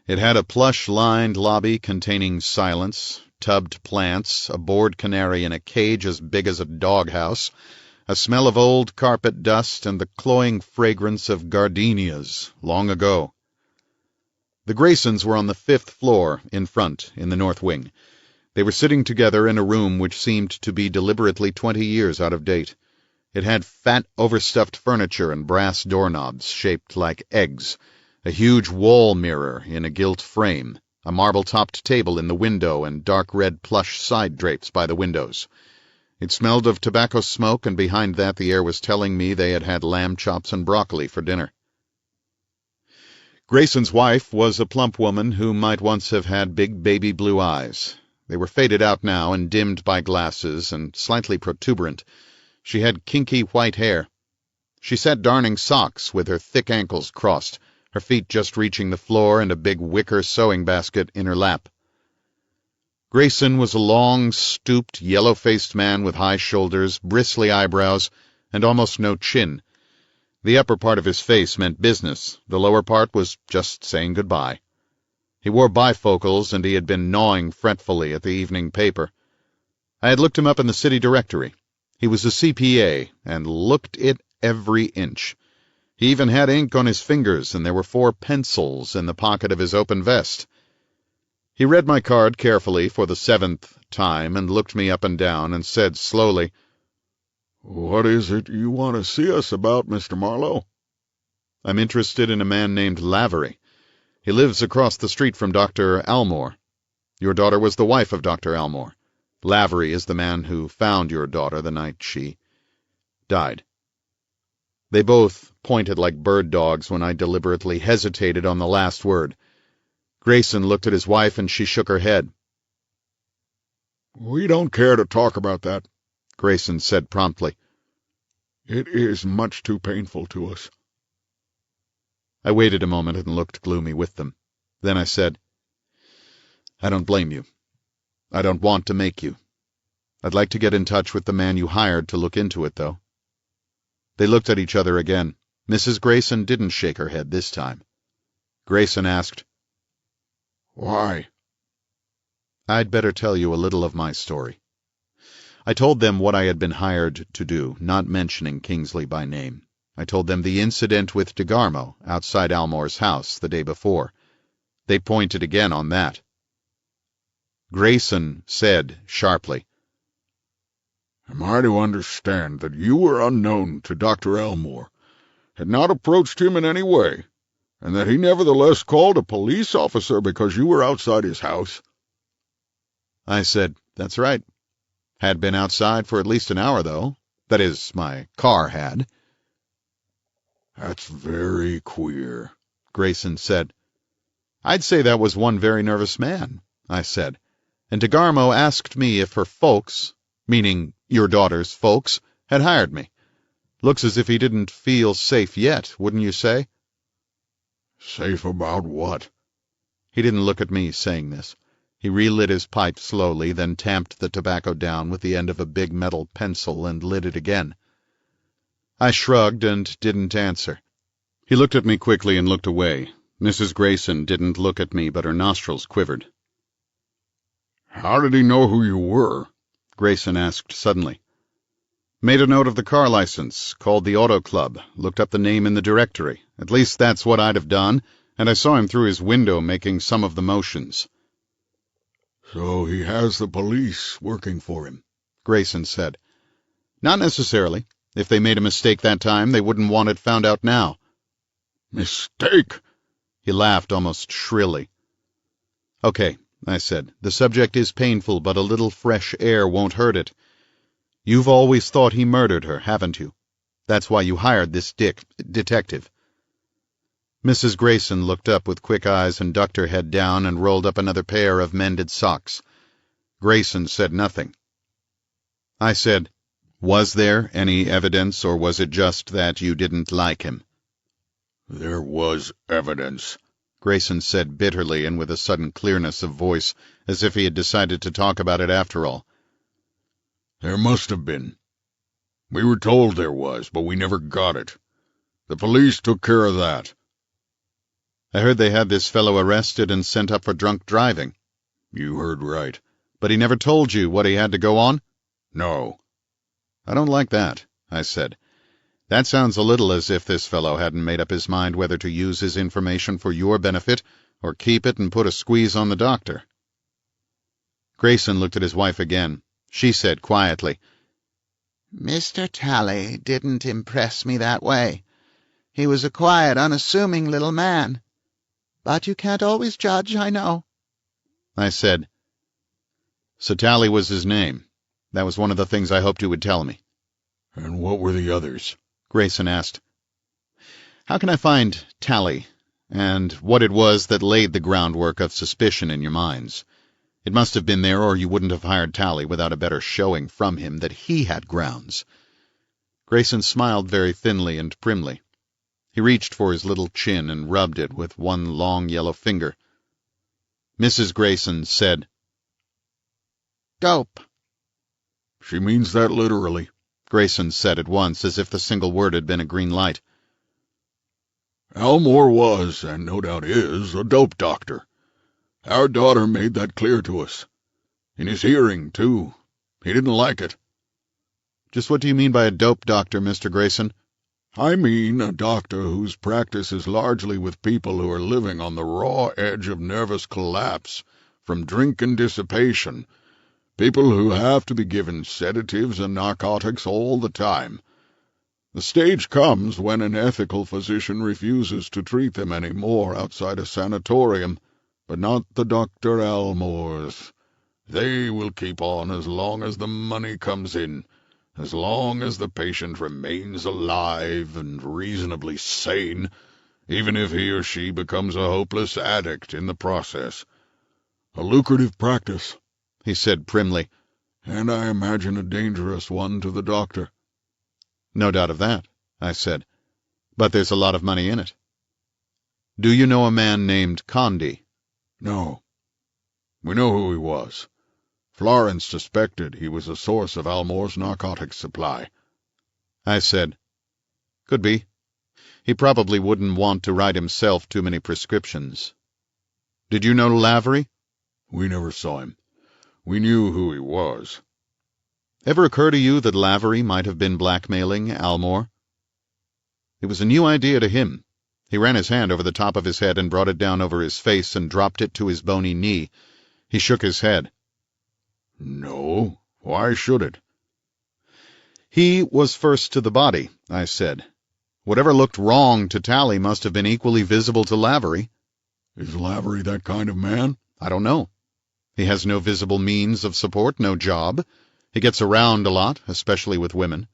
It had a plush-lined lobby containing silence, tubbed plants, a bored canary in a cage as big as a doghouse, a smell of old carpet dust, and the cloying fragrance of gardenias, long ago. The Graysons were on the 5th floor, in front, in the north wing. They were sitting together in a room which seemed to be deliberately 20 years out of date. It had fat, overstuffed furniture and brass doorknobs shaped like eggs, a huge wall mirror in a gilt frame, a marble-topped table in the window, and dark red plush side drapes by the windows. It smelled of tobacco smoke, and behind that the air was telling me they had had lamb chops and broccoli for dinner. Grayson's wife was a plump woman who might once have had big baby blue eyes. They were faded out now and dimmed by glasses and slightly protuberant. She had kinky white hair. She sat darning socks with her thick ankles crossed, her feet just reaching the floor and a big wicker sewing basket in her lap. Grayson was a long, stooped, yellow-faced man with high shoulders, bristly eyebrows, and almost no chin. The upper part of his face meant business. The lower part was just saying goodbye. He wore bifocals, and he had been gnawing fretfully at the evening paper. I had looked him up in the city directory. He was a CPA, and looked it every inch. He even had ink on his fingers, and there were 4 pencils in the pocket of his open vest. He read my card carefully for the 7th time, and looked me up and down, and said slowly, "What is it you want to see us about, Mr. Marlowe?" "I'm interested in a man named Lavery. He lives across the street from Dr. Almore. Your daughter was the wife of Dr. Almore. Lavery is the man who found your daughter the night she died." They both pointed like bird dogs when I deliberately hesitated on the last word. Grayson looked at his wife, and she shook her head. "We don't care to talk about that. Grayson said promptly. It is much too painful to us. I waited a moment and looked gloomy with them. Then I said, I don't blame you. I don't want to make you. I'd like to get in touch with the man you hired to look into it, though. They looked at each other again. Mrs. Grayson didn't shake her head this time. Grayson asked, Why? I'd better tell you a little of my story. I told them what I had been hired to do, not mentioning Kingsley by name. I told them the incident with DeGarmo outside Almore's house the day before. They pointed again on that. Grayson said sharply, Am I to understand that you were unknown to Dr. Elmore, had not approached him in any way, and that he nevertheless called a police officer because you were outside his house? I said, That's right. Had been outside for at least an hour, though. That is, my car had. That's very queer, Grayson said. I'd say that was one very nervous man, I said. And DeGarmo asked me if her folks, meaning your daughter's folks, had hired me. Looks as if he didn't feel safe yet, wouldn't you say? Safe about what? He didn't look at me saying this. He relit his pipe slowly, then tamped the tobacco down with the end of a big metal pencil and lit it again. I shrugged and didn't answer. He looked at me quickly and looked away. Mrs. Grayson didn't look at me, but her nostrils quivered. How did he know who you were? Grayson asked suddenly. Made a note of the car license, called the auto club, looked up the name in the directory. At least that's what I'd have done, and I saw him through his window making some of the motions. So he has the police working for him, Grayson said. Not necessarily. If they made a mistake that time, they wouldn't want it found out now. Mistake? He laughed almost shrilly. Okay, I said. The subject is painful, but a little fresh air won't hurt it. You've always thought he murdered her, haven't you? That's why you hired this detective. Mrs. Grayson looked up with quick eyes and ducked her head down and rolled up another pair of mended socks. Grayson said nothing. I said, Was there any evidence, or was it just that you didn't like him? There was evidence, Grayson said bitterly and with a sudden clearness of voice, as if he had decided to talk about it after all. There must have been. We were told there was, but we never got it. The police took care of that. I heard they had this fellow arrested and sent up for drunk driving. You heard right. But he never told you what he had to go on? No. I don't like that, I said. That sounds a little as if this fellow hadn't made up his mind whether to use his information for your benefit or keep it and put a squeeze on the doctor. Grayson looked at his wife again. She said quietly, Mr. Talley didn't impress me that way. He was a quiet, unassuming little man. But you can't always judge, I know. I said, So Talley was his name. That was one of the things I hoped you would tell me. And what were the others? Grayson asked. How can I find Talley, and what it was that laid the groundwork of suspicion in your minds? It must have been there, or you wouldn't have hired Talley without a better showing from him that he had grounds. Grayson smiled very thinly and primly. He reached for his little chin and rubbed it with one long yellow finger. Mrs. Grayson said, Dope. She means that literally, Grayson said at once, as if the single word had been a green light. Elmore was, and no doubt is, a dope doctor. Our daughter made that clear to us. In his hearing, too. He didn't like it. Just what do you mean by a dope doctor, Mr. Grayson? I mean a doctor whose practice is largely with people who are living on the raw edge of nervous collapse from drink and dissipation, people who have to be given sedatives and narcotics all the time. The stage comes when an ethical physician refuses to treat them any more outside a sanatorium, but not the Dr. Elmores. They will keep on as long as the money comes in, as long as the patient remains alive and reasonably sane, even if he or she becomes a hopeless addict in the process. A lucrative practice, he said primly. And I imagine a dangerous one to the doctor. No doubt of that, I said. But there's a lot of money in it. Do you know a man named Condi? No. We know who he was. Florence suspected he was a source of Almore's narcotics supply. I said, could be. He probably wouldn't want to write himself too many prescriptions. Did you know Lavery? We never saw him. We knew who he was. Ever occur to you that Lavery might have been blackmailing Almore? It was a new idea to him. He ran his hand over the top of his head and brought it down over his face and dropped it to his bony knee. He shook his head. No. Why should it? He was first to the body, I said. Whatever looked wrong to Tally must have been equally visible to Lavery. Is Lavery that kind of man? I don't know. He has no visible means of support, no job. He gets around a lot, especially with women.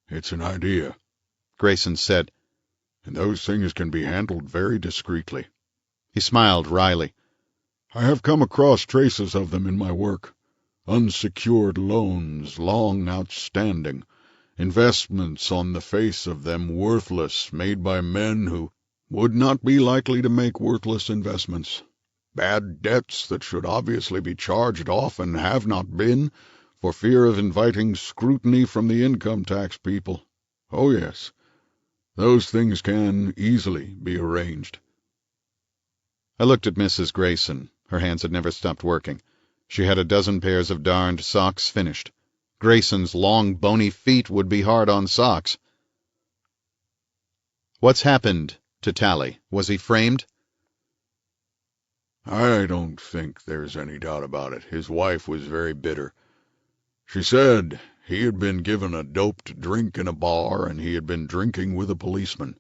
It's an idea, Grayson said. And those things can be handled very discreetly. He smiled wryly. I have come across traces of them in my work. Unsecured loans, long outstanding, investments on the face of them worthless, made by men who would not be likely to make worthless investments. Bad debts that should obviously be charged off and have not been, for fear of inviting scrutiny from the income tax people. Oh, yes. Those things can easily be arranged. I looked at Mrs. Grayson. Her hands had never stopped working. She had a dozen pairs of darned socks finished. Grayson's long, bony feet would be hard on socks. What's happened to Tally? Was he framed? I don't think there's any doubt about it. His wife was very bitter. She said he had been given a doped drink in a bar, and he had been drinking with a policeman.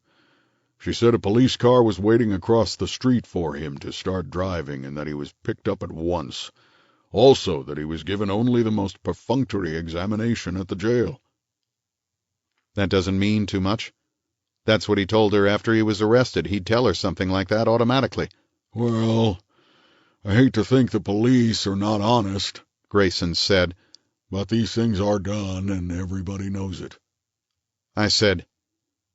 She said a police car was waiting across the street for him to start driving, and that he was picked up at once. Also that he was given only the most perfunctory examination at the jail. That doesn't mean too much. That's what he told her after he was arrested. He'd tell her something like that automatically. Well, I hate to think the police are not honest, Grayson said. But these things are done, and everybody knows it. I said,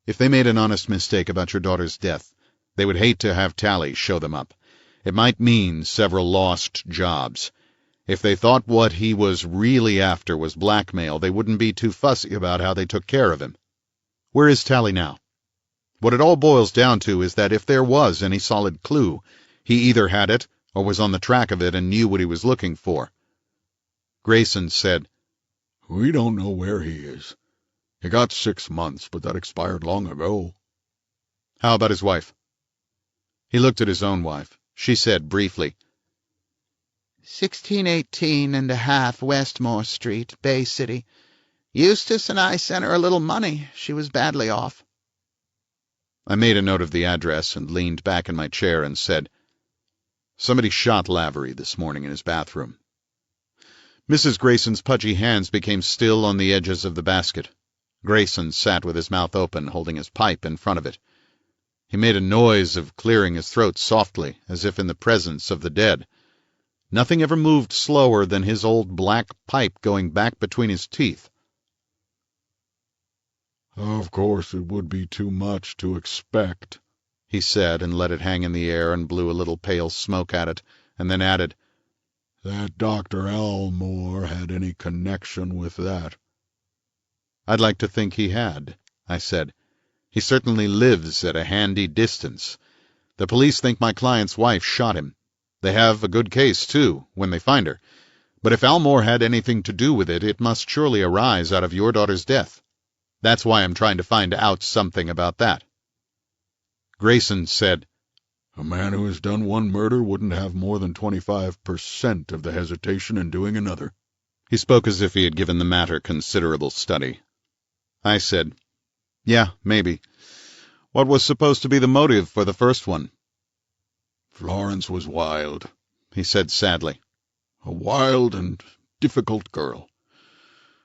if they made an honest mistake about your daughter's death, they would hate to have Tally show them up. It might mean several lost jobs. If they thought what he was really after was blackmail, they wouldn't be too fussy about how they took care of him. Where is Tally now? What it all boils down to is that if there was any solid clue, he either had it or was on the track of it and knew what he was looking for. Grayson said, We don't know where he is. He got 6 months, but that expired long ago. How about his wife? He looked at his own wife. She said briefly, 1618 and a half Westmore Street, Bay City. Eustace and I sent her a little money. She was badly off. I made a note of the address and leaned back in my chair and said, somebody shot Lavery this morning in his bathroom. Mrs. Grayson's pudgy hands became still on the edges of the basket. Grayson sat with his mouth open, holding his pipe in front of it. He made a noise of clearing his throat softly, as if in the presence of the dead. Nothing ever moved slower than his old black pipe going back between his teeth. Of course it would be too much to expect, he said, and let it hang in the air and blew a little pale smoke at it, and then added, that Dr. Almore had any connection with that. I'd like to think he had, I said. He certainly lives at a handy distance. The police think my client's wife shot him. They have a good case, too, when they find her. But if Almore had anything to do with it, it must surely arise out of your daughter's death. That's why I'm trying to find out something about that. Grayson said, A man who has done one murder wouldn't have more than 25% of the hesitation in doing another. He spoke as if he had given the matter considerable study. I said, yeah, maybe. What was supposed to be the motive for the first one? Florence was wild, he said sadly. A wild and difficult girl.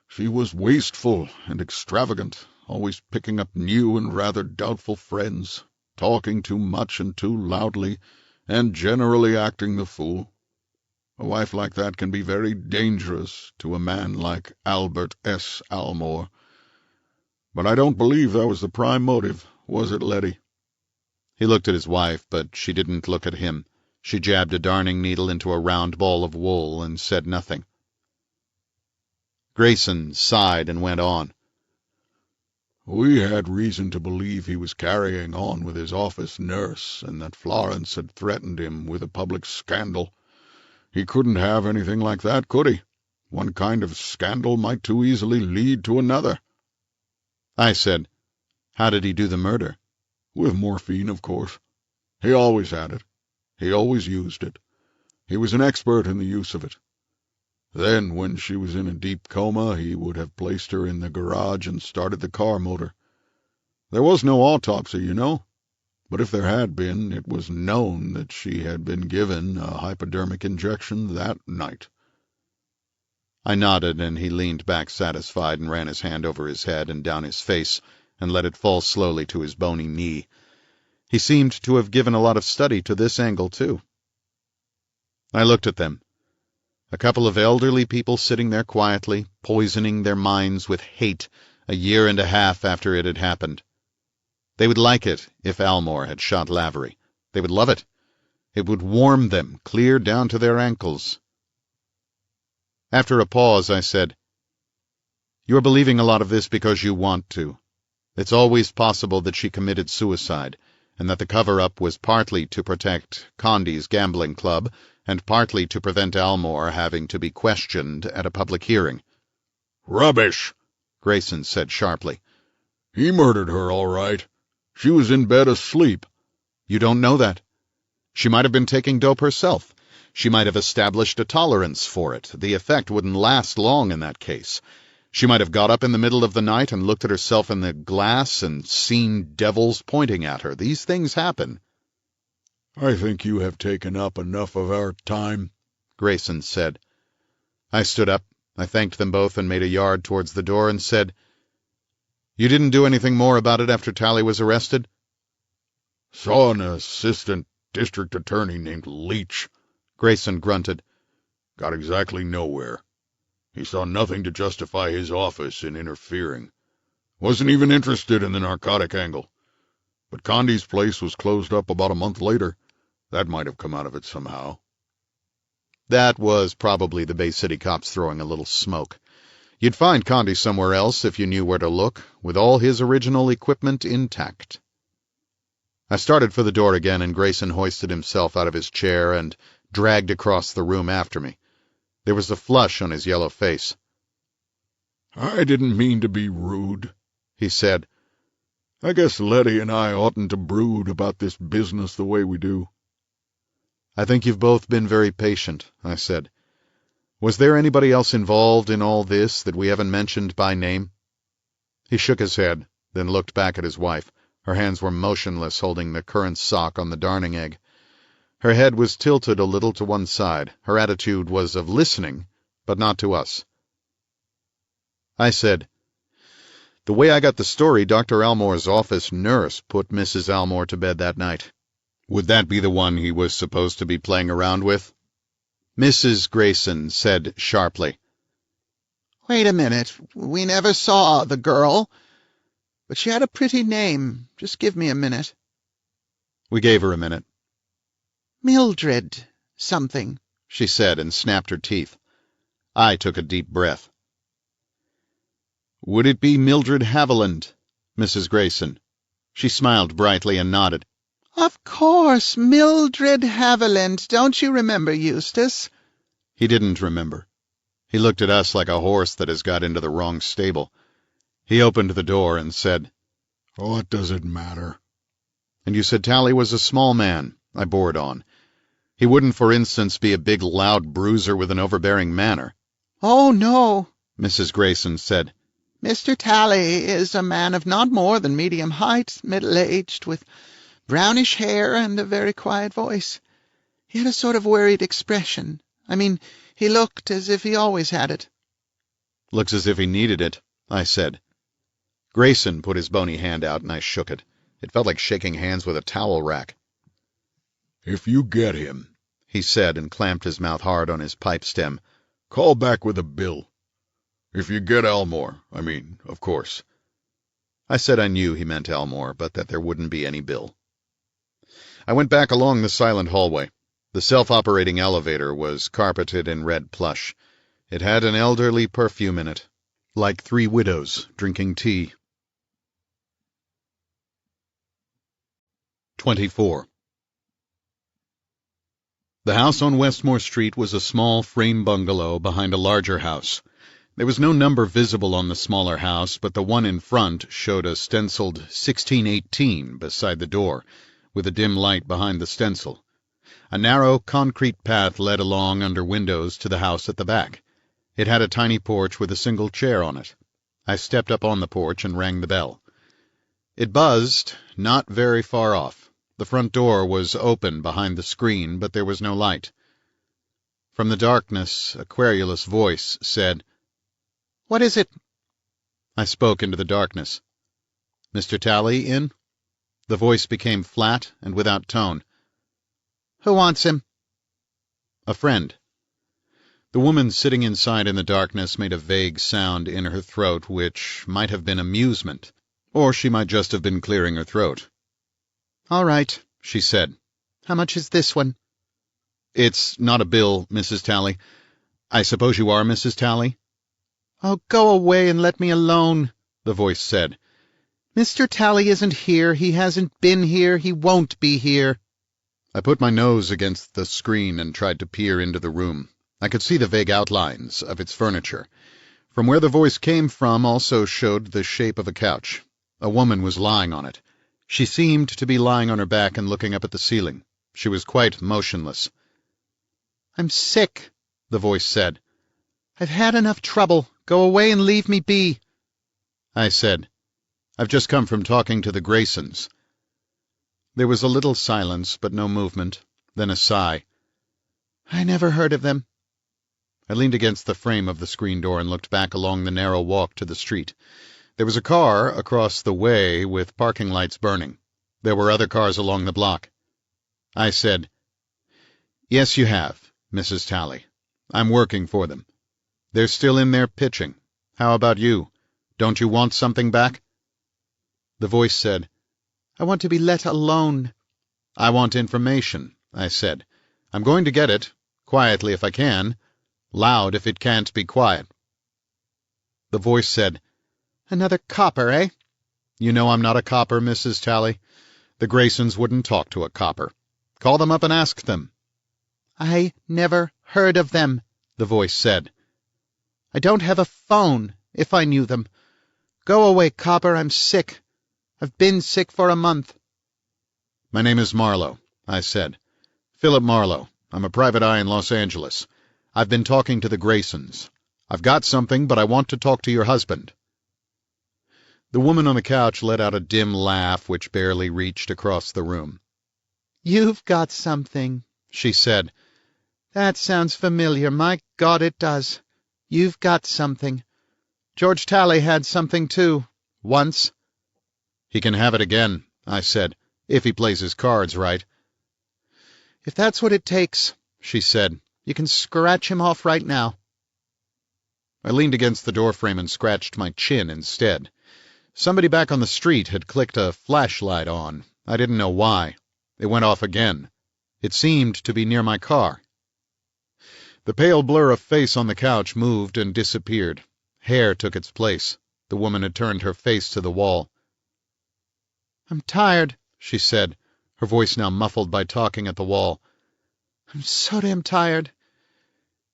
She was wasteful and extravagant, always picking up new and rather doubtful friends, talking too much and too loudly, and generally acting the fool. A wife like that can be very dangerous to a man like Albert S. Almore. But I don't believe that was the prime motive, was it, Letty?" He looked at his wife, but she didn't look at him. She jabbed a darning needle into a round ball of wool and said nothing. Grayson sighed and went on. "We had reason to believe he was carrying on with his office nurse, and that Florence had threatened him with a public scandal. He couldn't have anything like that, could he? One kind of scandal might too easily lead to another." I said, "How did he do the murder?" "With morphine, of course. He always had it. He always used it. He was an expert in the use of it. Then, when she was in a deep coma, he would have placed her in the garage and started the car motor. There was no autopsy, you know. But if there had been, it was known that she had been given a hypodermic injection that night." I nodded, and he leaned back satisfied and ran his hand over his head and down his face and let it fall slowly to his bony knee. He seemed to have given a lot of study to this angle, too. I looked at them. A couple of elderly people sitting there quietly, poisoning their minds with hate a year and a half after it had happened. They would like it if Almore had shot Lavery. They would love it. It would warm them clear down to their ankles. After a pause, I said, "You're believing a lot of this because you want to. It's always possible that she committed suicide, and that the cover-up was partly to protect Condy's gambling club and partly to prevent Almore having to be questioned at a public hearing." "Rubbish," Grayson said sharply. "He murdered her, all right. She was in bed asleep." "You don't know that. She might have been taking dope herself. She might have established a tolerance for it. The effect wouldn't last long in that case. She might have got up in the middle of the night and looked at herself in the glass and seen devils pointing at her. These things happen." "I think you have taken up enough of our time," Grayson said. I stood up. I thanked them both and made a yard towards the door and said, "You didn't do anything more about it after Tally was arrested?" "Saw an assistant district attorney named Leach," Grayson grunted. "Got exactly nowhere. He saw nothing to justify his office in interfering. Wasn't even interested in the narcotic angle. But Condy's place was closed up about a month later. That might have come out of it somehow." That was probably the Bay City cops throwing a little smoke. You'd find Condy somewhere else if you knew where to look, with all his original equipment intact. I started for the door again, and Grayson hoisted himself out of his chair and dragged across the room after me. There was a flush on his yellow face. "I didn't mean to be rude," he said. "I guess Letty and I oughtn't to brood about this business the way we do." "I think you've both been very patient," I said. "Was there anybody else involved in all this that we haven't mentioned by name?" He shook his head, then looked back at his wife. Her hands were motionless, holding the currant sock on the darning egg. Her head was tilted a little to one side. Her attitude was of listening, but not to us. I said, "The way I got the story, Dr. Almore's office nurse put Mrs. Almore to bed that night. Would that be the one he was supposed to be playing around with?" Mrs. Grayson said sharply, Wait a minute. We never saw the girl. But she had a pretty name. Just give me a minute. We gave her a minute. Mildred something, she said, and snapped her teeth. I took a deep breath. "Would it be Mildred Haviland, Mrs. Grayson?" She smiled brightly and nodded. Of course, Mildred Haviland. Don't you remember, Eustace? He didn't remember. He looked at us like a horse that has got into the wrong stable. He opened the door and said, "What does it matter?" "And you said Tally was a small man," I bored on. "He wouldn't, for instance, be a big, loud bruiser with an overbearing manner." Oh, no, Mrs. Grayson said. Mr. Tally is a man of not more than medium height, middle-aged, with brownish hair and a very quiet voice. He had a sort of worried expression. I mean, he looked as if he always had it." "Looks as if he needed it," I said. Grayson put his bony hand out, and I shook it. It felt like shaking hands with a towel rack. "If you get him," he said, and clamped his mouth hard on his pipe stem. Call back with a bill. If you get Elmore, of course. I said I knew he meant Elmore, but that there wouldn't be any bill. I went back along the silent hallway. The self-operating elevator was carpeted in red plush. It had an elderly perfume in it, like three widows drinking tea. 24. The house on Westmore Street was a small frame bungalow behind a larger house. There was no number visible on the smaller house, but the one in front showed a stenciled 1618 beside the door, with a dim light behind the stencil. A narrow concrete path led along under windows to the house at the back. It had a tiny porch with a single chair on it. I stepped up on the porch and rang the bell. It buzzed, not very far off. The front door was open behind the screen, but there was no light. From the darkness, a querulous voice said, "What is it?" I spoke into the darkness. "Mr. Tally in?" The voice became flat and without tone. "Who wants him?" "A friend." The woman sitting inside in the darkness made a vague sound in her throat which might have been amusement, or she might just have been clearing her throat. "All right," she said. "How much is this one?" "It's not a bill, Mrs. Tally. I suppose you are Mrs. Tally?" "Oh, go away and let me alone," the voice said. "Mr. Tally isn't here. He hasn't been here. He won't be here." I put my nose against the screen and tried to peer into the room. I could see the vague outlines of its furniture. From where the voice came from also showed the shape of a couch. A woman was lying on it. She seemed to be lying on her back and looking up at the ceiling. She was quite motionless. "I'm sick," the voice said. "I've had enough trouble. Go away and leave me be." I said, "I've just come from talking to the Graysons." There was a little silence, but no movement, then a sigh. "I never heard of them." I leaned against the frame of the screen door and looked back along the narrow walk to the street. There was a car across the way with parking lights burning. There were other cars along the block. I said, "Yes, you have, Mrs. Tally. I'm working for them. They're still in there pitching. How about you? Don't you want something back?" The voice said, "I want to be let alone." "I want information," I said. "I'm going to get it, quietly if I can, loud if it can't be quiet." The voice said, "Another copper, eh?" "You know I'm not a copper, Mrs. Tally. The Graysons wouldn't talk to a copper. Call them up and ask them." "I never heard of them," the voice said. "I don't have a phone, if I knew them. Go away, copper, I'm sick. I've been sick for a month." "My name is Marlowe," I said. "Philip Marlowe. I'm a private eye in Los Angeles. I've been talking to the Graysons. I've got something, but I want to talk to your husband." The woman on the couch let out a dim laugh which barely reached across the room. "You've got something," she said. "That sounds familiar. My God, it does. You've got something. George Tally had something, too, once." "He can have it again," I said, "if he plays his cards right." "If that's what it takes," she said, "you can scratch him off right now." I leaned against the doorframe and scratched my chin instead. Somebody back on the street had clicked a flashlight on. I didn't know why. It went off again. It seemed to be near my car. The pale blur of face on the couch moved and disappeared. Hair took its place. The woman had turned her face to the wall. "I'm tired," she said, her voice now muffled by talking at the wall. "I'm so damn tired.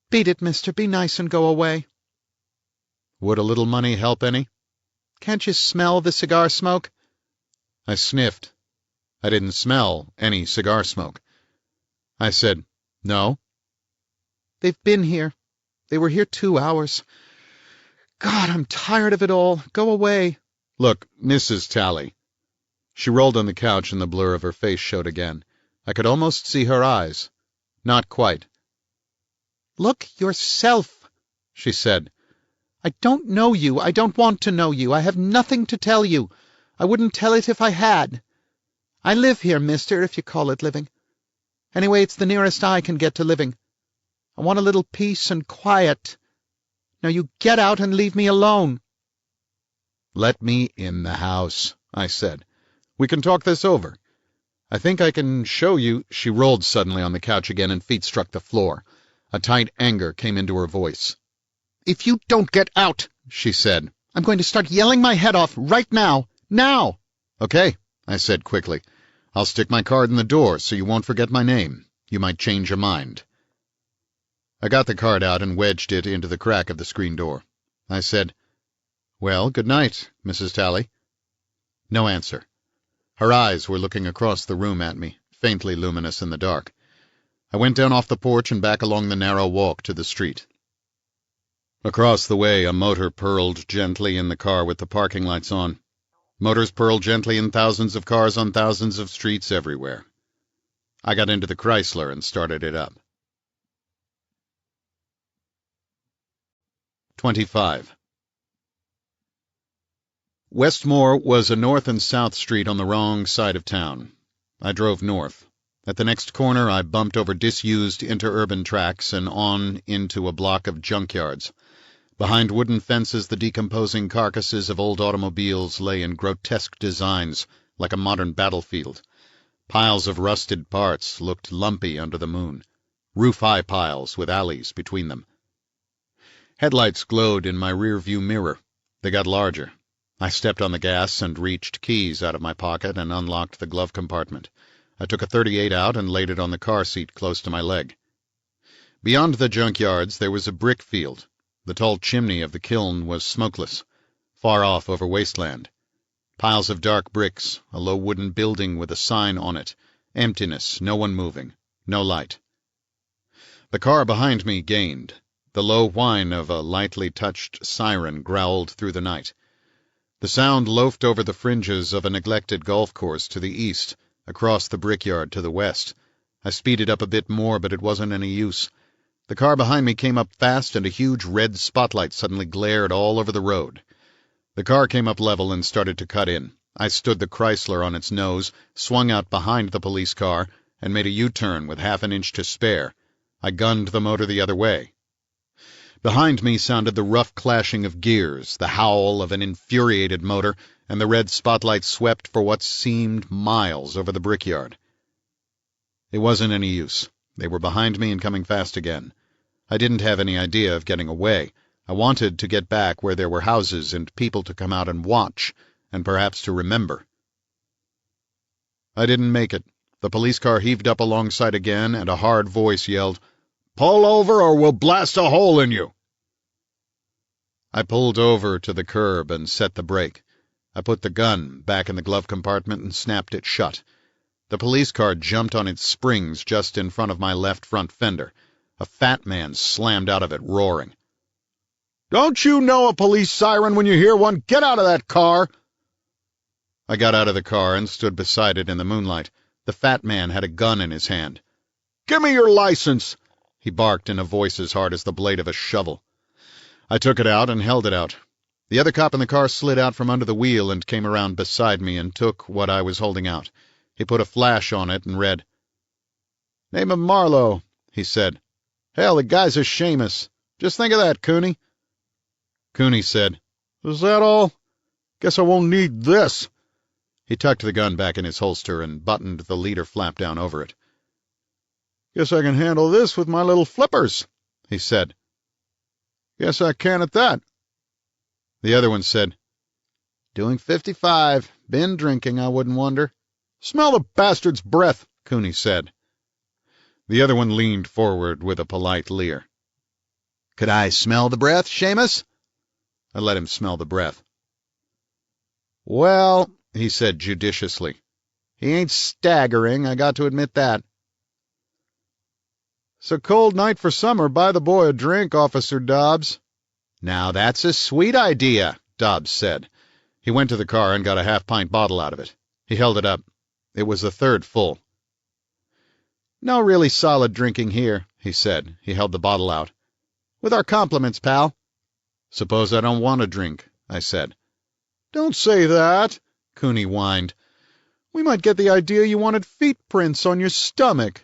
Beat it, mister. Be nice and go away." Would a little money help any? "Can't you smell the cigar smoke?" I sniffed. I didn't smell any cigar smoke. I said, "No." "They've been here. They were here 2 hours. God, I'm tired of it all. Go away." "Look, Mrs. Tally." She rolled on the couch and the blur of her face showed again. I could almost see her eyes. Not quite. "Look yourself," she said. "I don't know you. I don't want to know you. I have nothing to tell you. I wouldn't tell it if I had. I live here, mister, if you call it living. Anyway, it's the nearest I can get to living. I want a little peace and quiet. Now you get out and leave me alone." "Let me in the house," I said. "We can talk this over. I think I can show you—" She rolled suddenly on the couch again and feet struck the floor. A tight anger came into her voice. "If you don't get out," she said, "I'm going to start yelling my head off right now. Now!" "Okay," I said quickly. "I'll stick my card in the door so you won't forget my name. You might change your mind." I got the card out and wedged it into the crack of the screen door. I said, "Well, good night, Mrs. Tally." No answer. Her eyes were looking across the room at me, faintly luminous in the dark. I went down off the porch and back along the narrow walk to the street. Across the way, a motor purled gently in the car with the parking lights on. Motors purl gently in thousands of cars on thousands of streets everywhere. I got into the Chrysler and started it up. 25. Westmore was a north and south street on the wrong side of town. I drove north. At the next corner, I bumped over disused interurban tracks and on into a block of junkyards. Behind wooden fences, the decomposing carcasses of old automobiles lay in grotesque designs, like a modern battlefield. Piles of rusted parts looked lumpy under the moon, roof-high piles with alleys between them. Headlights glowed in my rear-view mirror. They got larger. I stepped on the gas and reached keys out of my pocket and unlocked the glove compartment. I took a .38 out and laid it on the car seat close to my leg. Beyond the junkyards there was a brick field. The tall chimney of the kiln was smokeless. Far off over wasteland. Piles of dark bricks, a low wooden building with a sign on it. Emptiness, no one moving, no light. The car behind me gained. The low whine of a lightly touched siren growled through the night. The sound loafed over the fringes of a neglected golf course to the east, across the brickyard to the west. I speeded up a bit more, but it wasn't any use. The car behind me came up fast, and a huge red spotlight suddenly glared all over the road. The car came up level and started to cut in. I stood the Chrysler on its nose, swung out behind the police car, and made a U-turn with half an inch to spare. I gunned the motor the other way. Behind me sounded the rough clashing of gears, the howl of an infuriated motor, and the red spotlight swept for what seemed miles over the brickyard. It wasn't any use. They were behind me and coming fast again. I didn't have any idea of getting away. I wanted to get back where there were houses and people to come out and watch, and perhaps to remember. I didn't make it. The police car heaved up alongside again, and a hard voice yelled, "Pull over or we'll blast a hole in you!" I pulled over to the curb and set the brake. I put the gun back in the glove compartment and snapped it shut. The police car jumped on its springs just in front of my left front fender. A fat man slammed out of it, roaring. "Don't you know a police siren when you hear one? Get out of that car!" I got out of the car and stood beside it in the moonlight. The fat man had a gun in his hand. "Give me your license!" he barked in a voice as hard as the blade of a shovel. I took it out and held it out. The other cop in the car slid out from under the wheel and came around beside me and took what I was holding out. He put a flash on it and read. "Name of Marlowe," he said. "Hell, the guy's a Seamus. Just think of that, Cooney." Cooney said, "Is that all? Guess I won't need this." He tucked the gun back in his holster and buttoned the leader flap down over it. "Guess I can handle this with my little flippers," he said. "Guess I can at that." The other one said, "Doing 55. Been drinking, I wouldn't wonder." "Smell the bastard's breath," Cooney said. The other one leaned forward with a polite leer. "Could I smell the breath, Seamus?" I let him smell the breath. "Well," he said judiciously, "he ain't staggering, I got to admit that." "It's a cold night for summer. Buy the boy a drink, Officer Dobbs." "Now that's a sweet idea," Dobbs said. He went to the car and got a half-pint bottle out of it. He held it up. It was the third full. "No really solid drinking here," he said. He held the bottle out. "With our compliments, pal." "Suppose I don't want a drink," I said. "Don't say that," Cooney whined. "We might get the idea you wanted feet prints on your stomach."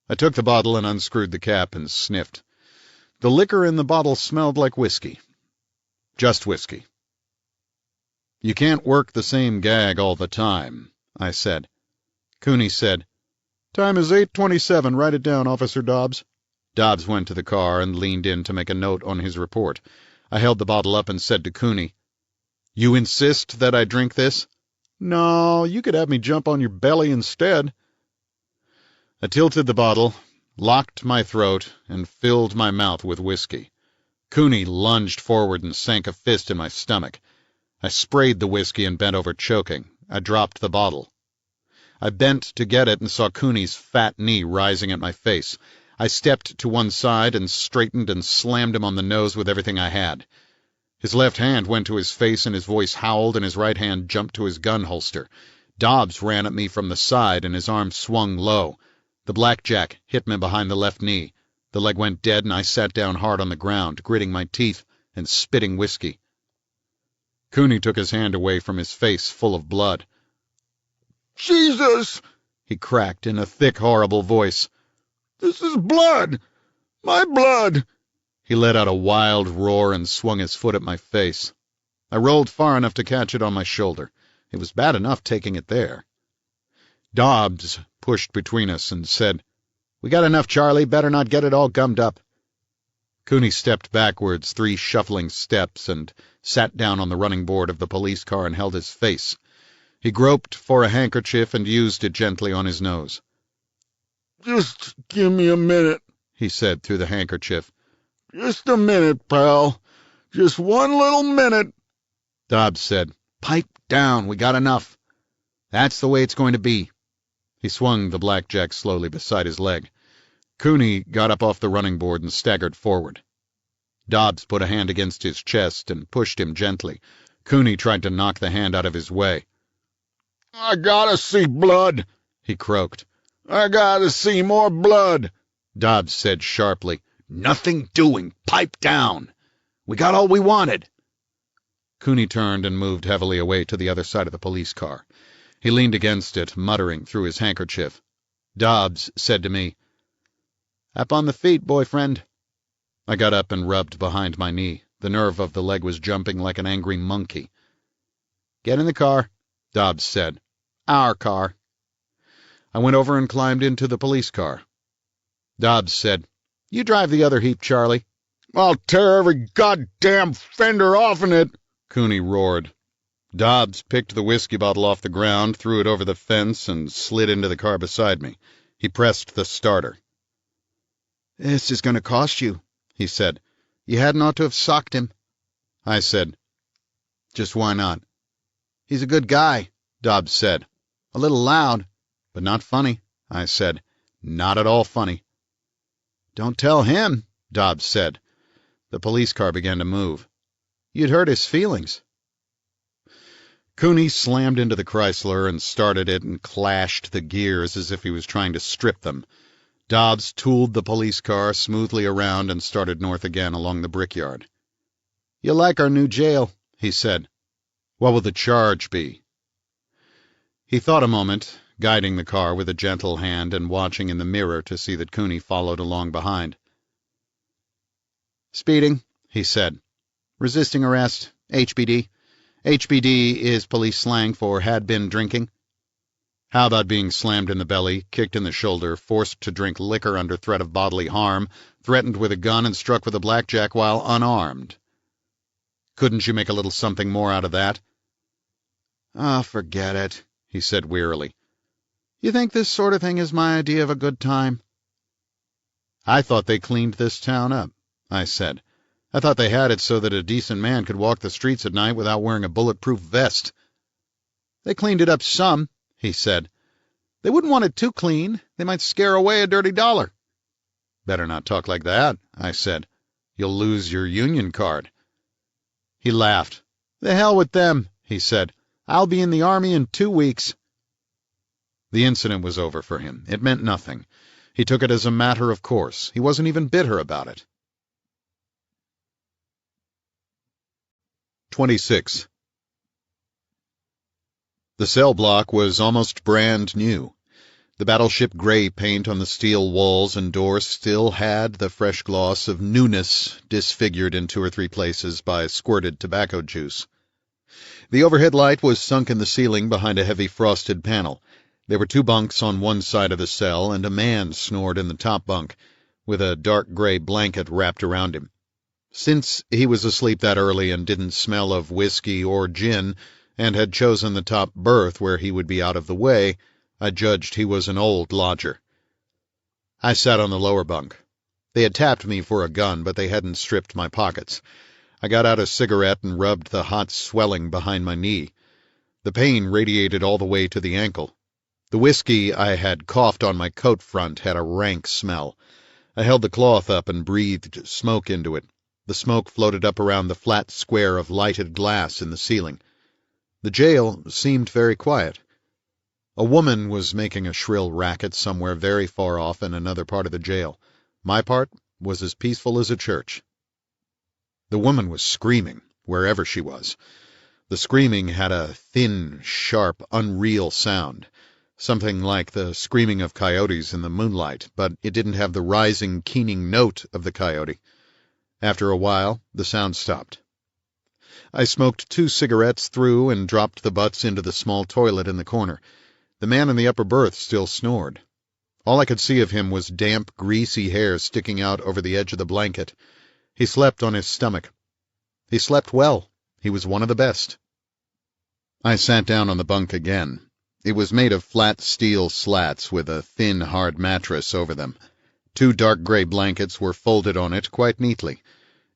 I took the bottle and unscrewed the cap and sniffed. The liquor in the bottle smelled like whiskey. Just whiskey. You can't work the same gag all the time, I said. Cooney said, "Time is 8:27. Write it down, Officer Dobbs." Dobbs went to the car and leaned in to make a note on his report. I held the bottle up and said to Cooney, "You insist that I drink this?" "No, you could have me jump on your belly instead." I tilted the bottle, locked my throat, and filled my mouth with whiskey. Cooney lunged forward and sank a fist in my stomach. I sprayed the whiskey and bent over choking. I dropped the bottle. I bent to get it and saw Cooney's fat knee rising at my face. I stepped to one side and straightened and slammed him on the nose with everything I had. His left hand went to his face and his voice howled, and his right hand jumped to his gun holster. Dobbs ran at me from the side and his arm swung low. The blackjack hit me behind the left knee. The leg went dead and I sat down hard on the ground, gritting my teeth and spitting whiskey. Cooney took his hand away from his face full of blood. Jesus! He cracked in a thick, horrible voice. This is blood! My blood! He let out a wild roar and swung his foot at my face. I rolled far enough to catch it on my shoulder. It was bad enough taking it there. Dobbs pushed between us and said, "We got enough, Charlie. Better not get it all gummed up." Cooney stepped backwards 3 shuffling steps and sat down on the running board of the police car and held his face. He groped for a handkerchief and used it gently on his nose. Just give me a minute, he said through the handkerchief. Just a minute, pal. Just one little minute. Dobbs said, "Pipe down. We got enough. That's the way it's going to be." He swung the blackjack slowly beside his leg. Cooney got up off the running board and staggered forward. Dobbs put a hand against his chest and pushed him gently. Cooney tried to knock the hand out of his way. "I gotta see blood," he croaked. "I gotta see more blood." Dobbs said sharply, "Nothing doing. Pipe down. We got all we wanted." Cooney turned and moved heavily away to the other side of the police car. He leaned against it, muttering through his handkerchief. Dobbs said to me, "Up on the feet, boyfriend." I got up and rubbed behind my knee. The nerve of the leg was jumping like an angry monkey. "Get in the car," Dobbs said. "Our car." I went over and climbed into the police car. Dobbs said, "You drive the other heap, Charlie." "I'll tear every goddamn fender off in it," Cooney roared. Dobbs picked the whiskey bottle off the ground, threw it over the fence, and slid into the car beside me. He pressed the starter. "This is going to cost you," he said. "You hadn't ought to have socked him." I said, "Just why not?" "He's a good guy," Dobbs said. "A little loud, but not funny," I said. "Not at all funny." "Don't tell him," Dobbs said. The police car began to move. "You'd hurt his feelings." Cooney slammed into the Chrysler and started it and clashed the gears as if he was trying to strip them. Dobbs tooled the police car smoothly around and started north again along the brickyard. "You'll like our new jail," he said. "What will the charge be?" He thought a moment, guiding the car with a gentle hand and watching in the mirror to see that Cooney followed along behind. "Speeding," he said. "Resisting arrest, HBD. HBD is police slang for had been drinking. How about being slammed in the belly, kicked in the shoulder, forced to drink liquor under threat of bodily harm, threatened with a gun and struck with a blackjack while unarmed? Couldn't you make a little something more out of that?" "Ah, forget it," he said wearily. "You think this sort of thing is my idea of a good time?" "I thought they cleaned this town up," I said. "I thought they had it so that a decent man could walk the streets at night without wearing a bulletproof vest." "They cleaned it up some," he said. "They wouldn't want it too clean. They might scare away a dirty dollar." "Better not talk like that," I said. "You'll lose your union card." He laughed. "The hell with them," he said. "I'll be in the Army in 2 weeks." The incident was over for him. It meant nothing. He took it as a matter of course. He wasn't even bitter about it. 26. The cell block was almost brand new. The battleship gray paint on the steel walls and doors still had the fresh gloss of newness, disfigured in 2 or 3 places by squirted tobacco juice. The overhead light was sunk in the ceiling behind a heavy frosted panel. There were 2 bunks on one side of the cell, and a man snored in the top bunk, with a dark gray blanket wrapped around him. Since he was asleep that early and didn't smell of whiskey or gin, and had chosen the top berth where he would be out of the way, I judged he was an old lodger. I sat on the lower bunk. They had tapped me for a gun, but they hadn't stripped my pockets. I got out a cigarette and rubbed the hot swelling behind my knee. The pain radiated all the way to the ankle. The whiskey I had coughed on my coat front had a rank smell. I held the cloth up and breathed smoke into it. The smoke floated up around the flat square of lighted glass in the ceiling. The jail seemed very quiet. A woman was making a shrill racket somewhere very far off in another part of the jail. My part was as peaceful as a church. The woman was screaming, wherever she was. The screaming had a thin, sharp, unreal sound, something like the screaming of coyotes in the moonlight, but it didn't have the rising, keening note of the coyote. After a while, the sound stopped. I smoked 2 cigarettes through and dropped the butts into the small toilet in the corner. The man in the upper berth still snored. All I could see of him was damp, greasy hair sticking out over the edge of the blanket. He slept on his stomach. He slept well. He was one of the best. I sat down on the bunk again. It was made of flat steel slats with a thin, hard mattress over them. 2 dark gray blankets were folded on it quite neatly.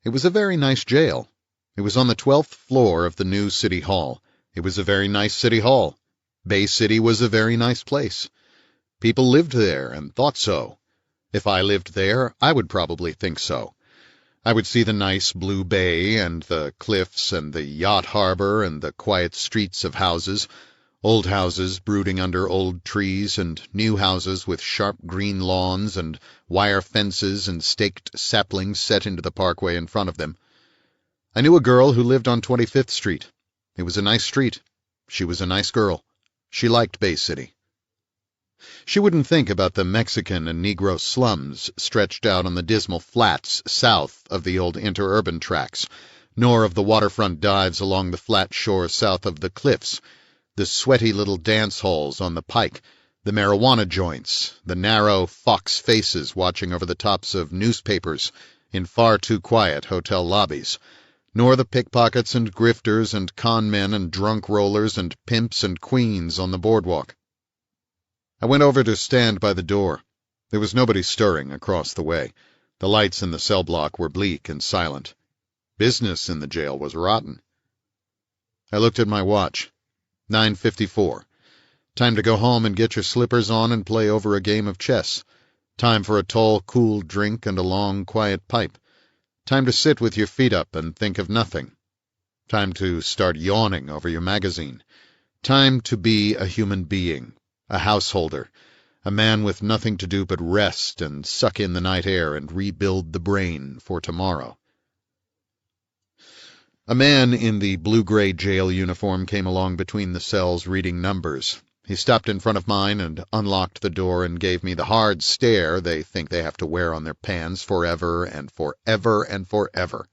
It was a very nice jail. It was on the 12th floor of the new City Hall. It was a very nice City Hall. Bay City was a very nice place. People lived there and thought so. If I lived there, I would probably think so. I would see the nice blue bay and the cliffs and the yacht harbor and the quiet streets of houses, old houses brooding under old trees and new houses with sharp green lawns and wire fences and staked saplings set into the parkway in front of them. I knew a girl who lived on 25th Street. It was a nice street. She was a nice girl. She liked Bay City. She wouldn't think about the Mexican and Negro slums stretched out on the dismal flats south of the old interurban tracks, nor of the waterfront dives along the flat shore south of the cliffs, the sweaty little dance halls on the pike, the marijuana joints, the narrow fox faces watching over the tops of newspapers in far too quiet hotel lobbies, nor the pickpockets and grifters and con men and drunk rollers and pimps and queens on the boardwalk. I went over to stand by the door. There was nobody stirring across the way. The lights in the cell block were bleak and silent. Business in the jail was rotten. I looked at my watch. 9:54. Time to go home and get your slippers on and play over a game of chess. Time for a tall, cool drink and a long, quiet pipe. Time to sit with your feet up and think of nothing. Time to start yawning over your magazine. Time to be a human being, a householder, a man with nothing to do but rest and suck in the night air and rebuild the brain for tomorrow. A man in the blue-gray jail uniform came along between the cells reading numbers. He stopped in front of mine and unlocked the door and gave me the hard stare they think they have to wear on their pans forever and forever and forever.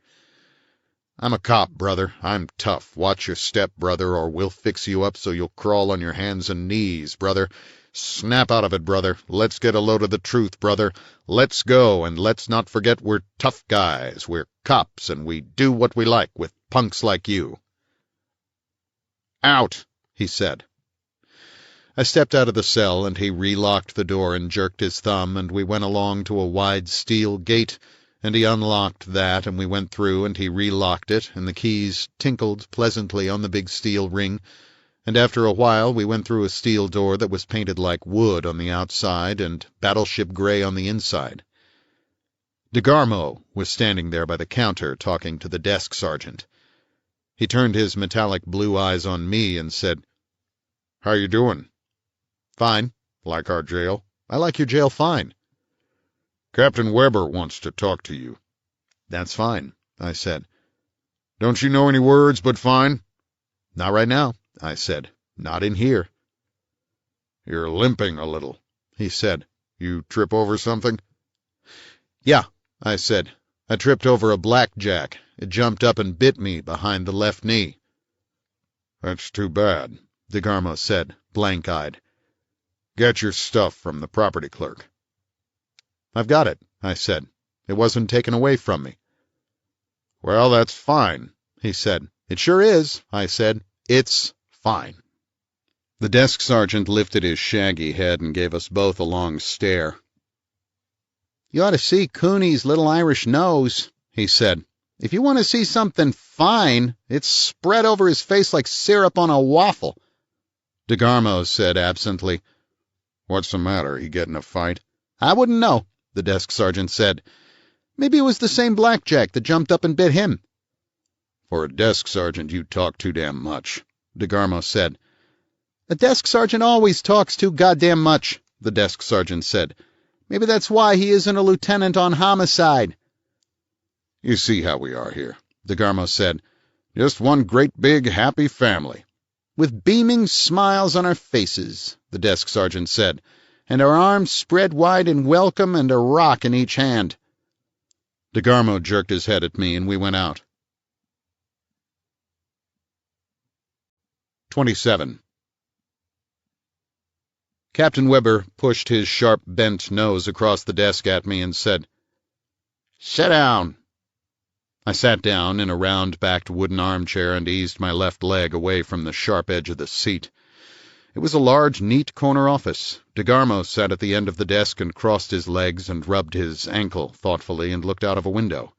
I'm a cop, brother. I'm tough. Watch your step, brother, or we'll fix you up so you'll crawl on your hands and knees, brother. Snap out of it, brother. Let's get a load of the truth, brother. Let's go, and let's not forget we're tough guys. We're cops, and we do what we like with punks like you. Out, he said. I stepped out of the cell, and he relocked the door and jerked his thumb, and we went along to a wide steel gate, and he unlocked that, and we went through, and he relocked it, and the keys tinkled pleasantly on the big steel ring, and after a while we went through a steel door that was painted like wood on the outside and battleship gray on the inside. DeGarmo was standing there by the counter talking to the desk sergeant. He turned his metallic blue eyes on me and said, "How you doing?" "Fine. Like our jail?" "I like your jail fine." "Captain Weber wants to talk to you." "That's fine," I said. "Don't you know any words but fine?" "Not right now," I said. "Not in here." "You're limping a little." he said. "You trip over something?" "Yeah," I said. "I tripped over a blackjack. It jumped up and bit me behind the left knee." "That's too bad," DeGarmo said, blank-eyed. "Get your stuff from the property clerk." "I've got it," I said. "It wasn't taken away from me." "Well, that's fine," he said. "It sure is," I said. "It's fine." The desk sergeant lifted his shaggy head and gave us both a long stare. "You ought to see Cooney's little Irish nose," he said. "If you want to see something fine, it's spread over his face like syrup on a waffle." DeGarmo said absently, "What's the matter? He get in a fight?" "I wouldn't know," the desk sergeant said. "Maybe it was the same blackjack that jumped up and bit him." "For a desk sergeant, you talk too damn much," DeGarmo said. "A desk sergeant always talks too goddamn much," the desk sergeant said. "Maybe that's why he isn't a lieutenant on homicide." "You see how we are here," DeGarmo said. "Just one great big happy family." "With beaming smiles on our faces," the desk sergeant said, "and our arms spread wide in welcome and a rock in each hand." DeGarmo jerked his head at me, and we went out. 27. Captain Weber pushed his sharp bent nose across the desk at me and said, "Sit down." I sat down in a round-backed wooden armchair and eased my left leg away from the sharp edge of the seat. It was a large, neat corner office. DeGarmo sat at the end of the desk and crossed his legs and rubbed his ankle thoughtfully and looked out of a window.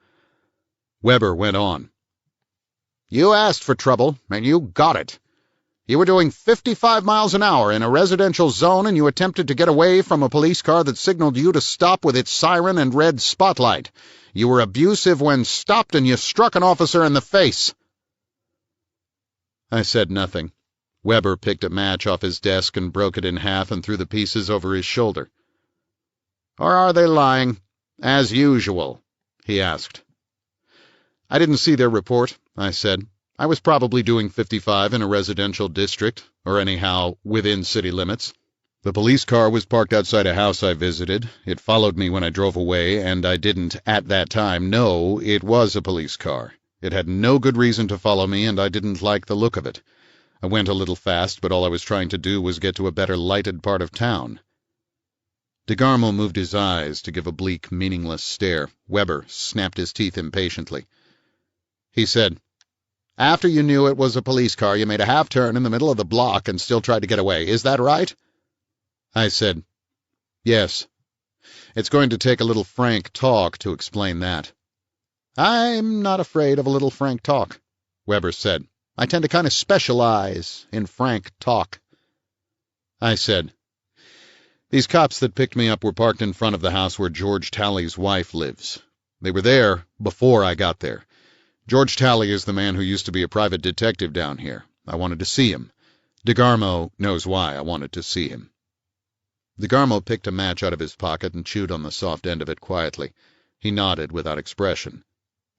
Weber went on. "You asked for trouble, and you got it. You were doing 55 miles an hour in a residential zone, and you attempted to get away from a police car that signaled you to stop with its siren and red spotlight. You were abusive when stopped, and you struck an officer in the face." I said nothing. Weber picked a match off his desk and broke it in half and threw the pieces over his shoulder. "Or are they lying, as usual?" he asked. "I didn't see their report," I said. "I was probably doing 55 in a residential district, or anyhow, within city limits. The police car was parked outside a house I visited. It followed me when I drove away, and I didn't, at that time, know it was a police car. It had no good reason to follow me, and I didn't like the look of it. I went a little fast, but all I was trying to do was get to a better lighted part of town." DeGarmo moved his eyes to give a bleak, meaningless stare. Weber snapped his teeth impatiently. He said, "After you knew it was a police car, you made a half-turn in the middle of the block and still tried to get away. Is that right?" I said, "Yes. It's going to take a little frank talk to explain that." "I'm not afraid of a little frank talk," Weber said. "I tend to kind of specialize in frank talk." I said, "These cops that picked me up were parked in front of the house where George Talley's wife lives. They were there before I got there. George Talley is the man who used to be a private detective down here. I wanted to see him. DeGarmo knows why I wanted to see him." DeGarmo picked a match out of his pocket and chewed on the soft end of it quietly. He nodded without expression.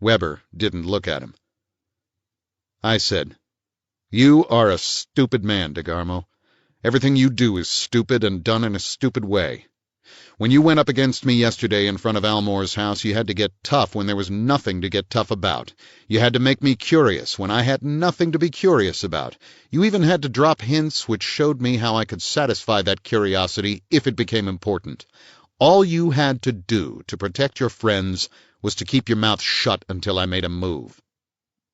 Weber didn't look at him. I said, "You are a stupid man, DeGarmo. Everything you do is stupid and done in a stupid way. When you went up against me yesterday in front of Almore's house, you had to get tough when there was nothing to get tough about. You had to make me curious when I had nothing to be curious about. You even had to drop hints which showed me how I could satisfy that curiosity if it became important. All you had to do to protect your friends was to keep your mouth shut until I made a move.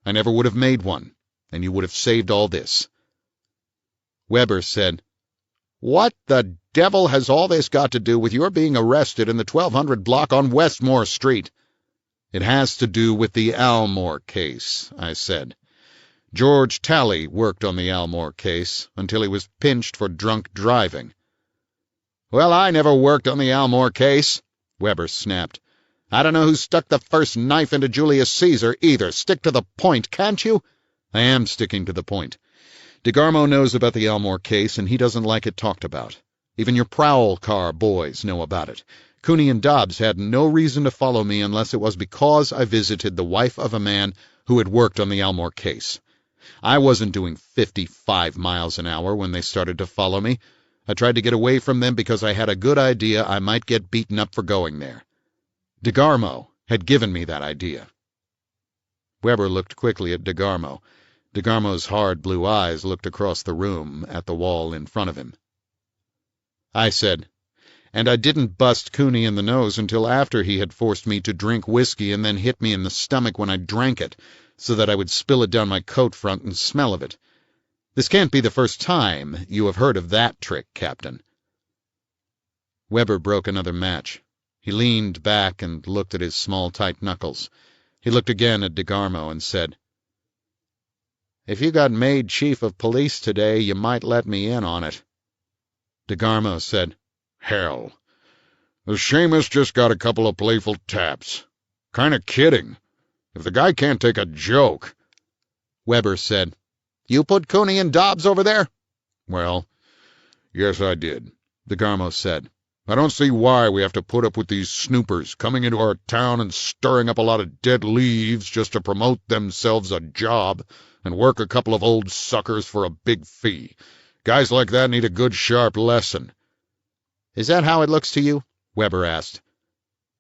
I never would have made one, and you would have saved all this." Weber said, "What the devil has all this got to do with your being arrested in the 1200 block on Westmore Street?" "It has to do with the Almore case," I said. "George Talley worked on the Almore case until he was pinched for drunk driving." "Well, I never worked on the Almore case," Weber snapped. "I don't know who stuck the first knife into Julius Caesar, either. Stick to the point, can't you?" "I am sticking to the point. DeGarmo knows about the Almore case, and he doesn't like it talked about. Even your prowl car boys know about it. Cooney and Dobbs had no reason to follow me unless it was because I visited the wife of a man who had worked on the Almore case. I wasn't doing 55 miles an hour when they started to follow me. I tried to get away from them because I had a good idea I might get beaten up for going there. DeGarmo had given me that idea." Weber looked quickly at DeGarmo. DeGarmo's hard blue eyes looked across the room at the wall in front of him. I said, "And I didn't bust Cooney in the nose until after he had forced me to drink whiskey and then hit me in the stomach when I drank it, so that I would spill it down my coat front and smell of it. This can't be the first time you have heard of that trick, Captain." Weber broke another match. He leaned back and looked at his small, tight knuckles. He looked again at DeGarmo and said, "If you got made chief of police today, you might let me in on it." DeGarmo said, "Hell, the Seamus just got a couple of playful taps. Kinda kidding. If the guy can't take a joke." Weber said, "You put Cooney and Dobbs over there?" "Well, yes, I did," DeGarmo said. "I don't see why we have to put up with these snoopers coming into our town and stirring up a lot of dead leaves just to promote themselves a job and work a couple of old suckers for a big fee. Guys like that need a good sharp lesson." "Is that how it looks to you?" Weber asked.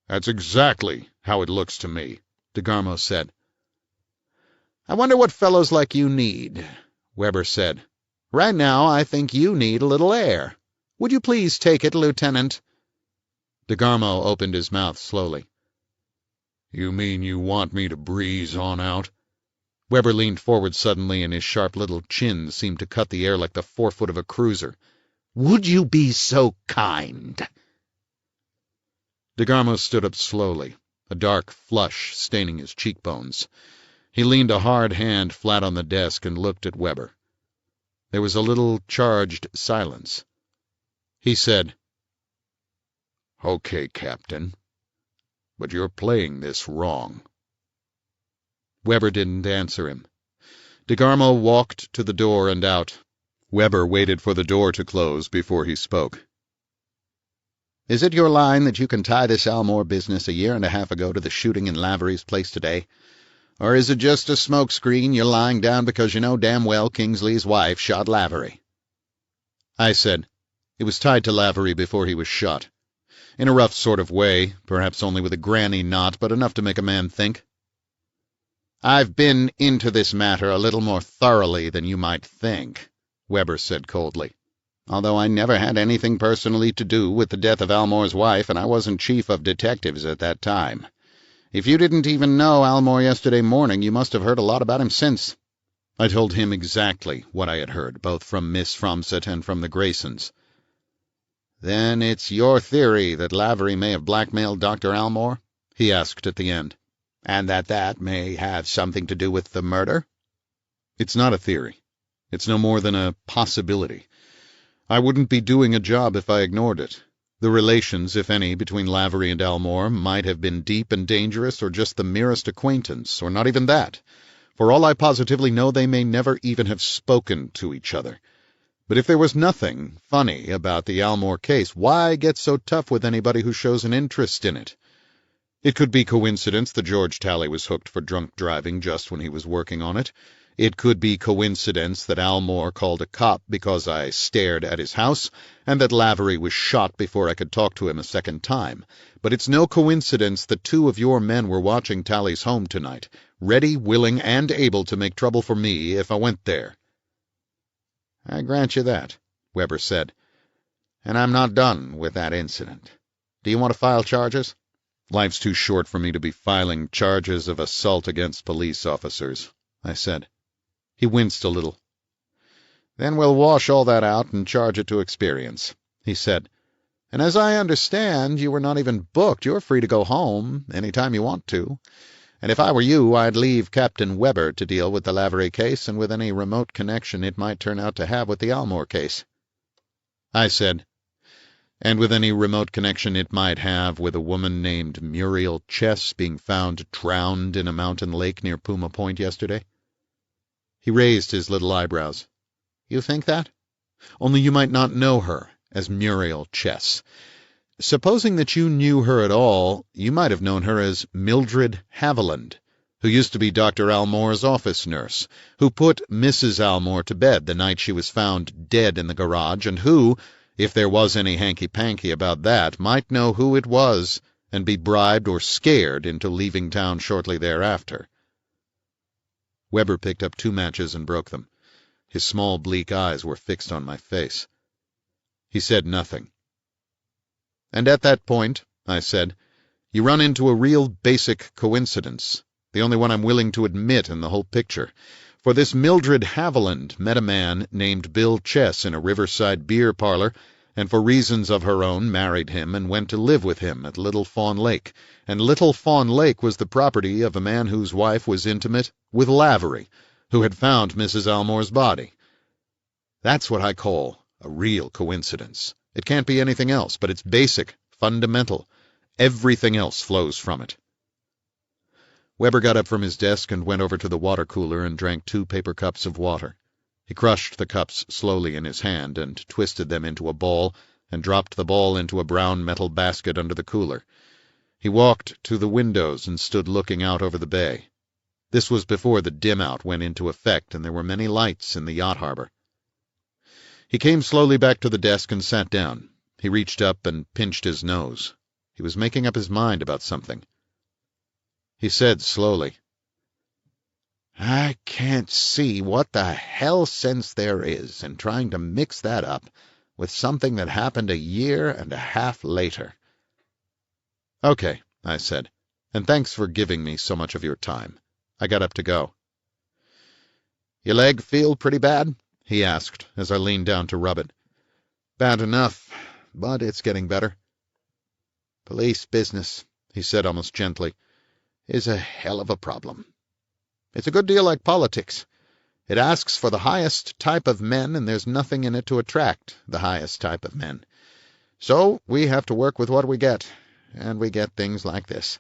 "That's exactly how it looks to me," DeGarmo said. "I wonder what fellows like you need," Weber said. "Right now I think you need a little air. Would you please take it, Lieutenant?" DeGarmo opened his mouth slowly. "You mean you want me to breeze on out?" Weber leaned forward suddenly, and his sharp little chin seemed to cut the air like the forefoot of a cruiser. "Would you be so kind?" DeGarmo stood up slowly, a dark flush staining his cheekbones. He leaned a hard hand flat on the desk and looked at Weber. There was a little charged silence. He said, "Okay, Captain, but you're playing this wrong." Weber didn't answer him. DeGarmo walked to the door and out. Weber waited for the door to close before he spoke. "Is it your line that you can tie this Almore business a year and a half ago to the shooting in Lavery's place today? Or is it just a smokescreen you're lying down because you know damn well Kingsley's wife shot Lavery?" I said, "It was tied to Lavery before he was shot. In a rough sort of way, perhaps only with a granny knot, but enough to make a man think." "I've been into this matter a little more thoroughly than you might think," Weber said coldly. "Although I never had anything personally to do with the death of Almore's wife, and I wasn't chief of detectives at that time. If you didn't even know Almore yesterday morning, you must have heard a lot about him since." I told him exactly what I had heard, both from Miss Fromsett and from the Graysons. "Then it's your theory that Lavery may have blackmailed Dr. Almore?" he asked at the end. "And that may have something to do with the murder?" "It's not a theory. It's no more than a possibility. I wouldn't be doing a job if I ignored it. The relations, if any, between Lavery and Almore might have been deep and dangerous, or just the merest acquaintance, or not even that. For all I positively know, they may never even have spoken to each other. But if there was nothing funny about the Almore case, why get so tough with anybody who shows an interest in it? It could be coincidence that George Talley was hooked for drunk driving just when he was working on it. It could be coincidence that Almore called a cop because I stared at his house, and that Lavery was shot before I could talk to him a second time. But it's no coincidence that 2 of your men were watching Talley's home tonight, ready, willing, and able to make trouble for me if I went there." "I grant you that," Weber said. "And I'm not done with that incident. Do you want to file charges?" "Life's too short for me to be filing charges of assault against police officers," I said. He winced a little. "Then we'll wash all that out and charge it to experience," he said. "And as I understand, you were not even booked. You're free to go home any time you want to. And if I were you, I'd leave Captain Weber to deal with the Lavery case and with any remote connection it might turn out to have with the Almore case." I said, "And with any remote connection it might have with a woman named Muriel Chess being found drowned in a mountain lake near Puma Point yesterday?" He raised his little eyebrows. "You think that? Only you might not know her as Muriel Chess. Supposing that you knew her at all, you might have known her as Mildred Haviland, who used to be Dr. Almore's office nurse, who put Mrs. Almore to bed the night she was found dead in the garage, and who, if there was any hanky-panky about that, might know who it was and be bribed or scared into leaving town shortly thereafter. Weber picked up 2 matches and broke them. His small, bleak eyes were fixed on my face. He said nothing. "And at that point," I said, "you run into a real basic coincidence, the only one I'm willing to admit in the whole picture. For this Mildred Haviland met a man named Bill Chess in a riverside beer parlor, and for reasons of her own married him and went to live with him at Little Fawn Lake. And Little Fawn Lake was the property of a man whose wife was intimate with Lavery, who had found Mrs. Almore's body. That's what I call a real coincidence. It can't be anything else, but it's basic, fundamental. Everything else flows from it." Weber got up from his desk and went over to the water cooler and drank 2 paper cups of water. He crushed the cups slowly in his hand and twisted them into a ball and dropped the ball into a brown metal basket under the cooler. He walked to the windows and stood looking out over the bay. This was before the dim-out went into effect and there were many lights in the yacht harbor. He came slowly back to the desk and sat down. He reached up and pinched his nose. He was making up his mind about something. He said slowly, "I can't see what the hell sense there is in trying to mix that up with something that happened 1.5 years later." "Okay," I said, "and thanks for giving me so much of your time." I got up to go. "Your leg feel pretty bad?" he asked as I leaned down to rub it. "Bad enough, but it's getting better." "Police business," he said almost gently, "is a hell of a problem. It's a good deal like politics. It asks for the highest type of men, and there's nothing in it to attract the highest type of men. So we have to work with what we get, and we get things like this."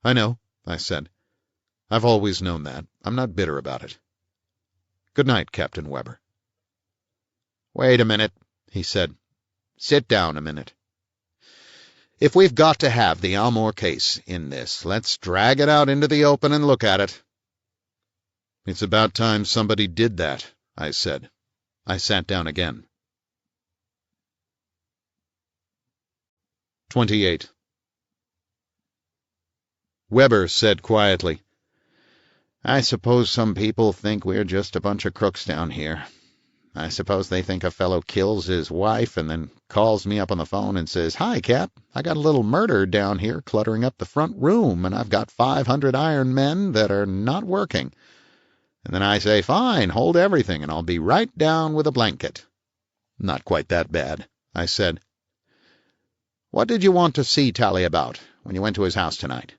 "I know," I said. "I've always known that. I'm not bitter about it. Good night, Captain Weber." "Wait a minute," he said. "Sit down a minute. If we've got to have the Almore case in this, let's drag it out into the open and look at it." "It's about time somebody did that," I said. I sat down again. 28. Weber said quietly, "I suppose some people think we're just a bunch of crooks down here. I suppose they think a fellow kills his wife and then calls me up on the phone and says, 'Hi, Cap, I got a little murder down here cluttering up the front room, and I've got 500 iron men that are not working.' And then I say, 'Fine, hold everything, and I'll be right down with a blanket.' Not quite that bad," I said. "What did you want to see Tally about when you went to his house tonight?"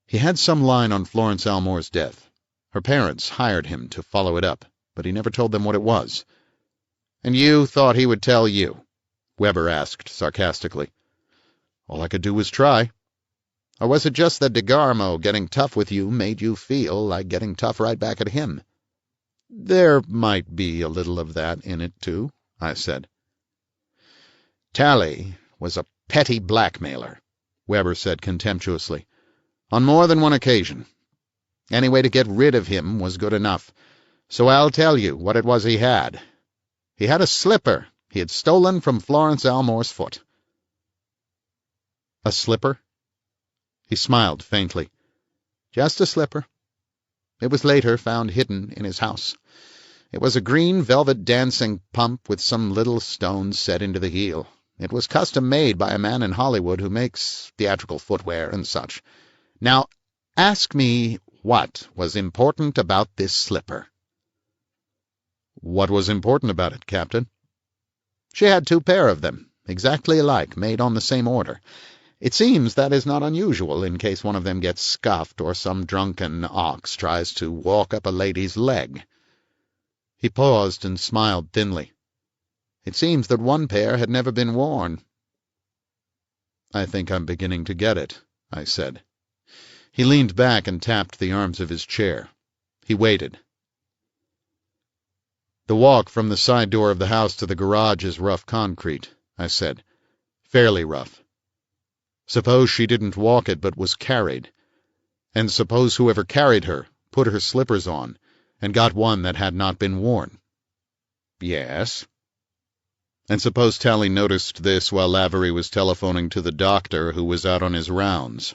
He had some line on Florence Almore's death. Her parents hired him to follow it up, but he never told them what it was. "And you thought he would tell you?" Weber asked sarcastically. "All I could do was try." "Or was it just that DeGarmo getting tough with you made you feel like getting tough right back at him?" "There might be a little of that in it, too," I said. "Tally was a petty blackmailer," Weber said contemptuously, "on more than one occasion. Any way to get rid of him was good enough. So I'll tell you what it was he had. He had a slipper he had stolen from Florence Almore's foot." "A slipper?" He smiled faintly. "Just a slipper. It was later found hidden in his house. It was a green velvet dancing pump with some little stones set into the heel. It was custom-made by a man in Hollywood who makes theatrical footwear and such. Now, ask me what was important about this slipper." "What was important about it, Captain?" "She had 2 pair of them, exactly alike, made on the same order. It seems that is not unusual in case one of them gets scuffed or some drunken ox tries to walk up a lady's leg." He paused and smiled thinly. "It seems that 1 pair had never been worn." "I think I'm beginning to get it," I said. He leaned back and tapped the arms of his chair. He waited. "The walk from the side door of the house to the garage is rough concrete," I said. "Fairly rough. Suppose she didn't walk it but was carried. And suppose whoever carried her put her slippers on and got one that had not been worn." "Yes." And suppose Tally noticed this while Lavery was telephoning to the doctor who was out on his rounds.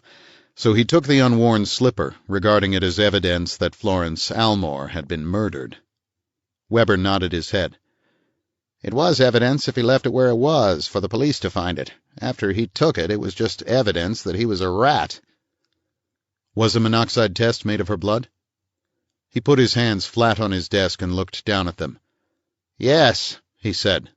So he took the unworn slipper, regarding it as evidence that Florence Almore had been murdered. Weber nodded his head. It was evidence if he left it where it was, for the police to find it. After he took it, it was just evidence that he was a rat. Was a monoxide test made of her blood? He put his hands flat on his desk and looked down at them. Yes, he said.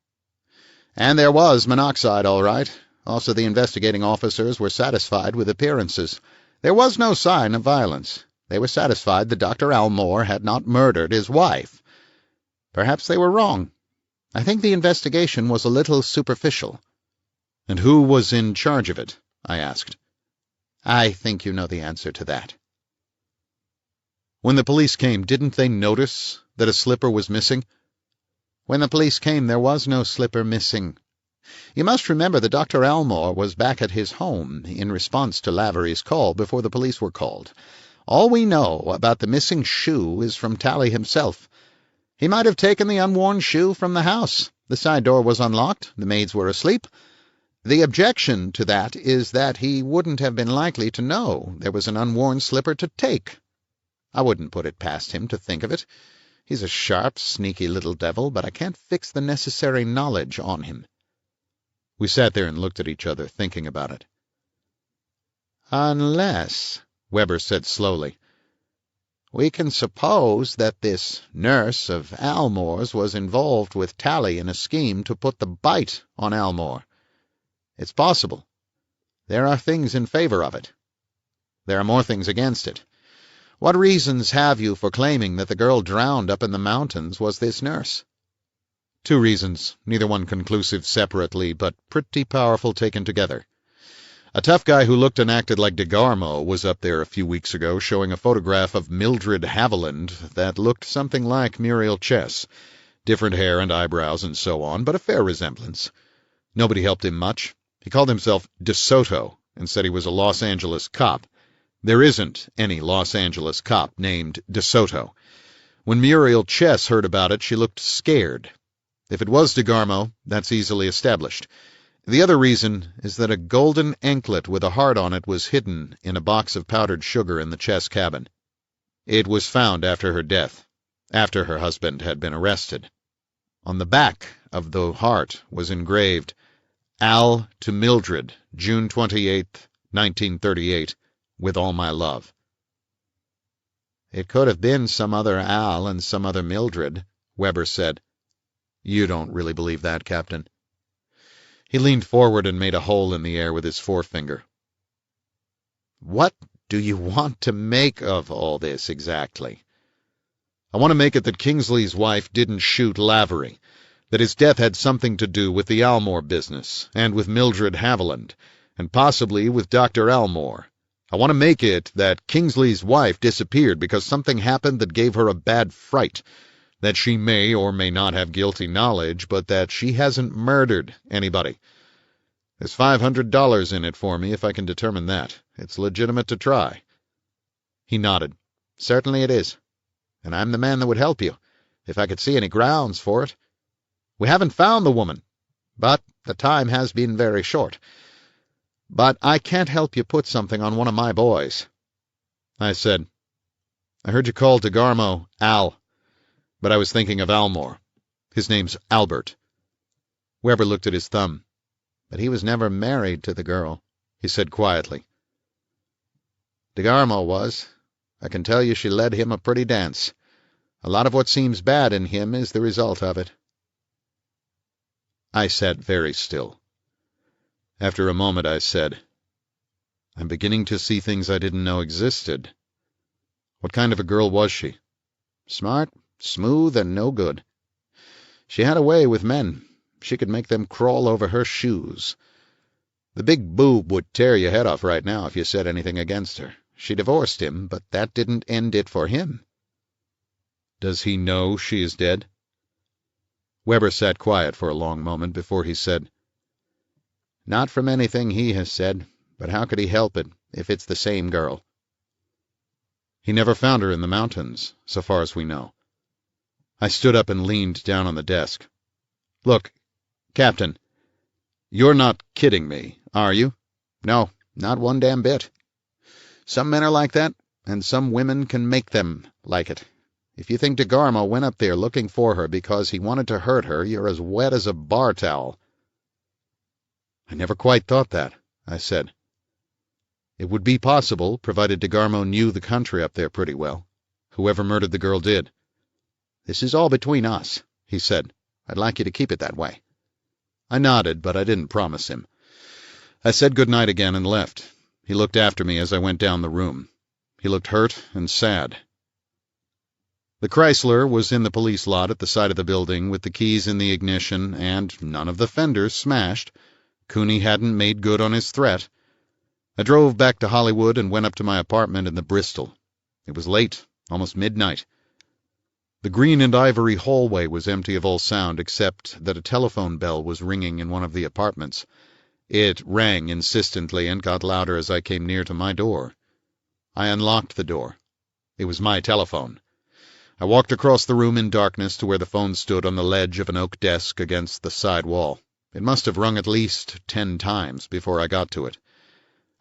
And there was monoxide, all right. Also, the investigating officers were satisfied with appearances. There was no sign of violence. They were satisfied that Dr. Almore had not murdered his wife. Perhaps they were wrong. I think the investigation was a little superficial. And who was in charge of it? I asked. I think you know the answer to that. When the police came, didn't they notice that a slipper was missing? When the police came, there was no slipper missing. You must remember that Dr. Almore was back at his home in response to Lavery's call before the police were called. All we know about the missing shoe is from Tally himself. He might have taken the unworn shoe from the house. The side door was unlocked. The maids were asleep. The objection to that is that he wouldn't have been likely to know there was an unworn slipper to take. I wouldn't put it past him to think of it. He's a sharp, sneaky little devil, but I can't fix the necessary knowledge on him. We sat there and looked at each other, thinking about it. Unless, Weber said slowly, we can suppose that this nurse of Almore's was involved with Tally in a scheme to put the bite on Almore. It's possible. There are things in favor of it. There are more things against it. What reasons have you for claiming that the girl drowned up in the mountains was this nurse? 2 reasons, neither one conclusive separately, but pretty powerful taken together. A tough guy who looked and acted like DeGarmo was up there a few weeks ago showing a photograph of Mildred Haviland that looked something like Muriel Chess. Different hair and eyebrows and so on, but a fair resemblance. Nobody helped him much. He called himself DeSoto and said he was a Los Angeles cop. There isn't any Los Angeles cop named DeSoto. When Muriel Chess heard about it, she looked scared. If it was DeGarmo, that's easily established. The other reason is that a golden anklet with a heart on it was hidden in a box of powdered sugar in the Chess cabin. It was found after her death, after her husband had been arrested. On the back of the heart was engraved, Al to Mildred, June 28, 1938, with all my love. It could have been some other Al and some other Mildred, Weber said. You don't really believe that, Captain. He leaned forward and made a hole in the air with his forefinger. What do you want to make of all this exactly? I want to make it that Kingsley's wife didn't shoot Lavery, that his death had something to do with the Almore business, and with Mildred Haviland, and possibly with Dr. Almore. I want to make it that Kingsley's wife disappeared because something happened that gave her a bad fright, that she may or may not have guilty knowledge, but that she hasn't murdered anybody. There's $500 in it for me if I can determine that. It's legitimate to try. He nodded. Certainly it is. And I'm the man that would help you, if I could see any grounds for it. We haven't found the woman, but the time has been very short. But I can't help you put something on one of my boys. I said, I heard you call DeGarmo Al, but I was thinking of Almore. His name's Albert. Weber looked at his thumb. But he was never married to the girl, he said quietly. DeGarmo was. I can tell you she led him a pretty dance. A lot of what seems bad in him is the result of it. I sat very still. After a moment I said, I'm beginning to see things I didn't know existed. What kind of a girl was she? Smart, smooth, and no good. She had a way with men. She could make them crawl over her shoes. The big boob would tear your head off right now if you said anything against her. She divorced him, but that didn't end it for him. Does he know she is dead? Weber sat quiet for a long moment before he said, Not from anything he has said, but how could he help it if it's the same girl? He never found her in the mountains, so far as we know. I stood up and leaned down on the desk. Look, "Captain, you're not kidding me, are you?" "No, not one damn bit. Some men are like that, and some women can make them like it. If you think DeGarmo went up there looking for her because he wanted to hurt her, you're as wet as a bar towel." "I never quite thought that," I said. "It would be possible, provided DeGarmo knew the country up there pretty well. Whoever murdered the girl did." "This is all between us," he said. "I'd like you to keep it that way." I nodded, but I didn't promise him. I said good night again and left. He looked after me as I went down the room. He looked hurt and sad. The Chrysler was in the police lot at the side of the building with the keys in the ignition and none of the fenders smashed. Cooney hadn't made good on his threat. I drove back to Hollywood and went up to my apartment in the Bristol. It was late, almost midnight. The green and ivory hallway was empty of all sound except that a telephone bell was ringing in one of the apartments. It rang insistently and got louder as I came near to my door. I unlocked the door. It was my telephone. I walked across the room in darkness to where the phone stood on the ledge of an oak desk against the side wall. It must have rung at least 10 times before I got to it.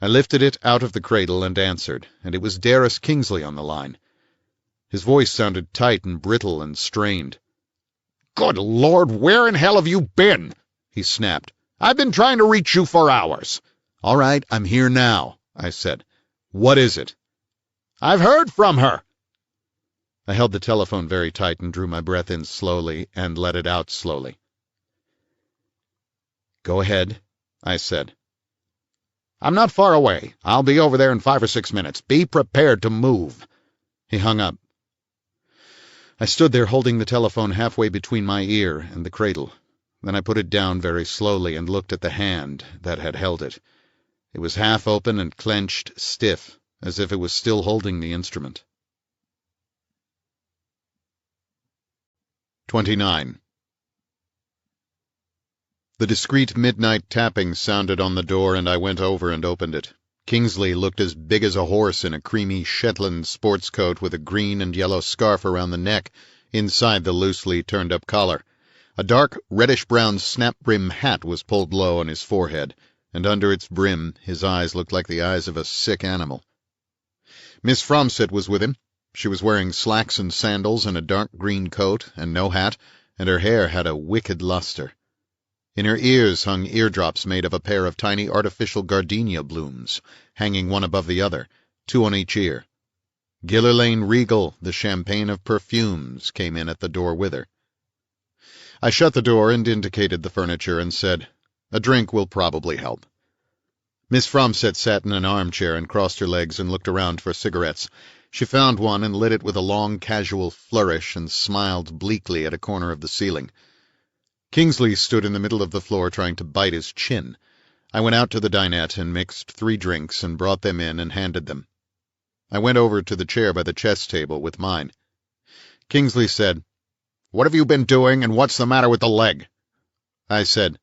I lifted it out of the cradle and answered, and it was Darris Kingsley on the line. His voice sounded tight and brittle and strained. "Good Lord, where in hell have you been?" he snapped. "I've been trying to reach you for hours." "All right, I'm here now," I said. "What is it?" "I've heard from her." I held the telephone very tight and drew my breath in slowly and let it out slowly. "Go ahead," I said. "I'm not far away. I'll be over there in 5 or 6 minutes. Be prepared to move." He hung up. I stood there holding the telephone halfway between my ear and the cradle. Then I put it down very slowly and looked at the hand that had held it. It was half open and clenched stiff, as if it was still holding the instrument. 29. The discreet midnight tapping sounded on the door, and I went over and opened it. Kingsley looked as big as a horse in a creamy Shetland sports coat with a green and yellow scarf around the neck, inside the loosely turned-up collar. A dark, reddish-brown snap-brim hat was pulled low on his forehead, and under its brim his eyes looked like the eyes of a sick animal. Miss Fromsett was with him. She was wearing slacks and sandals and a dark green coat and no hat, and her hair had a wicked luster. In her ears hung eardrops made of a pair of tiny artificial gardenia blooms, hanging one above the other, 2 on each ear. Gillerlane Regal, the champagne of perfumes, came in at the door with her. I shut the door and indicated the furniture and said, "A drink will probably help." Miss Fromsett sat in an armchair and crossed her legs and looked around for cigarettes. She found one and lit it with a long, casual flourish and smiled bleakly at a corner of the ceiling. Kingsley stood in the middle of the floor trying to bite his chin. I went out to the dinette and mixed 3 drinks and brought them in and handed them. I went over to the chair by the chess table with mine. Kingsley said, "What have you been doing, and what's the matter with the leg?" I said,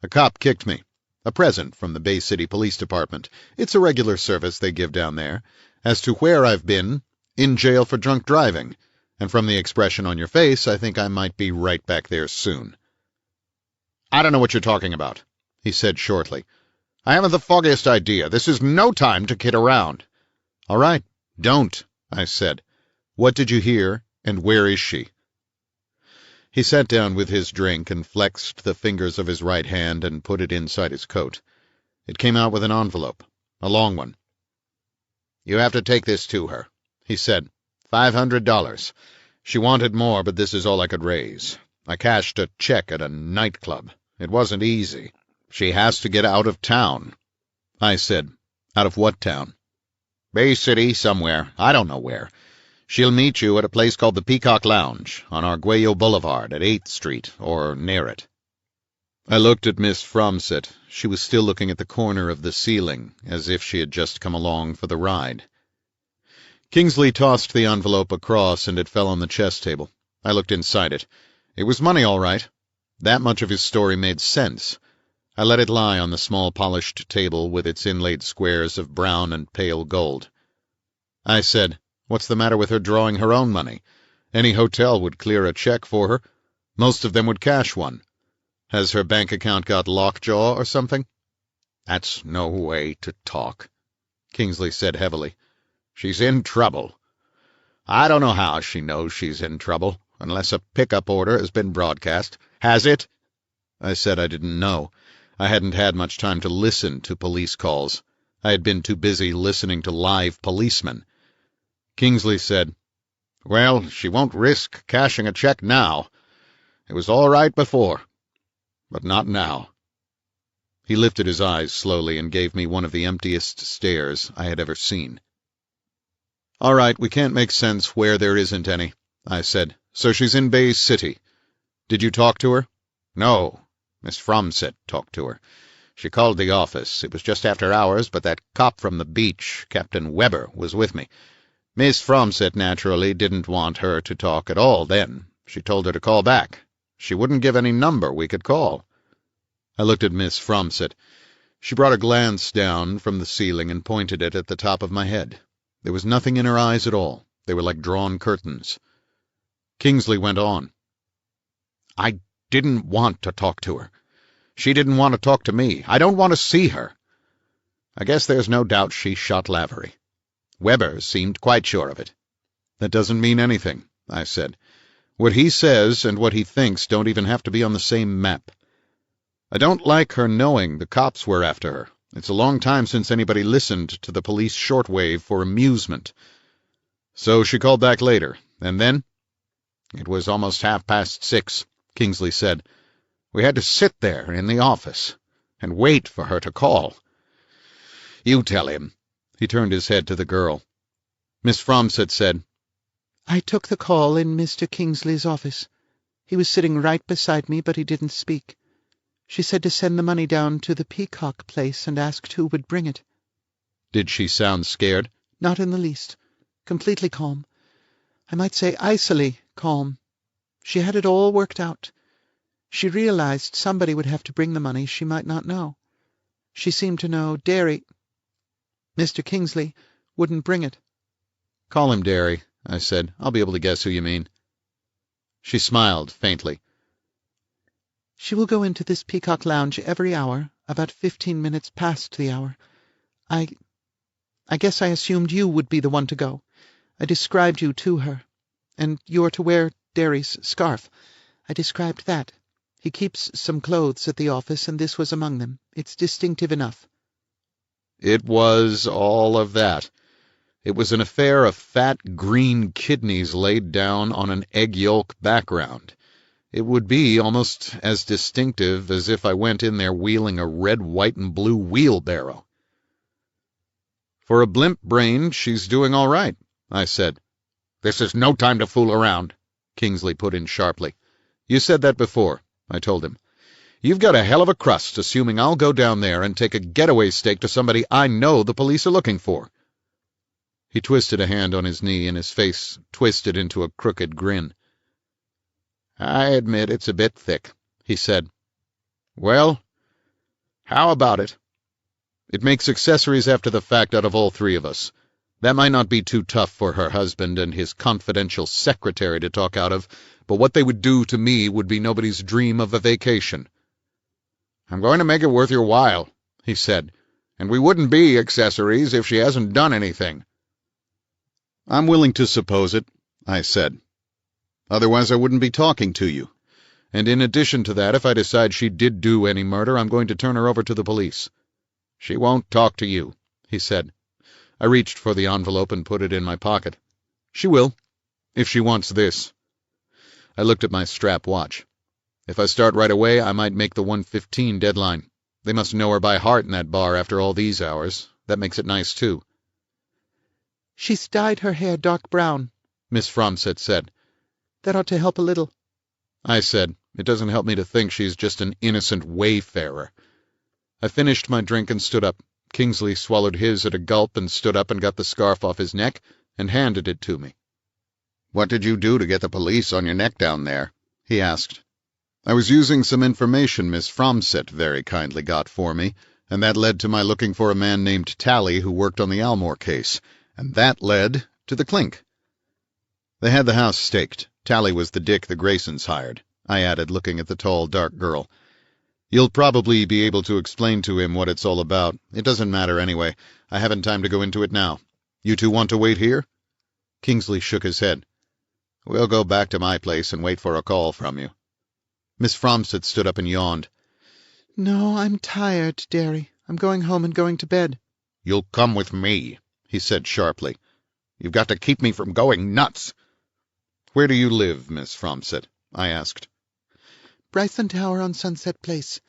"A cop kicked me. A present from the Bay City Police Department. It's a regular service they give down there. As to where I've been, in jail for drunk driving, and from the expression on your face, I think I might be right back there soon." "I don't know what you're talking about," he said shortly. "I haven't the foggiest idea. This is no time to kid around." "All right, don't," I said. "What did you hear, and where is she?" He sat down with his drink and flexed the fingers of his right hand and put it inside his coat. It came out with an envelope, a long one. "You have to take this to her," he said. $500. She wanted more, but this is all I could raise. I cashed a check at a nightclub. It wasn't easy. She has to get out of town." I said, "Out of what town?" "Bay City, somewhere. I don't know where. She'll meet you at a place called the Peacock Lounge on Arguello Boulevard at 8th Street, or near it." I looked at Miss Fromsett. She was still looking at the corner of the ceiling, as if she had just come along for the ride. Kingsley tossed the envelope across, and it fell on the chess table. I looked inside it. It was money, all right. That much of his story made sense. I let it lie on the small polished table with its inlaid squares of brown and pale gold. I said, "What's the matter with her drawing her own money? Any hotel would clear a check for her. Most of them would cash one. Has her bank account got lockjaw or something? That's no way to talk, Kingsley said heavily. She's in trouble. I don't know how she knows she's in trouble, unless a pickup order has been broadcast. Has it? I said I didn't know. I hadn't had much time to listen to police calls. I had been too busy listening to live policemen. Kingsley said, Well, she won't risk cashing a check now. It was all right before, but not now. He lifted his eyes slowly and gave me one of the emptiest stares I had ever seen. All right, we can't make sense where there isn't any, I said. So she's in Bay City. Did you talk to her? No. Miss Fromsett talked to her. She called the office. It was just after hours, but that cop from the beach, Captain Weber, was with me. Miss Fromsett naturally didn't want her to talk at all then. She told her to call back. She wouldn't give any number we could call. I looked at Miss Fromsett. She brought a glance down from the ceiling and pointed it at the top of my head. There was nothing in her eyes at all. They were like drawn curtains. Kingsley went on. I didn't want to talk to her. She didn't want to talk to me. I don't want to see her. I guess there's no doubt she shot Lavery. Weber seemed quite sure of it. That doesn't mean anything, I said. What he says and what he thinks don't even have to be on the same map. I don't like her knowing the cops were after her. It's a long time since anybody listened to the police shortwave for amusement. So she called back later, and then? It was almost 6:30, Kingsley said. We had to sit there in the office and wait for her to call. You tell him. He turned his head to the girl. Miss Fromsett said, I took the call in Mr. Kingsley's office. He was sitting right beside me, but he didn't speak. She said to send the money down to the Peacock place and asked who would bring it. Did she sound scared? Not in the least. Completely calm. I might say icily calm. She had it all worked out. She realized somebody would have to bring the money she might not know. She seemed to know Mr. Kingsley wouldn't bring it. Call him Derry, I said. I'll be able to guess who you mean. She smiled faintly. She will go into this Peacock Lounge every hour, about 15 minutes past the hour. I guess I assumed you would be the one to go. I described you to her. And you're to wear Derry's scarf. I described that. He keeps some clothes at the office, and this was among them. It's distinctive enough. It was all of that. It was an affair of fat green kidneys laid down on an egg yolk background. It would be almost as distinctive as if I went in there wheeling a red, white, and blue wheelbarrow. For a blimp brain, she's doing all right, I said. This is no time to fool around, Kingsley put in sharply. You said that before, I told him. You've got a hell of a crust assuming I'll go down there and take a getaway stake to somebody I know the police are looking for. He twisted a hand on his knee, and his face twisted into a crooked grin. I admit it's a bit thick, he said. Well, how about it? It makes accessories after the fact out of all three of us. That might not be too tough for her husband and his confidential secretary to talk out of, but what they would do to me would be nobody's dream of a vacation. I'm going to make it worth your while, he said, and we wouldn't be accessories if she hasn't done anything. I'm willing to suppose it, I said. Otherwise I wouldn't be talking to you. And in addition to that, if I decide she did do any murder, I'm going to turn her over to the police. She won't talk to you, he said. I reached for the envelope and put it in my pocket. She will, if she wants this. I looked at my strap watch. If I start right away, I might make the 1:15 deadline. They must know her by heart in that bar after all these hours. That makes it nice, too. She's dyed her hair dark brown, Miss Fromsett said. That ought to help a little. I said, it doesn't help me to think she's just an innocent wayfarer. I finished my drink and stood up. Kingsley swallowed his at a gulp and stood up and got the scarf off his neck and handed it to me. What did you do to get the police on your neck down there? He asked. I was using some information Miss Fromsett very kindly got for me, and that led to my looking for a man named Tally who worked on the Almore case, and that led to the clink. They had the house staked. Tally was the dick the Graysons hired, I added, looking at the tall, dark girl. You'll probably be able to explain to him what it's all about. It doesn't matter anyway. I haven't time to go into it now. You two want to wait here?" Kingsley shook his head. "We'll go back to my place and wait for a call from you." Miss Fromsett stood up and yawned. "No, I'm tired, Derry. I'm going home and going to bed." "You'll come with me," he said sharply. "You've got to keep me from going nuts." "Where do you live, Miss Fromsett?" I asked. "Bryson Tower on Sunset Place.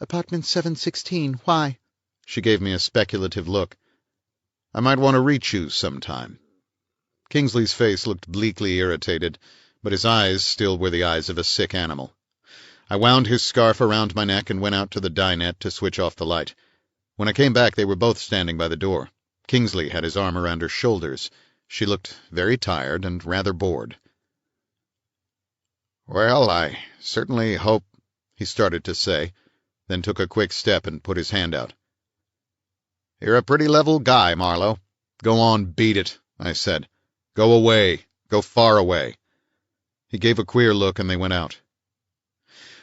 Apartment 716. Why?" She gave me a speculative look. "I might want to reach you sometime." Kingsley's face looked bleakly irritated, but his eyes still were the eyes of a sick animal. I wound his scarf around my neck and went out to the dinette to switch off the light. When I came back, they were both standing by the door. Kingsley had his arm around her shoulders. She looked very tired and rather bored. "Well, I certainly hope—" he started to say, then took a quick step and put his hand out. "You're a pretty level guy, Marlowe." "Go on, beat it," I said. "Go away. Go far away." He gave a queer look and they went out.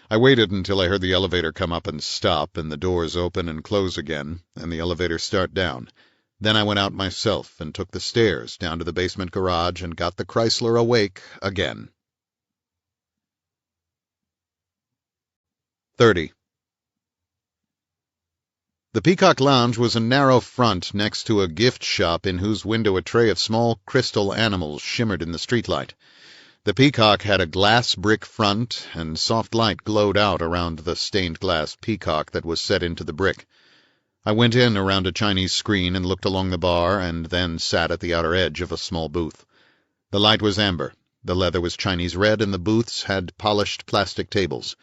I waited until I heard the elevator come up and stop, and the doors open and close again, and the elevator start down. Then I went out myself and took the stairs down to the basement garage and got the Chrysler awake again. 30. The Peacock Lounge was a narrow front next to a gift shop in whose window a tray of small crystal animals shimmered in the streetlight. The Peacock had a glass brick front, and soft light glowed out around the stained-glass peacock that was set into the brick. I went in around a Chinese screen and looked along the bar, and then sat at the outer edge of a small booth. The light was amber, the leather was Chinese red, and the booths had polished plastic tables.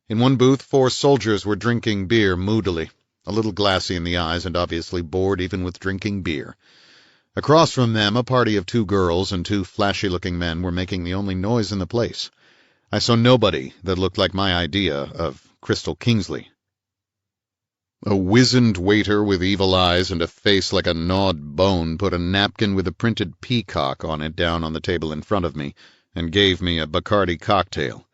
In one booth 4 soldiers were drinking beer moodily, a little glassy in the eyes and obviously bored even with drinking beer. Across from them, a party of 2 girls and 2 flashy-looking men were making the only noise in the place. I saw nobody that looked like my idea of Crystal Kingsley. A wizened waiter with evil eyes and a face like a gnawed bone put a napkin with a printed peacock on it down on the table in front of me and gave me a Bacardi cocktail.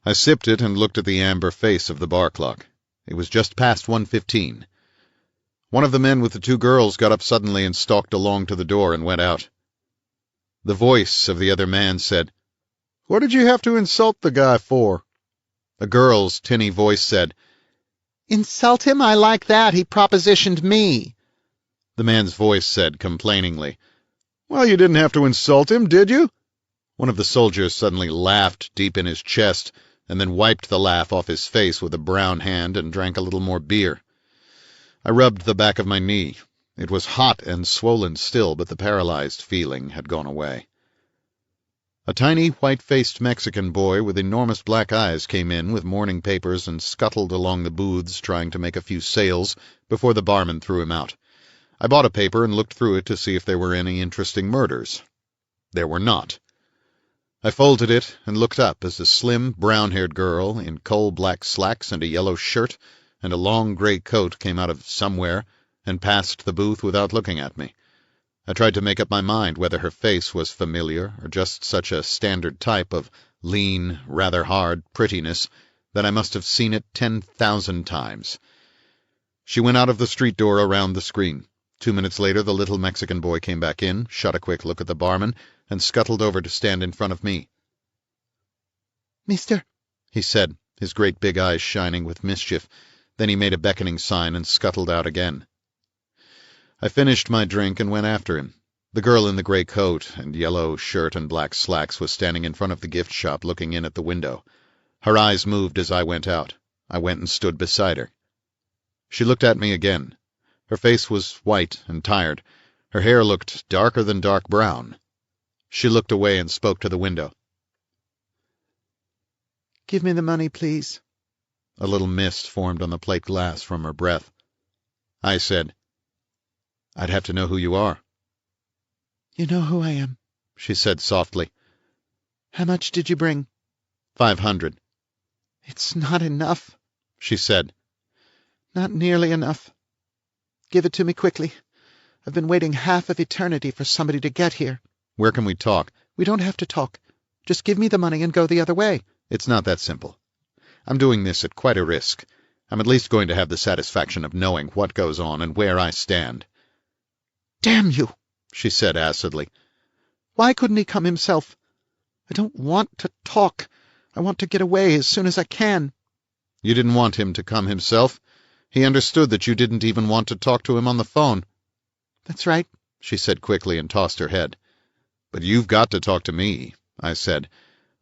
I sipped it and looked at the amber face of the bar clock. It was just past 1:15. One of the men with the 2 girls got up suddenly and stalked along to the door and went out. The voice of the other man said, "What did you have to insult the guy for?" A girl's tinny voice said, "Insult him? I like that. He propositioned me." The man's voice said complainingly, "Well, you didn't have to insult him, did you?" One of the soldiers suddenly laughed deep in his chest and then wiped the laugh off his face with a brown hand and drank a little more beer. I rubbed the back of my knee. It was hot and swollen still, but the paralyzed feeling had gone away. A tiny, white-faced Mexican boy with enormous black eyes came in with morning papers and scuttled along the booths trying to make a few sales before the barman threw him out. I bought a paper and looked through it to see if there were any interesting murders. There were not. I folded it and looked up as a slim, brown-haired girl in coal-black slacks and a yellow shirt and a long gray coat came out of somewhere and passed the booth without looking at me. I tried to make up my mind whether her face was familiar or just such a standard type of lean, rather hard prettiness that I must have seen it 10,000 times. She went out of the street door around the screen. 2 minutes later the little Mexican boy came back in, shot a quick look at the barman, and scuttled over to stand in front of me. "Mister," he said, his great big eyes shining with mischief. Then he made a beckoning sign and scuttled out again. I finished my drink and went after him. The girl in the gray coat and yellow shirt and black slacks was standing in front of the gift shop looking in at the window. Her eyes moved as I went out. I went and stood beside her. She looked at me again. Her face was white and tired. Her hair looked darker than dark brown. She looked away and spoke to the window. "Give me the money, please." A little mist formed on the plate glass from her breath. I said, "I'd have to know who you are." "You know who I am," she said softly. "How much did you bring?" 500. "It's not enough," she said. "Not nearly enough. Give it to me quickly. I've been waiting half of eternity for somebody to get here." "Where can we talk?" "We don't have to talk. Just give me the money and go the other way." "It's not that simple. I'm doing this at quite a risk. I'm at least going to have the satisfaction of knowing what goes on and where I stand." "Damn you," she said acidly. "Why couldn't he come himself? I don't want to talk. I want to get away as soon as I can." "You didn't want him to come himself. He understood that you didn't even want to talk to him on the phone." "That's right," she said quickly and tossed her head. "But you've got to talk to me," I said.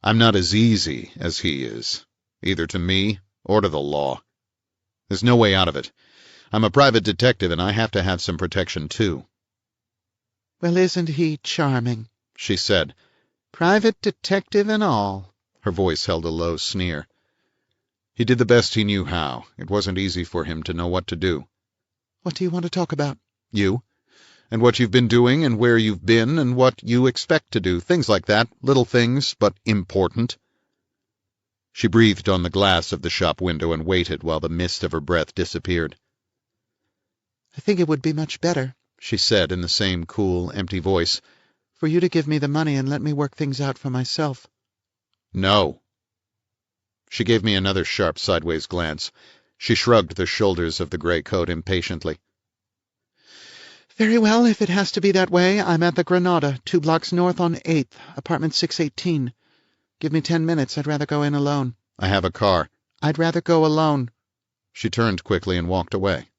"I'm not as easy as he is, either to me or to the law. There's no way out of it. I'm a private detective, and I have to have some protection, too." "Well, isn't he charming?" she said. "Private detective and all." Her voice held a low sneer. He did the best he knew how. It wasn't easy for him to know what to do. "What do you want to talk about?" "You. And what you've been doing, and where you've been, and what you expect to do. Things like that. Little things, but important." She breathed on the glass of the shop window and waited while the mist of her breath disappeared. "I think it would be much better," she said in the same cool, empty voice, "for you to give me the money and let me work things out for myself." "No." She gave me another sharp sideways glance. She shrugged the shoulders of the gray coat impatiently. "Very well, if it has to be that way. I'm at the Granada, 2 blocks north on 8th, apartment 618. Give me 10 minutes. I'd rather go in alone." "I have a car." "I'd rather go alone." She turned quickly and walked away.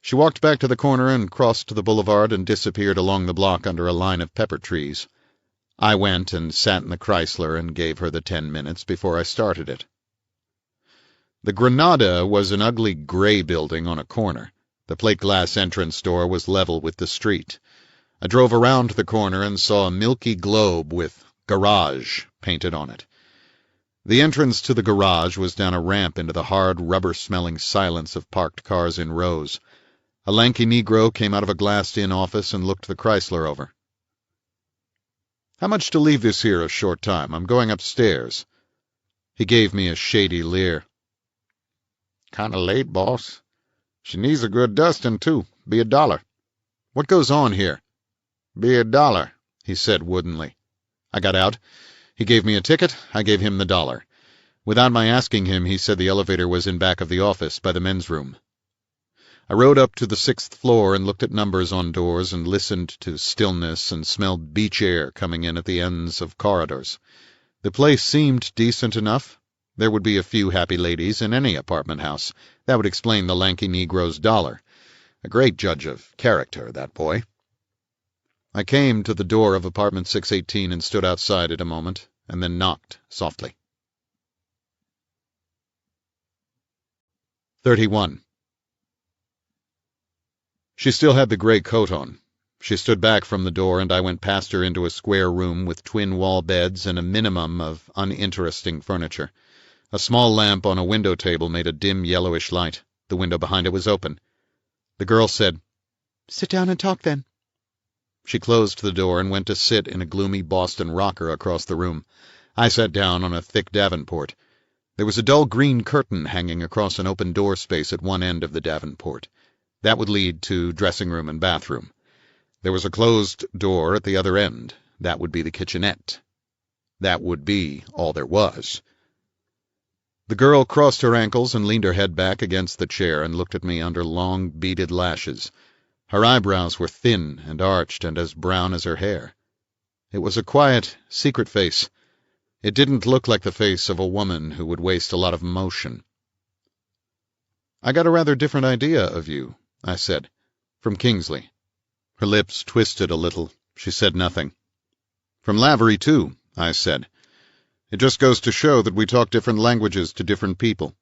She walked back to the corner and crossed the boulevard and disappeared along the block under a line of pepper trees. I went and sat in the Chrysler and gave her the 10 minutes before I started it. The Granada was an ugly gray building on a corner. The plate-glass entrance door was level with the street. I drove around the corner and saw a milky globe with "Garage" painted on it. The entrance to the garage was down a ramp into the hard, rubber-smelling silence of parked cars in rows. A lanky Negro came out of a glassed-in office and looked the Chrysler over. "How much to leave this here a short time? I'm going upstairs." He gave me a shady leer. "Kinda late, boss. She needs a good dusting, too. Be $1. "What goes on here?" "Be $1, he said woodenly. I got out. He gave me a ticket. I gave him the $1. Without my asking him, he said the elevator was in back of the office by the men's room. I rode up to the 6th floor and looked at numbers on doors and listened to stillness and smelled beach air coming in at the ends of corridors. The place seemed decent enough. There would be a few happy ladies in any apartment house. That would explain the lanky Negro's $1. A great judge of character, that boy. I came to the door of apartment 618 and stood outside it a moment, and then knocked softly. 31. She still had the gray coat on. She stood back from the door, and I went past her into a square room with twin wall beds and a minimum of uninteresting furniture. A small lamp on a window table made a dim yellowish light. The window behind it was open. The girl said, "Sit down and talk, then." She closed the door and went to sit in a gloomy Boston rocker across the room. I sat down on a thick davenport. There was a dull green curtain hanging across an open door space at one end of the davenport. That would lead to dressing room and bathroom. There was a closed door at the other end. That would be the kitchenette. That would be all there was. The girl crossed her ankles and leaned her head back against the chair and looked at me under long, beaded lashes. Her eyebrows were thin and arched and as brown as her hair. It was a quiet, secret face. It didn't look like the face of a woman who would waste a lot of motion. "I got a rather different idea of you," I said, "from Kingsley." Her lips twisted a little. She said nothing. "From Lavery, too," I said. "It just goes to show that we talk different languages to different people."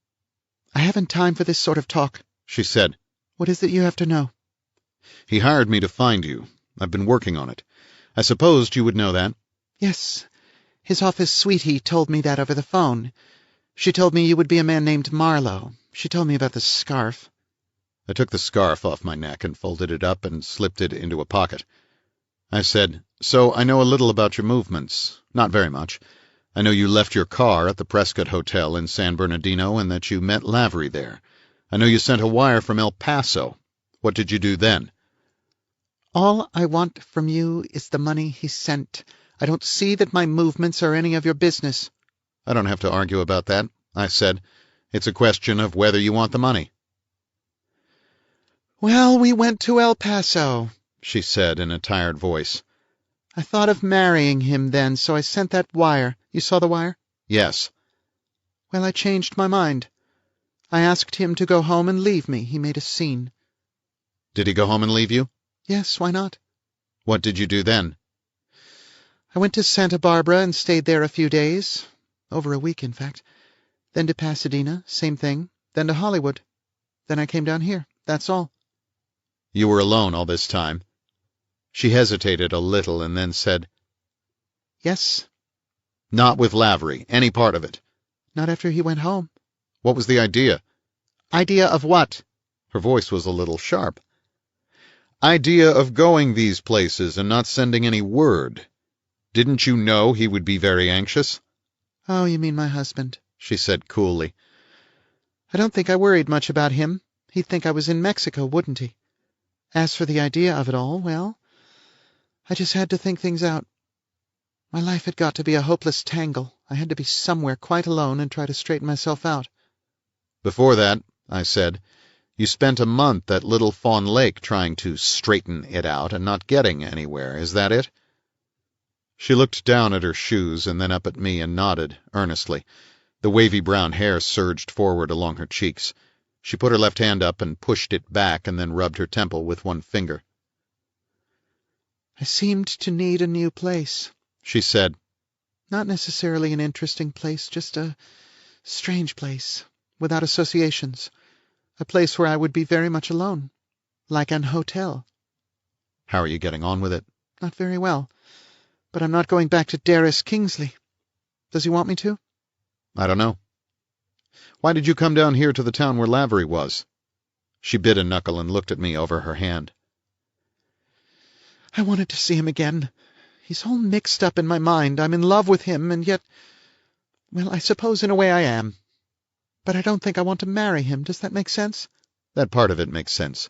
"I haven't time for this sort of talk," she said. "What is it you have to know?" "He hired me to find you. I've been working on it. I supposed you would know that." "Yes. His office sweetie told me that over the phone. She told me you would be a man named Marlowe. She told me about the scarf." I took the scarf off my neck and folded it up and slipped it into a pocket. I said, "So I know a little about your movements. Not very much. I know you left your car at the Prescott Hotel in San Bernardino and that you met Lavery there. I know you sent a wire from El Paso. What did you do then?" "All I want from you is the money he sent. I don't see that my movements are any of your business." "I don't have to argue about that," I said. It's a question of whether you want the money. Well, we went to El Paso, She said in a tired voice. I thought of marrying him then, so I sent that wire. You saw the wire? Yes. Well, I changed my mind. I asked him to go home and leave me. He made a scene. Did he go home and leave you? Yes, why not? What did you do then? I went to Santa Barbara and stayed there a few days. Over a week, in fact. Then to Pasadena, same thing. Then to Hollywood. Then I came down here. That's all. You were alone all this time. She hesitated a little and then said, Yes. Not with Lavery, any part of it. Not after he went home. What was the idea? Idea of what? Her voice was a little sharp. Idea of going these places and not sending any word. Didn't you know he would be very anxious? Oh, you mean my husband, she said coolly. I don't think I worried much about him. He'd think I was in Mexico, wouldn't he? As for the idea of it all, well, I just had to think things out. My life had got to be a hopeless tangle. I had to be somewhere quite alone and try to straighten myself out. Before that, I said, you spent a month at Little Fawn Lake trying to straighten it out and not getting anywhere. Is that it? She looked down at her shoes and then up at me and nodded earnestly. The wavy brown hair surged forward along her cheeks. She put her left hand up and pushed it back and then rubbed her temple with one finger. I seemed to need a new place, she said. Not necessarily an interesting place, just a strange place, without associations. A place where I would be very much alone, like an hotel. How are you getting on with it? Not very well, but I'm not going back to Darris Kingsley. Does he want me to? I don't know. Why did you come down here to the town where Lavery was? She bit a knuckle and looked at me over her hand. I wanted to see him again. He's all mixed up in my mind. I'm in love with him, and yet, well, I suppose in a way I am. But I don't think I want to marry him. Does that make sense? That part of it makes sense.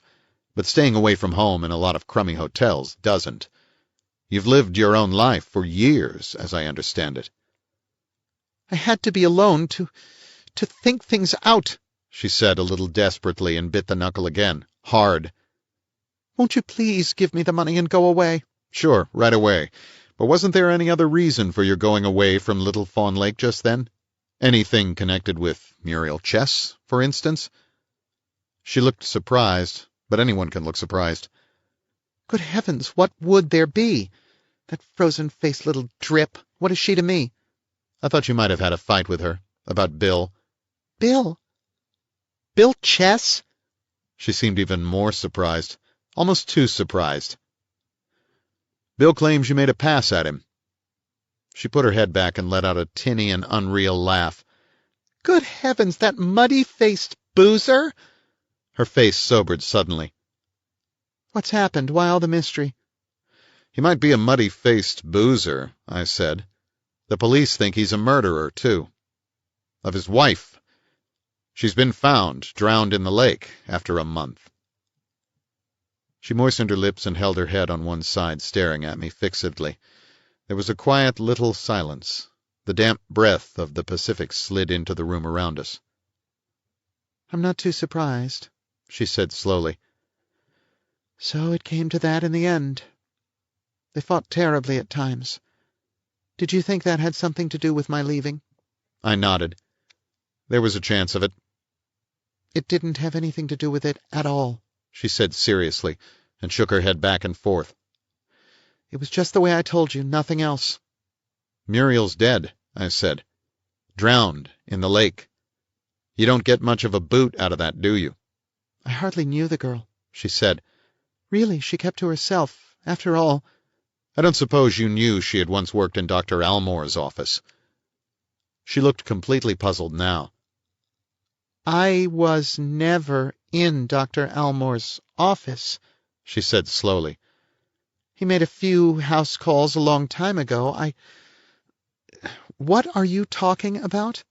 But staying away from home in a lot of crummy hotels doesn't. You've lived your own life for years, as I understand it. I had to be alone to think things out, she said a little desperately and bit the knuckle again, hard. Won't you please give me the money and go away? Sure, right away. But wasn't there any other reason for your going away from Little Fawn Lake just then? Anything connected with Muriel Chess, for instance? She looked surprised, but anyone can look surprised. Good heavens, what would there be? That frozen-faced little drip. What is she to me? I thought you might have had a fight with her, about Bill. Bill? Bill Chess? She seemed even more surprised, almost too surprised. Bill claims you made a pass at him. She put her head back and let out a tinny and unreal laugh. Good heavens, that muddy-faced boozer? Her face sobered suddenly. What's happened? Why all the mystery? He might be a muddy-faced boozer, I said. The police think he's a murderer, too. Of his wife. She's been found, drowned in the lake, after a month. She moistened her lips and held her head on one side, staring at me fixedly. There was a quiet little silence. The damp breath of the Pacific slid into the room around us. I'm not too surprised, she said slowly. So it came to that in the end. They fought terribly at times. Did you think that had something to do with my leaving? I nodded. There was a chance of it. It didn't have anything to do with it at all, she said seriously, and shook her head back and forth. It was just the way I told you, nothing else. Muriel's dead, I said. Drowned in the lake. You don't get much of a boot out of that, do you? I hardly knew the girl, she said. Really, she kept to herself. After all, I don't suppose you knew she had once worked in Dr. Almore's office. She looked completely puzzled now. I was never in Dr. Almore's office, she said slowly. He made a few house calls a long time ago. What are you talking about?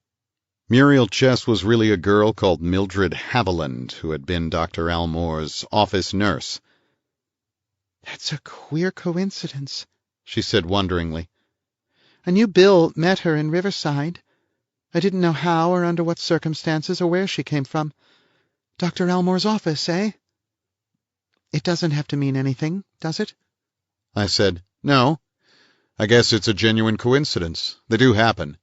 Muriel Chess was really a girl called Mildred Haviland, who had been Dr. Almore's office nurse. That's a queer coincidence, she said wonderingly. I knew Bill met her in Riverside. I didn't know how or under what circumstances or where she came from. Dr. Elmore's office, eh? It doesn't have to mean anything, does it? I said, "No. I guess it's a genuine coincidence. They do happen.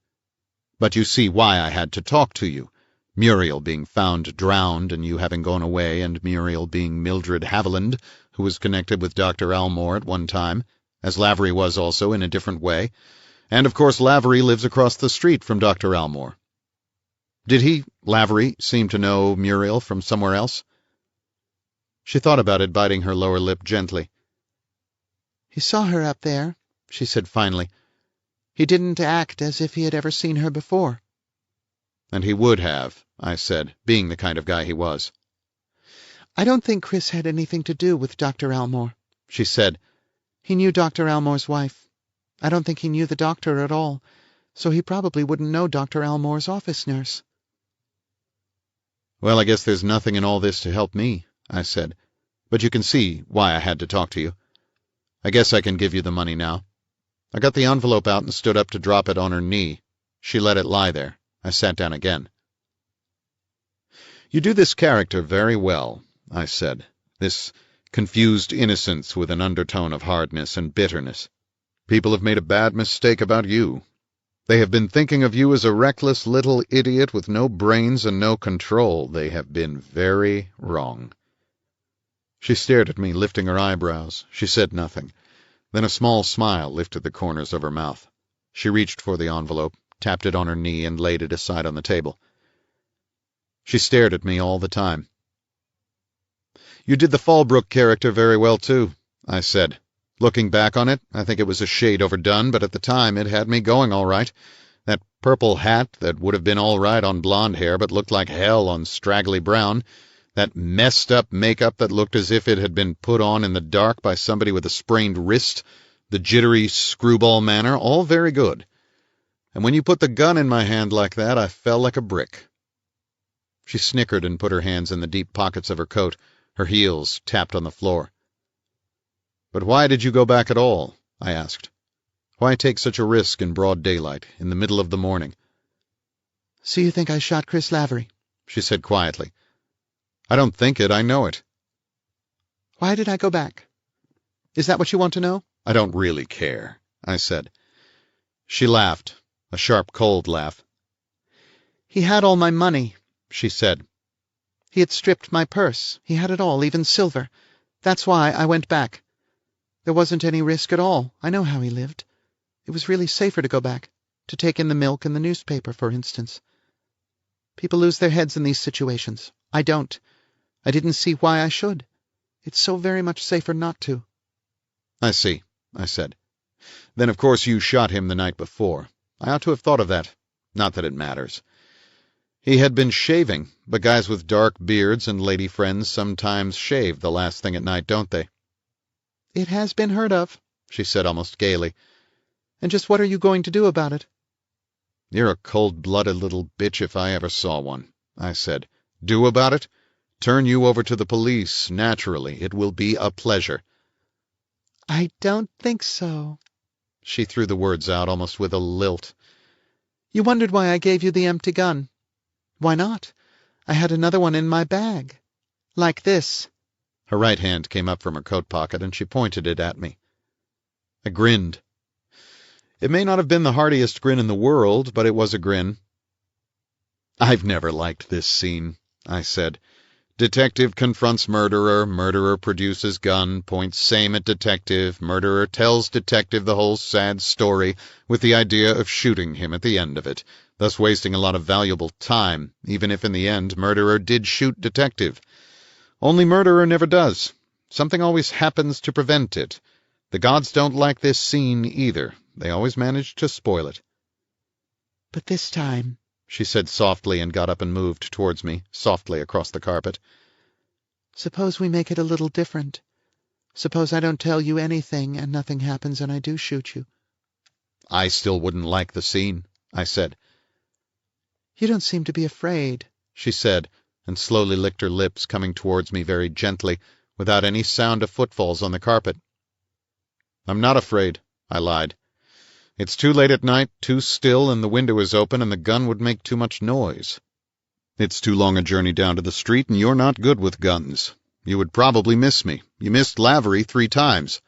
But you see why I had to talk to you. Muriel being found drowned, and you having gone away, and Muriel being Mildred Haviland, who was connected with Dr. Elmore at one time, as Lavery was also in a different way. And, of course, Lavery lives across the street from Dr. Elmore. Did he, Lavery, seem to know Muriel from somewhere else?" She thought about it, biting her lower lip gently. He saw her up there, she said finally. He didn't act as if he had ever seen her before. And he would have, I said, being the kind of guy he was. I don't think Chris had anything to do with Dr. Elmore, she said. He knew Dr. Elmore's wife. I don't think he knew the doctor at all, so he probably wouldn't know Dr. Elmore's office nurse. Well, I guess there's nothing in all this to help me, I said, but you can see why I had to talk to you. I guess I can give you the money now. I got the envelope out and stood up to drop it on her knee. She let it lie there. I sat down again. You do this character very well, I said, this confused innocence with an undertone of hardness and bitterness. People have made a bad mistake about you. They have been thinking of you as a reckless little idiot with no brains and no control. They have been very wrong. She stared at me, lifting her eyebrows. She said nothing. Then a small smile lifted the corners of her mouth. She reached for the envelope, tapped it on her knee, and laid it aside on the table. She stared at me all the time. You did the Fallbrook character very well, too, I said. Looking back on it, I think it was a shade overdone, but at the time it had me going all right. That purple hat that would have been all right on blonde hair but looked like hell on straggly brown, that messed-up makeup that looked as if it had been put on in the dark by somebody with a sprained wrist, the jittery screwball manner, all very good. And when you put the gun in my hand like that, I fell like a brick. She snickered and put her hands in the deep pockets of her coat. Her heels tapped on the floor. But why did you go back at all? I asked. Why take such a risk in broad daylight, in the middle of the morning? So you think I shot Chris Lavery? She said quietly. I don't think it, I know it. Why did I go back? Is that what you want to know? I don't really care, I said. She laughed, a sharp, cold laugh. He had all my money, she said. He had stripped my purse. He had it all, even silver. That's why I went back. There wasn't any risk at all. I know how he lived. It was really safer to go back, to take in the milk and the newspaper, for instance. People lose their heads in these situations. I don't. I didn't see why I should. It's so very much safer not to. I see, I said. Then, of course, you shot him the night before. I ought to have thought of that. Not that it matters. He had been shaving, but guys with dark beards and lady friends sometimes shave the last thing at night, don't they? It has been heard of, she said almost gaily. And just what are you going to do about it? You're a cold-blooded little bitch if I ever saw one, I said. Do about it? Turn you over to the police, naturally. It will be a pleasure. I don't think so. She threw the words out almost with a lilt. You wondered why I gave you the empty gun. Why not? I had another one in my bag. Like this. Her right hand came up from her coat pocket, and she pointed it at me. I grinned. It may not have been the heartiest grin in the world, but it was a grin. I've never liked this scene, I said. Detective confronts murderer, murderer produces gun, points same at detective, murderer tells detective the whole sad story with the idea of shooting him at the end of it, thus wasting a lot of valuable time, even if in the end murderer did shoot detective. Only murderer never does. Something always happens to prevent it. The gods don't like this scene either. They always manage to spoil it. But this time, she said softly and got up and moved towards me, softly across the carpet. Suppose we make it a little different. Suppose I don't tell you anything and nothing happens and I do shoot you. I still wouldn't like the scene, I said. You don't seem to be afraid, she said, and slowly licked her lips, coming towards me very gently, without any sound of footfalls on the carpet. I'm not afraid, I lied. It's too late at night, too still, and the window is open, and the gun would make too much noise. It's too long a journey down to the street, and you're not good with guns. You would probably miss me. You missed Lavery 3 times.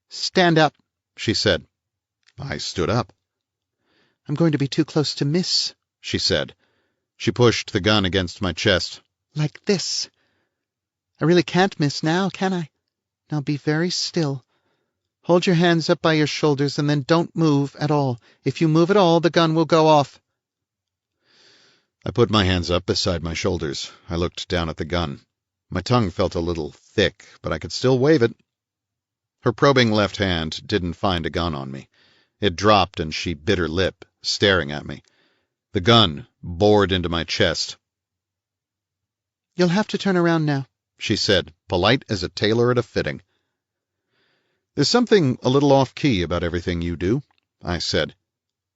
Stand up, she said. I stood up. I'm going to be too close to miss, she said. She pushed the gun against my chest. Like this. I really can't miss now, can I? Now be very still. Hold your hands up by your shoulders and then don't move at all. If you move at all, the gun will go off. I put my hands up beside my shoulders. I looked down at the gun. My tongue felt a little thick, but I could still wave it. Her probing left hand didn't find a gun on me. It dropped and she bit her lip, staring at me. The gun bored into my chest. You'll have to turn around now, she said, polite as a tailor at a fitting. There's something a little off-key about everything you do, I said.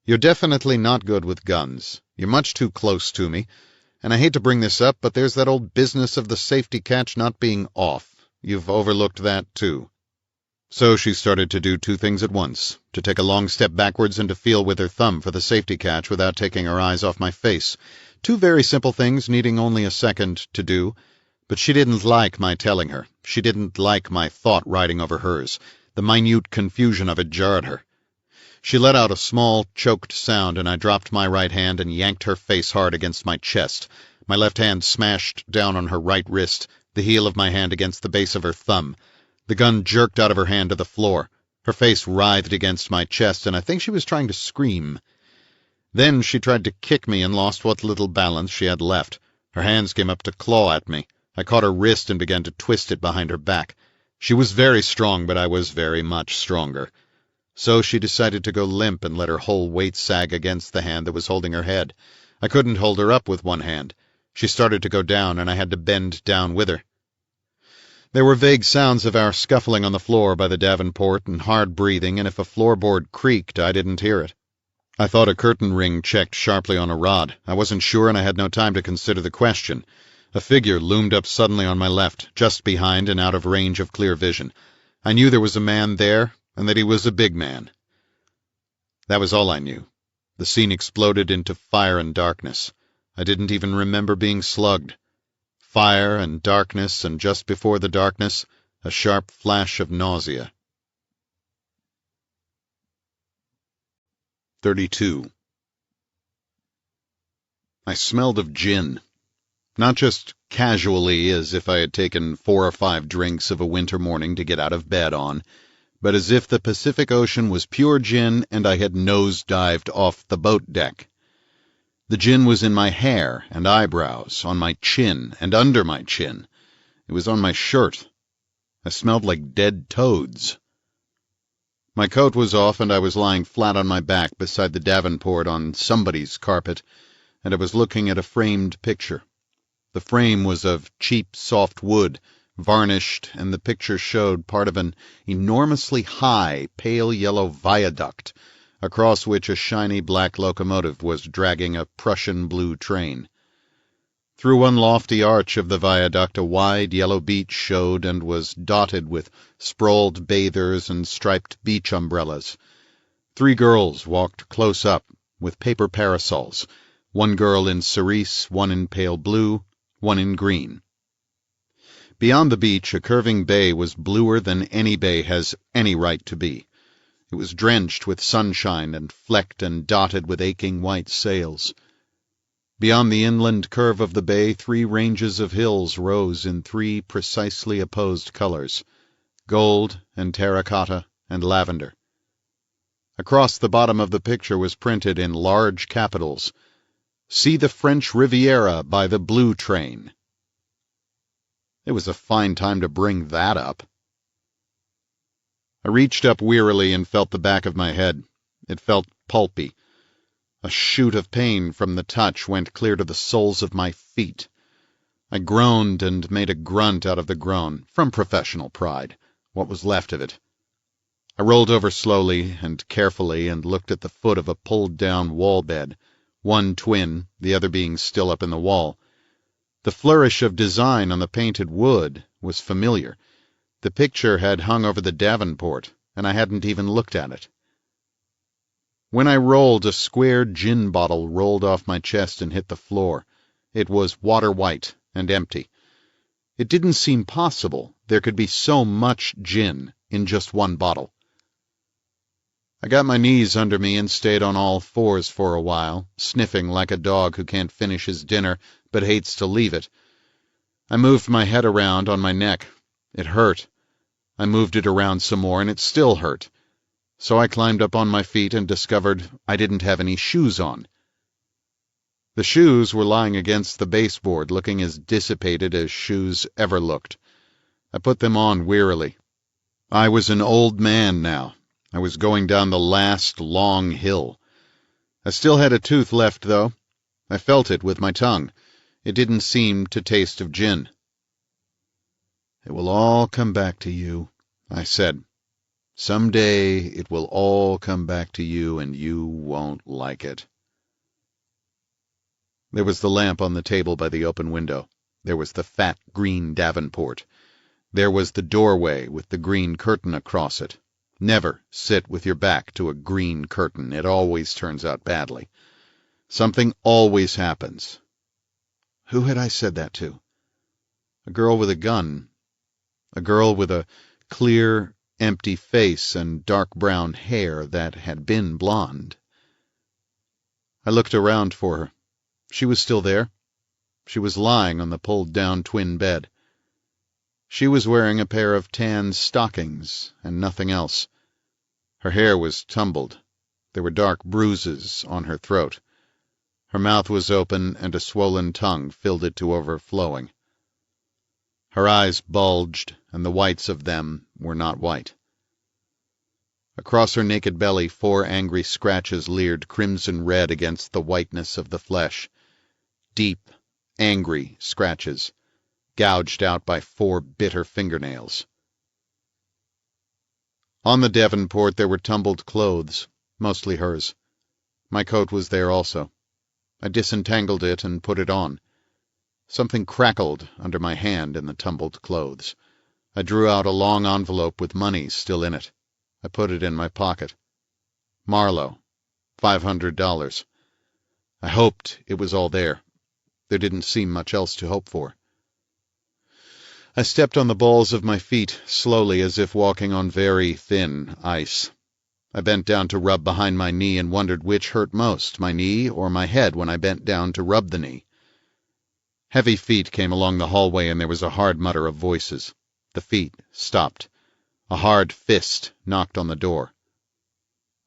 You're definitely not good with guns. You're much too close to me, and I hate to bring this up, but there's that old business of the safety catch not being off. You've overlooked that, too. So she started to do 2 things at once, to take a long step backwards and to feel with her thumb for the safety catch without taking her eyes off my face. 2 very simple things needing only a second to do, but she didn't like my telling her. She didn't like my thought riding over hers. The minute confusion of it jarred her. She let out a small, choked sound, and I dropped my right hand and yanked her face hard against my chest. My left hand smashed down on her right wrist, the heel of my hand against the base of her thumb. The gun jerked out of her hand to the floor. Her face writhed against my chest, and I think she was trying to scream. Then she tried to kick me and lost what little balance she had left. Her hands came up to claw at me. I caught her wrist and began to twist it behind her back. She was very strong, but I was very much stronger. So she decided to go limp and let her whole weight sag against the hand that was holding her head. I couldn't hold her up with one hand. She started to go down, and I had to bend down with her. There were vague sounds of our scuffling on the floor by the Davenport and hard breathing, and if a floorboard creaked, I didn't hear it. I thought a curtain ring checked sharply on a rod. I wasn't sure, and I had no time to consider the question. A figure loomed up suddenly on my left, just behind and out of range of clear vision. I knew there was a man there, and that he was a big man. That was all I knew. The scene exploded into fire and darkness. I didn't even remember being slugged. Fire and darkness, and just before the darkness, a sharp flash of nausea. 32. I smelled of gin. Not just casually, as if I had taken 4 or 5 drinks of a winter morning to get out of bed on, but as if the Pacific Ocean was pure gin and I had nose-dived off the boat deck. The gin was in my hair and eyebrows, on my chin and under my chin. It was on my shirt. I smelled like dead toads. My coat was off and I was lying flat on my back beside the Davenport on somebody's carpet, and I was looking at a framed picture. The frame was of cheap, soft wood, varnished, and the picture showed part of an enormously high, pale yellow viaduct, across which a shiny black locomotive was dragging a Prussian blue train. Through one lofty arch of the viaduct a wide yellow beach showed and was dotted with sprawled bathers and striped beach umbrellas. 3 girls walked close up, with paper parasols, 1 girl in cerise, 1 in pale blue, 1 in green. Beyond the beach, a curving bay was bluer than any bay has any right to be. It was drenched with sunshine and flecked and dotted with aching white sails. Beyond the inland curve of the bay, 3 ranges of hills rose in 3 precisely opposed colors, gold and terracotta and lavender. Across the bottom of the picture was printed in large capitals, "See the French Riviera by the Blue Train." It was a fine time to bring that up. I reached up wearily and felt the back of my head. It felt pulpy. A shoot of pain from the touch went clear to the soles of my feet. I groaned and made a grunt out of the groan, from professional pride, what was left of it. I rolled over slowly and carefully and looked at the foot of a pulled-down wall bed, one twin, the other being still up in the wall. The flourish of design on the painted wood was familiar. The picture had hung over the Davenport, and I hadn't even looked at it. When I rolled, a square gin bottle rolled off my chest and hit the floor. It was water-white and empty. It didn't seem possible there could be so much gin in just one bottle. I got my knees under me and stayed on all fours for a while, sniffing like a dog who can't finish his dinner but hates to leave it. I moved my head around on my neck. It hurt. I moved it around some more, and it still hurt. So I climbed up on my feet and discovered I didn't have any shoes on. The shoes were lying against the baseboard, looking as dissipated as shoes ever looked. I put them on wearily. I was an old man now. I was going down the last long hill. I still had a tooth left, though. I felt it with my tongue. It didn't seem to taste of gin. "It will all come back to you," I said. "Some day it will all come back to you, and you won't like it." There was the lamp on the table by the open window. There was the fat green Davenport. There was the doorway with the green curtain across it. Never sit with your back to a green curtain. It always turns out badly. Something always happens. Who had I said that to? A girl with a gun. A girl with a clear, empty face and dark brown hair that had been blonde. I looked around for her. She was still there. She was lying on the pulled-down twin bed. She was wearing a pair of tan stockings and nothing else. Her hair was tumbled. There were dark bruises on her throat. Her mouth was open, and a swollen tongue filled it to overflowing. Her eyes bulged, and the whites of them were not white. Across her naked belly 4 angry scratches leered crimson-red against the whiteness of the flesh. Deep, angry scratches, gouged out by 4 bitter fingernails. On the Davenport there were tumbled clothes, mostly hers. My coat was there also. I disentangled it and put it on. Something crackled under my hand in the tumbled clothes. I drew out a long envelope with money still in it. I put it in my pocket. Marlowe, $500. I hoped it was all there. There didn't seem much else to hope for. I stepped on the balls of my feet, slowly, as if walking on very thin ice. I bent down to rub behind my knee and wondered which hurt most, my knee or my head, when I bent down to rub the knee. Heavy feet came along the hallway, and there was a hard mutter of voices. The feet stopped. A hard fist knocked on the door.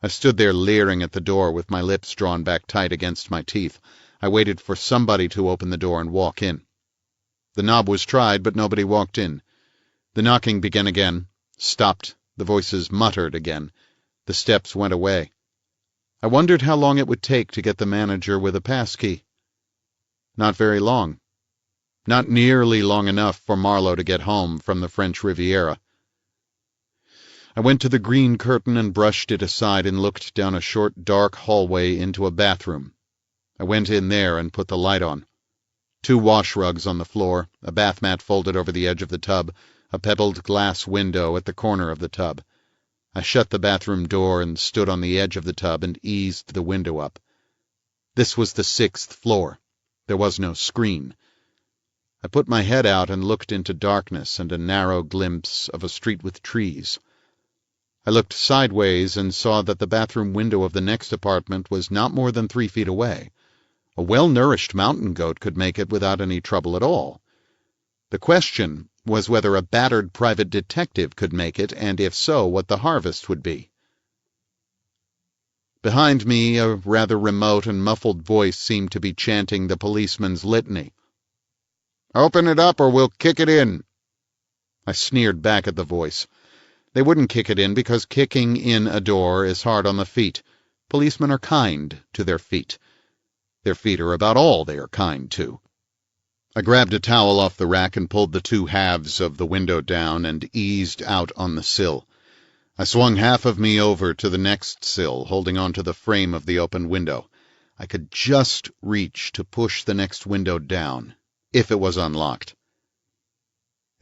I stood there leering at the door with my lips drawn back tight against my teeth. I waited for somebody to open the door and walk in. The knob was tried, but nobody walked in. The knocking began again, stopped, the voices muttered again. The steps went away. I wondered how long it would take to get the manager with a passkey. Not very long. Not nearly long enough for Marlowe to get home from the French Riviera. I went to the green curtain and brushed it aside and looked down a short, dark hallway into a bathroom. I went in there and put the light on. 2 wash rugs on the floor, a bath mat folded over the edge of the tub, a pebbled glass window at the corner of the tub. I shut the bathroom door and stood on the edge of the tub and eased the window up. This was the 6th floor. There was no screen. I put my head out and looked into darkness and a narrow glimpse of a street with trees. I looked sideways and saw that the bathroom window of the next apartment was not more than 3 feet away. A well-nourished mountain goat could make it without any trouble at all. The question was whether a battered private detective could make it, and if so, what the harvest would be. Behind me, a rather remote and muffled voice seemed to be chanting the policeman's litany. "Open it up or we'll kick it in." I sneered back at the voice. They wouldn't kick it in because kicking in a door is hard on the feet. Policemen are kind to their feet. Their feet are about all they are kind to. I grabbed a towel off the rack and pulled the 2 halves of the window down and eased out on the sill. I swung half of me over to the next sill, holding on to the frame of the open window. I could just reach to push the next window down, if it was unlocked.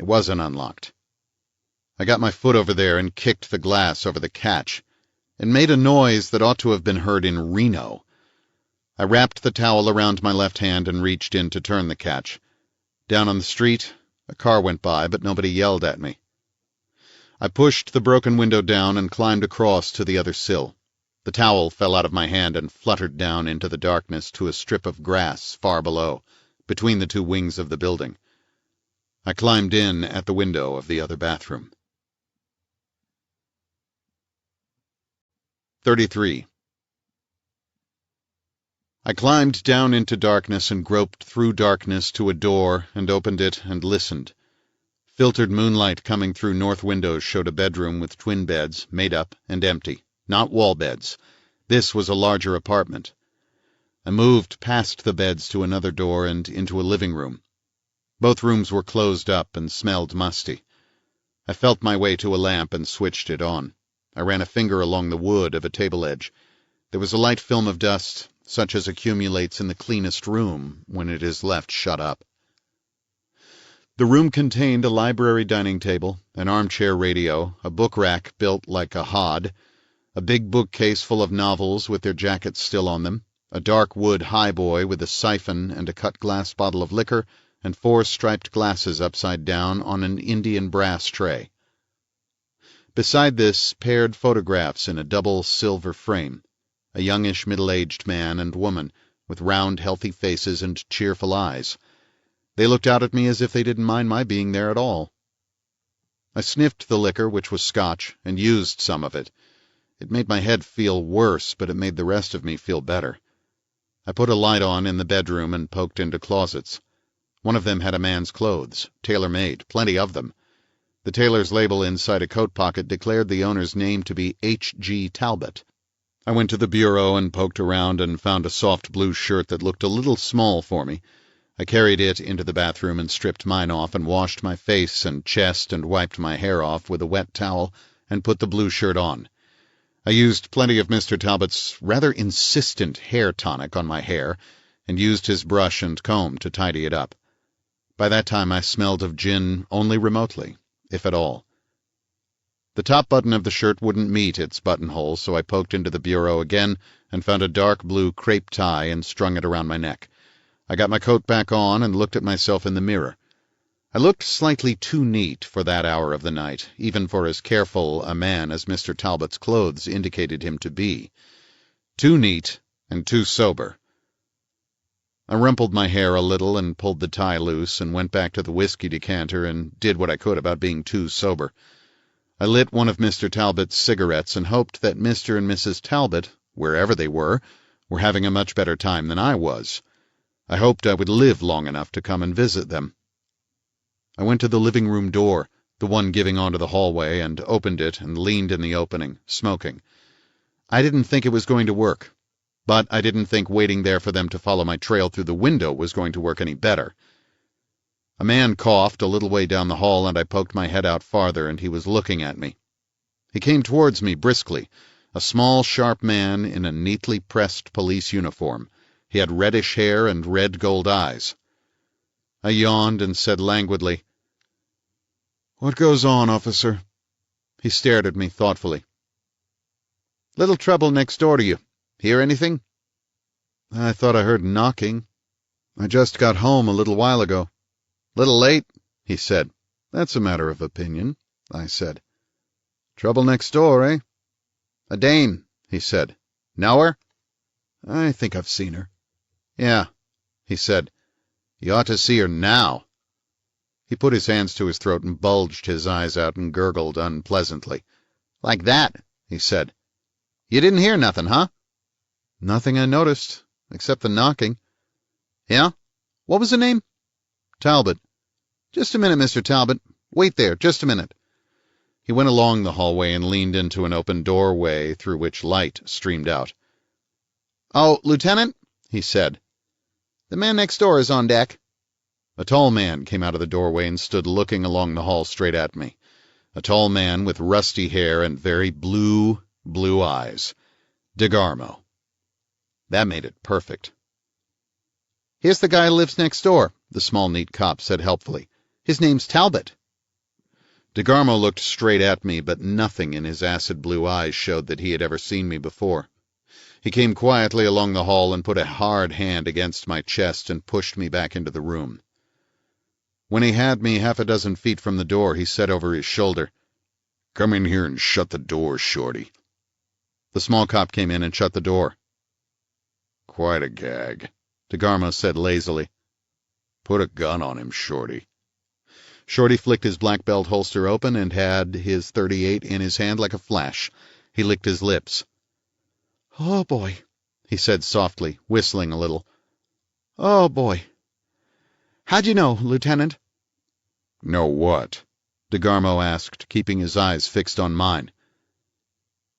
It wasn't unlocked. I got my foot over there and kicked the glass over the catch. It made a noise that ought to have been heard in Reno. I wrapped the towel around my left hand and reached in to turn the catch. Down on the street, a car went by, but nobody yelled at me. I pushed the broken window down and climbed across to the other sill. The towel fell out of my hand and fluttered down into the darkness to a strip of grass far below, between the two wings of the building. I climbed in at the window of the other bathroom. 33. I climbed down into darkness and groped through darkness to a door and opened it and listened. Filtered moonlight coming through north windows showed a bedroom with twin beds, made up and empty, not wall beds. This was a larger apartment. I moved past the beds to another door and into a living room. Both rooms were closed up and smelled musty. I felt my way to a lamp and switched it on. I ran a finger along the wood of a table edge. There was a light film of dust, such as accumulates in the cleanest room when it is left shut up. The room contained a library dining table, an armchair radio, a book rack built like a hod, a big bookcase full of novels with their jackets still on them, a dark wood highboy with a siphon and a cut glass bottle of liquor, and 4 striped glasses upside down on an Indian brass tray. Beside this, paired photographs in a double silver frame, a youngish middle-aged man and woman with round, healthy faces and cheerful eyes. They looked out at me as if they didn't mind my being there at all. I sniffed the liquor, which was Scotch, and used some of it. It made my head feel worse, but it made the rest of me feel better. I put a light on in the bedroom and poked into closets. One of them had a man's clothes, tailor-made, plenty of them. The tailor's label inside a coat pocket declared the owner's name to be H.G. Talbot. I went to the bureau and poked around and found a soft blue shirt that looked a little small for me. I carried it into the bathroom and stripped mine off and washed my face and chest and wiped my hair off with a wet towel and put the blue shirt on. I used plenty of Mr. Talbot's rather insistent hair tonic on my hair and used his brush and comb to tidy it up. By that time I smelled of gin only remotely, if at all. The top button of the shirt wouldn't meet its buttonhole, so I poked into the bureau again and found a dark blue crepe tie and strung it around my neck. I got my coat back on and looked at myself in the mirror. I looked slightly too neat for that hour of the night, even for as careful a man as Mr. Talbot's clothes indicated him to be. Too neat and too sober. I rumpled my hair a little and pulled the tie loose and went back to the whiskey decanter and did what I could about being too sober. I lit one of Mr. Talbot's cigarettes and hoped that Mr. and Mrs. Talbot, wherever they were having a much better time than I was. I hoped I would live long enough to come and visit them. I went to the living room door, the one giving onto the hallway, and opened it and leaned in the opening, smoking. I didn't think it was going to work, but I didn't think waiting there for them to follow my trail through the window was going to work any better. A man coughed a little way down the hall, and I poked my head out farther, and he was looking at me. He came towards me briskly, a small, sharp man in a neatly pressed police uniform. He had reddish hair and red gold eyes. I yawned and said languidly, "What goes on, officer?" He stared at me thoughtfully. "Little trouble next door to you. Hear anything?" "I thought I heard knocking. I just got home a little while ago." "Little late," he said. "That's a matter of opinion," I said. "Trouble next door, eh?" "A dame," he said. "Know her?" "I think I've seen her." "Yeah," he said. "You ought to see her now." He put his hands to his throat and bulged his eyes out and gurgled unpleasantly. "Like that," he said. "You didn't hear nothing, huh?" "Nothing I noticed, except the knocking." "Yeah? What was the name?" "Talbot." "Just a minute, Mr. Talbot. Wait there, just a minute." He went along the hallway and leaned into an open doorway through which light streamed out. "Oh, Lieutenant," he said. "The man next door is on deck." A tall man came out of the doorway and stood looking along the hall straight at me. A tall man with rusty hair and very blue eyes. DeGarmo. That made it perfect. "Here's the guy who lives next door," the small, neat cop said helpfully. "His name's Talbot." DeGarmo looked straight at me, but nothing in his acid blue eyes showed that he had ever seen me before. He came quietly along the hall and put a hard hand against my chest and pushed me back into the room. When he had me half a dozen feet from the door, he said over his shoulder, "Come in here and shut the door, Shorty." The small cop came in and shut the door. "Quite a gag," DeGarmo said lazily. "Put a gun on him, Shorty." Shorty flicked his black belt holster open and had his .38 in his hand like a flash. He licked his lips. "Oh, boy," he said softly, whistling a little. "Oh, boy. How'd you know, Lieutenant?" "Know what?" DeGarmo asked, keeping his eyes fixed on mine.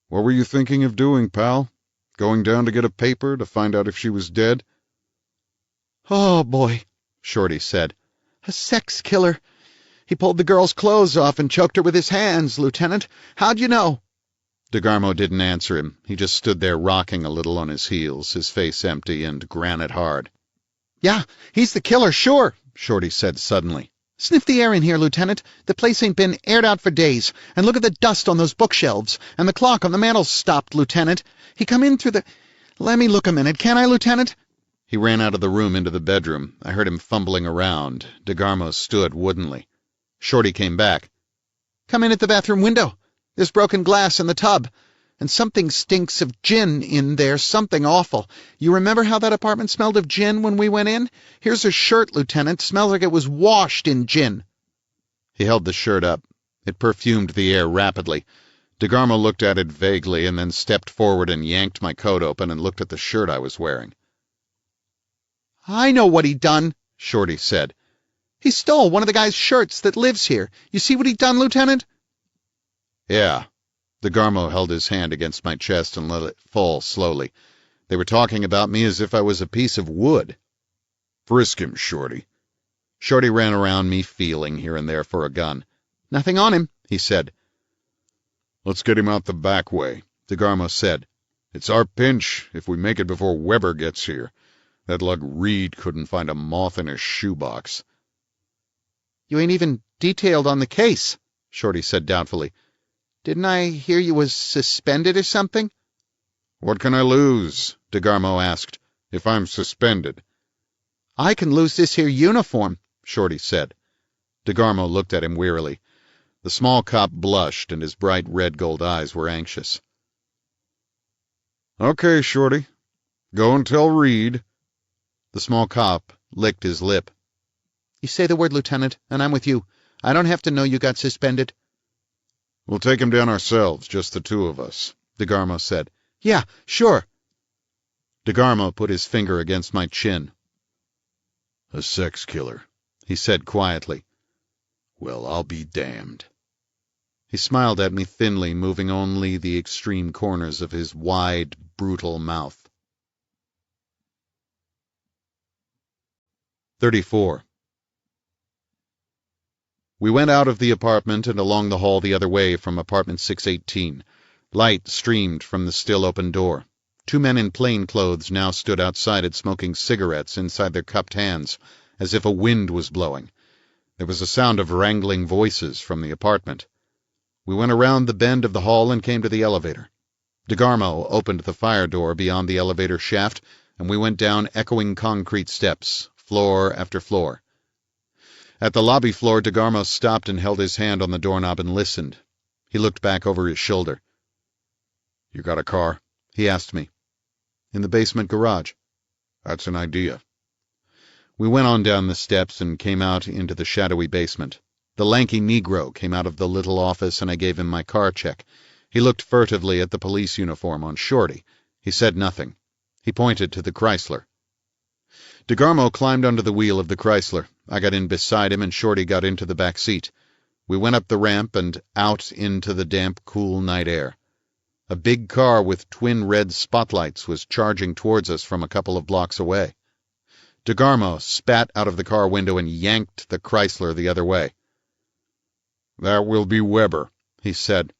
What were you thinking of doing, pal? Going down to get a paper to find out if she was dead? "Oh, boy," Shorty said. "A sex killer. He pulled the girl's clothes off and choked her with his hands, Lieutenant. How'd you know?" DeGarmo didn't answer him. He just stood there rocking a little on his heels, his face empty and granite hard. "Yeah, he's the killer, sure," Shorty said suddenly. "Sniff the air in here, Lieutenant. The place ain't been aired out for days. And look at the dust on those bookshelves. And the clock on the mantel's stopped, Lieutenant. He come in through the... Let me look a minute, can I, Lieutenant?" He ran out of the room into the bedroom. I heard him fumbling around. DeGarmo stood woodenly. Shorty came back. "Come in at the bathroom window. There's broken glass in the tub. And something stinks of gin in there, something awful. You remember how that apartment smelled of gin when we went in? Here's her shirt, Lieutenant. Smells like it was washed in gin." He held the shirt up. It perfumed the air rapidly. DeGarmo looked at it vaguely and then stepped forward and yanked my coat open and looked at the shirt I was wearing. "I know what he done," Shorty said. "He stole one of the guy's shirts that lives here. You see what he done, Lieutenant?" "Yeah." DeGarmo held his hand against my chest and let it fall slowly. They were talking about me as if I was a piece of wood. "Frisk him, Shorty." Shorty ran around me, feeling here and there for a gun. "Nothing on him," he said. "Let's get him out the back way," DeGarmo said. "It's our pinch if we make it before Weber gets here. That lug Reed couldn't find a moth in his shoebox." "You ain't even detailed on the case," Shorty said doubtfully. "Didn't I hear you was suspended or something?" "What can I lose?" DeGarmo asked, "if I'm suspended?" "I can lose this here uniform," Shorty said. DeGarmo looked at him wearily. The small cop blushed, and his bright red-gold eyes were anxious. "Okay, Shorty. Go and tell Reed." The small cop licked his lip. "You say the word, Lieutenant, and I'm with you. I don't have to know you got suspended." "We'll take him down ourselves, just the two of us," DeGarmo said. "Yeah, sure." DeGarmo put his finger against my chin. "A sex killer," he said quietly. "Well, I'll be damned." He smiled at me thinly, moving only the extreme corners of his wide, brutal mouth. 34. We went out of the apartment and along the hall the other way from apartment 618. Light streamed from the still open door. Two men in plain clothes now stood outside it smoking cigarettes inside their cupped hands, as if a wind was blowing. There was a sound of wrangling voices from the apartment. We went around the bend of the hall and came to the elevator. DeGarmo opened the fire door beyond the elevator shaft, and we went down echoing concrete steps, floor after floor. At the lobby floor, DeGarmo stopped and held his hand on the doorknob and listened. He looked back over his shoulder. "You got a car?" he asked me. "In the basement garage." "That's an idea." We went on down the steps and came out into the shadowy basement. The lanky Negro came out of the little office and I gave him my car check. He looked furtively at the police uniform on Shorty. He said nothing. He pointed to the Chrysler. DeGarmo climbed under the wheel of the Chrysler. I got in beside him and Shorty got into the back seat. We went up the ramp and out into the damp, cool night air. A big car with twin red spotlights was charging towards us from a couple of blocks away. DeGarmo spat out of the car window and yanked the Chrysler the other way. "That will be Weber," he said.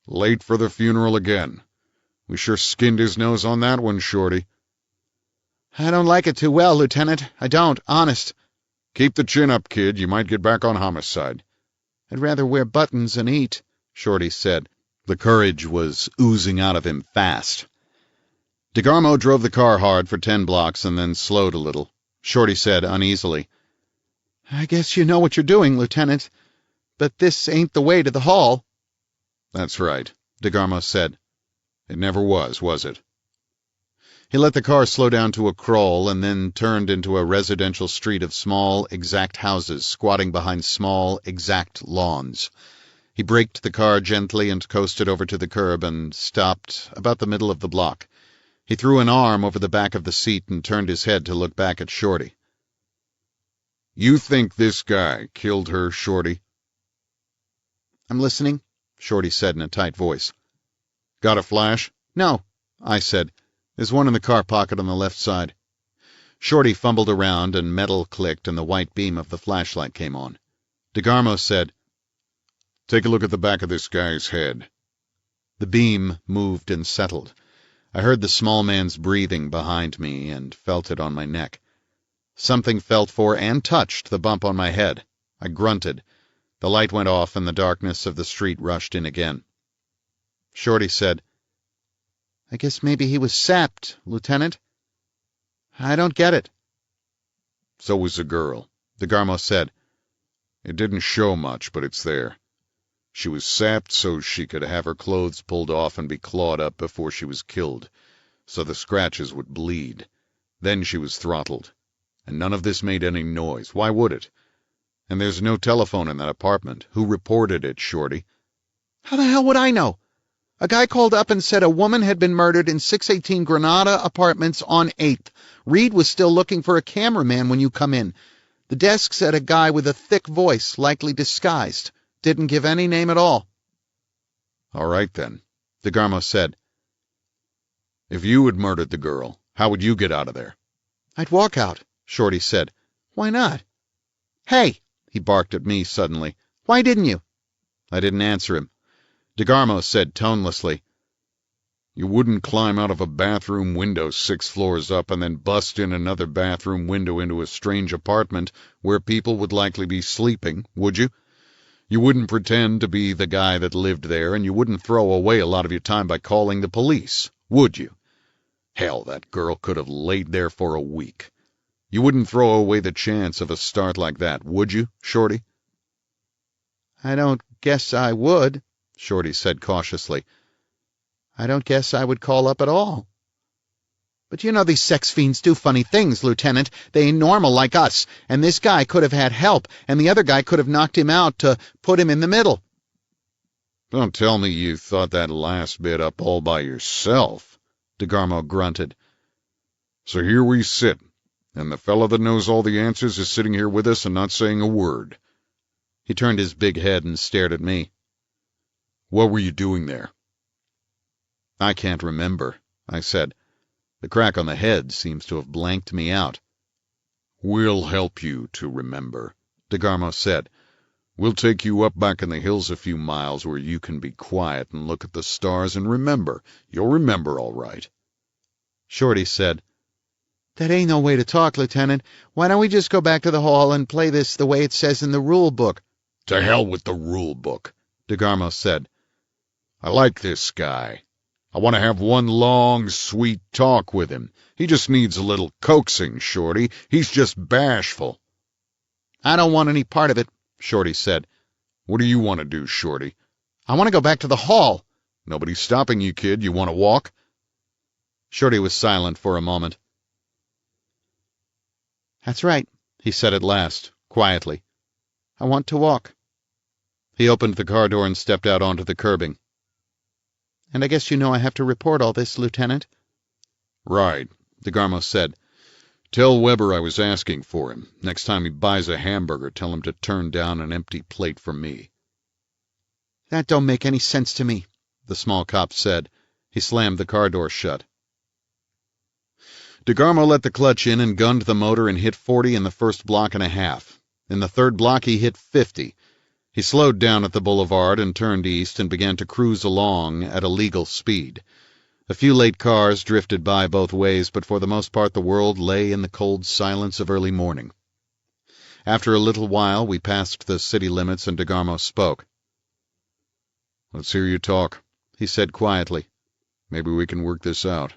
"Late for the funeral again. We sure skinned his nose on that one, Shorty." "I don't like it too well, Lieutenant. I don't, honest." "Keep the chin up, kid. You might get back on homicide." I'd rather wear buttons and eat, Shorty said. The courage was oozing out of him fast. DeGarmo drove the car hard for 10 blocks and then slowed a little. Shorty said uneasily, I guess you know what you're doing, Lieutenant, but this ain't the way to the hall. That's right, DeGarmo said. It never was it? He let the car slow down to a crawl and then turned into a residential street of small, exact houses squatting behind small, exact lawns. He braked the car gently and coasted over to the curb and stopped about the middle of the block. He threw an arm over the back of the seat and turned his head to look back at Shorty. You think this guy killed her, Shorty? I'm listening, Shorty said in a tight voice. Got a flash? No, I said. There's one in the car pocket on the left side. Shorty fumbled around and metal clicked and the white beam of the flashlight came on. DeGarmo said, Take a look at the back of this guy's head. The beam moved and settled. I heard the small man's breathing behind me and felt it on my neck. Something felt for and touched the bump on my head. I grunted. The light went off and the darkness of the street rushed in again. Shorty said, I guess maybe he was sapped, Lieutenant. I don't get it. So was the girl, DeGarmo said. It didn't show much, but it's there. She was sapped so she could have her clothes pulled off and be clawed up before she was killed, so the scratches would bleed. Then she was throttled. And none of this made any noise. Why would it? And there's no telephone in that apartment. Who reported it, Shorty? How the hell would I know? A guy called up and said a woman had been murdered in 618 Granada Apartments on 8th. Reed was still looking for a cameraman when you come in. The desk said a guy with a thick voice, likely disguised. Didn't give any name at all. All right, then, DeGarmo said. If you had murdered the girl, how would you get out of there? I'd walk out, Shorty said. Why not? Hey, he barked at me suddenly. Why didn't you? I didn't answer him. DeGarmo said tonelessly, You wouldn't climb out of a bathroom window 6 floors up and then bust in another bathroom window into a strange apartment where people would likely be sleeping, would you? You wouldn't pretend to be the guy that lived there, and you wouldn't throw away a lot of your time by calling the police, would you? Hell, that girl could have laid there for a week. You wouldn't throw away the chance of a start like that, would you, Shorty? I don't guess I would, Shorty said cautiously. I don't guess I would call up at all. But you know these sex fiends do funny things, Lieutenant. They ain't normal like us, and this guy could have had help, and the other guy could have knocked him out to put him in the middle. Don't tell me you thought that last bit up all by yourself, DeGarmo grunted. So here we sit, and the fellow that knows all the answers is sitting here with us and not saying a word. He turned his big head and stared at me. What were you doing there? I can't remember, I said. The crack on the head seems to have blanked me out. We'll help you to remember, DeGarmo said. We'll take you up back in the hills a few miles where you can be quiet and look at the stars and remember. You'll remember all right. Shorty said, That ain't no way to talk, Lieutenant. Why don't we just go back to the hall and play this the way it says in the rule book? To hell with the rule book, DeGarmo said. I like this guy. I want to have one long, sweet talk with him. He just needs a little coaxing, Shorty. He's just bashful. I don't want any part of it, Shorty said. What do you want to do, Shorty? I want to go back to the hall. Nobody's stopping you, kid. You want to walk? Shorty was silent for a moment. That's right, he said at last, quietly. I want to walk. He opened the car door and stepped out onto the curbing. And I guess you know I have to report all this, Lieutenant. Right, DeGarmo said. Tell Weber I was asking for him. Next time he buys a hamburger, tell him to turn down an empty plate for me. That don't make any sense to me, the small cop said. He slammed the car door shut. DeGarmo let the clutch in and gunned the motor and hit 40 in the first block and a half. In the third block he hit 50. He slowed down at the boulevard and turned east and began to cruise along at a legal speed. A few late cars drifted by both ways, but for the most part the world lay in the cold silence of early morning. After a little while, we passed the city limits and DeGarmo spoke. "Let's hear you talk," he said quietly. "Maybe we can work this out."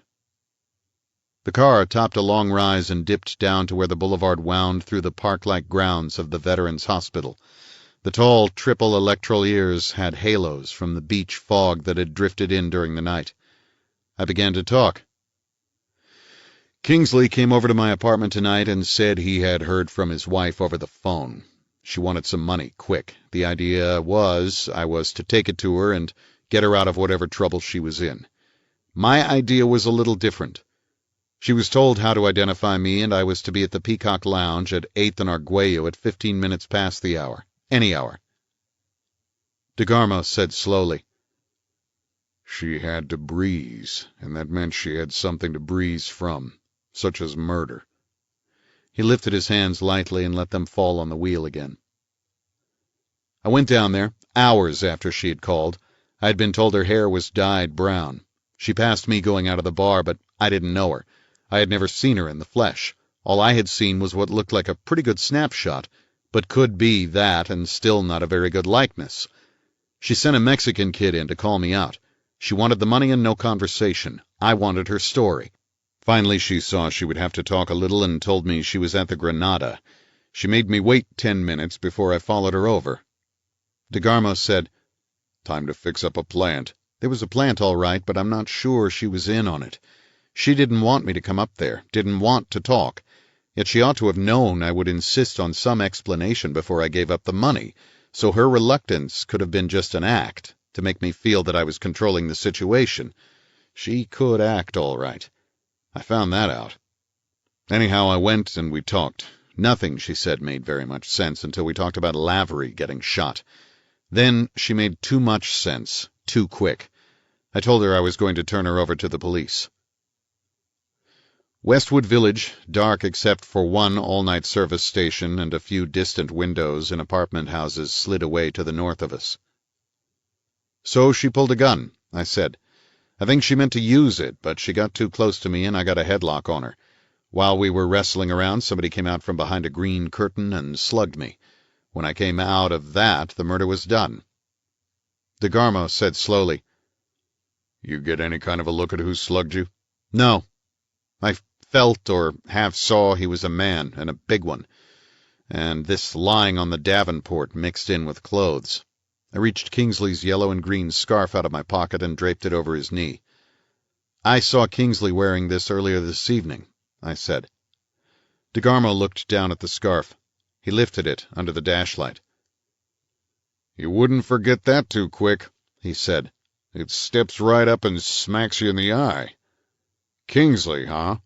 The car topped a long rise and dipped down to where the boulevard wound through the park-like grounds of the Veterans Hospital. The tall triple electroliers had halos from the beach fog that had drifted in during the night. I began to talk. "Kingsley came over to my apartment tonight and said he had heard from his wife over the phone. She wanted some money, quick. The idea was I was to take it to her and get her out of whatever trouble she was in. My idea was a little different. She was told how to identify me, and I was to be at the Peacock Lounge at 8th and Arguello at 15 minutes past the hour. Any hour." DeGarmo said slowly, "She had to breeze, and that meant she had something to breeze from, such as murder." He lifted his hands lightly and let them fall on the wheel again. "I went down there, hours after she had called. I had been told her hair was dyed brown. She passed me going out of the bar, but I didn't know her. I had never seen her in the flesh. All I had seen was what looked like a pretty good snapshot, but could be that and still not a very good likeness. She sent a Mexican kid in to call me out. She wanted the money and no conversation. I wanted her story. Finally she saw she would have to talk a little and told me she was at the Granada. She made me wait 10 minutes before I followed her over." DeGarmo said, "Time to fix up a plant. There was a plant all right, but I'm not sure she was in on it. She didn't want me to come up there, didn't want to talk. Yet she ought to have known I would insist on some explanation before I gave up the money, so her reluctance could have been just an act, to make me feel that I was controlling the situation. She could act all right. I found that out. Anyhow, I went and we talked. Nothing she said made very much sense until we talked about Lavery getting shot. Then she made too much sense, too quick. I told her I was going to turn her over to the police." Westwood Village, dark except for one all-night service station and a few distant windows in apartment houses slid away to the north of us. "So she pulled a gun," I said. "I think she meant to use it, but she got too close to me and I got a headlock on her. While we were wrestling around, somebody came out from behind a green curtain and slugged me. When I came out of that, the murder was done." DeGarmo said slowly, "You get any kind of a look at who slugged you?" "No. I felt or half saw he was a man, and a big one, and this lying on the Davenport mixed in with clothes." I reached Kingsley's yellow and green scarf out of my pocket and draped it over his knee. "I saw Kingsley wearing this earlier this evening," I said. DeGarmo looked down at the scarf. He lifted it under the dashlight. "You wouldn't forget that too quick," he said. "It steps right up and smacks you in the eye. Kingsley, huh?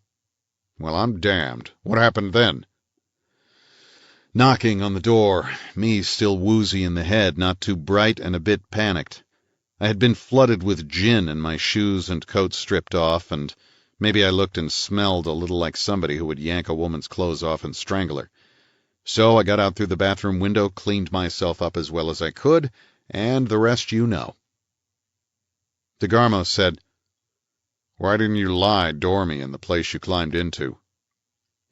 Well, I'm damned. What happened then?" Knocking on the door, me still woozy in the head, not too bright and a bit panicked. I had been flooded with gin and my shoes and coat stripped off, and maybe I looked and smelled a little like somebody who would yank a woman's clothes off and strangle her. So I got out through the bathroom window, cleaned myself up as well as I could, and the rest you know. DeGarmo said, "Why didn't you lie dormy in the place you climbed into?"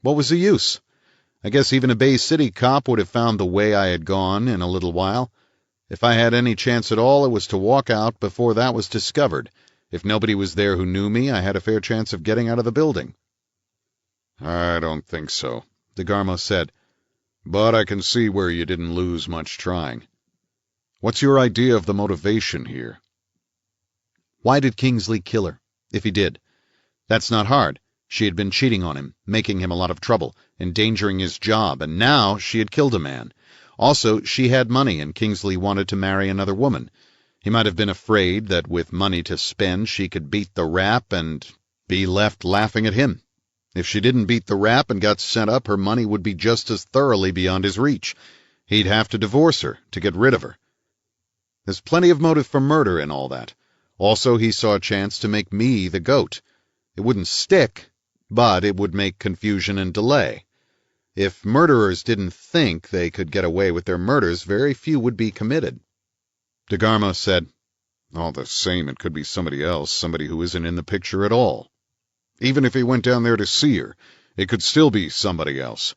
"What was the use? I guess even a Bay City cop would have found the way I had gone in a little while. If I had any chance at all, it was to walk out before that was discovered. If nobody was there who knew me, I had a fair chance of getting out of the building." "I don't think so," DeGarmo said, "but I can see where you didn't lose much trying. What's your idea of the motivation here?" Why did Kingsley kill her, if he did? That's not hard. She had been cheating on him, making him a lot of trouble, endangering his job, and now she had killed a man. Also, she had money, and Kingsley wanted to marry another woman. He might have been afraid that with money to spend she could beat the rap and be left laughing at him. If she didn't beat the rap and got sent up, her money would be just as thoroughly beyond his reach. He'd have to divorce her to get rid of her. There's plenty of motive for murder in all that. Also, he saw a chance to make me the goat. It wouldn't stick, but it would make confusion and delay. If murderers didn't think they could get away with their murders, very few would be committed. DeGarmo said, "All the same, it could be somebody else, somebody who isn't in the picture at all. Even if he went down there to see her, it could still be somebody else.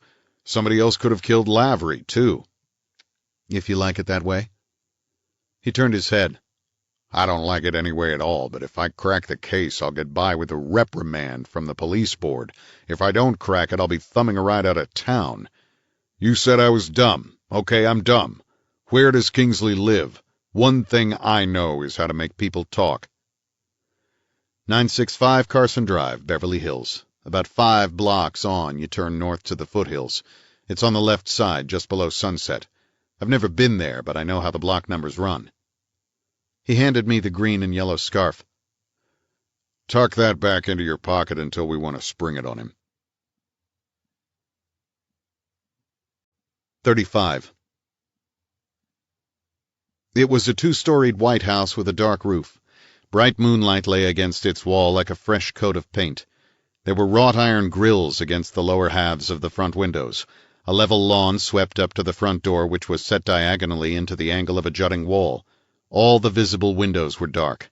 Somebody else could have killed Lavery, too. If you like it that way. He turned his head. I don't like it any way at all, but if I crack the case, I'll get by with a reprimand from the police board. If I don't crack it, I'll be thumbing a ride out of town. You said I was dumb. Okay, I'm dumb. Where does Kingsley live? One thing I know is how to make people talk. 965 Carson Drive, Beverly Hills. About 5 blocks on, you turn north to the foothills. It's on the left side, just below Sunset. I've never been there, but I know how the block numbers run. He handed me the green and yellow scarf. Tuck that back into your pocket until we want to spring it on him. 35. It was a 2-storied white house with a dark roof. Bright moonlight lay against its wall like a fresh coat of paint. There were wrought iron grills against the lower halves of the front windows. A level lawn swept up to the front door, which was set diagonally into the angle of a jutting wall. All the visible windows were dark.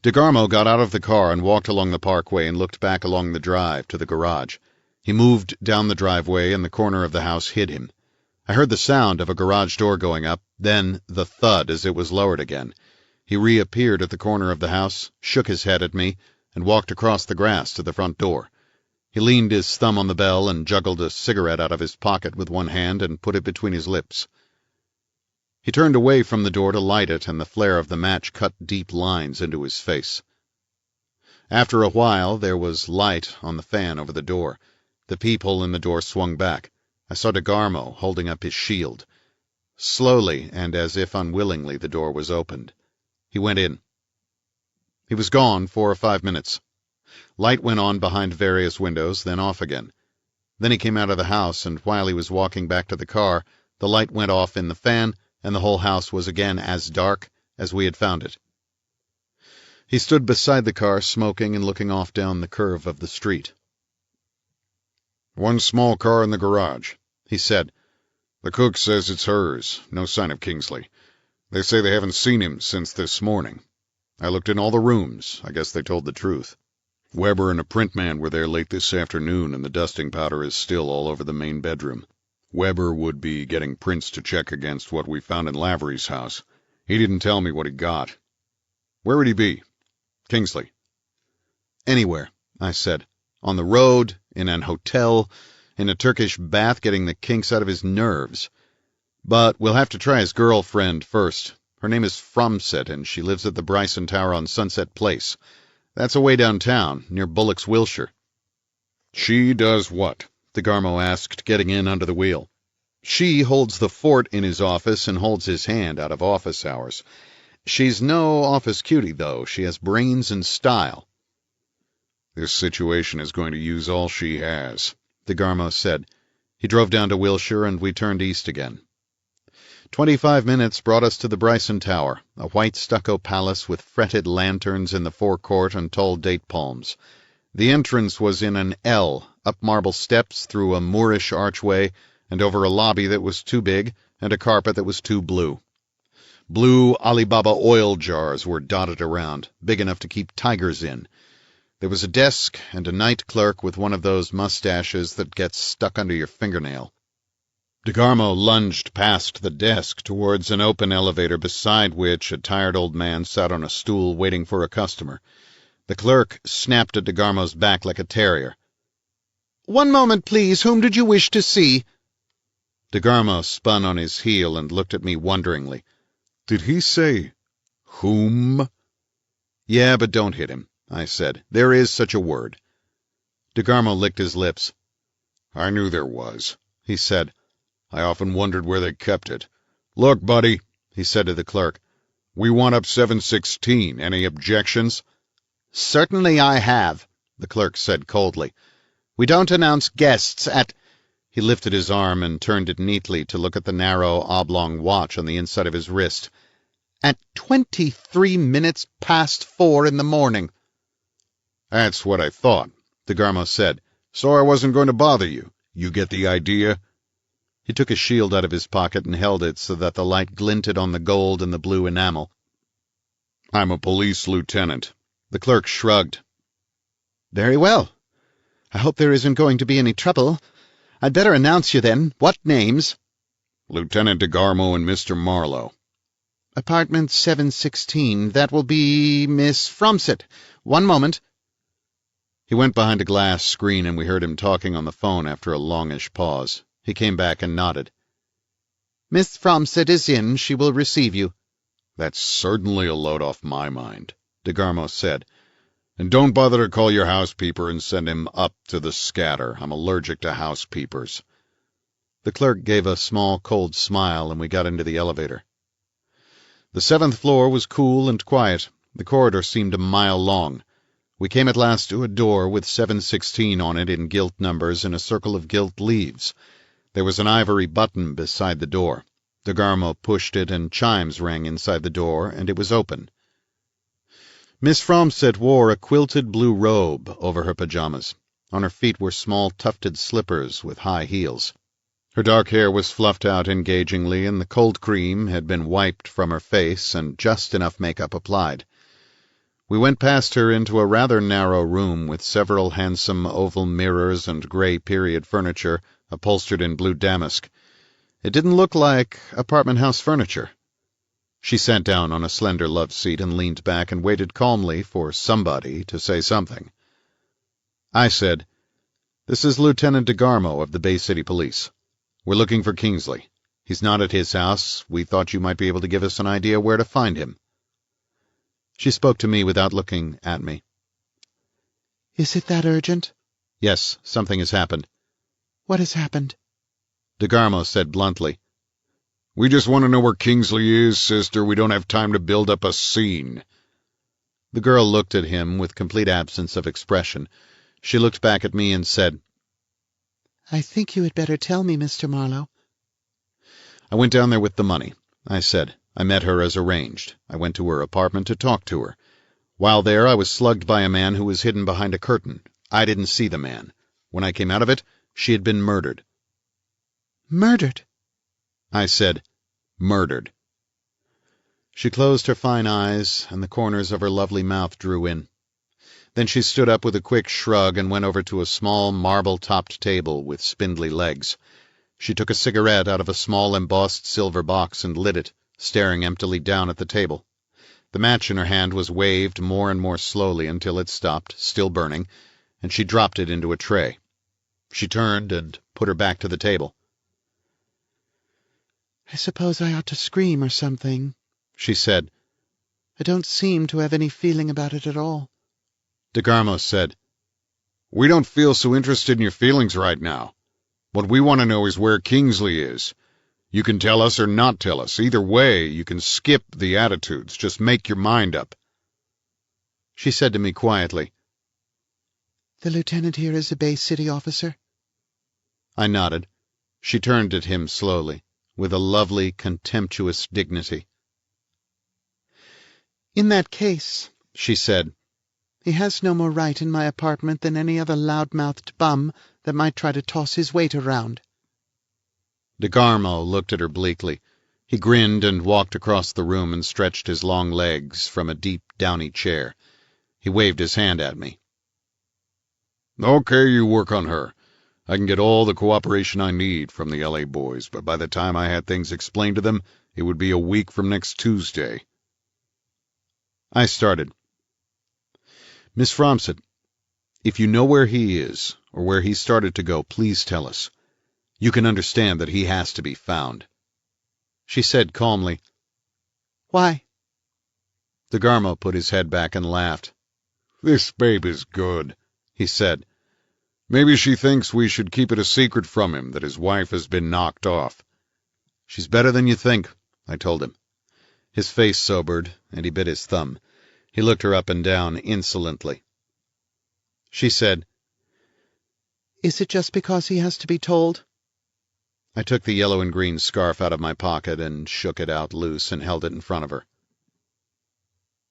DeGarmo got out of the car and walked along the parkway and looked back along the drive to the garage. He moved down the driveway, and the corner of the house hid him. I heard the sound of a garage door going up, then the thud as it was lowered again. He reappeared at the corner of the house, shook his head at me, and walked across the grass to the front door. He leaned his thumb on the bell and juggled a cigarette out of his pocket with one hand and put it between his lips. He turned away from the door to light it, and the flare of the match cut deep lines into his face. After a while, there was light on the fan over the door. The peephole in the door swung back. I saw DeGarmo holding up his shield. Slowly, and as if unwillingly, the door was opened. He went in. He was gone 4 or 5 minutes. Light went on behind various windows, then off again. Then he came out of the house, and while he was walking back to the car, the light went off in the fan, and the whole house was again as dark as we had found it. He stood beside the car, smoking and looking off down the curve of the street. "One small car in the garage," he said. "The cook says it's hers. No sign of Kingsley. They say they haven't seen him since this morning. I looked in all the rooms. I guess they told the truth. Weber and a printman were there late this afternoon, and the dusting powder is still all over the main bedroom. Weber would be getting prints to check against what we found in Lavery's house. He didn't tell me what he got. Where would he be? Kingsley?" "Anywhere," I said. "On the road, in an hotel, in a Turkish bath getting the kinks out of his nerves. But we'll have to try his girlfriend first. Her name is Fromset, and she lives at the Bryson Tower on Sunset Place. That's away downtown, near Bullock's, Wilshire." "She does what?" DeGarmo asked, getting in under the wheel. "She holds the fort in his office and holds his hand out of office hours. She's no office cutie, though. She has brains and style." "This situation is going to use all she has," DeGarmo said. He drove down to Wilshire, and we turned east again. 25 minutes brought us to the Bryson Tower, a white stucco palace with fretted lanterns in the forecourt and tall date palms. The entrance was in an L, up marble steps, through a Moorish archway, and over a lobby that was too big, and a carpet that was too blue. Blue Alibaba oil jars were dotted around, big enough to keep tigers in. There was a desk and a night clerk with one of those mustaches that gets stuck under your fingernail. DeGarmo lunged past the desk towards an open elevator beside which a tired old man sat on a stool waiting for a customer. The clerk snapped at DeGarmo's back like a terrier. "One moment, please. Whom did you wish to see?" DeGarmo spun on his heel and looked at me wonderingly. "Did he say whom?" "Yeah, but don't hit him," I said. "There is such a word." DeGarmo licked his lips. "I knew there was," he said. "I often wondered where they kept it. Look, buddy," he said to the clerk, "we want up 716. Any objections?" "Certainly I have," the clerk said coldly. "We don't announce guests at—" He lifted his arm and turned it neatly to look at the narrow, oblong watch on the inside of his wrist. "At 23 minutes past 4 in the morning." "That's what I thought," DeGarmo said. "So I wasn't going to bother you. You get the idea?" He took a shield out of his pocket and held it so that the light glinted on the gold and the blue enamel. "I'm a police lieutenant." The clerk shrugged. "Very well. I hope there isn't going to be any trouble. I'd better announce you then. What names? Lieutenant DeGarmo and Mr. Marlowe. Apartment 716. That will be Miss Fromsett. One moment. He went behind a glass screen, and we heard him talking on the phone after a longish pause. He came back and nodded. Miss Fromsett is in. She will receive you. That's certainly a load off my mind, DeGarmo said. And don't bother to call your housekeeper and send him up to the scatter. I'm allergic to housekeepers. The clerk gave a small, cold smile, and we got into the elevator. The 7th floor was cool and quiet. The corridor seemed a mile long. We came at last to a door with 716 on it in gilt numbers and a circle of gilt leaves. There was an ivory button beside the door. DeGarmo pushed it, and chimes rang inside the door, and it was open. Miss Fromsett wore a quilted blue robe over her pajamas. On her feet were small tufted slippers with high heels. Her dark hair was fluffed out engagingly, and the cold cream had been wiped from her face and just enough makeup applied. We went past her into a rather narrow room with several handsome oval mirrors and gray period furniture upholstered in blue damask. It didn't look like apartment house furniture. She sat down on a slender love seat and leaned back and waited calmly for somebody to say something. I said, "This is Lieutenant DeGarmo of the Bay City Police. We're looking for Kingsley. He's not at his house. We thought you might be able to give us an idea where to find him." She spoke to me without looking at me. Is it that urgent? Yes, something has happened. What has happened? DeGarmo said bluntly. We just want to know where Kingsley is, sister. We don't have time to build up a scene. The girl looked at him with complete absence of expression. She looked back at me and said, I think you had better tell me, Mr. Marlowe. I went down there with the money. I said, I met her as arranged. I went to her apartment to talk to her. While there, I was slugged by a man who was hidden behind a curtain. I didn't see the man. When I came out of it, she had been murdered. Murdered? I said, murdered. She closed her fine eyes, and the corners of her lovely mouth drew in. Then she stood up with a quick shrug and went over to a small marble-topped table with spindly legs. She took a cigarette out of a small embossed silver box and lit it, staring emptily down at the table. The match in her hand was waved more and more slowly until it stopped, still burning, and she dropped it into a tray. She turned and put her back to the table. I suppose I ought to scream or something, she said. I don't seem to have any feeling about it at all. DeGarmo said, We don't feel so interested in your feelings right now. What we want to know is where Kingsley is. You can tell us or not tell us. Either way, you can skip the attitudes. Just make your mind up. She said to me quietly, The lieutenant here is a Bay City officer? I nodded. She turned at him slowly, with a lovely, contemptuous dignity. In that case, she said, he has no more right in my apartment than any other loud-mouthed bum that might try to toss his weight around. DeGarmo looked at her bleakly. He grinned and walked across the room and stretched his long legs from a deep, downy chair. He waved his hand at me. Okay, you work on her. I can get all the cooperation I need from the L.A. boys, but by the time I had things explained to them, it would be a week from next Tuesday. I started. Miss Fromsett, if you know where he is, or where he started to go, please tell us. You can understand that he has to be found. She said calmly, Why? DeGarmo put his head back and laughed. This babe is good, he said. Maybe she thinks we should keep it a secret from him that his wife has been knocked off. She's better than you think, I told him. His face sobered, and he bit his thumb. He looked her up and down insolently. She said, Is it just because he has to be told? I took the yellow and green scarf out of my pocket and shook it out loose and held it in front of her.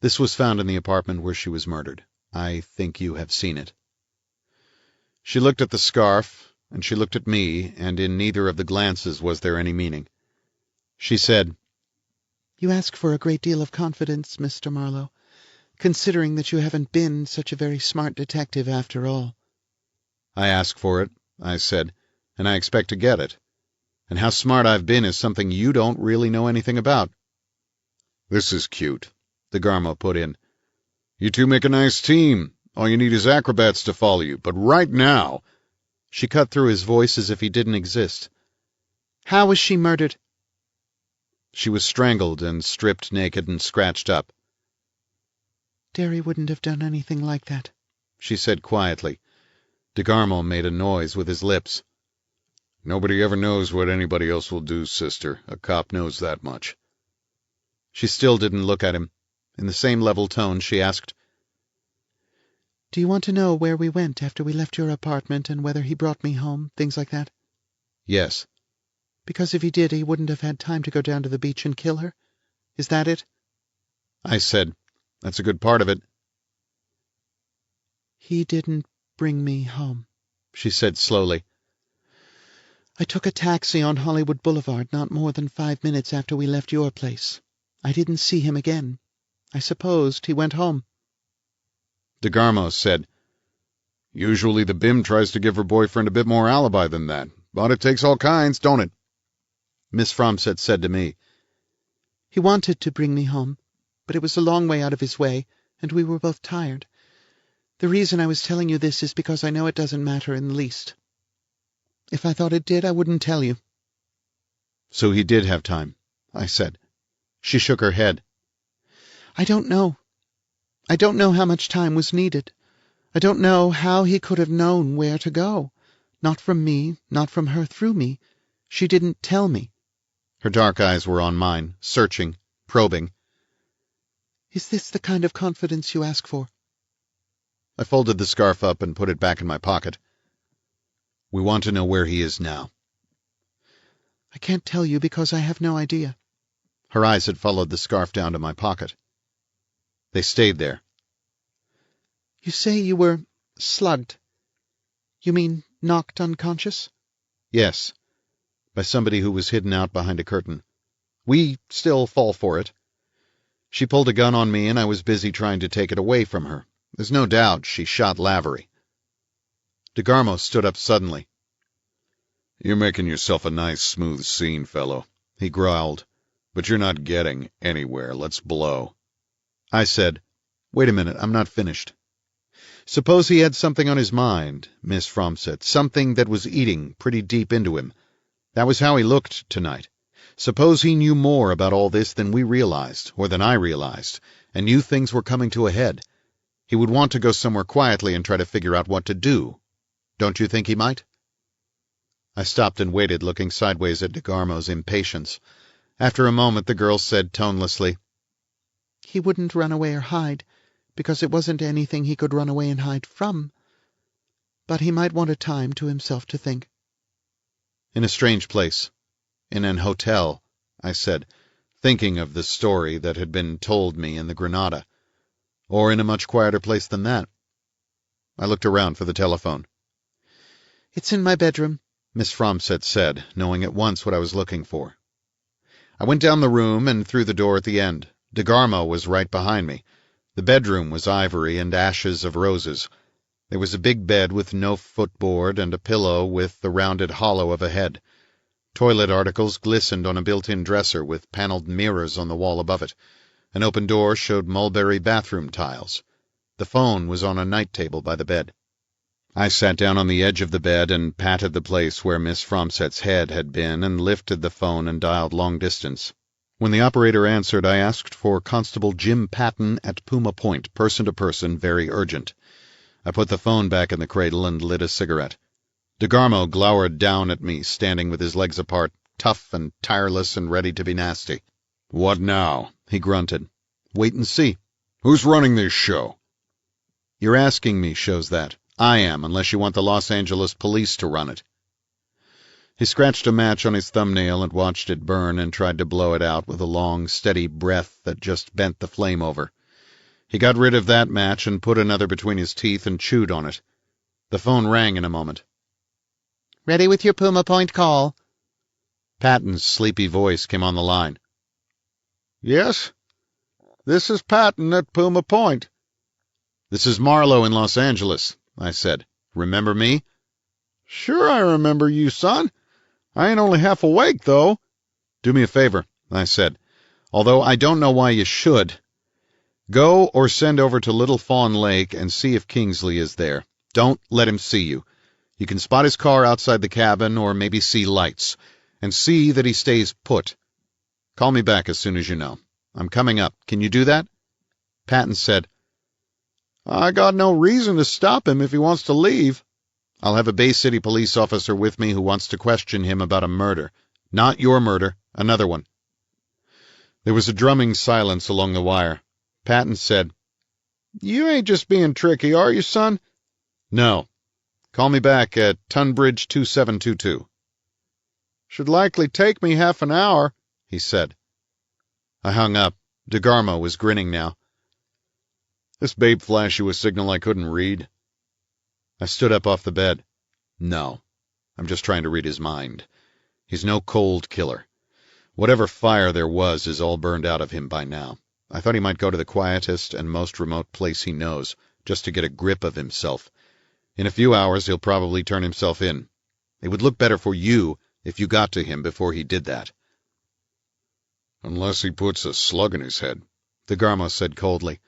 This was found in the apartment where she was murdered. I think you have seen it. She looked at the scarf, and she looked at me, and in neither of the glances was there any meaning. She said, You ask for a great deal of confidence, Mr. Marlowe, considering that you haven't been such a very smart detective after all. I ask for it, I said, and I expect to get it. And how smart I've been is something you don't really know anything about." "This is cute," DeGarmo put in. "You two make a nice team. All you need is acrobats to follow you. But right now—" She cut through his voice as if he didn't exist. "How was she murdered?" "She was strangled and stripped naked and scratched up." "Derry wouldn't have done anything like that," she said quietly. DeGarmo made a noise with his lips. "Nobody ever knows what anybody else will do, sister. A cop knows that much." She still didn't look at him. In the same level tone, she asked, "Do you want to know where we went after we left your apartment and whether he brought me home, things like that?" "Yes." "Because if he did, he wouldn't have had time to go down to the beach and kill her? Is that it?" I said, "That's a good part of it." "He didn't bring me home," she said slowly. "I took a taxi on Hollywood Boulevard not more than 5 minutes after we left your place. I didn't see him again. I supposed he went home." DeGarmo said, "Usually the bim tries to give her boyfriend a bit more alibi than that, but it takes all kinds, don't it?" Miss Fromset said to me, "He wanted to bring me home, but it was a long way out of his way, and we were both tired. The reason I was telling you this is because I know it doesn't matter in the least. If I thought it did, I wouldn't tell you." "So he did have time," I said. She shook her head. "I don't know. I don't know how much time was needed. I don't know how he could have known where to go. Not from me, not from her, through me. She didn't tell me." Her dark eyes were on mine, searching, probing. "Is this the kind of confidence you ask for?" I folded the scarf up and put it back in my pocket. "We want to know where he is now." "I can't tell you because I have no idea." Her eyes had followed the scarf down to my pocket. They stayed there. "You say you were slugged. You mean knocked unconscious?" "Yes, by somebody who was hidden out behind a curtain. We still fall for it. She pulled a gun on me, and I was busy trying to take it away from her. There's no doubt she shot Lavery." DeGarmo stood up suddenly. "You're making yourself a nice, smooth scene, fellow," he growled. "But you're not getting anywhere. Let's blow." I said, "Wait a minute, I'm not finished." "Suppose he had something on his mind," Miss Fromset, "something that was eating pretty deep into him. That was how he looked tonight. Suppose he knew more about all this than we realized, or than I realized, and knew things were coming to a head. He would want to go somewhere quietly and try to figure out what to do. Don't you think he might?" I stopped and waited, looking sideways at DeGarmo's impatience. After a moment, the girl said tonelessly, "He wouldn't run away or hide, because it wasn't anything he could run away and hide from. But he might want a time to himself to think." "In a strange place. In an hotel," I said, thinking of the story that had been told me in the Granada. "Or in a much quieter place than that." I looked around for the telephone. "It's in my bedroom," Miss Fromset said, knowing at once what I was looking for. I went down the room and through the door at the end. DeGarmo was right behind me. The bedroom was ivory and ashes of roses. There was a big bed with no footboard and a pillow with the rounded hollow of a head. Toilet articles glistened on a built-in dresser with paneled mirrors on the wall above it. An open door showed mulberry bathroom tiles. The phone was on a night table by the bed. I sat down on the edge of the bed and patted the place where Miss Fromset's head had been and lifted the phone and dialed long distance. When the operator answered, I asked for Constable Jim Patton at Puma Point, person to person, very urgent. I put the phone back in the cradle and lit a cigarette. DeGarmo glowered down at me, standing with his legs apart, tough and tireless and ready to be nasty. "What now?" he grunted. "Wait and see." "Who's running this show?" "You're asking me shows that. I am, unless you want the Los Angeles police to run it." He scratched a match on his thumbnail and watched it burn and tried to blow it out with a long, steady breath that just bent the flame over. He got rid of that match and put another between his teeth and chewed on it. The phone rang in a moment. "Ready with your Puma Point call." Patton's sleepy voice came on the line. "Yes? This is Patton at Puma Point." "This is Marlowe in Los Angeles," I said. "Remember me?" Sure I remember you, son. I ain't only half awake, though. Do me a favor, I said, although I don't know why you should. Go or send over to Little Fawn Lake and see if Kingsley is there. Don't let him see you. You can spot his car outside the cabin or maybe see lights, and see that he stays put. Call me back as soon as you know. I'm coming up. Can you do that? Patton said, I got no reason to stop him if he wants to leave. I'll have a Bay City police officer with me who wants to question him about a murder. Not your murder, another one. There was a drumming silence along the wire. Patton said, You ain't just being tricky, are you, son? No. Call me back at Tunbridge 2722. Should likely take me half an hour, he said. I hung up. DeGarmo was grinning now. This babe flashed you a signal I couldn't read? I stood up off the bed. No. I'm just trying to read his mind. He's no cold killer. Whatever fire there was is all burned out of him by now. I thought he might go to the quietest and most remote place he knows, just to get a grip of himself. In a few hours he'll probably turn himself in. It would look better for you if you got to him before he did that. Unless he puts a slug in his head, DeGarmo said coldly.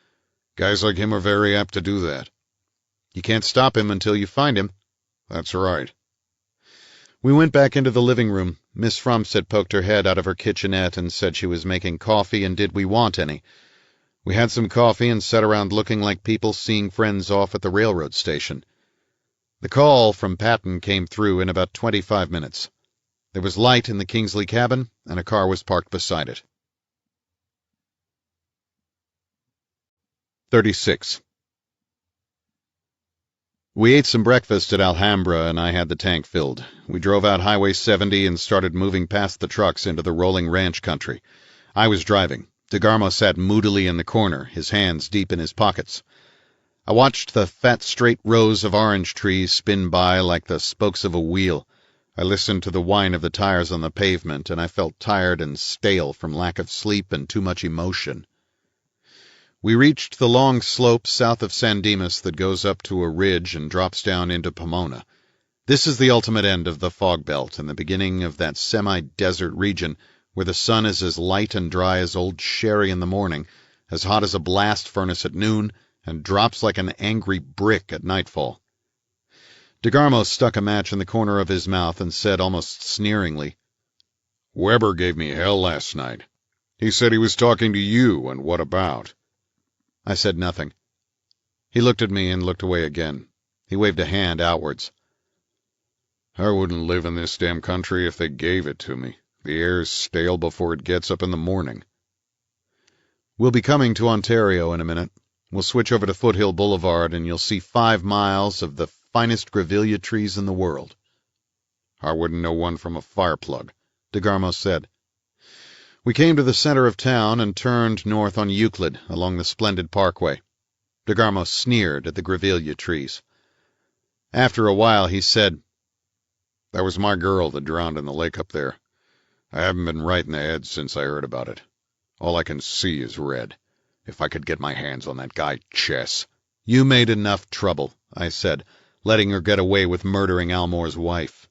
Guys like him are very apt to do that. You can't stop him until you find him. That's right. We went back into the living room. Miss Frumps had poked her head out of her kitchenette and said she was making coffee, and did we want any. We had some coffee and sat around looking like people seeing friends off at the railroad station. The call from Patton came through in about 25 minutes. There was light in the Kingsley cabin, and a car was parked beside it. 36. We ate some breakfast at Alhambra, and I had the tank filled. We drove out Highway 70 and started moving past the trucks into the rolling ranch country. I was driving. DeGarmo sat moodily in the corner, his hands deep in his pockets. I watched the fat, straight rows of orange trees spin by like the spokes of a wheel. I listened to the whine of the tires on the pavement, and I felt tired and stale from lack of sleep and too much emotion. We reached the long slope south of San Dimas that goes up to a ridge and drops down into Pomona. This is the ultimate end of the fog belt and the beginning of that semi-desert region where the sun is as light and dry as old sherry in the morning, as hot as a blast furnace at noon, and drops like an angry brick at nightfall. DeGarmo stuck a match in the corner of his mouth and said almost sneeringly, Weber gave me hell last night. He said he was talking to you, and what about? I said nothing. He looked at me and looked away again. He waved a hand outwards. I wouldn't live in this damn country if they gave it to me. The air's stale before it gets up in the morning. We'll be coming to Ontario in a minute. We'll switch over to Foothill Boulevard, and you'll see 5 miles of the finest grevillea trees in the world. I wouldn't know one from a fire plug, DeGarmo said. We came to the center of town and turned north on Euclid along the splendid parkway. DeGarmo sneered at the grevillea trees. After a while he said, That was my girl that drowned in the lake up there. I haven't been right in the head since I heard about it. All I can see is red. If I could get my hands on that guy Chess. You made enough trouble, I said, letting her get away with murdering Almore's wife.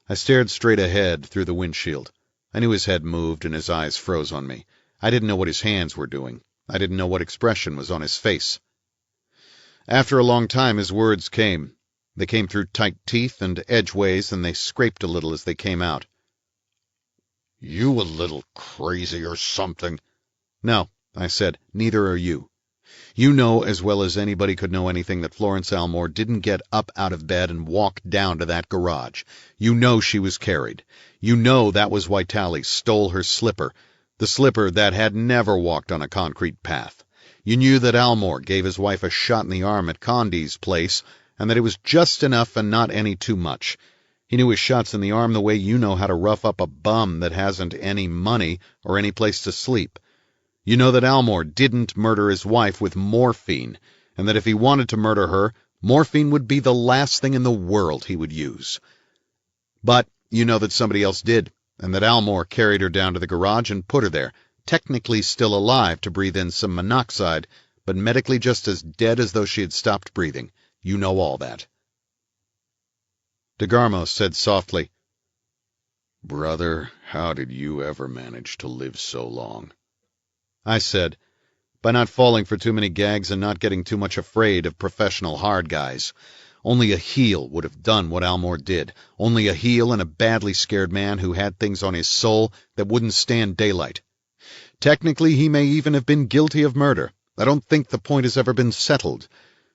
I stared straight ahead through the windshield. I knew his head moved and his eyes froze on me. I didn't know what his hands were doing. I didn't know what expression was on his face. After a long time his words came. They came through tight teeth and edgeways, and they scraped a little as they came out. You a little crazy or something? No, I said, neither are you. You know as well as anybody could know anything that Florence Almore didn't get up out of bed and walk down to that garage. You know she was carried. You know that was why Tally stole her slipper, the slipper that had never walked on a concrete path. You knew that Almore gave his wife a shot in the arm at Condy's place, and that it was just enough and not any too much. He knew his shots in the arm the way you know how to rough up a bum that hasn't any money or any place to sleep. You know that Almore didn't murder his wife with morphine, and that if he wanted to murder her, morphine would be the last thing in the world he would use. But you know that somebody else did, and that Almore carried her down to the garage and put her there, technically still alive to breathe in some monoxide, but medically just as dead as though she had stopped breathing. You know all that. DeGarmo said softly, "Brother, how did you ever manage to live so long?" I said, "By not falling for too many gags and not getting too much afraid of professional hard guys. Only a heel would have done what Almore did. Only a heel and a badly scared man who had things on his soul that wouldn't stand daylight. Technically, he may even have been guilty of murder. I don't think the point has ever been settled.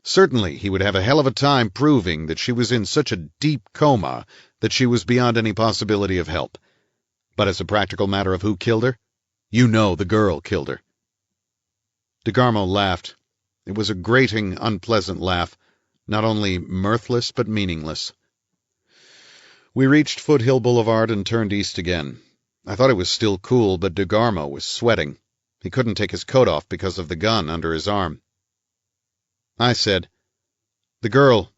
Certainly, he would have a hell of a time proving that she was in such a deep coma that she was beyond any possibility of help. But as a practical matter of who killed her, you know the girl killed her." DeGarmo laughed. It was a grating, unpleasant laugh, not only mirthless but meaningless. We reached Foothill Boulevard and turned east again. I thought it was still cool, but DeGarmo was sweating. He couldn't take his coat off because of the gun under his arm. I said, "The girl,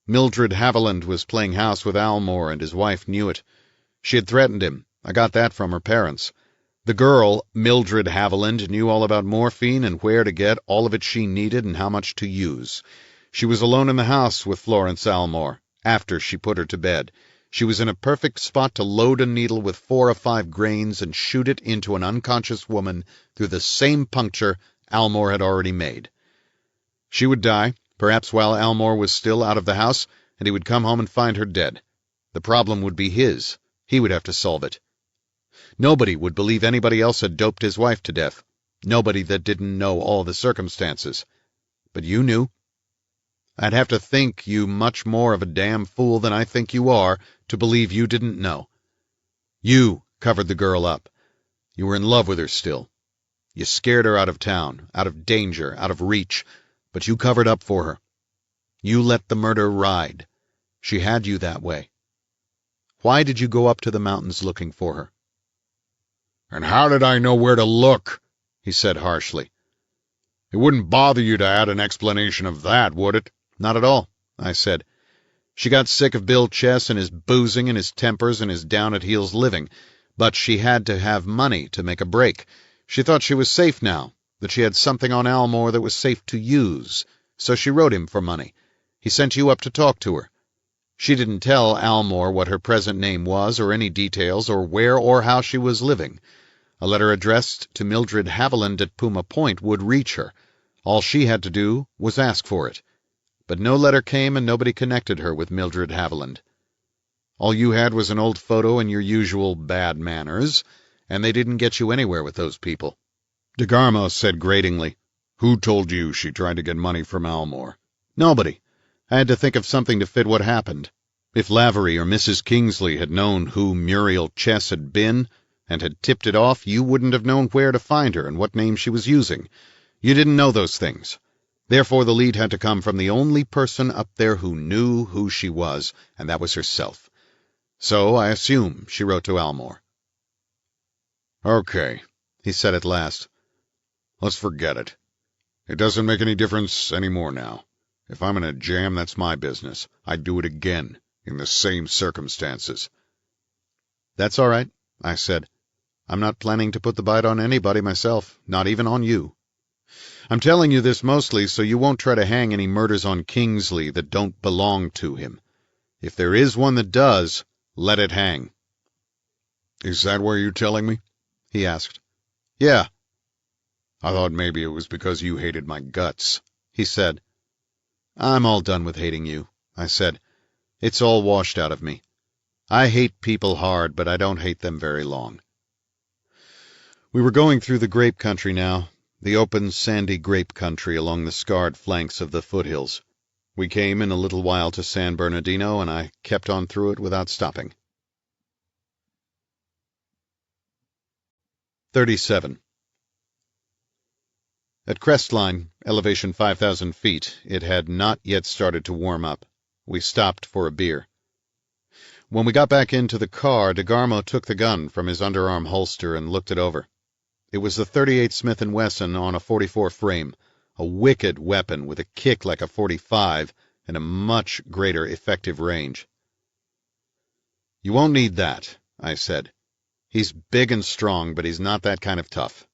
Mildred Haviland, was playing house with Almore, and his wife knew it. She had threatened him. I got that from her parents. The girl, Mildred Haviland, knew all about morphine and where to get all of it she needed and how much to use. She was alone in the house with Florence Almore, after she put her to bed. She was in a perfect spot to load a needle with 4 or 5 grains and shoot it into an unconscious woman through the same puncture Almore had already made. She would die, perhaps while Almore was still out of the house, and he would come home and find her dead. The problem would be his. He would have to solve it. Nobody would believe anybody else had doped his wife to death. Nobody that didn't know all the circumstances. But you knew. I'd have to think you much more of a damn fool than I think you are to believe you didn't know. You covered the girl up. You were in love with her still. You scared her out of town, out of danger, out of reach, but you covered up for her. You let the murder ride. She had you that way. Why did you go up to the mountains looking for her?" "And how did I know where to look?" he said harshly. "It wouldn't bother you to add an explanation of that, would it?" "Not at all," I said. "She got sick of Bill Chess and his boozing and his tempers and his down-at-heels living, but she had to have money to make a break. She thought she was safe now, that she had something on Almore that was safe to use, so she wrote him for money. He sent you up to talk to her. She didn't tell Almore what her present name was or any details or where or how she was living. A letter addressed to Mildred Haviland at Puma Point would reach her. All she had to do was ask for it. But no letter came and nobody connected her with Mildred Haviland. All you had was an old photo and your usual bad manners, and they didn't get you anywhere with those people." DeGarmo said gratingly, "Who told you she tried to get money from Almore?" "Nobody. I had to think of something to fit what happened. If Lavery or Mrs. Kingsley had known who Muriel Chess had been and had tipped it off, you wouldn't have known where to find her and what name she was using. You didn't know those things. Therefore, the lead had to come from the only person up there who knew who she was, and that was herself. So I assume she wrote to Almore." "Okay," he said at last. "Let's forget it. It doesn't make any difference any more now. If I'm in a jam, that's my business. I'd do it again, in the same circumstances." "That's all right," I said. "I'm not planning to put the bite on anybody myself, not even on you. I'm telling you this mostly so you won't try to hang any murders on Kingsley that don't belong to him. If there is one that does, let it hang." "Is that why you're telling me?" he asked. "Yeah." "I thought maybe it was because you hated my guts," he said. "I'm all done with hating you," I said. "It's all washed out of me. I hate people hard, but I don't hate them very long." We were going through the grape country now, the open, sandy grape country along the scarred flanks of the foothills. We came in a little while to San Bernardino, and I kept on through it without stopping. 37. At crestline, elevation 5,000 feet, it had not yet started to warm up. We stopped for a beer. When we got back into the car, DeGarmo took the gun from his underarm holster and looked it over. It was the .38 Smith & Wesson on a .44 frame, a wicked weapon with a kick like a .45 and a much greater effective range. "You won't need that," I said. "He's big and strong, but he's not that kind of tough."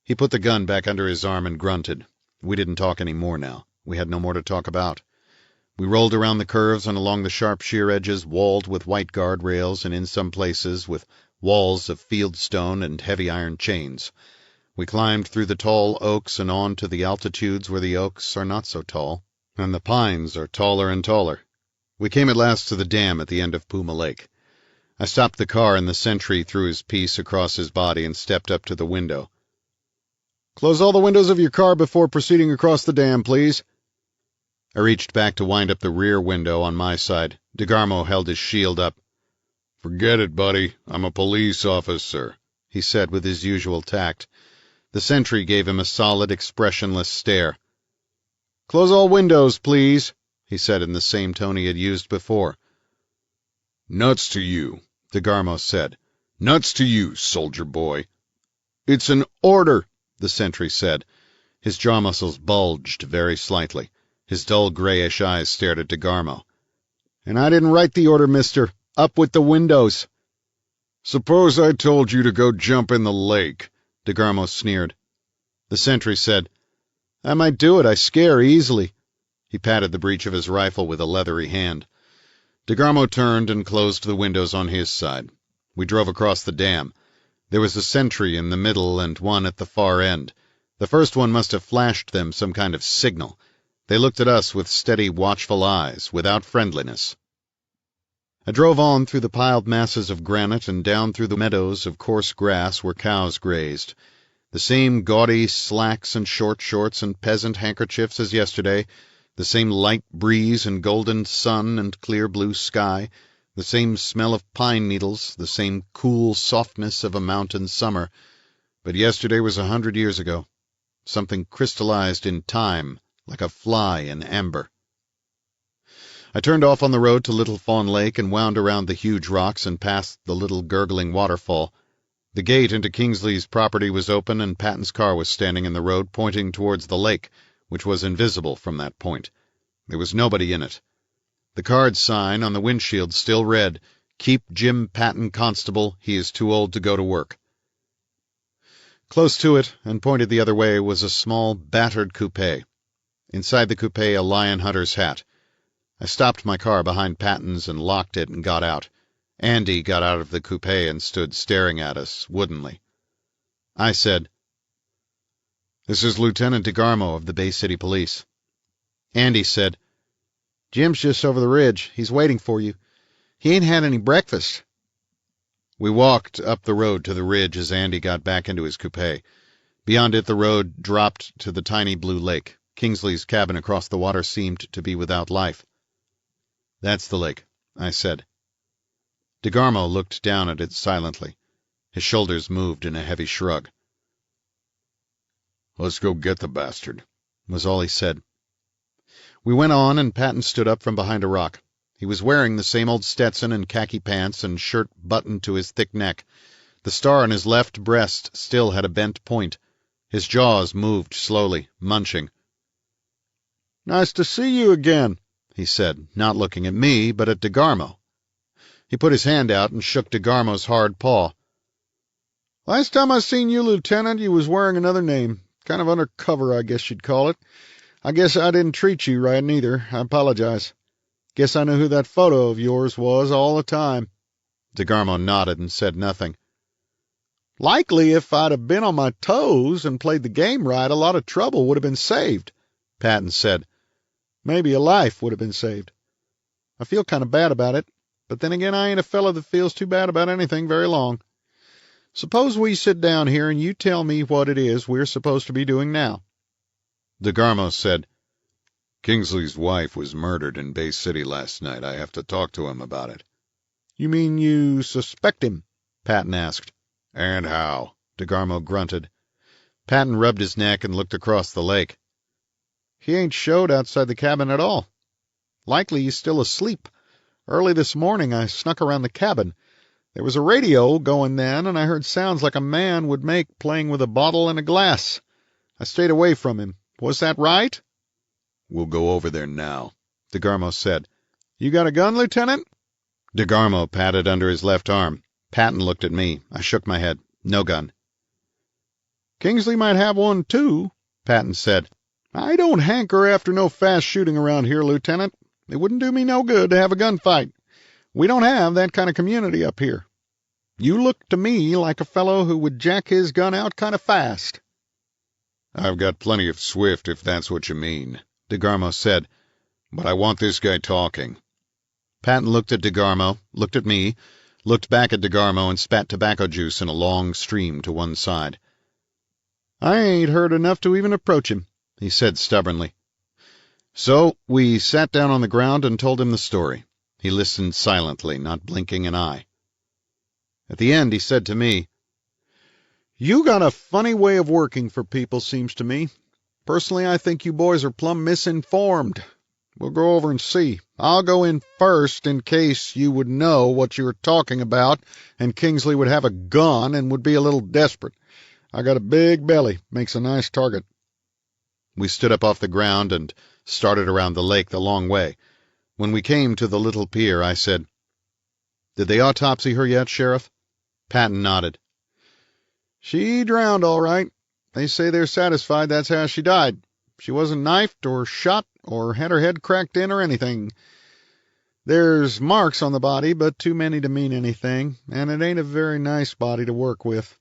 He put the gun back under his arm and grunted. We didn't talk any more now. We had no more to talk about. We rolled around the curves and along the sharp sheer edges walled with white guardrails and in some places with walls of fieldstone and heavy iron chains. We climbed through the tall oaks and on to the altitudes where the oaks are not so tall, and the pines are taller and taller. We came at last to the dam at the end of Puma Lake. I stopped the car and the sentry threw his piece across his body and stepped up to the window. "Close all the windows of your car before proceeding across the dam, please." I reached back to wind up the rear window on my side. DeGarmo held his shield up. "Forget it, buddy. I'm a police officer," he said with his usual tact. The sentry gave him a solid, expressionless stare. "Close all windows, please," he said in the same tone he had used before. "Nuts to you," DeGarmo said. "Nuts to you, soldier boy." "It's an order," the sentry said. His jaw muscles bulged very slightly. His dull grayish eyes stared at DeGarmo. "And I didn't write the order, mister. Up with the windows." "Suppose I told you to go jump in the lake," DeGarmo sneered. The sentry said, "I might do it. I scare easily." He patted the breech of his rifle with a leathery hand. DeGarmo turned and closed the windows on his side. We drove across the dam. There was a sentry in the middle and one at the far end. The first one must have flashed them some kind of signal. They looked at us with steady, watchful eyes, without friendliness. I drove on through the piled masses of granite and down through the meadows of coarse grass where cows grazed. The same gaudy slacks and short shorts and peasant handkerchiefs as yesterday, the same light breeze and golden sun and clear blue sky, the same smell of pine needles, the same cool softness of a mountain summer. But yesterday was 100 years ago. Something crystallized in time, like a fly in amber. I turned off on the road to Little Fawn Lake and wound around the huge rocks and past the little gurgling waterfall. The gate into Kingsley's property was open and Patton's car was standing in the road pointing towards the lake, which was invisible from that point. There was nobody in it. The card sign on the windshield still read, "Keep Jim Patton constable. He is too old to go to work." Close to it, and pointed the other way, was a small, battered coupe. Inside the coupe a lion hunter's hat. I stopped my car behind Patton's and locked it and got out. Andy got out of the coupe and stood staring at us, woodenly. I said, "This is Lieutenant DeGarmo of the Bay City Police." Andy said, "Jim's just over the ridge. He's waiting for you. He ain't had any breakfast." We walked up the road to the ridge as Andy got back into his coupe. Beyond it the road dropped to the tiny blue lake. Kingsley's cabin across the water seemed to be without life. "That's the lake," I said. DeGarmo looked down at it silently. His shoulders moved in a heavy shrug. "Let's go get the bastard," was all he said. We went on, and Patton stood up from behind a rock. He was wearing the same old Stetson and khaki pants and shirt buttoned to his thick neck. The star on his left breast still had a bent point. His jaws moved slowly, munching. "Nice to see you again," he said, not looking at me, but at DeGarmo. He put his hand out and shook DeGarmo's hard paw. "Last time I seen you, Lieutenant, you was wearing another name. Kind of undercover, I guess you'd call it. I guess I didn't treat you right, neither. I apologize. Guess I knew who that photo of yours was all the time." DeGarmo nodded and said nothing. "Likely if I'd have been on my toes and played the game right, a lot of trouble would have been saved," Patton said. "Maybe a life would have been saved. I feel kind of bad about it, but then again I ain't a fellow that feels too bad about anything very long. Suppose we sit down here and you tell me what it is we're supposed to be doing now." DeGarmo said, "Kingsley's wife was murdered in Bay City last night. I have to talk to him about it." "You mean you suspect him?" Patton asked. "And how?" DeGarmo grunted. Patton rubbed his neck and looked across the lake. "He ain't showed outside the cabin at all. Likely he's still asleep. Early this morning I snuck around the cabin. There was a radio going then, and I heard sounds like a man would make playing with a bottle and a glass. I stayed away from him. Was that right?" "We'll go over there now," DeGarmo said. "You got a gun, Lieutenant?" DeGarmo patted under his left arm. Patton looked at me. I shook my head. No gun. "Kingsley might have one, too," Patton said. "I don't hanker after no fast shooting around here, Lieutenant. It wouldn't do me no good to have a gunfight. We don't have that kind of community up here. You look to me like a fellow who would jack his gun out kind of fast." "I've got plenty of swift, if that's what you mean," DeGarmo said, "but I want this guy talking." Patton looked at DeGarmo, looked at me, looked back at DeGarmo, and spat tobacco juice in a long stream to one side. "I ain't heard enough to even approach him," he said stubbornly. So we sat down on the ground and told him the story. He listened silently, not blinking an eye. At the end he said to me, "You got a funny way of working for people, seems to me. Personally, I think you boys are plumb misinformed. We'll go over and see. I'll go in first in case you would know what you were talking about and Kingsley would have a gun and would be a little desperate. I got a big belly, makes a nice target." We stood up off the ground and started around the lake the long way. When we came to the little pier, I said, "Did they autopsy her yet, Sheriff?" Patton nodded. "She drowned all right. They say they're satisfied that's how she died. She wasn't knifed or shot or had her head cracked in or anything. There's marks on the body, but too many to mean anything, and it ain't a very nice body to work with."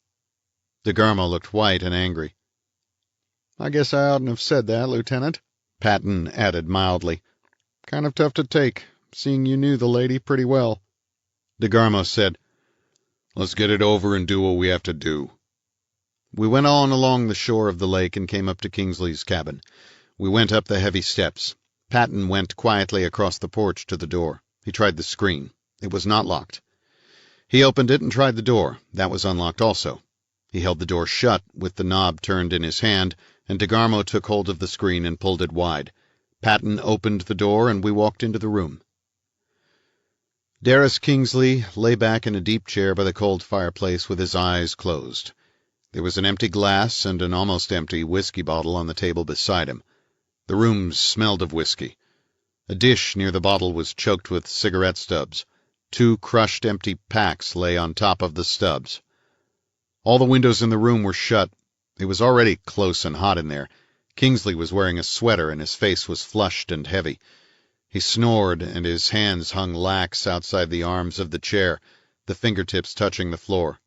DeGarmo looked white and angry. "I guess I oughtn't have said that, Lieutenant," Patton added mildly. "Kind of tough to take, seeing you knew the lady pretty well." DeGarmo said, "Let's get it over and do what we have to do." We went on along the shore of the lake and came up to Kingsley's cabin. We went up the heavy steps. Patton went quietly across the porch to the door. He tried the screen. It was not locked. He opened it and tried the door. That was unlocked also. He held the door shut with the knob turned in his hand, and DeGarmo took hold of the screen and pulled it wide. Patton opened the door, and we walked into the room. Darris Kingsley lay back in a deep chair by the cold fireplace with his eyes closed. There was an empty glass and an almost empty whiskey bottle on the table beside him. The room smelled of whiskey. A dish near the bottle was choked with cigarette stubs. 2 crushed empty packs lay on top of the stubs. All the windows in the room were shut. It was already close and hot in there. Kingsley was wearing a sweater, and his face was flushed and heavy. He snored, and his hands hung lax outside the arms of the chair, the fingertips touching the floor.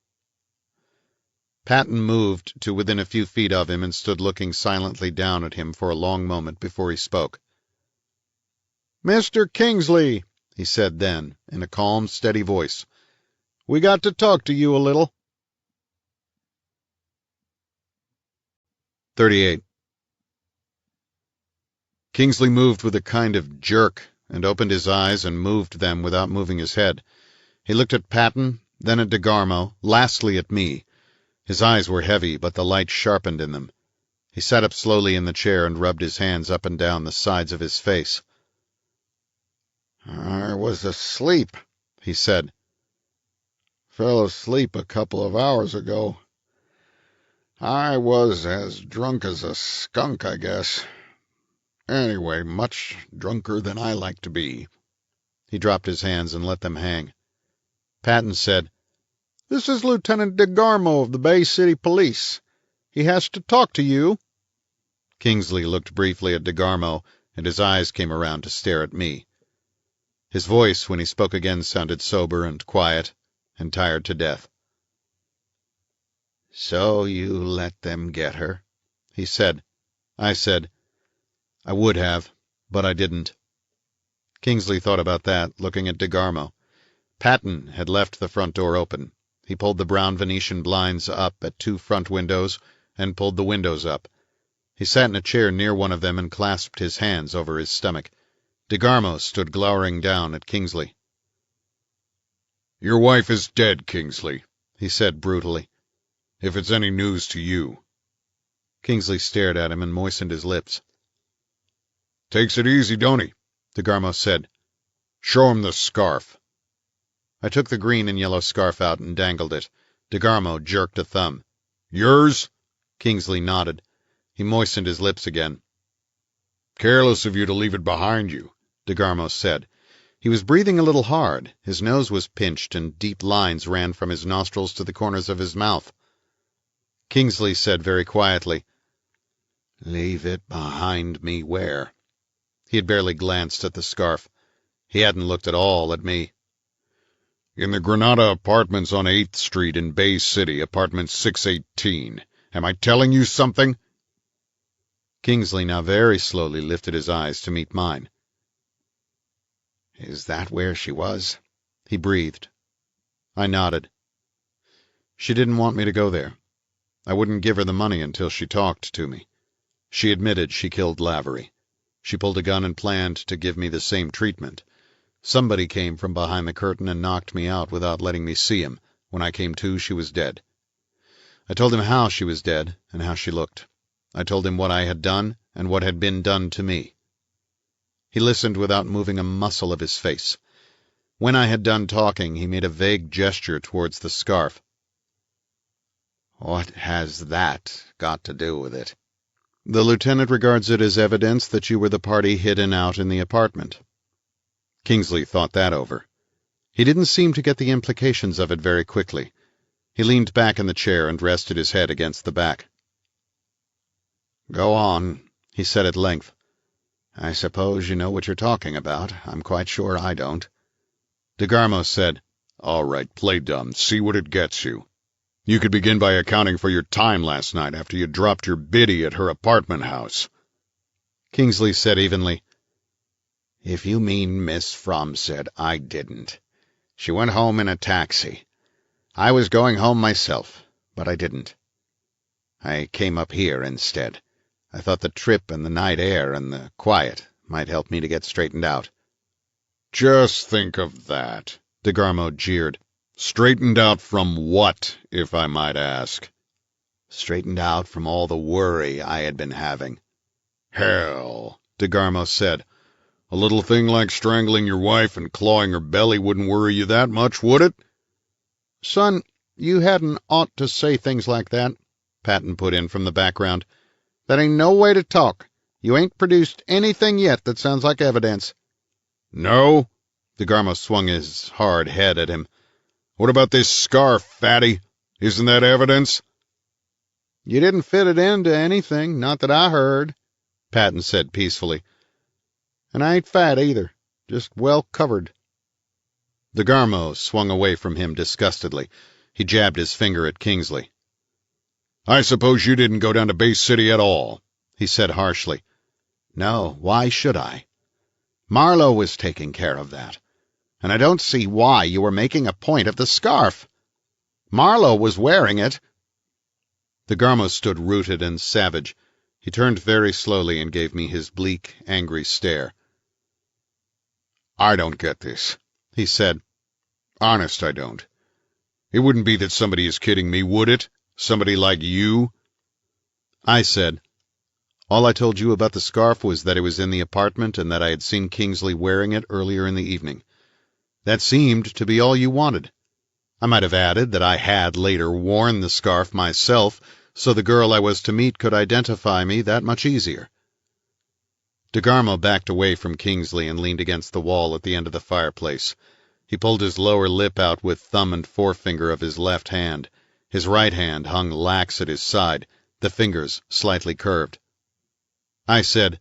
Patton moved to within a few feet of him and stood looking silently down at him for a long moment before he spoke. "Mr. Kingsley," he said then, in a calm, steady voice, "we got to talk to you a little." 38. Kingsley moved with a kind of jerk, and opened his eyes and moved them without moving his head. He looked at Patton, then at DeGarmo, lastly at me. His eyes were heavy, but the light sharpened in them. He sat up slowly in the chair and rubbed his hands up and down the sides of his face. "I was asleep," he said. "Fell asleep a couple of hours ago. I was as drunk as a skunk, I guess. Anyway, much drunker than I like to be." He dropped his hands and let them hang. Patton said, "This is Lieutenant DeGarmo of the Bay City Police. He has to talk to you." Kingsley looked briefly at DeGarmo, and his eyes came around to stare at me. His voice, when he spoke again, sounded sober and quiet and tired to death. "So you let them get her?" he said. I said, "I would have, but I didn't." Kingsley thought about that, looking at DeGarmo. Patton had left the front door open. He pulled the brown Venetian blinds up at 2 front windows and pulled the windows up. He sat in a chair near one of them and clasped his hands over his stomach. DeGarmo stood glowering down at Kingsley. "Your wife is dead, Kingsley," he said brutally. "If it's any news to you." Kingsley stared at him and moistened his lips. "Takes it easy, don't he?" DeGarmo said. "Show him the scarf." I took the green and yellow scarf out and dangled it. DeGarmo jerked a thumb. "Yours?" Kingsley nodded. He moistened his lips again. "Careless of you to leave it behind you," DeGarmo said. He was breathing a little hard. His nose was pinched, and deep lines ran from his nostrils to the corners of his mouth. Kingsley said very quietly, "Leave it behind me where?" He had barely glanced at the scarf. He hadn't looked at all at me. "In the Granada Apartments on 8th Street in Bay City, apartment 618. Am I telling you something?" Kingsley now very slowly lifted his eyes to meet mine. "Is that where she was?" he breathed. I nodded. She didn't want me to go there. I wouldn't give her the money until she talked to me. She admitted she killed Lavery. She pulled a gun and planned to give me the same treatment. Somebody came from behind the curtain and knocked me out without letting me see him. When I came to, she was dead. I told him how she was dead and how she looked. I told him what I had done and what had been done to me. He listened without moving a muscle of his face. When I had done talking, he made a vague gesture towards the scarf. "What has that got to do with it?" "The lieutenant regards it as evidence that you were the party hidden out in the apartment." Kingsley thought that over. He didn't seem to get the implications of it very quickly. He leaned back in the chair and rested his head against the back. "Go on," he said at length. "I suppose you know what you're talking about. I'm quite sure I don't." DeGarmo said, "All right, play dumb. See what it gets you. You could begin by accounting for your time last night after you dropped your biddy at her apartment house." Kingsley said evenly, "If you mean Miss Fromm said, I didn't. She went home in a taxi. I was going home myself, but I didn't. I came up here instead. I thought the trip and the night air and the quiet might help me to get straightened out." "Just think of that," DeGarmo jeered. "Straightened out from what, if I might ask?" "Straightened out from all the worry I had been having." "Hell," DeGarmo said. "A little thing like strangling your wife and clawing her belly wouldn't worry you that much, would it?" "Son, you hadn't ought to say things like that," Patton put in from the background. "That ain't no way to talk. You ain't produced anything yet that sounds like evidence." "No?" DeGarmo swung his hard head at him. "What about this scarf, fatty? Isn't that evidence?" "You didn't fit it into anything, not that I heard," Patton said peacefully. "And I ain't fat either, just well covered." DeGarmo swung away from him disgustedly. He jabbed his finger at Kingsley. "I suppose you didn't go down to Bay City at all," he said harshly. "No, why should I? Marlowe was taking care of that. And I don't see why you were making a point of the scarf. Marlowe was wearing it." DeGarmo stood rooted and savage. He turned very slowly and gave me his bleak, angry stare. "I don't get this," he said. "Honest, I don't. It wouldn't be that somebody is kidding me, would it? Somebody like you?" I said, "All I told you about the scarf was that it was in the apartment and that I had seen Kingsley wearing it earlier in the evening. That seemed to be all you wanted. I might have added that I had later worn the scarf myself, so the girl I was to meet could identify me that much easier." DeGarmo backed away from Kingsley and leaned against the wall at the end of the fireplace. He pulled his lower lip out with thumb and forefinger of his left hand. His right hand hung lax at his side, the fingers slightly curved. I said,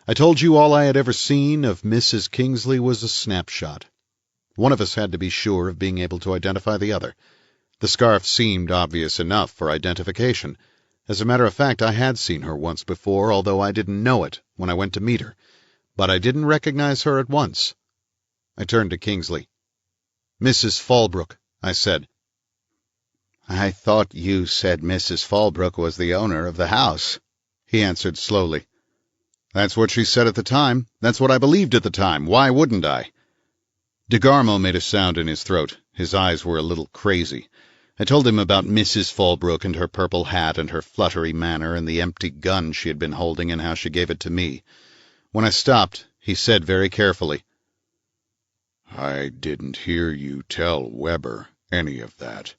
"I told you all I had ever seen of Mrs. Kingsley was a snapshot. One of us had to be sure of being able to identify the other. The scarf seemed obvious enough for identification. As a matter of fact, I had seen her once before, although I didn't know it when I went to meet her. But I didn't recognize her at once." I turned to Kingsley. "Mrs. Fallbrook," I said. "I thought you said Mrs. Fallbrook was the owner of the house," he answered slowly. "That's what she said at the time. That's what I believed at the time. Why wouldn't I?" DeGarmo made a sound in his throat. His eyes were a little crazy. I told him about Mrs. Fallbrook and her purple hat and her fluttery manner and the empty gun she had been holding and how she gave it to me. When I stopped, he said very carefully, "I didn't hear you tell Weber any of that."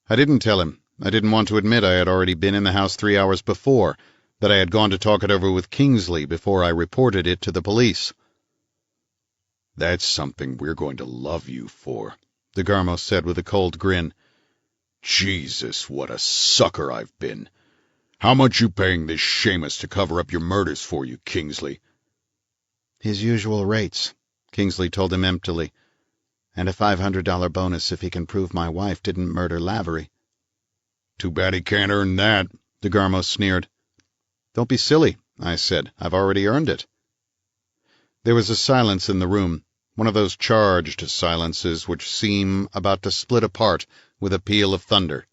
I didn't tell him. I didn't want to admit I had already been in the house 3 hours before, that I had gone to talk it over with Kingsley before I reported it to the police. "That's something we're going to love you for," DeGarmo said with a cold grin. "Jesus, what a sucker I've been. How much you paying this Seamus to cover up your murders for you, Kingsley? His usual rates, Kingsley told him emptily, and a $500 bonus if he can prove my wife didn't murder Lavery. Too bad he can't earn that, DeGarmo sneered. Don't be silly, I said. I've already earned it. There was a silence in the room, one of those charged silences which seem about to split apart with a peal of thunder.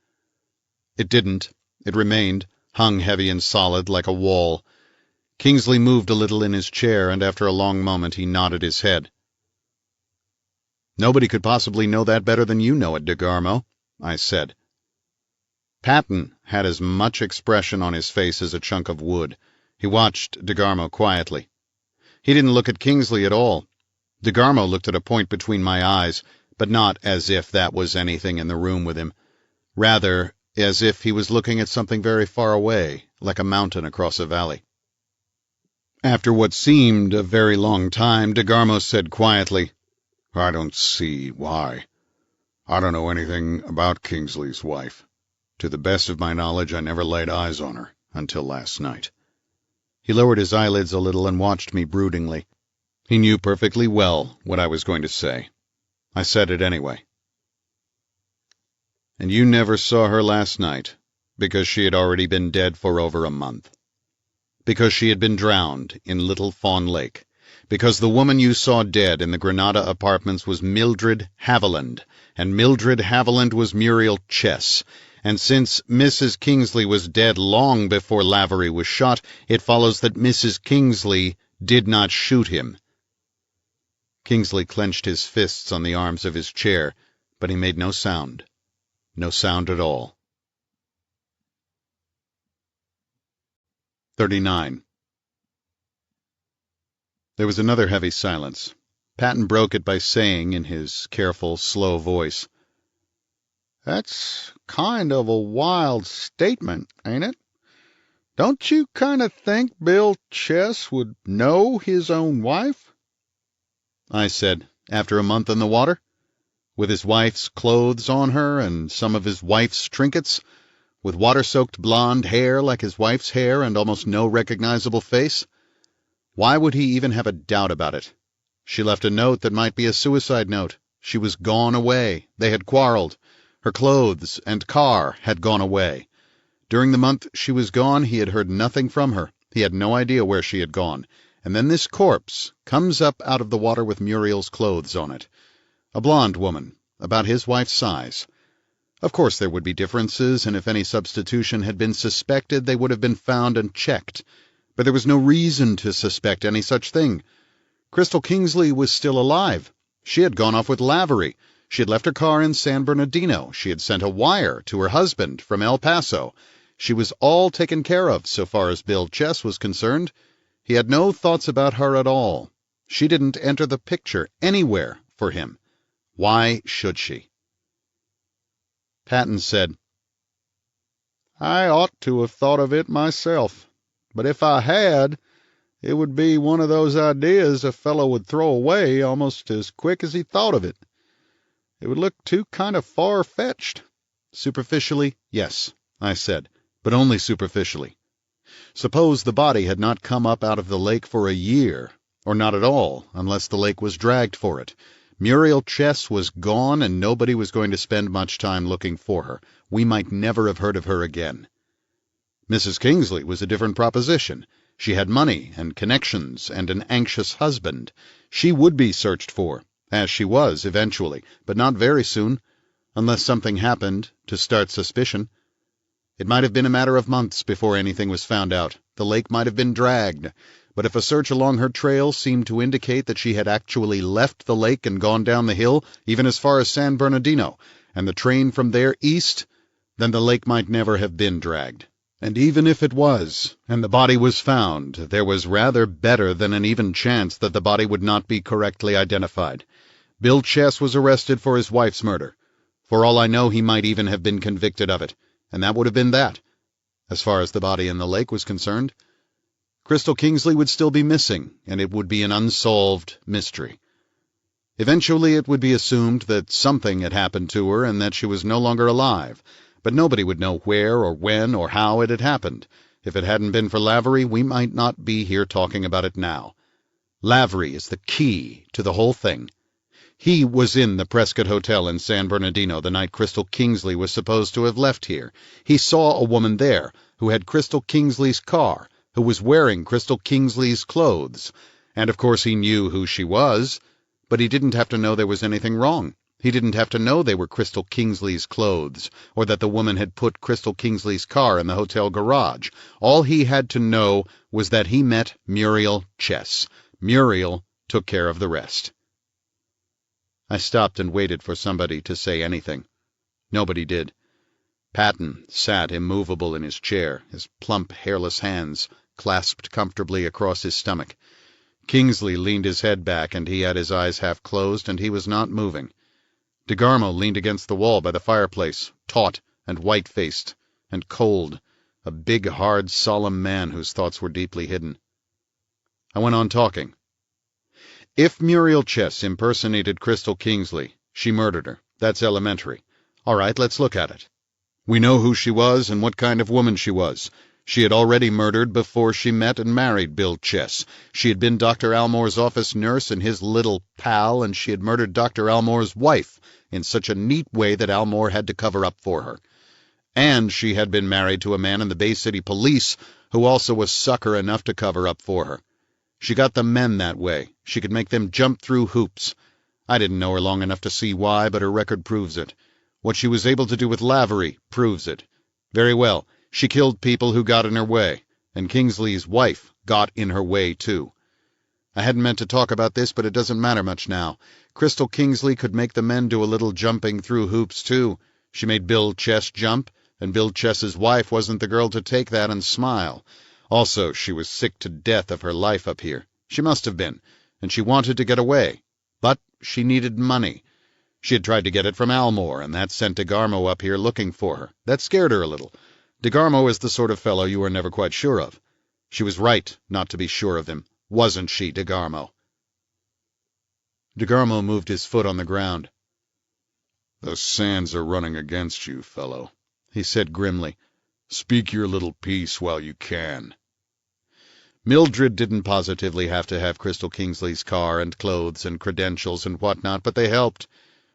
It didn't. It remained, hung heavy and solid like a wall. Kingsley moved a little in his chair, and after a long moment he nodded his head. Nobody could possibly know that better than you know it, DeGarmo, I said. Patton had as much expression on his face as a chunk of wood. He watched DeGarmo quietly. He didn't look at Kingsley at all. DeGarmo looked at a point between my eyes, but not as if that was anything in the room with him. Rather, as if he was looking at something very far away, like a mountain across a valley. After what seemed a very long time, DeGarmo said quietly, I don't see why. I don't know anything about Kingsley's wife. To the best of my knowledge, I never laid eyes on her until last night. He lowered his eyelids a little and watched me broodingly. He knew perfectly well what I was going to say. I said it anyway. And you never saw her last night, because she had already been dead for over a month. Because she had been drowned in Little Fawn Lake. Because the woman you saw dead in the Granada apartments was Mildred Haviland, and Mildred Haviland was Muriel Chess. And since Mrs. Kingsley was dead long before Lavery was shot, it follows that Mrs. Kingsley did not shoot him. Kingsley clenched his fists on the arms of his chair, but he made no sound. No sound at all. 39. There was another heavy silence. Patton broke it by saying, in his careful, slow voice, That's kind of a wild statement, ain't it? Don't you kind of think Bill Chess would know his own wife? I said, after a month in the water, with his wife's clothes on her and some of his wife's trinkets, with water-soaked blonde hair like his wife's hair and almost no recognizable face. Why would he even have a doubt about it? She left a note that might be a suicide note. She was gone away. They had quarreled. Her clothes and car had gone away. During the month she was gone, he had heard nothing from her. He had no idea where she had gone. And then this corpse comes up out of the water with Muriel's clothes on it. A blonde woman, about his wife's size. Of course there would be differences, and if any substitution had been suspected, they would have been found and checked. But there was no reason to suspect any such thing. Crystal Kingsley was still alive. She had gone off with Lavery. She had left her car in San Bernardino. She had sent a wire to her husband from El Paso. She was all taken care of so far as Bill Chess was concerned. He had no thoughts about her at all. She didn't enter the picture anywhere for him. Why should she? Patton said, I ought to have thought of it myself, but if I had, it would be one of those ideas a fellow would throw away almost as quick as he thought of it. It would look too kind of far-fetched. Superficially, yes, I said, but only superficially. Suppose the body had not come up out of the lake for a year, or not at all, unless the lake was dragged for it. Muriel Chess was gone, and nobody was going to spend much time looking for her. We might never have heard of her again. Mrs. Kingsley was a different proposition. She had money and connections and an anxious husband. She would be searched for, as she was eventually, but not very soon, unless something happened to start suspicion. It might have been a matter of months before anything was found out. The lake might have been dragged. But if a search along her trail seemed to indicate that she had actually left the lake and gone down the hill, even as far as San Bernardino, and the train from there east, then the lake might never have been dragged. And even if it was, and the body was found, there was rather better than an even chance that the body would not be correctly identified. Bill Chess was arrested for his wife's murder. For all I know, he might even have been convicted of it, and that would have been that, as far as the body in the lake was concerned. Crystal Kingsley would still be missing, and it would be an unsolved mystery. Eventually it would be assumed that something had happened to her and that she was no longer alive, But nobody would know where or when or how it had happened. If it hadn't been for Lavery, we might not be here talking about it now. Lavery is the key to the whole thing. He was in the Prescott Hotel in San Bernardino the night Crystal Kingsley was supposed to have left here. He saw a woman there who had Crystal Kingsley's car, who was wearing Crystal Kingsley's clothes. And of course he knew who she was, but he didn't have to know there was anything wrong. He didn't have to know they were Crystal Kingsley's clothes, or that the woman had put Crystal Kingsley's car in the hotel garage. All he had to know was that he met Muriel Chess. Muriel took care of the rest. I stopped and waited for somebody to say anything. Nobody did. Patton sat immovable in his chair, his plump, hairless hands clasped comfortably across his stomach. Kingsley leaned his head back, and he had his eyes half closed, and he was not moving. DeGarmo leaned against the wall by the fireplace, taut and white-faced and cold, a big, hard, solemn man whose thoughts were deeply hidden. I went on talking. If Muriel Chess impersonated Crystal Kingsley, she murdered her. That's elementary. All right, let's look at it. We know who she was and what kind of woman she was. She had already murdered before she met and married Bill Chess. She had been Dr. Almore's office nurse and his little pal, and she had murdered Dr. Almore's wife in such a neat way that Almore had to cover up for her. And she had been married to a man in the Bay City Police who also was sucker enough to cover up for her. She got the men that way. She could make them jump through hoops. I didn't know her long enough to see why, but her record proves it. What she was able to do with Lavery proves it. Very well, she killed people who got in her way, and Kingsley's wife got in her way, too. I hadn't meant to talk about this, but it doesn't matter much now. Crystal Kingsley could make the men do a little jumping through hoops, too. She made Bill Chess jump, and Bill Chess's wife wasn't the girl to take that and smile. Also, she was sick to death of her life up here. She must have been, and she wanted to get away. But she needed money. She had tried to get it from Almore, and that sent DeGarmo up here looking for her. That scared her a little. DeGarmo is the sort of fellow you are never quite sure of. She was right not to be sure of him, wasn't she, DeGarmo? DeGarmo moved his foot on the ground. "The sands are running against you, fellow," he said grimly. "Speak your little piece while you can." Mildred didn't positively have to have Crystal Kingsley's car and clothes and credentials and whatnot, but they helped.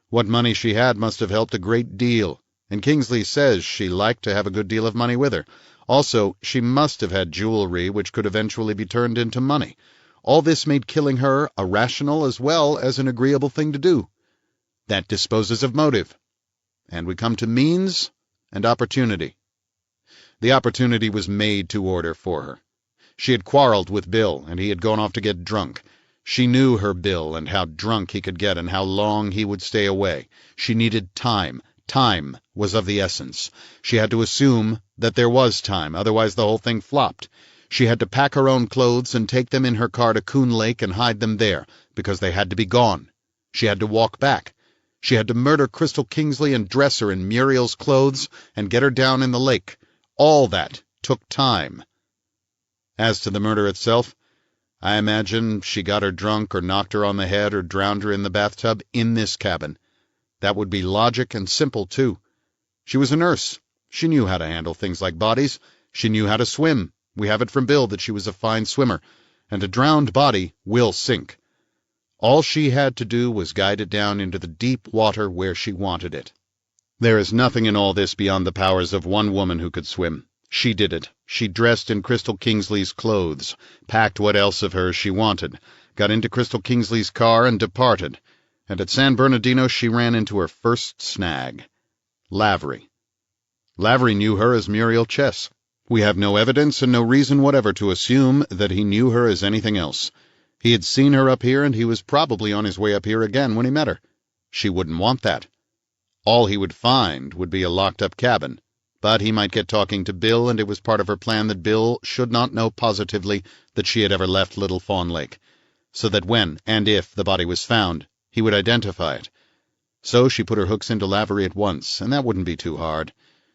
What money she had must have helped a great deal, and Kingsley says she liked to have a good deal of money with her. Also, she must have had jewelry which could eventually be turned into money. All this made killing her a rational as well as an agreeable thing to do. That disposes of motive. And we come to means and opportunity. The opportunity was made to order for her. She had quarreled with Bill, and he had gone off to get drunk. She knew her Bill and how drunk he could get and how long he would stay away. She needed time. Time was of the essence. She had to assume that there was time, otherwise the whole thing flopped. She had to pack her own clothes and take them in her car to Coon Lake and hide them there, because they had to be gone. She had to walk back. She had to murder Crystal Kingsley and dress her in Muriel's clothes and get her down in the lake. All that took time. As to the murder itself, I imagine she got her drunk or knocked her on the head or drowned her in the bathtub in this cabin. That would be logic and simple, too. She was a nurse. She knew how to handle things like bodies. She knew how to swim. We have it from Bill that she was a fine swimmer, and a drowned body will sink. All she had to do was guide it down into the deep water where she wanted it. There is nothing in all this beyond the powers of one woman who could swim. She did it. She dressed in Crystal Kingsley's clothes, packed what else of her she wanted, got into Crystal Kingsley's car and departed. And at San Bernardino she ran into her first snag. Lavery. Lavery knew her as Muriel Chess. We have no evidence and no reason whatever to assume that he knew her as anything else. He had seen her up here, and he was probably on his way up here again when he met her. She wouldn't want that. All he would find would be a locked-up cabin. But he might get talking to Bill, and it was part of her plan that Bill should not know positively that she had ever left Little Fawn Lake, so that when and if the body was found, he would identify it. So she put her hooks into Lavery at once, and that wouldn't be too hard.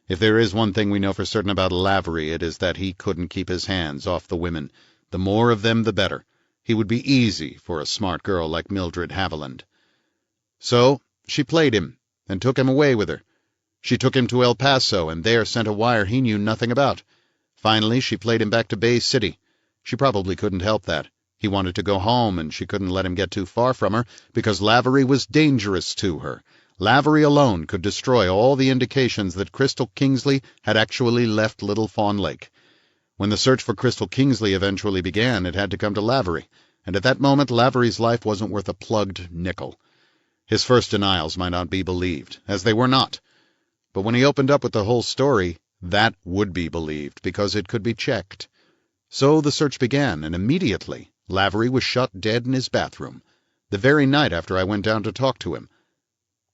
If there is one thing we know for certain about Lavery, it is that he couldn't keep his hands off the women. The more of them, the better. He would be easy for a smart girl like Mildred Haviland. So she played him, and took him away with her. She took him to El Paso and there sent a wire he knew nothing about. Finally, she played him back to Bay City. She probably couldn't help that. He wanted to go home, and she couldn't let him get too far from her because Lavery was dangerous to her. Lavery alone could destroy all the indications that Crystal Kingsley had actually left Little Fawn Lake. When the search for Crystal Kingsley eventually began, it had to come to Lavery, and at that moment Lavery's life wasn't worth a plugged nickel. His first denials might not be believed, as they were not. But when he opened up with the whole story, that would be believed, because it could be checked. So the search began, and immediately Lavery was shot dead in his bathroom, the very night after I went down to talk to him.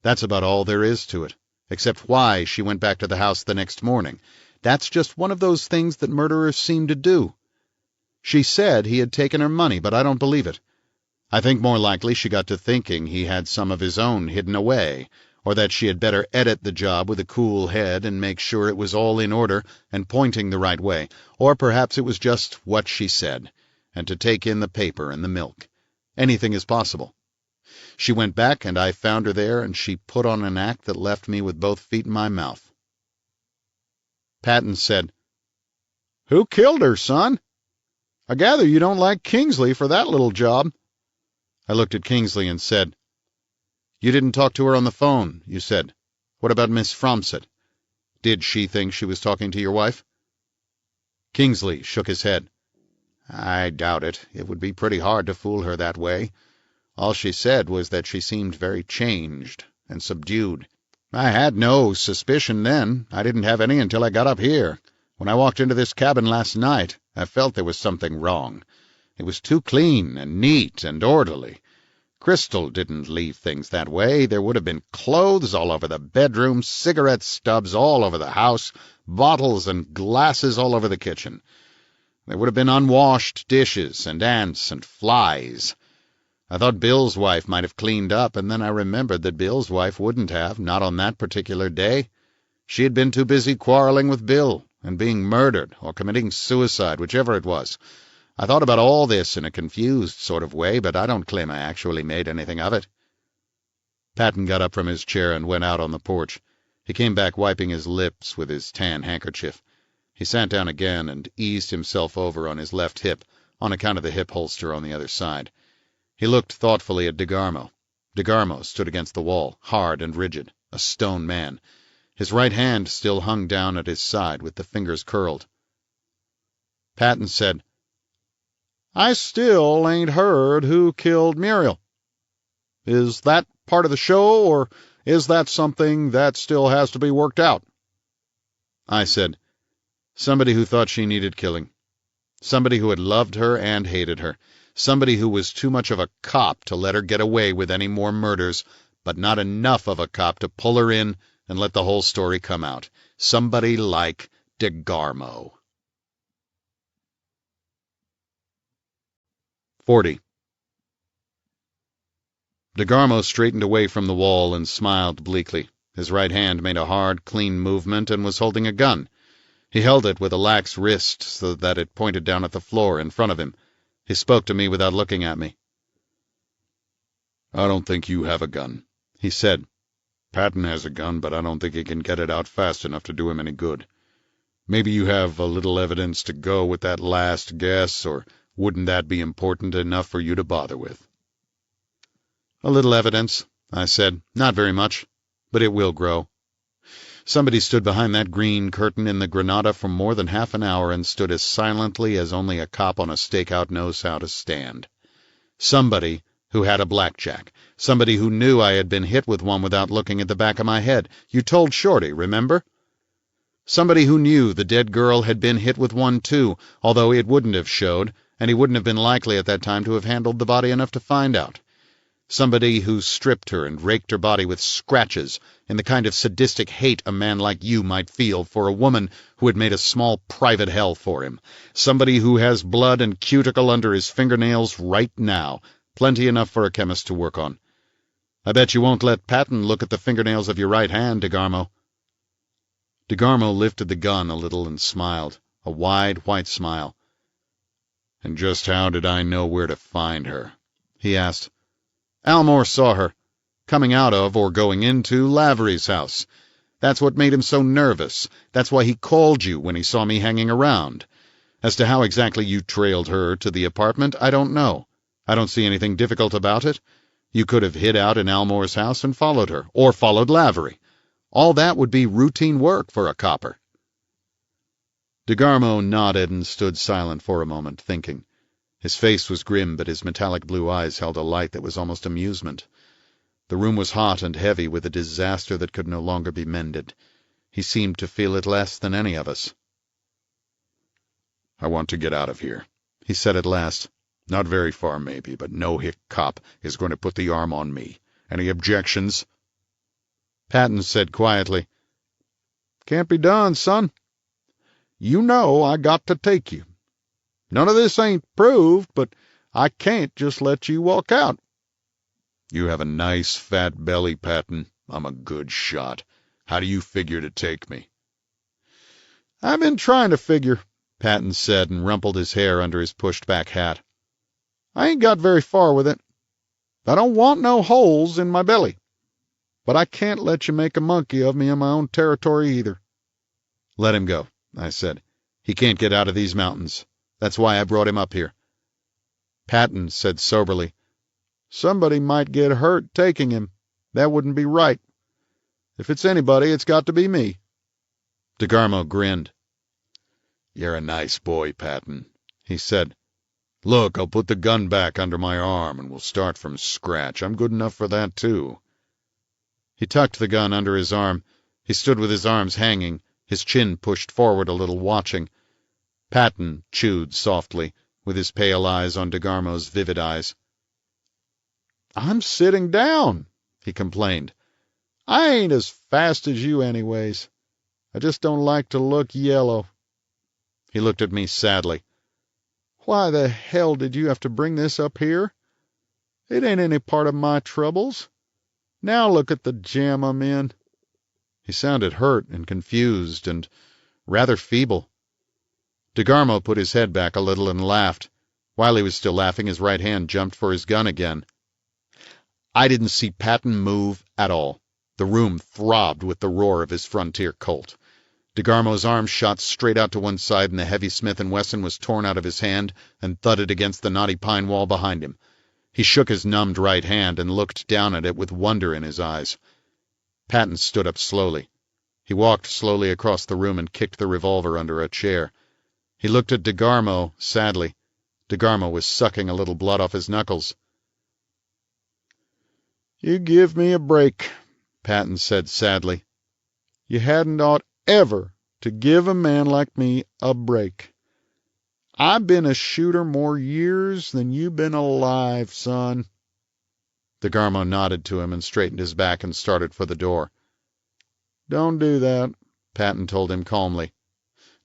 That's about all there is to it, except why she went back to the house the next morning. That's just one of those things that murderers seem to do. She said he had taken her money, but I don't believe it. I think more likely she got to thinking he had some of his own hidden away, or that she had better edit the job with a cool head and make sure it was all in order and pointing the right way, or perhaps it was just what she said, and to take in the paper and the milk. Anything is possible. She went back, and I found her there, and she put on an act that left me with both feet in my mouth. Patton said, "Who killed her, son? I gather you don't like Kingsley for that little job." I looked at Kingsley and said, "You didn't talk to her on the phone, you said. What about Miss Fromsett? Did she think she was talking to your wife?" Kingsley shook his head. "I doubt it. It would be pretty hard to fool her that way. All she said was that she seemed very changed and subdued. I had no suspicion then. I didn't have any until I got up here. When I walked into this cabin last night, I felt there was something wrong. It was too clean and neat and orderly. Crystal didn't leave things that way. There would have been clothes all over the bedroom, cigarette stubs all over the house, bottles and glasses all over the kitchen. There would have been unwashed dishes and ants and flies. I thought Bill's wife might have cleaned up, and then I remembered that Bill's wife wouldn't have, not on that particular day. She had been too busy quarreling with Bill and being murdered or committing suicide, whichever it was. I thought about all this in a confused sort of way, but I don't claim I actually made anything of it." Patton got up from his chair and went out on the porch. He came back wiping his lips with his tan handkerchief. He sat down again and eased himself over on his left hip, on account of the hip holster on the other side. He looked thoughtfully at DeGarmo. DeGarmo stood against the wall, hard and rigid, a stone man. His right hand still hung down at his side, with the fingers curled. Patton said, "I still ain't heard who killed Muriel. Is that part of the show, or is that something that still has to be worked out?" I said, "Somebody who thought she needed killing. Somebody who had loved her and hated her. Somebody who was too much of a cop to let her get away with any more murders, but not enough of a cop to pull her in and let the whole story come out. Somebody like DeGarmo." 40. DeGarmo straightened away from the wall and smiled bleakly. His right hand made a hard, clean movement and was holding a gun. He held it with a lax wrist so that it pointed down at the floor in front of him. He spoke to me without looking at me. "I don't think you have a gun," he said. "Patton has a gun, but I don't think he can get it out fast enough to do him any good. Maybe you have a little evidence to go with that last guess, or wouldn't that be important enough for you to bother with?" "A little evidence," I said. "Not very much, but it will grow." Somebody stood behind that green curtain in the Granada for more than half an hour and stood as silently as only a cop on a stakeout knows how to stand. Somebody who had a blackjack. Somebody who knew I had been hit with one without looking at the back of my head. You told Shorty, remember? Somebody who knew the dead girl had been hit with one too, although it wouldn't have showed, and he wouldn't have been likely at that time to have handled the body enough to find out. Somebody who stripped her and raked her body with scratches in the kind of sadistic hate a man like you might feel for a woman who had made a small private hell for him. Somebody who has blood and cuticle under his fingernails right now, plenty enough for a chemist to work on. I bet you won't let Patton look at the fingernails of your right hand, DeGarmo." DeGarmo lifted the gun a little and smiled, a wide white smile. "And just how did I know where to find her?" he asked. "Almore saw her, coming out of or going into Lavery's house. That's what made him so nervous. That's why he called you when he saw me hanging around. As to how exactly you trailed her to the apartment, I don't know. I don't see anything difficult about it. You could have hid out in Almore's house and followed her, or followed Lavery. All that would be routine work for a copper." DeGarmo nodded and stood silent for a moment, thinking. His face was grim, but his metallic blue eyes held a light that was almost amusement. The room was hot and heavy with a disaster that could no longer be mended. He seemed to feel it less than any of us. "I want to get out of here," he said at last. "Not very far, maybe, but no hick cop is going to put the arm on me. Any objections?" Patton said quietly, "Can't be done, son. You know I got to take you. None of this ain't proved, but I can't just let you walk out." "You have a nice fat belly, Patton. I'm a good shot. How do you figure to take me?" "I've been trying to figure," Patton said, and rumpled his hair under his pushed-back hat. "I ain't got very far with it. I don't want no holes in my belly. But I can't let you make a monkey of me in my own territory either." "Let him go," I said. "He can't get out of these mountains. That's why I brought him up here." Patton said soberly, "Somebody might get hurt taking him. That wouldn't be right. If it's anybody, it's got to be me." DeGarmo grinned. "You're a nice boy, Patton," he said. "Look, I'll put the gun back under my arm, and we'll start from scratch. I'm good enough for that, too." He tucked the gun under his arm. He stood with his arms hanging, his chin pushed forward a little, watching. Patton chewed softly, with his pale eyes on DeGarmo's vivid eyes. "I'm sitting down," he complained. "I ain't as fast as you anyways. I just don't like to look yellow." He looked at me sadly. "Why the hell did you have to bring this up here? It ain't any part of my troubles. Now look at the jam I'm in." He sounded hurt and confused and rather feeble. DeGarmo put his head back a little and laughed. While he was still laughing, his right hand jumped for his gun again. I didn't see Patton move at all. The room throbbed with the roar of his Frontier Colt. DeGarmo's arm shot straight out to one side, and the heavy Smith & Wesson was torn out of his hand and thudded against the knotty pine wall behind him. He shook his numbed right hand and looked down at it with wonder in his eyes. Patton stood up slowly. He walked slowly across the room and kicked the revolver under a chair. He looked at DeGarmo sadly. DeGarmo was sucking a little blood off his knuckles. "You give me a break," Patton said sadly. "You hadn't ought ever to give a man like me a break. I've been a shooter more years than you've been alive, son." DeGarmo nodded to him and straightened his back and started for the door. "Don't do that," Patton told him calmly.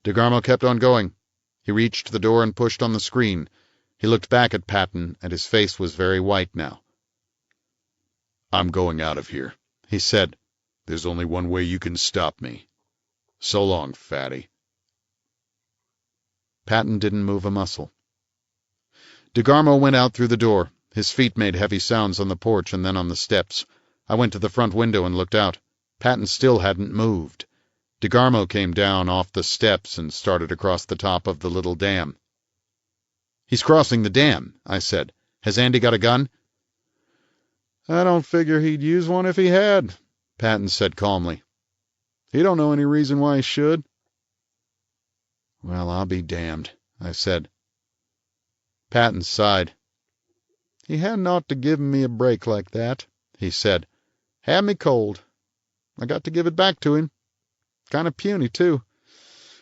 DeGarmo kept on going. He reached the door and pushed on the screen. He looked back at Patton, and his face was very white now. "I'm going out of here," he said. "There's only one way you can stop me. So long, fatty." Patton didn't move a muscle. DeGarmo went out through the door. His feet made heavy sounds on the porch and then on the steps. I went to the front window and looked out. Patton still hadn't moved. DeGarmo came down off the steps and started across the top of the little dam. "He's crossing the dam," I said. "Has Andy got a gun?" "I don't figure he'd use one if he had," Patton said calmly. "He don't know any reason why he should." "Well, I'll be damned," I said. Patton sighed. "He hadn't ought to give me a break like that," he said. "Had me cold. I got to give it back to him. Kind of puny, too.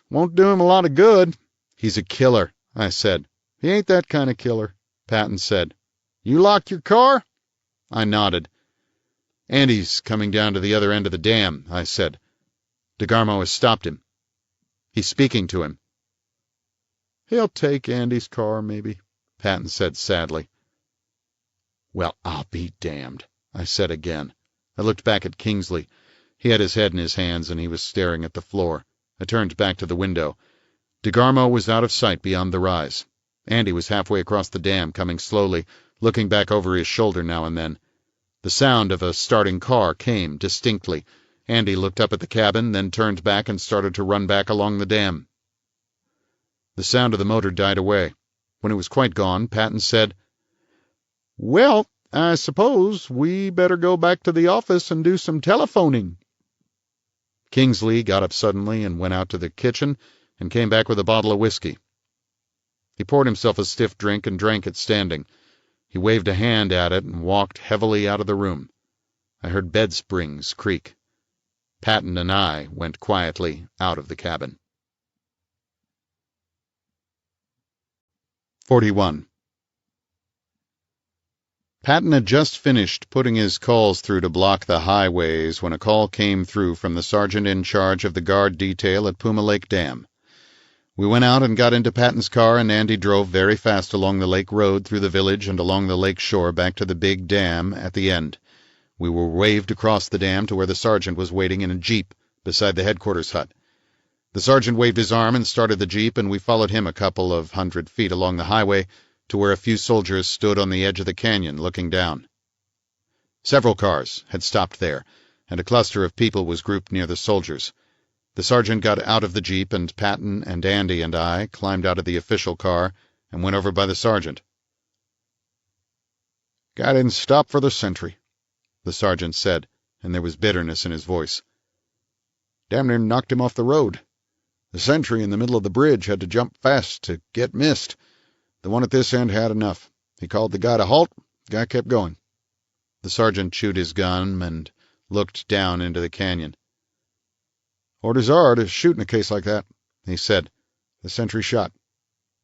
Won't do him a lot of good." "He's a killer," I said. "He ain't that kind of killer," Patton said. "You lock your car?" I nodded. "Andy's coming down to the other end of the dam," I said. "DeGarmo has stopped him. He's speaking to him." "He'll take Andy's car, maybe," Patton said sadly. "Well, I'll be damned," I said again. I looked back at Kingsley. He had his head in his hands, and he was staring at the floor. I turned back to the window. DeGarmo was out of sight beyond the rise. Andy was halfway across the dam, coming slowly, looking back over his shoulder now and then. The sound of a starting car came distinctly, Andy looked up at the cabin, then turned back and started to run back along the dam. The sound of the motor died away. When it was quite gone, Patton said, "Well, I suppose we better go back to the office and do some telephoning." Kingsley got up suddenly and went out to the kitchen and came back with a bottle of whiskey. He poured himself a stiff drink and drank it standing. He waved a hand at it and walked heavily out of the room. I heard bed springs creak. Patton and I went quietly out of the cabin. 41. Patton had just finished putting his calls through to block the highways when a call came through from the sergeant in charge of the guard detail at Puma Lake Dam. We went out and got into Patton's car, and Andy drove very fast along the lake road through the village and along the lake shore back to the big dam at the end. We were waved across the dam to where the sergeant was waiting in a jeep beside the headquarters hut. The sergeant waved his arm and started the jeep, and we followed him a couple of 100 feet along the highway to where a few soldiers stood on the edge of the canyon looking down. Several cars had stopped there, and a cluster of people was grouped near the soldiers. The sergeant got out of the jeep, and Patton and Andy and I climbed out of the official car and went over by the sergeant. "Guy didn't stop for the sentry," the sergeant said, and there was bitterness in his voice. "Damn near knocked him off the road. The sentry in the middle of the bridge had to jump fast to get missed. The one at this end had enough. He called the guy to halt. The guy kept going." The sergeant chewed his gum and looked down into the canyon. "Orders are to shoot in a case like that," he said. "The sentry shot."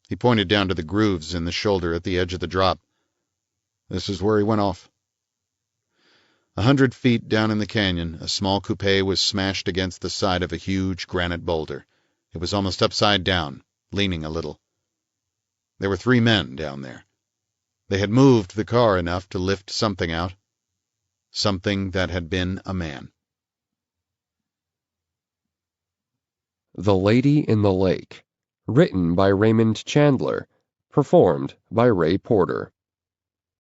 He pointed down to the grooves in the shoulder at the edge of the drop. "This is where he went off." 100 feet down in the canyon, a small coupe was smashed against the side of a huge granite boulder. It was almost upside down, leaning a little. There were 3 men down there. They had moved the car enough to lift something out. Something that had been a man. The Lady in the Lake. Written by Raymond Chandler. Performed by Ray Porter.